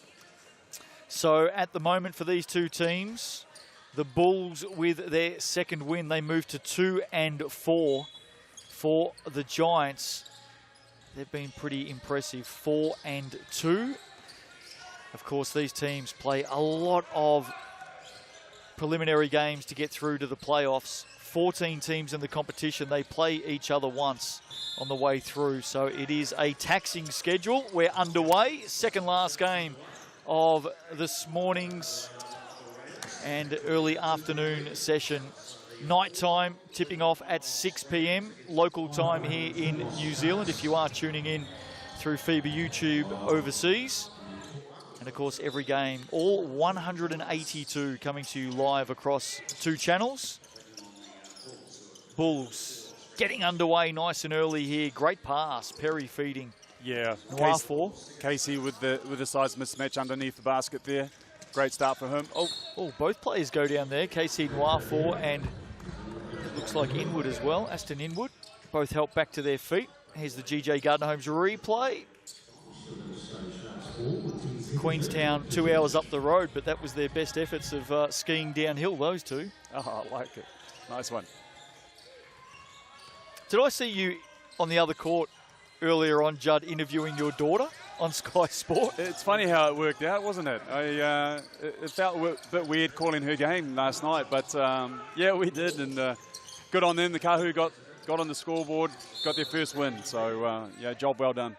So at the moment for these two teams, the Bulls with their second win, they move to 2-4. For the Giants, they've been pretty impressive, 4-2. Of course, these teams play a lot of preliminary games to get through to the playoffs. 14 teams in the competition. They play each other once on the way through. So it is a taxing schedule. We're underway. Second last game of this morning's and early afternoon session. Nighttime tipping off at 6 p.m. local time here in New Zealand, if you are tuning in through FIBA YouTube overseas. And of course, every game, all 182 coming to you live across 2 channels. Bulls getting underway nice and early here. Great pass, Perry feeding. Yeah, Casey with the size mismatch underneath the basket there. Great start for him. Oh, both players go down there. Casey Noir and it looks like Inwood as well. Aston Inwood. Both help back to their feet. Here's the GJ Gardner Homes replay. Queenstown 2 hours up the road, but that was their best efforts of skiing downhill, those two. Oh, I like it. Nice one. Did I see you on the other court earlier on, Judd, interviewing your daughter on Sky Sport? It's funny how it worked out, wasn't it? It felt a bit weird calling her game last night, but yeah, we did, and good on them. The Kahu got on the scoreboard, got their first win, so yeah, job well done.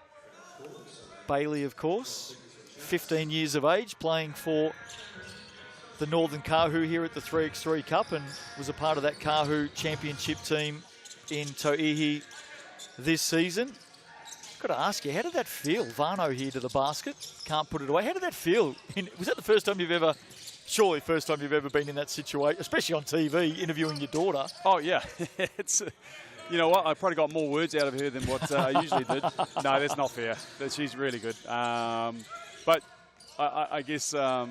Bailey, of course, 15 years of age, playing for the Northern Kahu here at the 3x3 Cup, and was a part of that Kahu championship team in Toihi this season. Got to ask you, how did that feel? Varno here to the basket, can't put it away. How did that feel? Was that the first time you've ever, surely first time you've ever been in that situation, especially on TV, interviewing your daughter? Oh, yeah. It's, you know what, I probably got more words out of her than what I usually did. No, that's not fair. She's really good. But I guess, yeah,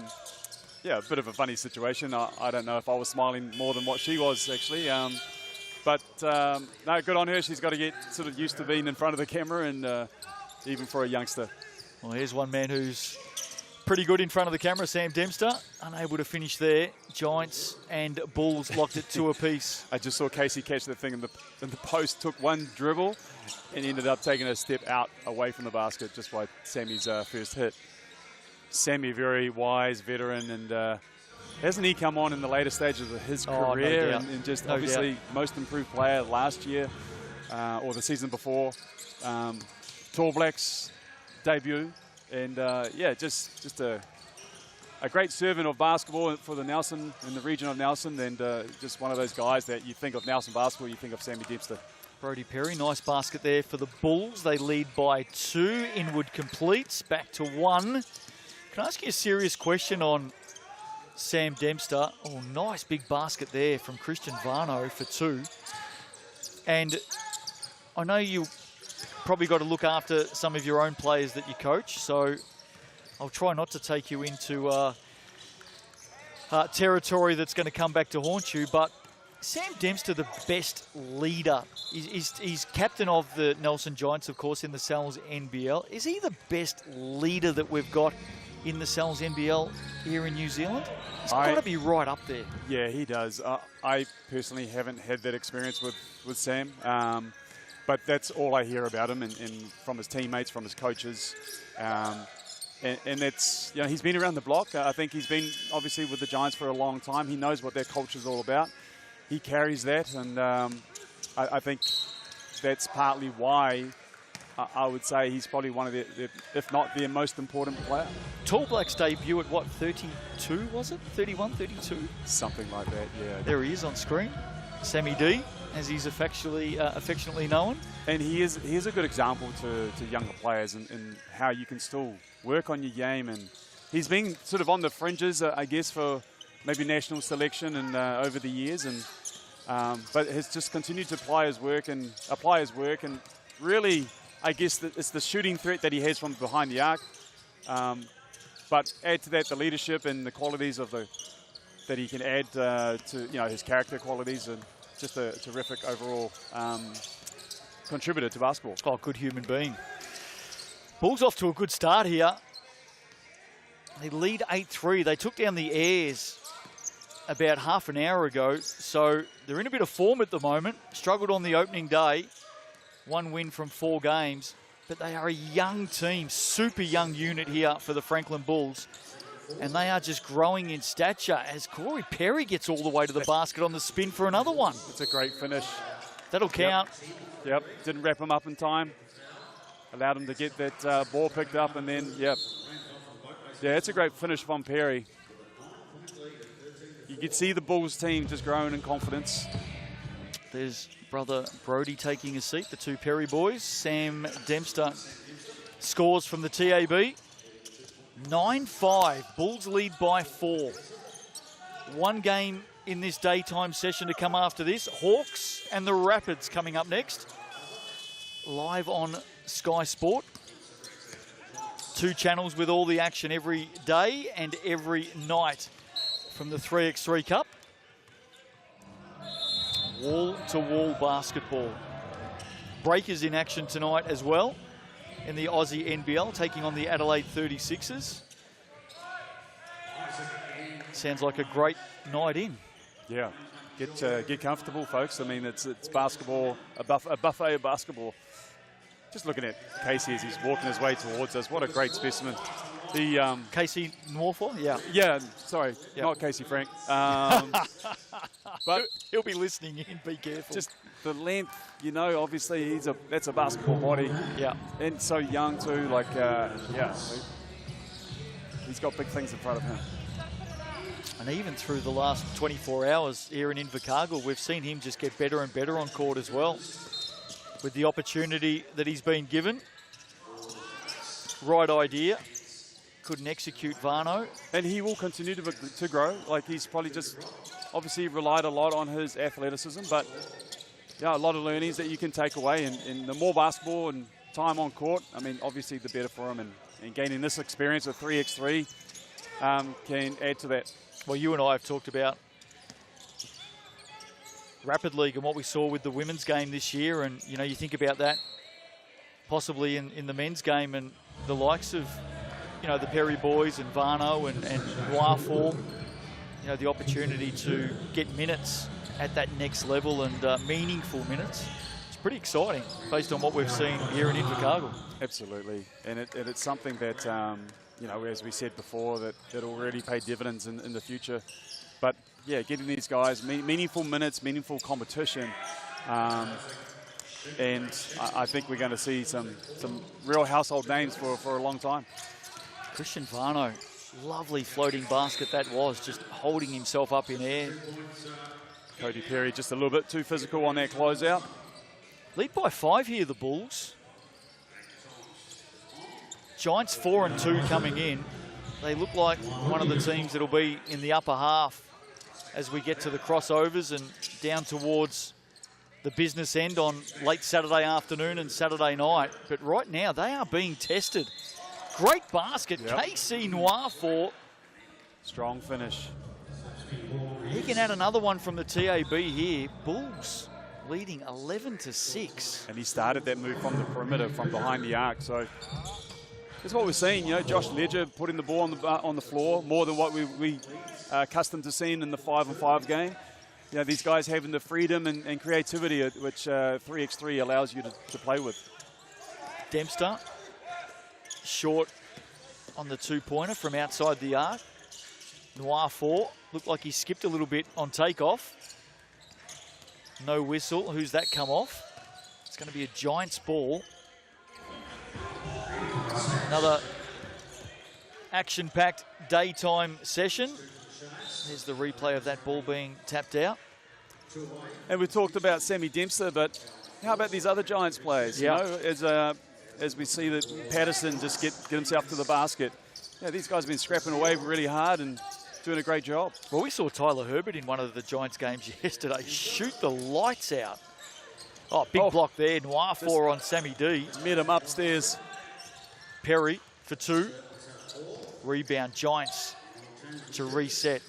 a bit of a funny situation. I don't know if I was smiling more than what she was, actually. But no, good on her. She's got to get sort of used to being in front of the camera, and even for a youngster. Well, here's one man who's pretty good in front of the camera, Sam Dempster. Unable to finish there. Giants and Bulls locked it 2 apiece. I just saw Casey catch the thing in the post, took one dribble, and ended up taking a step out away from the basket just by Sammy's first hit. Sammy, very wise veteran, and hasn't he come on in the later stages of his career, no and just obviously most improved player last year or the season before. Tall Blacks debut, and yeah, just a great servant of basketball for the Nelson, in the region of Nelson, and just one of those guys that you think of Nelson basketball, you think of Sammy Dempster. Brody Perry, nice basket there for the Bulls. They lead by 2. Inwood completes, back to 1. Can I ask you a serious question on Sam Dempster? Oh, nice big basket there from Christian Varno for 2. And I know you probably got to look after some of your own players that you coach, so I'll try not to take you into territory that's going to come back to haunt you, but Sam Dempster, the best leader, he's captain of the Nelson Giants, of course, in the Sal's NBL. Is he the best leader that we've got in the Sal's NBL here in New Zealand? He's got to be right up there. Yeah, he does. I personally haven't had that experience with Sam, but that's all I hear about him, and from his teammates, from his coaches. And that's, you know, he's been around the block. I think he's been obviously with the Giants for a long time. He knows what their culture is all about. He carries that, and I think that's partly why I would say he's probably one of the, if not the most important player. Tall Black's debut at what, 32 was it? 31, 32? Something like that, yeah. There he is on screen. Sammy D, as he's affectionately known. And he is a good example to younger players and how you can still work on your game. And he's been sort of on the fringes, I guess, for maybe national selection and over the years. And but has just continued to apply his work and really, I guess it's the shooting threat that he has from behind the arc. But add to that the leadership and the qualities of that he can add to his character qualities, and just a terrific overall contributor to basketball. Oh, good human being. Bulls off to a good start here. They lead 8-3. They took down the Airs about half an hour ago, so they're in a bit of form at the moment. Struggled on the opening day. 1 win from 4 games, but they are a young team, super young unit here for the Franklin Bulls, and they are just growing in stature as Corey Perry gets all the way to the basket on the spin for another one. It's a great finish. That'll count. Yep. Didn't wrap him up in time. Allowed him to get that ball picked up, and then, yeah, it's a great finish from Perry. You could see the Bulls team just growing in confidence. There's brother Brody taking a seat, the 2 Perry boys. Sam Dempster scores from the TAB. 9-5, Bulls lead by 4. 1 game in this daytime session to come after this. Hawks and the Rapids coming up next. Live on Sky Sport. 2 channels with all the action every day and every night from the 3x3 Cup. Wall-to-wall basketball. Breakers in action tonight as well in the Aussie NBL, taking on the Adelaide 36ers. Sounds like a great night in. Yeah, get comfortable, folks. I mean, it's basketball, a buffet of basketball. Just looking at Casey as he's walking his way towards us. What a great specimen. The Casey Norfolk, yeah. Yeah, sorry, not Casey Frank. But he'll be listening in. Be careful. Just the length, obviously that's a basketball body. Yeah, and so young too. Like, he's got big things in front of him. And even through the last 24 hours here in Invercargill, we've seen him just get better and better on court as well. With the opportunity that he's been given, right idea. Couldn't execute Varno. And he will continue to grow. Like, he's probably just obviously relied a lot on his athleticism, but a lot of learnings that you can take away. And the more basketball and time on court, I mean, obviously the better for him. And gaining this experience of 3x3 can add to that. Well, you and I have talked about Rapid League and what we saw with the women's game this year. And, you think about that possibly in the men's game, and the likes of the Perry boys and Varno and Whai, the opportunity to get minutes at that next level and meaningful minutes. It's pretty exciting based on what we've seen here in Invercargill. Absolutely. And it's something that, as we said before, that'll really pay dividends in the future. But, yeah, getting these guys meaningful minutes, meaningful competition. And I think we're going to see some real household names for a long time. Christian Varno, lovely floating basket that was, just holding himself up in air. Cody Perry just a little bit too physical on that closeout. Lead by 5 here, the Bulls. Giants 4-2 coming in. They look like one of the teams that'll be in the upper half as we get to the crossovers and down towards the business end on late Saturday afternoon and Saturday night. But right now, they are being tested. Great basket, yep. KC Noir. Strong finish. He can add another one from the TAB here. Bulls leading 11-6. And he started that move from the perimeter, from behind the arc. So that's what we're seeing. Josh Ledger putting the ball on the floor more than what we are accustomed to seeing in the 5-on-5 game. These guys having the freedom and creativity which 3x3 allows you to play with. Dempster. Short on the 2-pointer from outside the arc. Noir looked like he skipped a little bit on takeoff. No whistle. Who's that come off? It's going to be a Giants ball. Another action-packed daytime session. There's the replay of that ball being tapped out. And we talked about Sammy Dempster, but how about these other Giants players? Yeah. You know, as we see that Patterson just get himself to the basket. Yeah, these guys have been scrapping away really hard and doing a great job. Well, we saw Tyler Herbert in one of the Giants games yesterday shoot the lights out. Oh, big block there. Noir 4 on Sammy D. Met him upstairs. Perry for 2. Rebound, Giants to reset.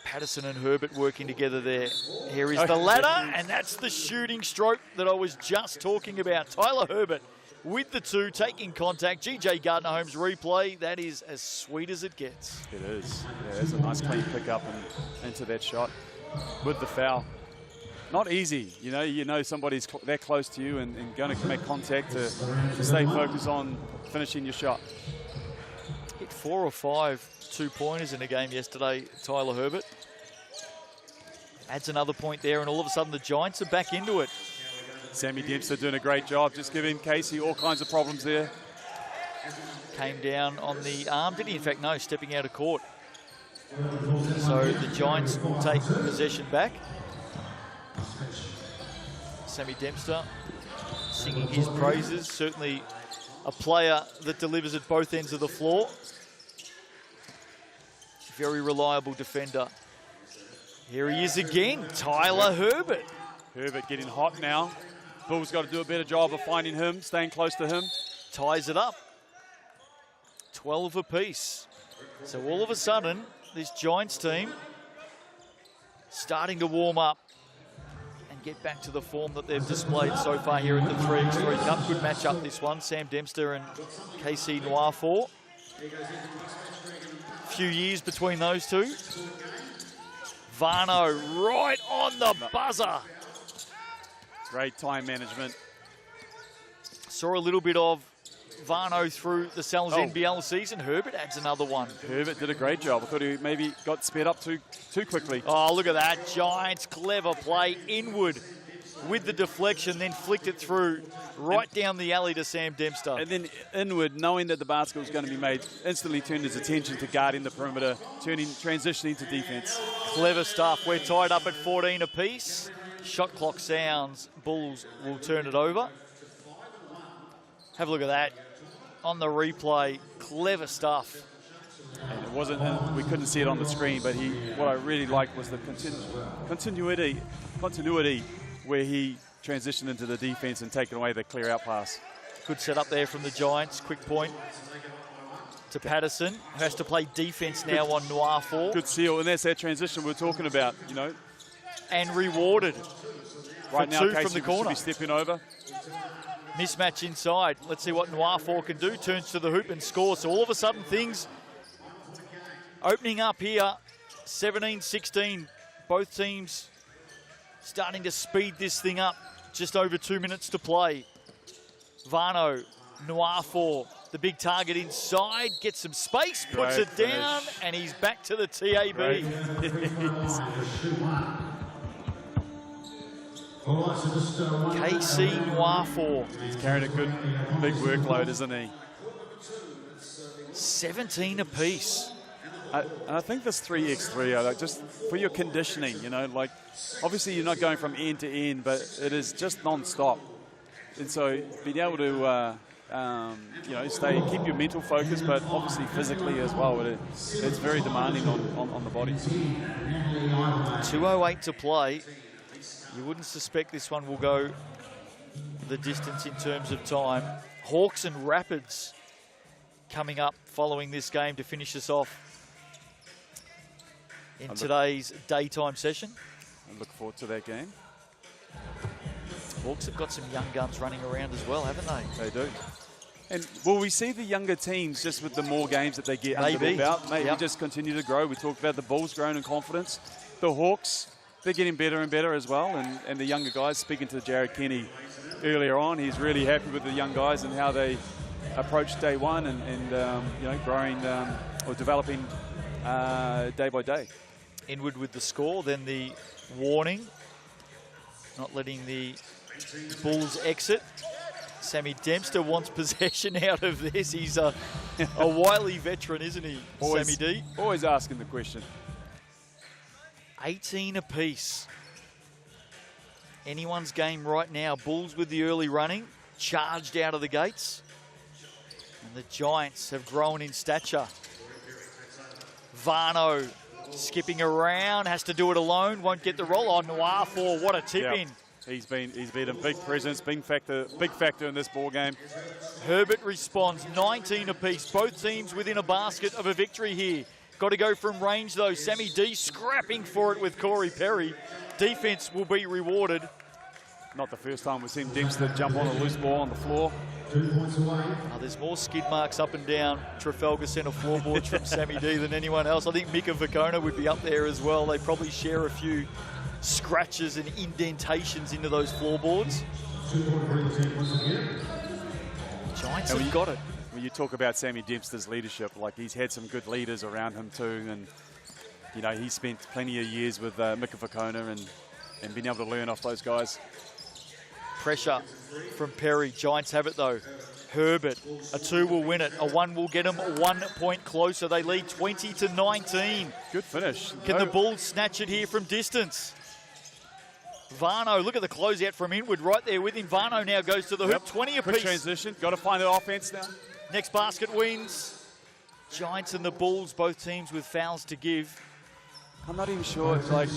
Patterson and Herbert working together there. Here is the ladder, and that's the shooting stroke that I was just talking about. Tyler Herbert with the 2, taking contact. GJ Gardner-Holmes replay. That is as sweet as it gets. It is. Yeah, it's a nice clean pick up and into that shot with the foul. Not easy. You know somebody's that close to you and going to make contact to stay focused on finishing your shot. Hit 4 or 5 2-pointers in a game yesterday, Tyler Herbert. Adds another point there, and all of a sudden the Giants are back into it. Sammy Dempster doing a great job, just giving Casey all kinds of problems there. Came down on the arm, did he? In fact, no, stepping out of court. So the Giants will take possession back. Sammy Dempster singing his praises, certainly a player that delivers at both ends of the floor. Very reliable defender. Here he is again, Tyler Herbert. Herbert getting hot now. Bulls got to do a better job of finding him, staying close to him. Ties it up. 12 apiece. So all of a sudden, this Giants team starting to warm up and get back to the form that they've displayed so far here at the 3x3 Cup. Good matchup this one, Sam Dempster and KC Noir 4. Few years between those two. Varno right on the buzzer. Great time management. Saw a little bit of Varno through the Sal's NBL season. Herbert adds another one. Herbert did a great job. I thought he maybe got sped up too quickly. Oh, look at that. Giants, clever play. Inward with the deflection, then flicked it through right down the alley to Sam Dempster. And then Inward, knowing that the basket was going to be made, instantly turned his attention to guarding the perimeter, transitioning to defense. Clever stuff. We're tied up at 14 apiece. Shot clock sounds. Bulls will turn it over. Have a look at that. On the replay, clever stuff. And it wasn't, we couldn't see it on the screen, but what I really liked was the continuity where he transitioned into the defense and taken away the clear out pass. Good setup there from the Giants. Quick point to Patterson, who has to play defense now on Noir 4. Good seal, and that's that transition we're talking about, And rewarded. Right now, two Casey from the corner. should be stepping over. Mismatch inside. Let's see what Noir 4 can do. Turns to the hoop and scores. So all of a sudden things opening up here. 17-16. Both teams starting to speed this thing up. Just over 2 minutes to play. Varno, Noir 4, the big target inside, gets some space, puts it down, and he's back to the TAB. KC Noir 4. He's carrying a good big workload, isn't he? 17 apiece. And I think this 3x3, like just for your conditioning, obviously you're not going from end to end, but it is just non-stop. And so being able to, keep your mental focus, but obviously physically as well. It's very demanding on the body. 2:08 to play. You wouldn't suspect this one will go the distance in terms of time. Hawks and Rapids coming up following this game to finish us off in today's daytime session. I look forward to that game. Hawks have got some young guns running around as well, haven't they? They do. And will we see the younger teams just with the more games that they get under their belt? Maybe just continue to grow. We talked about the Bulls growing in confidence. The Hawks, they're getting better and better as well. And the younger guys, speaking to Jared Kenny earlier on, he's really happy with the young guys and how they approach day one and growing or developing day by day. Inward with the score, then the warning. not letting the Bulls exit. Sammy Dempster wants possession out of this. He's a wily veteran, isn't he, Sammy D? Always asking the question. 18 apiece. Anyone's game right now. Bulls with the early running, charged out of the gates. And the Giants have grown in stature. Varno skipping around, has to do it alone, won't get the roll. Oh, Noir what a tip in. He's been a big presence, big factor in this ball game. Herbert responds, 19 apiece. Both teams within a basket of a victory here. Got to go from range though. Sammy D scrapping for it with Corey Perry. Defense will be rewarded. Not the first time we've seen Dempster jump on a loose ball on the floor. There's more skid marks up and down Trafalgar Centre floorboards from Sammy D than anyone else. I think Mika Vacona would be up there as well. They probably share a few scratches and indentations into those floorboards. Giants have got it. When you talk about Sammy Dempster's leadership, like he's had some good leaders around him too, and you know he spent plenty of years with Mika Vacona and being able to learn off those guys. Pressure from Perry. Giants have it though. Herbert, a 2 will win it. A 1 will get them 1 point closer. They lead 20-19. Good finish. Can the Bulls snatch it here from distance? Varno, look at the closeout from Inwood right there with him. Varno now goes to the hoop, 20 apiece. Quick transition, got to find the offense now. Next basket wins. Giants and the Bulls, both teams with fouls to give. I'm not even sure. It's like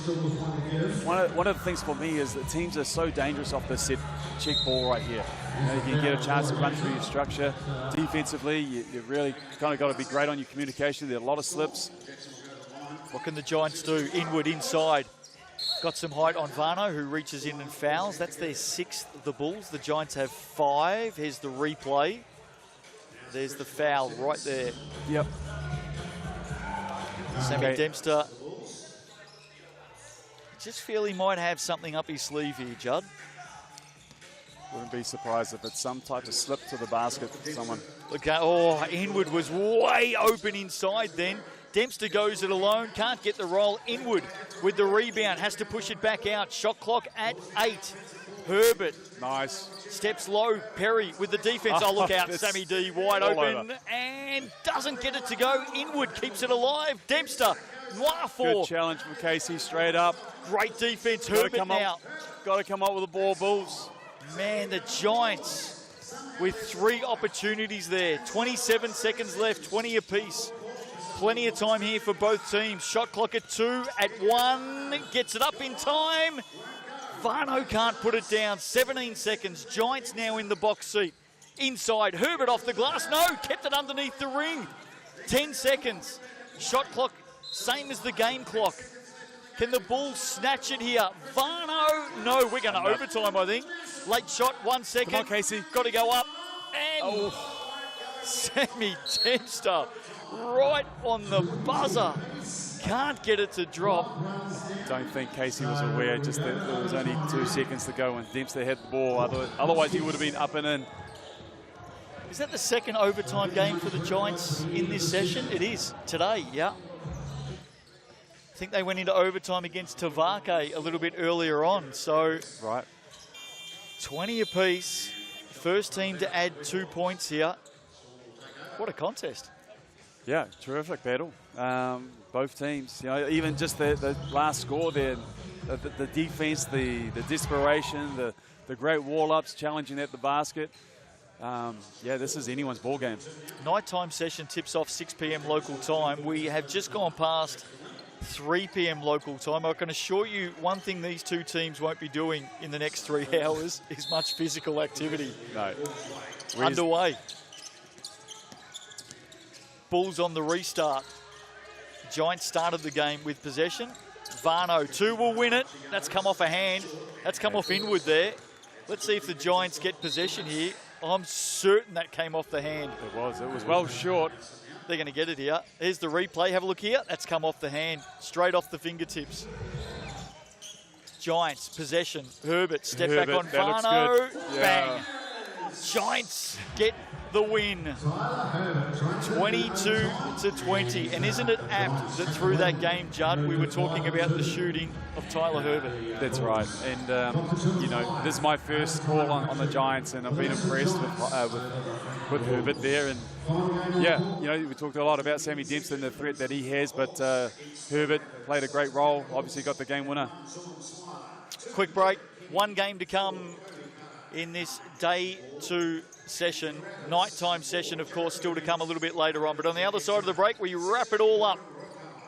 one of the things for me is that teams are so dangerous off the set check ball right here. You know, you can get a chance to run through your structure. Defensively, you really kind of got to be great on your communication. There are a lot of slips. What can the Giants do? Inwood inside. Got some height on Varno, who reaches in and fouls. That's their 6th, the Bulls. The Giants have 5. Here's the replay. There's the foul right there. Yep. Sammy Dempster. Just feel he might have something up his sleeve here, Judd. Wouldn't be surprised if it's some type of slip to the basket. Someone. Look, oh, Inwood was way open inside then. Dempster goes it alone, can't get the roll. Inwood with the rebound, has to push it back out. Shot clock at 8. Herbert. Nice. Steps low. Perry with the defense. Oh, look out. Sammy D wide open over. And doesn't get it to go. Inwood keeps it alive. Dempster. Noir Good challenge from Casey, straight up. Great defense. Herbert now. Got to come up with the ball, Bulls. Man, the Giants with 3 opportunities there. 27 seconds left, 20 apiece. Plenty of time here for both teams. Shot clock at 2, at 1. Gets it up in time. Varno can't put it down. 17 seconds. Giants now in the box seat. Inside. Herbert off the glass. No, kept it underneath the ring. 10 seconds. Shot clock, same as the game clock. Can the Bulls snatch it here? Varno, no, we're going to overtime, I think. Late shot, 1 second. Come on, Casey. Got to go up. And Sammy Dempster right on the buzzer. Can't get it to drop. Don't think Casey was aware, just that there was only 2 seconds to go when Dempster had the ball. Otherwise, he would have been up and in. Is that the second overtime game for the Giants in this session? It is, today, yeah. I think they went into overtime against Tavake a little bit earlier on. So, right, 20 apiece. First team to add 2 points here. What a contest. Yeah, terrific battle. Both teams, you know, even just the last score there, the defense, the desperation, the great wall-ups, challenging at the basket. Yeah, this is anyone's ball game. Nighttime session tips off 6 p.m. local time. We have just gone past 3 p.m. local time. I can assure you one thing these two teams won't be doing in the next 3 hours is much physical activity. No. Underway. Bulls on the restart. Giants started the game with possession. Varno, 2 will win it. That's come off a hand. That's come off Inwood there. Let's see if the Giants get possession here. I'm certain that came off the hand. It was well short. They're going to get it here. Here's the replay. Have a look here. That's come off the hand, straight off the fingertips. Giants, possession. Herbert, step back on Varno. Yeah. Bang. Giants get the win, 22-20. And isn't it apt that through that game, Judd, we were talking about the shooting of Tyler Herbert? That's right. And, you know, this is my first call on the Giants, and I've been impressed with Herbert there. And, yeah, you know, we talked a lot about Sammy Dempsey and the threat that he has, but Herbert played a great role, obviously got the game winner. Quick break. One game to come in this day 2 session. Nighttime session, of course, still to come a little bit later on. But on the other side of the break, we wrap it all up.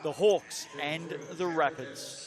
The Hawks and the Rapids.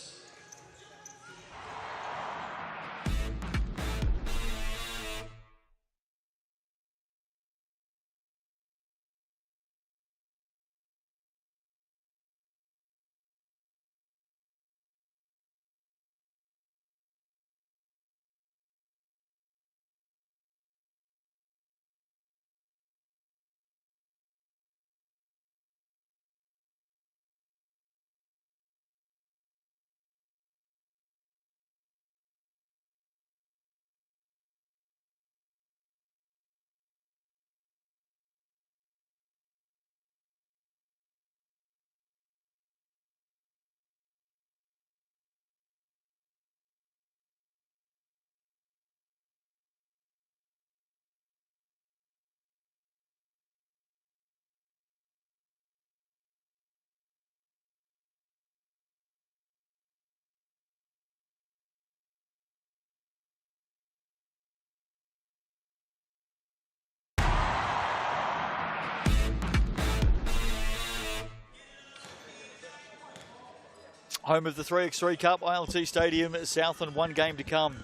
Home of the 3x3 Cup, ILT Stadium, Southland. One game to come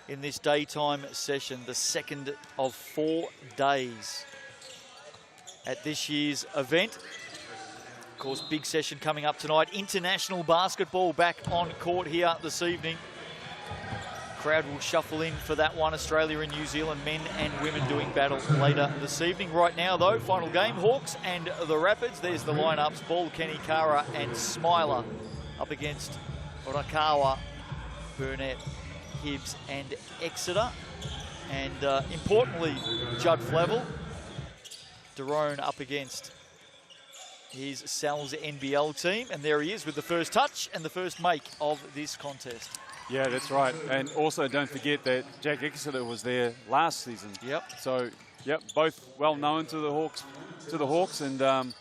in this daytime session, the second of 4 days at this year's event. Of course, big session coming up tonight. International basketball back on court here this evening. Crowd will shuffle in for that one. Australia and New Zealand, men and women doing battle later this evening. Right now, though, final game, Hawks and the Rapids. There's the lineups: Ball, Kenny, Kara and Smiler up against Rakawa, Burnett, Hibbs and Exeter. And importantly, Judd Flavel, Derone up against his Sal's NBL team. And there he is with the first touch and the first make of this contest. Yeah, that's right. And also don't forget that Jack Exeter was there last season. Yep. So, yep, both well known to the Hawks, and I'm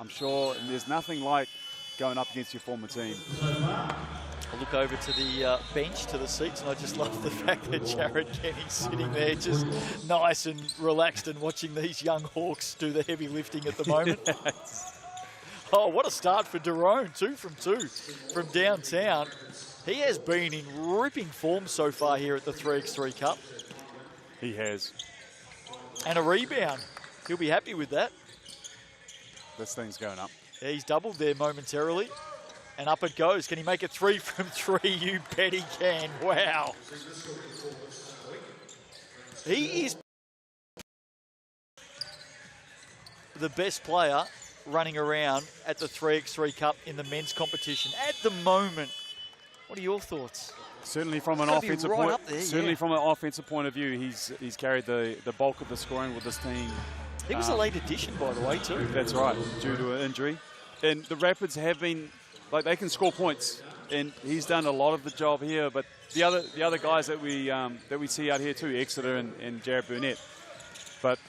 sure there's nothing like going up against your former team. I look over to the bench, to the seats, and I just love the fact that Jared Kenny's sitting there just nice and relaxed and watching these young Hawks do the heavy lifting at the moment. Yes. Oh, what a start for Derone, 2 from 2 from downtown. He has been in ripping form so far here at the 3x3 Cup. He has. And a rebound. He'll be happy with that. This thing's going up. Yeah, he's doubled there momentarily. And up it goes. Can he make it 3 from 3? You bet he can. Wow. He is the best player running around at the 3x3 Cup in the men's competition at the moment. What are your thoughts? Certainly from an offensive from an offensive point of view, he's carried the bulk of the scoring with this team. He was a late addition, by the way, too. That's right, due to an injury. And the Rapids have been, like, they can score points, and he's done a lot of the job here. But the other guys that we see out here too, Exeter and Jared Burnett. But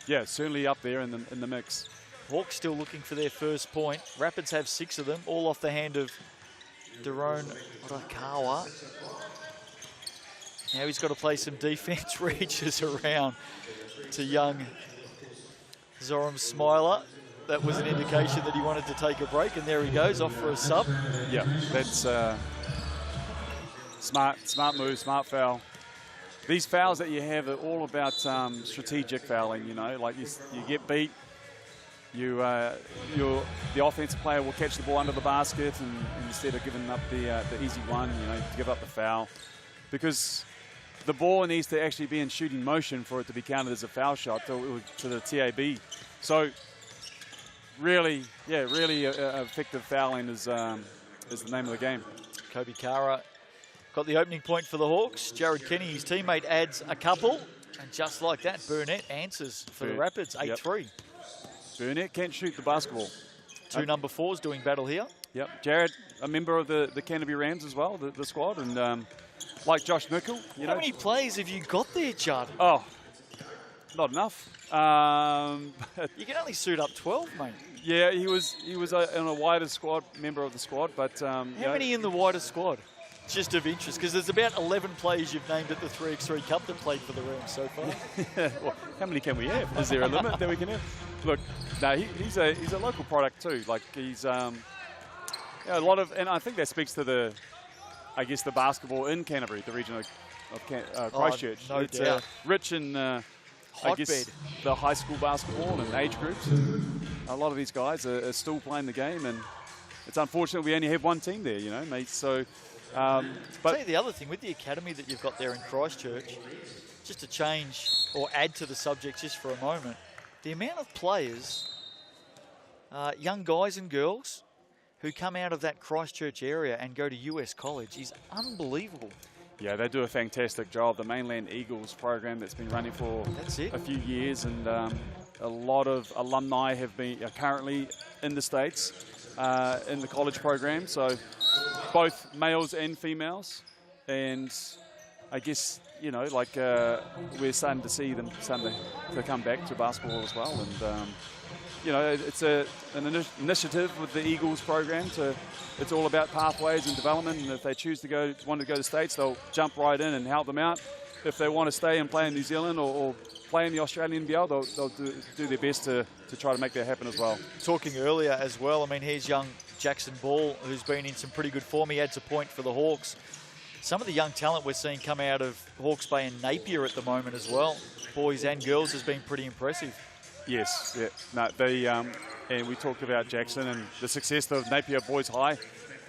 yeah, certainly up there in the mix. Hawks still looking for their first point. Rapids have 6 of them, all off the hand of Derone Rakawa. Now he's got to play some defense, reaches around to young Zoram Smiler. That was an indication that he wanted to take a break, and there he goes, off for a sub. Yeah, that's smart move, smart foul. These fouls that you have are all about strategic fouling, you know, like you get beat, the offensive player will catch the ball under the basket, and instead of giving up the easy one, you know, give up the foul. Because the ball needs to actually be in shooting motion for it to be counted as a foul shot to the TAB. So really effective fouling is the name of the game. Kobe Kara got the opening point for the Hawks. Jared Kenny, his teammate, adds a couple. And just like that, Burnett answers for the Rapids, 8-3. Burnett can't shoot the basketball. Two number 4s doing battle here. Yep, Jared, a member of the Canterbury Rams as well, the squad, and like Josh Nickel. How many players have you got there, Judd? Oh, not enough. You can only suit up 12, mate. Yeah, he was in a wider squad, member of the squad, but how many in the wider squad? Just of interest, because there's about 11 players you've named at the 3x3 Cup that played for the Rams so far. Well, how many can we have? Is there a limit that we can have? Look, no, he's a local product too. Like he's a lot of, and I think that speaks to the basketball in Canterbury, the region of Christchurch. No it's doubt. Rich in the high school basketball and age groups. A lot of these guys are still playing the game, and it's unfortunate we only have one team there, mate. So. I'll tell you the other thing, with the academy that you've got there in Christchurch, just to change or add to the subject just for a moment, the amount of players, young guys and girls, who come out of that Christchurch area and go to US college is unbelievable. Yeah, they do a fantastic job. The Mainland Eagles program that's been running for a few years, and a lot of alumni are currently in the States in the college program. So both males and females, and I guess we're starting to see them to come back to basketball as well. And it's an initiative with the Eagles program it's all about pathways and development, and if they choose to want to go to the States, they'll jump right in and help them out. If they want to stay and play in New Zealand or play in the Australian NBL, they'll do their best to try to make that happen as well. Talking earlier as well, I mean, here's young Jackson Ball, who's been in some pretty good form. He adds a point for the Hawks. Some of the young talent we're seeing come out of Hawke's Bay and Napier at the moment as well, boys and girls, has been pretty impressive. Yes, yeah. No, and we talked about Jackson and the success of Napier Boys High.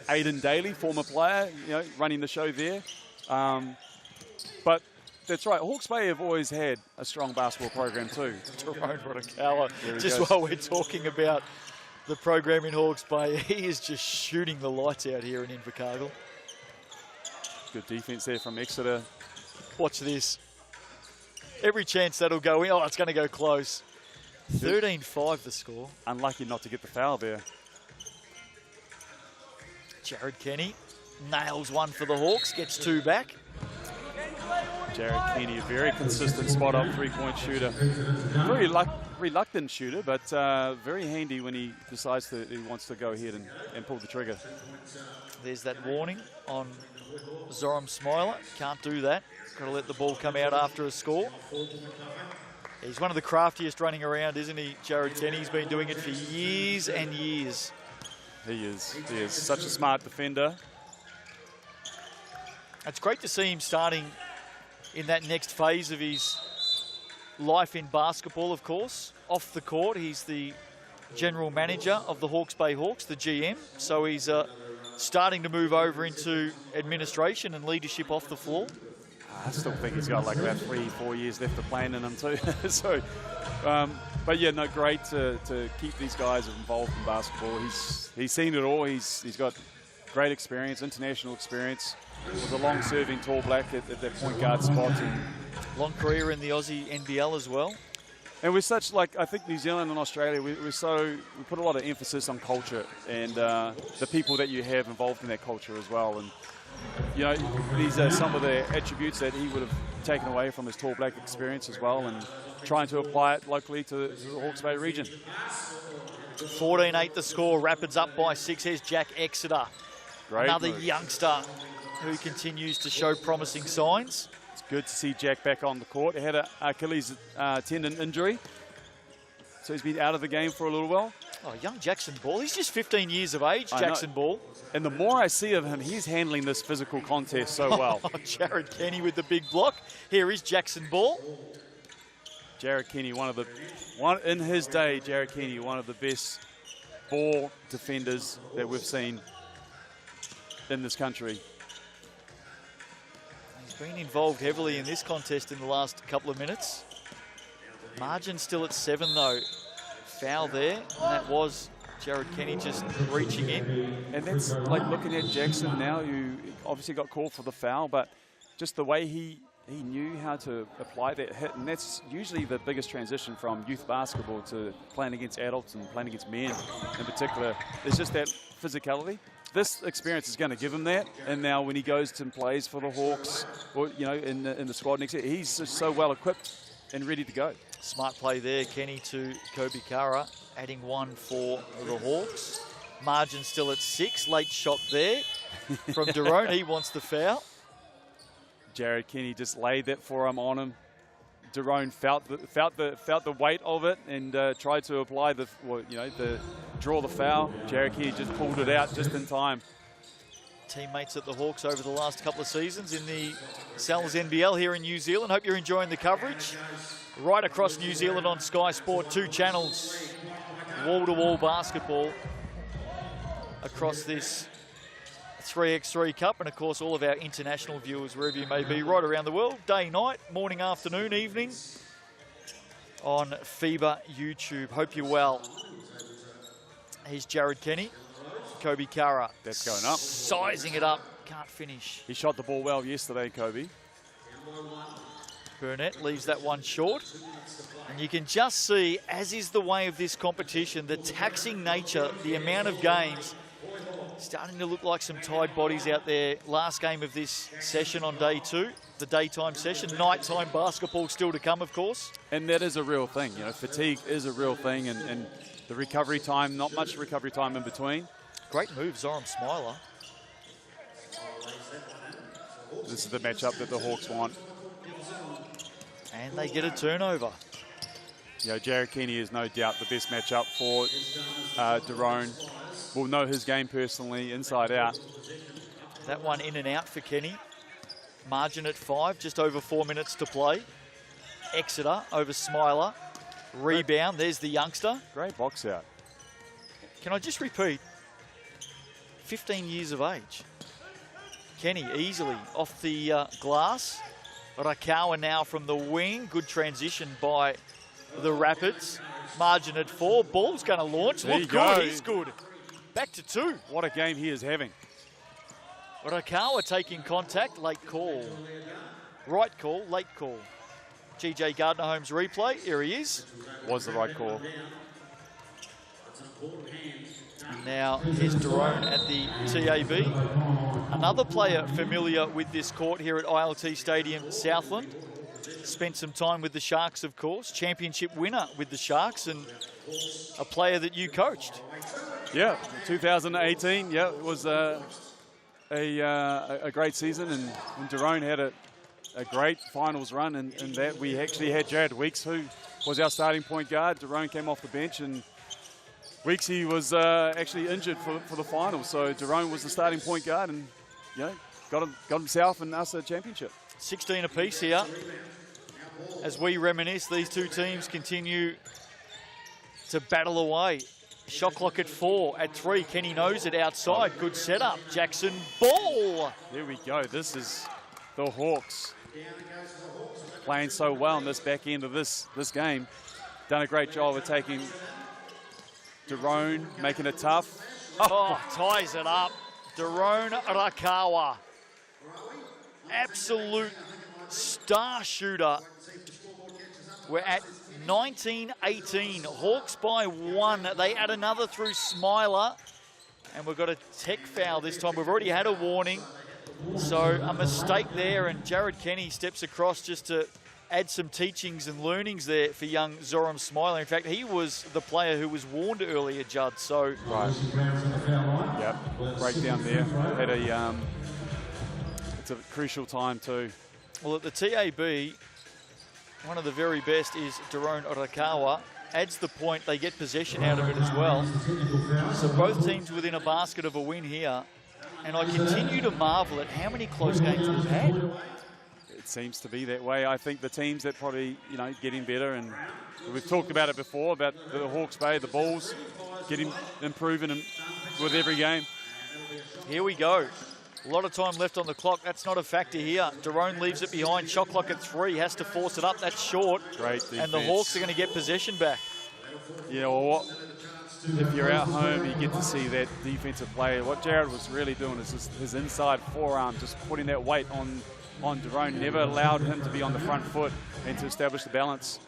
Aidan Daly, former player, running the show there. But that's right, Hawke's Bay have always had a strong basketball program too. Tyrone Rodakawa, just while we're talking about the program in Hawke's Bay, he is just shooting the lights out here in Invercargill. Good defense there from Exeter. Watch this. Every chance that'll go in. Oh, it's going to go close. 13-5 the score. Unlucky not to get the foul there. Jared Kenny nails one for the Hawks, gets two back. Jared Kenny, a very consistent spot-up three-point shooter. Very reluctant shooter, but very handy when he decides that he wants to go ahead and pull the trigger. There's that warning on Zoram Smiler. Can't do that. Got to let the ball come out after a score. He's one of the craftiest running around, isn't he, Jared Kenny? He's been doing it for years and years. He is such a smart defender. It's great to see him starting in that next phase of his life in basketball, of course. Off the court, he's the general manager of the Hawke's Bay Hawks, the GM. So he's starting to move over into administration and leadership off the floor. I still think he's got like about 3-4 years left of playing in him too. So, but yeah, no, great to keep these guys involved in basketball. He's seen it all. He's got great experience, international experience. Was a long-serving tall black at that point guard spot. And long career in the Aussie NBL as well. And we're such, I think New Zealand and Australia, we put a lot of emphasis on culture and the people that you have involved in that culture as well. And these are some of the attributes that he would have taken away from his tall black experience as well, and trying to apply it locally to the Hawke's Bay region. 14-8 the score, Rapids up by 6. Here's Jack Exeter, great another move. Youngster who continues to show promising signs. It's good to see Jack back on the court. He had an Achilles tendon injury, so he's been out of the game for a little while. Oh, young Jackson Ball. He's just 15 years of age, Jackson Ball. And the more I see of him, he's handling this physical contest so well. Jared Kenny with the big block. Here is Jackson Ball. Jared Kenny, in his day, Jared Kenny, one of the best ball defenders that we've seen in this country. He's been involved heavily in this contest in the last couple of minutes. Margin still at 7 though. Foul there, and that was Jared Kenny just reaching in. And that's like looking at Jackson now, who obviously got called for the foul, but just the way he knew how to apply that hit, and that's usually the biggest transition from youth basketball to playing against adults and playing against men in particular. There's just that physicality. This experience is going to give him that, and now when he goes and plays for the Hawks, or in the squad next year, he's just so well equipped and ready to go. Smart play there, Kenny to Kobe Kara, adding one for the Hawks. Margin still at 6. Late shot there from Derone. He wants the foul. Jared Kenny just laid that forearm on him. Derone felt the weight of it and tried to apply draw the foul. Jared Kenny just pulled it out just in time. Teammates at the Hawks over the last couple of seasons in the Sal's NBL here in New Zealand. Hope you're enjoying the coverage. Right across New Zealand on Sky Sport, 2 channels, wall-to-wall basketball across this 3x3 Cup, and of course all of our international viewers wherever you may be right around the world, day, night, morning, afternoon, evening on FIBA YouTube. Hope you're well. Here's Jared Kenny, Kobe Kara. That's going up. Sizing it up, can't finish. He shot the ball well yesterday, Kobe. Burnett leaves that one short. And you can just see, as is the way of this competition, the taxing nature, the amount of games, starting to look like some tired bodies out there. Last game of this session on day 2, the daytime session. Nighttime basketball still to come, of course. And that is a real thing. Fatigue is a real thing, and the recovery time, not much recovery time in between. Great move, Zoram Smiler. This is the matchup that the Hawks want. And they get a turnover. Jared Kenny is no doubt the best matchup for Derone. Will know his game personally, inside out. That one in and out for Kenny. Margin at 5, just over 4 minutes to play. Exeter over Smiler. Rebound, there's the youngster. Great box out. Can I just repeat? 15 years of age. Kenny easily off the glass. Rakawa now from the wing. Good transition by the Rapids. Margin at 4. Ball's going to launch. Look good. He's good. Back to 2. What a game he is having. Rakawa taking contact. Late call. Right call. Late call. GJ Gardner-Holmes replay. Here he is. Was the right call. And now here's Derone at the TAB. Another player familiar with this court here at ILT Stadium, Southland. Spent some time with the Sharks, of course. Championship winner with the Sharks and a player that you coached. Yeah, 2018. Yeah, it was a great season, and Derone had a great finals run, and that we actually had Jared Weeks, who was our starting point guard. Derone came off the bench, and Weeks, he was actually injured for the finals, so Derone was the starting point guard, and got himself and us a championship. 16 apiece here. As we reminisce, these two teams continue to battle away. Shot clock at 4. At 3, Kenny knows it outside. Good setup. Jackson ball. There we go. This is the Hawks playing so well in this back end of this game. Done a great job of taking Derone, making it tough. Oh, ties it up. Derone Rakawa. Absolute star shooter. We're at 19-18. Hawks by 1. They add another through Smiler. And we've got a tech foul this time. We've already had a warning. So a mistake there. And Jared Kenny steps across just to add some teachings and learnings there for young Zoram Smiler. In fact, he was the player who was warned earlier, Judd. So right. Yep. Breakdown there. Had a it's a crucial time too. Well, at the TAB, one of the very best is Derone Rakawa. Adds the point, they get possession out of it as well. So both teams within a basket of a win here. And I continue to marvel at how many close games we've had. It seems to be that way. I think the teams that probably, getting better, and we've talked about it before, about the Hawke's Bay, the Bulls, improving with every game. Here we go. A lot of time left on the clock. That's not a factor here. Derone leaves it behind. Shot clock at 3. Has to force it up. That's short. Great defense. And the Hawks are going to get possession back. Yeah, well, if you're at home, you get to see that defensive play. What Jared was really doing is just his inside forearm, just putting that weight on Daron, never allowed him to be on the front foot and to establish the balance.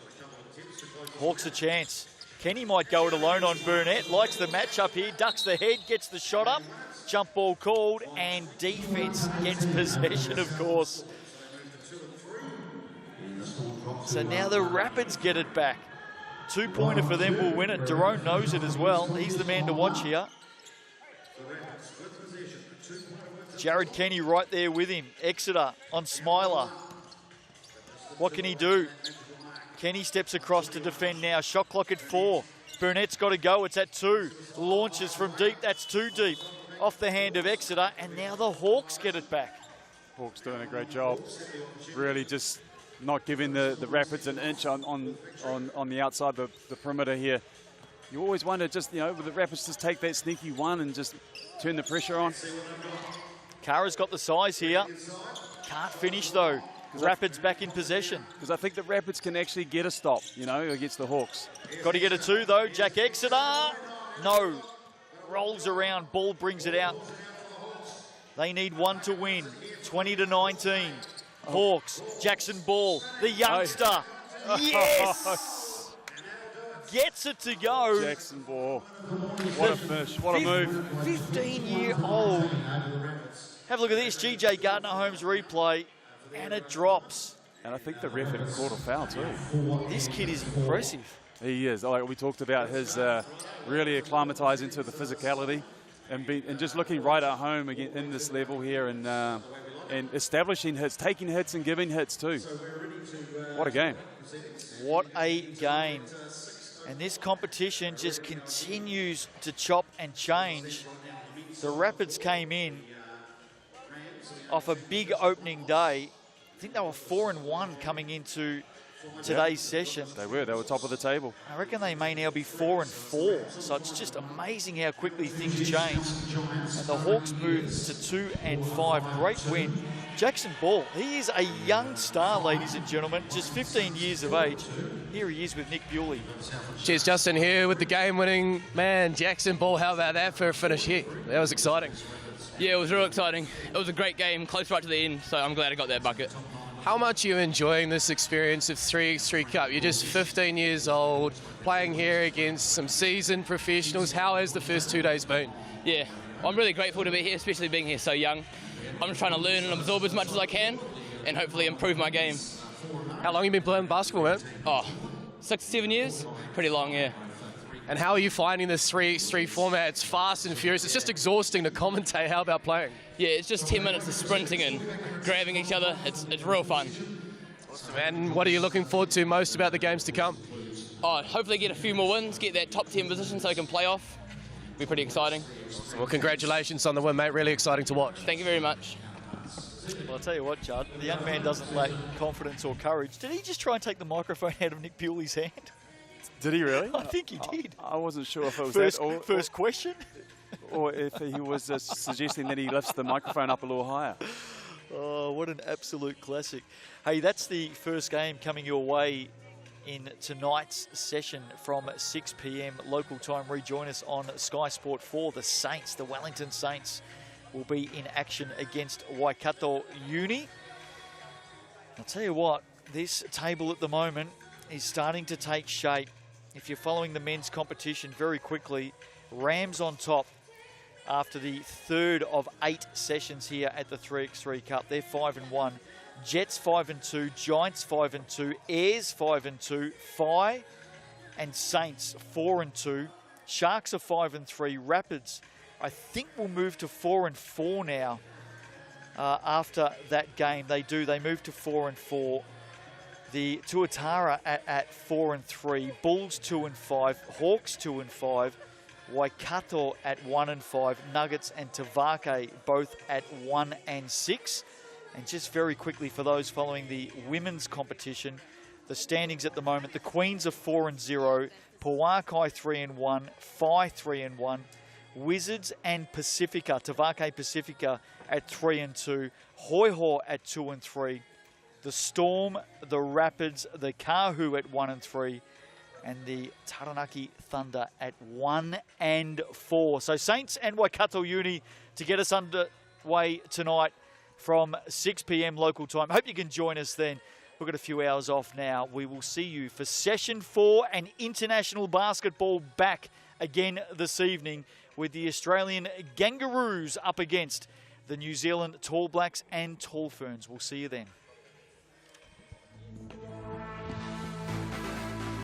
Hawks a chance. Kenny might go it alone on Burnett. Likes the matchup here. Ducks the head, gets the shot up. Jump ball called, and defense gets possession, of course. So now the Rapids get it back. 2-pointer for them will win it. Daron knows it as well. He's the man to watch here. Jared Kenny right there with him. Exeter on Smiler. What can he do? Kenny steps across to defend now. Shot clock at 4. Burnett's got to go. It's at 2. Launches from deep. That's too deep. Off the hand of Exeter. And now the Hawks get it back. Hawks doing a great job. Really just not giving the Rapids an inch on the outside the perimeter here. You always wonder, just, you know, will the Rapids just take that sneaky one and just turn the pressure on? Kara's got the size here. Can't finish though. Rapids back in possession. Because I think the Rapids can actually get a stop, you know, against the Hawks. Got to get a 2 though. Jack Exeter. No. Rolls around. Ball brings it out. They need 1 to win. 20-19. Hawks. Jackson Ball. The youngster. Yes! Gets it to go. Jackson Ball. What a finish. What a move. 15-year-old. Have a look at this. GJ Gardner-Holmes replay. And it drops. And I think the ref had caught a foul too. This kid is impressive. He is. Like we talked about his really acclimatizing to the physicality and just looking right at home again in this level here and establishing hits, taking hits and giving hits too. What a game. What a game. And this competition just continues to chop and change. The Rapids came in off a big opening day. I think they were 4-1 coming into today's session. They were top of the table. I reckon they may now be 4-4. So it's just amazing how quickly things change. And the Hawks move to 2-5. Great win. Jackson Ball, he is a young star, ladies and gentlemen, just 15 years of age. Here he is with Nick Bewley. Cheers, Justin, here with the game-winning man, Jackson Ball. How about that for a finish here? That was exciting. Yeah, it was real exciting. It was a great game, close right to the end, so I'm glad I got that bucket. How much are you enjoying this experience of 3x3 Cup? You're just 15 years old, playing here against some seasoned professionals. How has the first 2 days been? Yeah, I'm really grateful to be here, especially being here so young. I'm just trying to learn and absorb as much as I can and hopefully improve my game. How long have you been playing basketball, man? 6 to 7 years. Pretty long, yeah. And how are you finding this 3x3 format? It's fast and furious. It's just exhausting to commentate. How about playing? Yeah, it's just 10 minutes of sprinting and grabbing each other. It's real fun. Awesome, and what are you looking forward to most about the games to come? Hopefully get a few more wins, get that top 10 position so I can play off. Be pretty exciting. Well, congratulations on the win, mate. Really exciting to watch. Thank you very much. Well, I'll tell you what, Judd, the young man doesn't lack confidence or courage. Did he just try and take the microphone out of Nick Bewley's hand? Did he really? I think he did. I wasn't sure if it was first question. Or if he was suggesting that he lifts the microphone up a little higher. Oh, what an absolute classic. Hey, that's the first game coming your way in tonight's session from 6 p.m. local time. Rejoin us on Sky Sport 4. The Saints, the Wellington Saints, will be in action against Waikato Uni. I'll tell you what, this table at the moment is starting to take shape. If you're following the men's competition very quickly, Rams on top after the third of 8 sessions here at the 3x3 Cup. They're 5-1. Jets 5-2, Giants 5-2, Airs 5-2, Whai and Saints 4-2. Sharks are 5-3. Rapids, I think, will move to 4-4 now. After that game, they move to 4-4. The Tuatara at 4-3, Bulls 2-5, Hawks 2-5, Waikato at 1-5, Nuggets and Tavake both at 1-6. And just very quickly for those following the women's competition, the standings at the moment: the Queens are 4-0, Pouakai 3-1, Whai 3-1, Wizards and Pacifika, Tavake Pacifika at 3-2, Hoi at 2-3. The Storm, the Rapids, the Kahu at 1-3, and the Taranaki Thunder at 1 and 4. So Saints and Waikato Uni to get us underway tonight from 6 p.m. local time. Hope you can join us then. We've got a few hours off now. We will see you for Session 4 and international basketball back again this evening with the Australian Kangaroos up against the New Zealand Tall Blacks and Tall Ferns. We'll see you then.